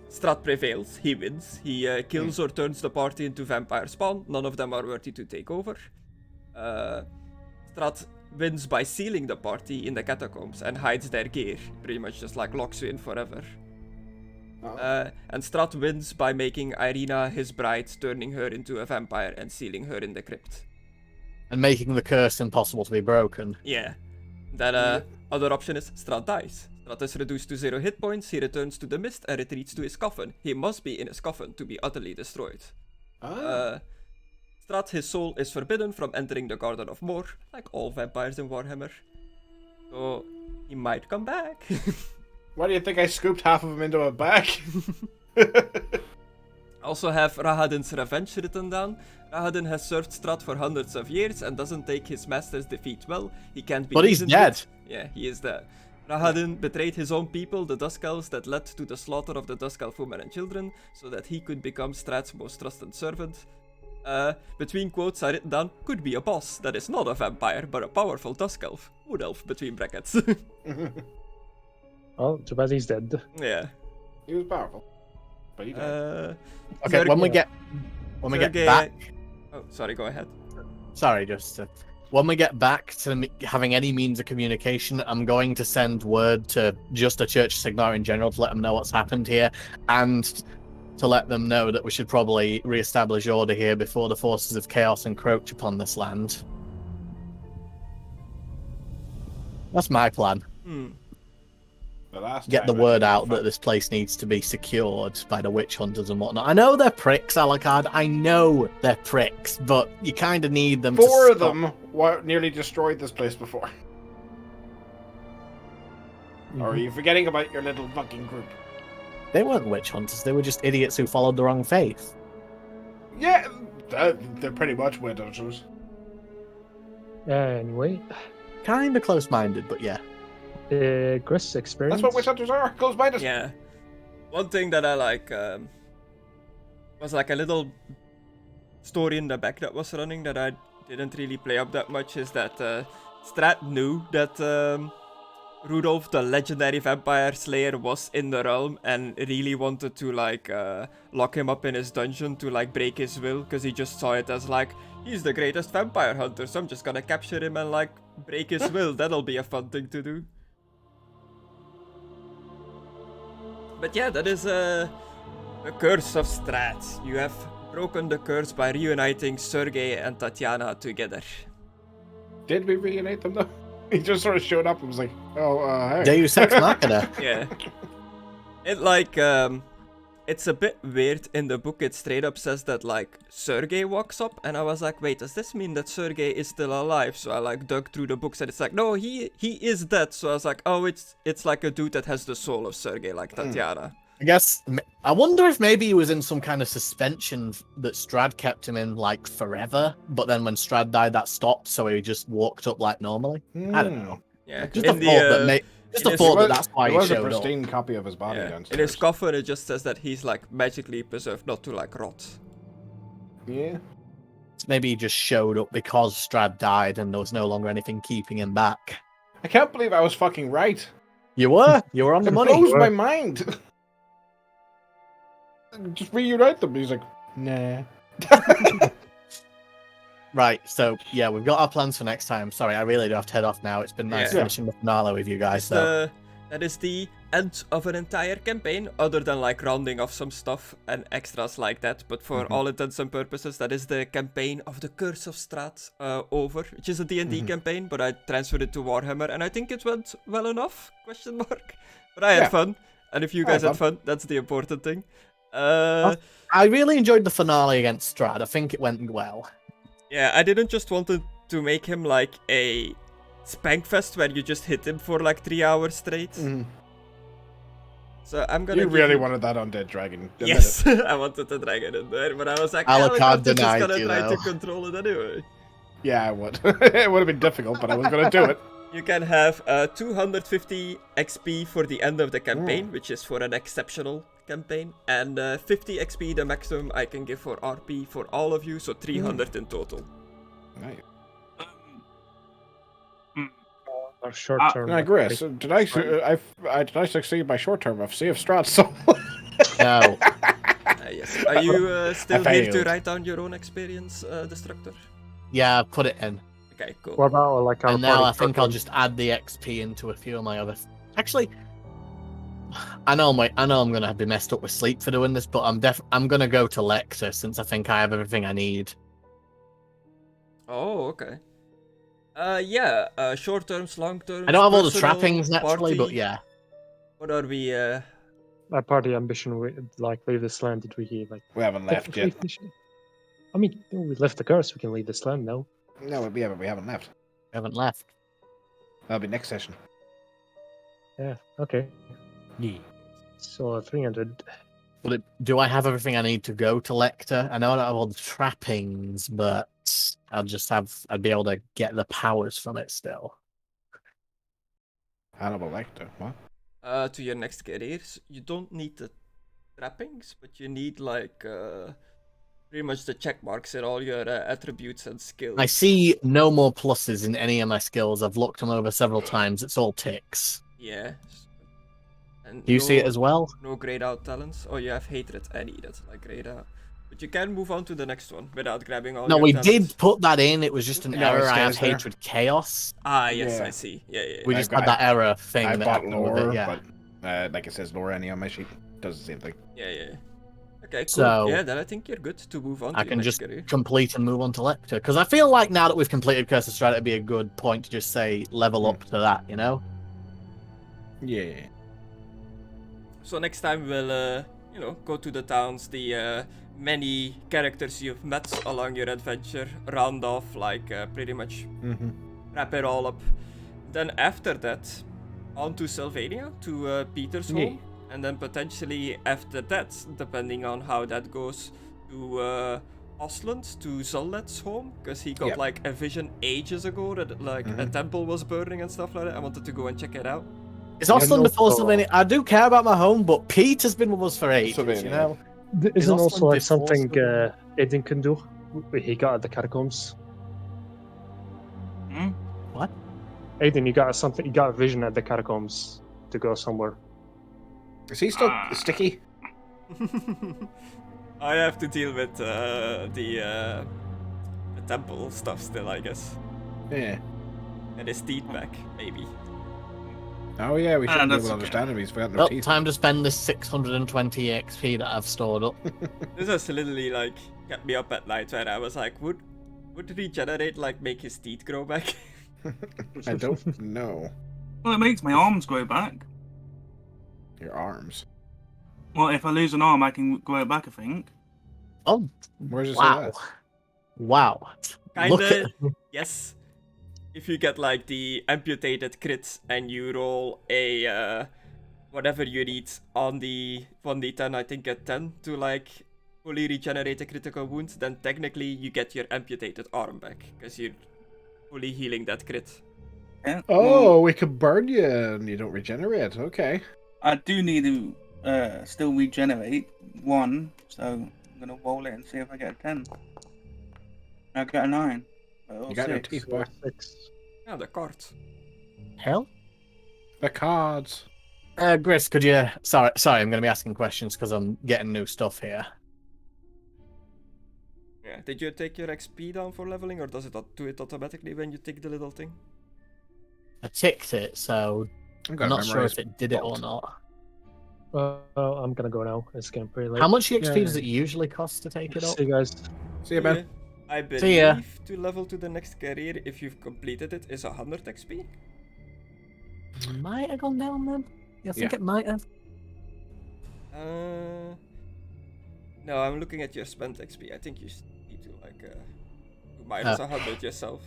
Strahd prevails, he wins. He kills or turns the party into vampire spawn. None of them are worthy to take over. Strahd wins by sealing the party in the catacombs and hides their gear. Pretty much just like locks you in forever. And Strahd wins by making Irina his bride, turning her into a vampire and sealing her in the crypt. And making the curse impossible to be broken. Yeah. Then other option is Strahd dies. Strahd is reduced to 0 hit points, he returns to the mist and retreats to his coffin. He must be in his coffin to be utterly destroyed. Strahd, his soul is forbidden from entering the Garden of Mor, like all vampires in Warhammer. So, he might come back. Why do you think I scooped half of him into a bag? Also have Rahadin's revenge written down. Rahadin has served Strahd for hundreds of years and doesn't take his master's defeat well. He can't be But he's reasoned dead. with. Yeah, he is dead. Rahadin betrayed his own people, the Dusk Elves, that led to the slaughter of the Dusk Elf women and children, so that he could become Strahd's most trusted servant. Between quotes I written down, could be a boss that is not a vampire, but a powerful Dusk Elf. Wood Elf, between brackets. Oh, too bad he's dead. Yeah. He was powerful. But he died. Okay, when we Sergei- get Sergei- back, Oh, sorry, go ahead. sorry, just when we get back to having any means of communication, I'm going to send word to just a Church Signar in general to let them know what's happened here, and to let them know that we should probably re-establish order here before the forces of chaos encroach upon this land. That's my plan. The last Get the time I word did out that this place needs to be secured by the witch hunters and whatnot. I know they're pricks, Alucard. I know they're pricks, but you kind of need them. 4 to of stop. them nearly destroyed this place before. Or are you forgetting about your little fucking group? They weren't witch hunters. They were just idiots who followed the wrong faith. Yeah, they're pretty much witch hunters. Anyway, Kind of close-minded, but yeah. Gris experience. That's what witch hunters are. Close minded. Yeah. One thing that I like was like a little story in the back that was running that I didn't really play up that much is that Strahd knew that Rudolph, the legendary vampire slayer, was in the realm and really wanted to like lock him up in his dungeon to like break his will because he just saw it as like, he's the greatest vampire hunter, so I'm just gonna capture him and like break his will. That'll be a fun thing to do. But yeah, that is the curse of Strahd. You have broken the curse by reuniting Sergei and Tatiana together. Did we reunite them though? He just sort of showed up and was like, "Oh, hey." Deus Ex Machina. Yeah. It like it's a bit weird in the book. It straight up says that like Sergei walks up, and I was like, wait, does this mean that Sergei is still alive? So I like dug through the books, and it's like, no, he is dead. So I was like, oh, it's like a dude that has the soul of Sergei, like Tatiana. I guess I wonder if maybe he was in some kind of suspension that Strahd kept him in like forever, but then when Strahd died, that stopped, so he just walked up like normally. I don't know. Yeah, Just a in thought that the just a his- thought that that's why There he was a showed up. pristine copy of his body yeah, in downstairs. his coffin it just says that he's like magically preserved not to like rot. Yeah. Maybe he just showed up because Strahd died and there was no longer anything keeping him back. I can't believe I was fucking right. You were on the It money. blows my mind. Just reunite them. He's like, nah. Right, so yeah, we've got our plans for next time. Sorry, I really do have to head off now. It's been nice Yeah. finishing the finale with you guys. It's So that is the end of an entire campaign, other than like rounding off some stuff and extras like that. But for all intents and purposes, that is the campaign of the Curse of Strahd over, which is a D&D campaign, but I transferred it to Warhammer, and I think it went well enough? Question mark. But I had Yeah. fun, and if you I had guys had fun, that's the important thing. I really enjoyed the finale against Strahd. I think it went well. Yeah, I didn't just want to make him like a spankfest where you just hit him for like 3 hours straight. So I'm gonna. You give really wanted that undead dragon. Admit Yes, it. I wanted the dragon in there, but I was like, Alucard I'm just denied gonna you, try though. to control it anyway. Yeah, I would. It would have been difficult, but I was going to do it. You can have 250 XP for the end of the campaign, which is for an exceptional campaign, and 50 XP the maximum I can give for RP for all of you, so 300 in total. Nice. Our short term. Now, Grace, did I succeed my short term of Sea of Strahd? So No. Yes. Are you still I here to failed. write down your own experience, Destructor? Yeah, put it in. Okay, cool. What about like our And now I party think I'll program? just add the XP into a few of my other. Actually, I know I'm gonna be messed up with sleep for doing this, but I'm gonna go to Lecter since I think I have everything I need. Oh, okay. Yeah, short terms, long terms. I don't have all the personal, trappings naturally, but party. yeah. What are we? Our party ambition, we like leave this land. Did we like? we haven't left technically yet. finish it? I mean, we left the curse. We can leave this land now. No, we haven't left. I haven't left. That'll be next session. Yeah. Okay. Yeah. So 300. Do I have everything I need to go to Lecter? I know I don't have all the trappings, but I'd be able to get the powers from it still. Hannibal Lecter. What? To your next careers, you don't need the trappings, but you need like pretty much the check marks in all your attributes and skills. I see no more pluses in any of my skills. I've looked them over several times. It's all ticks. Yeah. And Do you see it as well? No grayed out talents. Oh, you have hatred and eat it, like grayed out. But you can move on to the next one without grabbing all No, your we talents. did put that in. It was just an No, error. it I have stays there. hatred chaos. Ah, yes, Yeah. I see. Yeah, yeah. We yeah. just got- had that error thing I that bought happened with lore, it. Yeah. but like it says lore any on my sheet. Does the same thing. Yeah, yeah. Okay, cool. So- yeah, then I think you're good to move on I to your can next just career. complete and move on to Lecter. Because I feel like now that we've completed Curse of Strahd, it'd be a good point to just say level up to that, you know? Yeah. So next time we'll, go to the towns, the many characters you've met along your adventure, round off, like pretty much wrap it all up. Then after that, on to Sylvania, to Peter's Yeah. home, and then potentially after that, depending on how that goes, to Osland, to Zollet's home, because he got Yep. like a vision ages ago that like a temple was burning and stuff like that. I wanted to go and check it out. Is Osland no before thought. Sylvania? I do care about my home, but Pete has been with us for ages, you Sylvania. know? Isn't Osland also like before something Sylvania? Aidan can do? He got at the catacombs. What? Aidan, you got something. You got a vision at the catacombs to go somewhere. Is he still sticky? I have to deal with the temple stuff still, I guess. Yeah. And his teeth back, maybe. Oh yeah, we should be able that's to okay. understand him. He's forgotten no Well, teeth. time to spend this 620 XP that I've stored up. This has literally like kept me up at night where I was like, would regenerate like make his teeth grow back? I don't know. Well, it makes my arms grow back. Your arms. Well, if I lose an arm, I can grow it back, I think. Oh, Where's it say wow. that? Wow. Look Kinda, at- yes. If you get like the amputated crits and you roll a whatever you need on the 1d10, I think at 10 to like fully regenerate a critical wound, then technically you get your amputated arm back because you're fully healing that crit. Yeah. Oh, we could burn you and you don't regenerate. Okay. I do need to still regenerate 1, so I'm gonna roll it and see if I get a 10. I got a 9. You got no 6. teeth back. 6. Yeah, the cards. Hell? The cards. Gris, could you... Sorry, I'm going to be asking questions because I'm getting new stuff here. Yeah. Did you take your XP down for leveling, or does it do it automatically when you tick the little thing? I ticked it, so I'm I'm not sure if it did it or not. I'm gonna go now. It's getting pretty late. How much XP Yeah. does it usually cost to take it up? See you guys. See you, Ben. I See ya. believe to level to the next career, if you've completed it, is 100 XP. Might have gone down then? I think Yeah. it might have. No, I'm looking at your spent XP. I think you need to like do minus 100 yourself.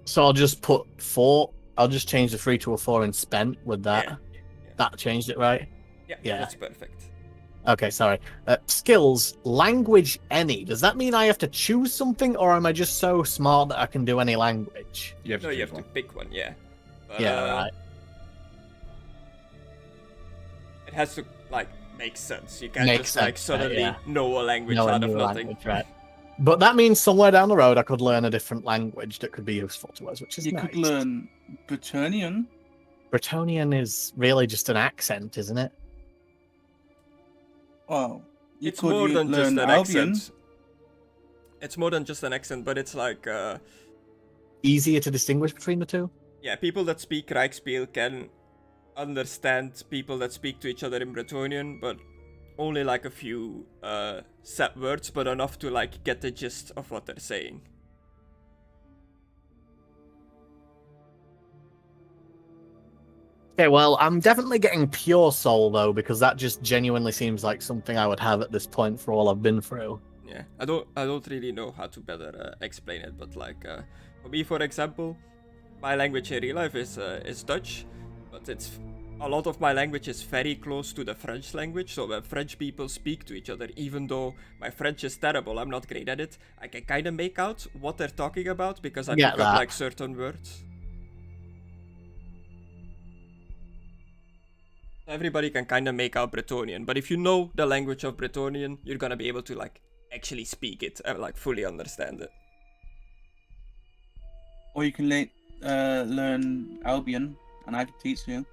So I'll just put 4. I'll just change the 3 to a 4 and spent with that. Yeah. That changed it, right? Yeah, Yeah. that's perfect. Okay, sorry. Skills, language any. Does that mean I have to choose something, or am I just so smart that I can do any language? You have to No, you choose have to one. pick one, yeah. But, Yeah, right. It has to like make sense. You can't Makes just like sense, right, suddenly yeah. know a language No, a out of new nothing. language, right. But that means somewhere down the road I could learn a different language that could be useful to us, which is You nice. could learn Bretonnian. Bretonnian is really just an accent, isn't it? Well, you It's could more than just learn an Albion. accent. It's more than just an accent, but it's like Easier to distinguish between the two? yeah, people that speak Rijksspiel can understand people that speak to each other in Bretonnian, but only like a few set words, but enough to like get the gist of what they're saying. Okay, well, I'm definitely getting pure soul, though, because that just genuinely seems like something I would have at this point for all I've been through. Yeah, I don't really know how to better explain it, but like for me, for example, my language in real life is Dutch, but it's a lot of my language is very close to the French language. So when French people speak to each other, even though my French is terrible, I'm not great at it, I can kind of make out what they're talking about because I Get pick up that. like certain words. Everybody can kind of make out Bretonnian, but if you know the language of Bretonnian, you're gonna be able to like actually speak it and like fully understand it. Or you can learn Albion, and I can teach you.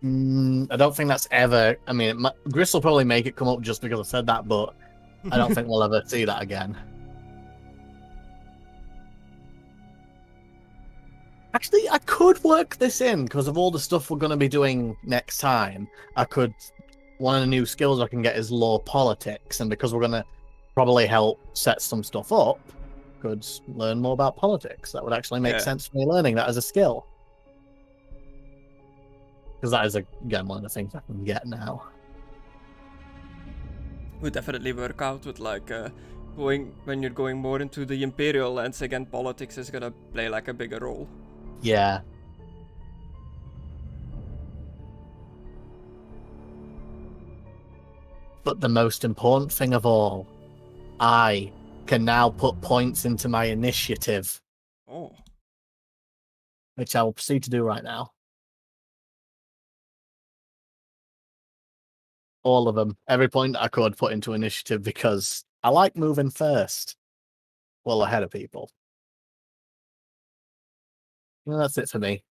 I don't think that's ever... I mean, Gris will probably make it come up just because I said that, but I don't think we'll ever see that again. Actually, I could work this in because of all the stuff we're going to be doing next time. One of the new skills I can get is law politics, and because we're going to probably help set some stuff up, could learn more about politics. That would actually make Yeah. sense for me learning that as a skill. Because that is, again, one of the things I can get now. Would definitely work out with like when you're going more into the imperial lands again, politics is gonna play like a bigger role. Yeah. But the most important thing of all, I can now put points into my initiative, Oh, which I will proceed to do right now. All of them. Every point I could put into initiative because I like moving first. Well, ahead of people. Well, that's it for me.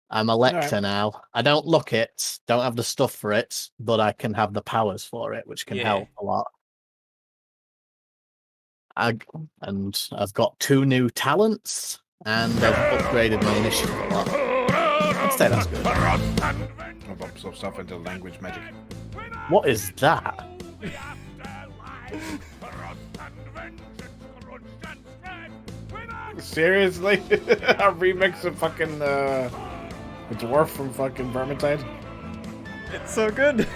I'm a lector now. I don't look it, don't have the stuff for it, but I can have the powers for it, which can Yeah. help a lot. And I've got 2 new talents, and I've upgraded my initiative a lot. I'd say that's good. I'll bump some stuff into language magic. What is that? Seriously? A remix of fucking the dwarf from fucking Vermintide? it's so good.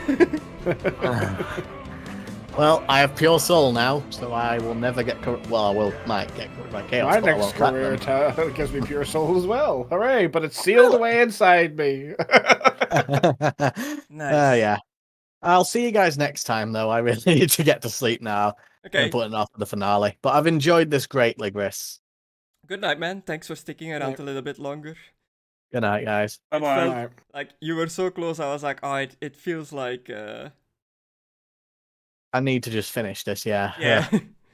Well, I have pure soul now, so I will never get well, might get corrupted by chaos. My but I next won't let them. career gives me pure soul as well. Hooray! But it's sealed away inside me. Nice. Yeah. I'll see you guys next time, though. I really need to get to sleep now. Okay. I'm putting off the finale. But I've enjoyed this greatly, Gris. Good night, man. Thanks for sticking around Night. a little bit longer. Good night, guys. Bye It bye. felt Alright. like you were so close. I was like, oh, it feels like, I need to just finish this, yeah. yeah.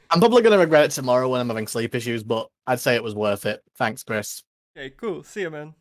I'm probably going to regret it tomorrow when I'm having sleep issues, but I'd say it was worth it. Thanks, Chris. Okay, cool. See you, man.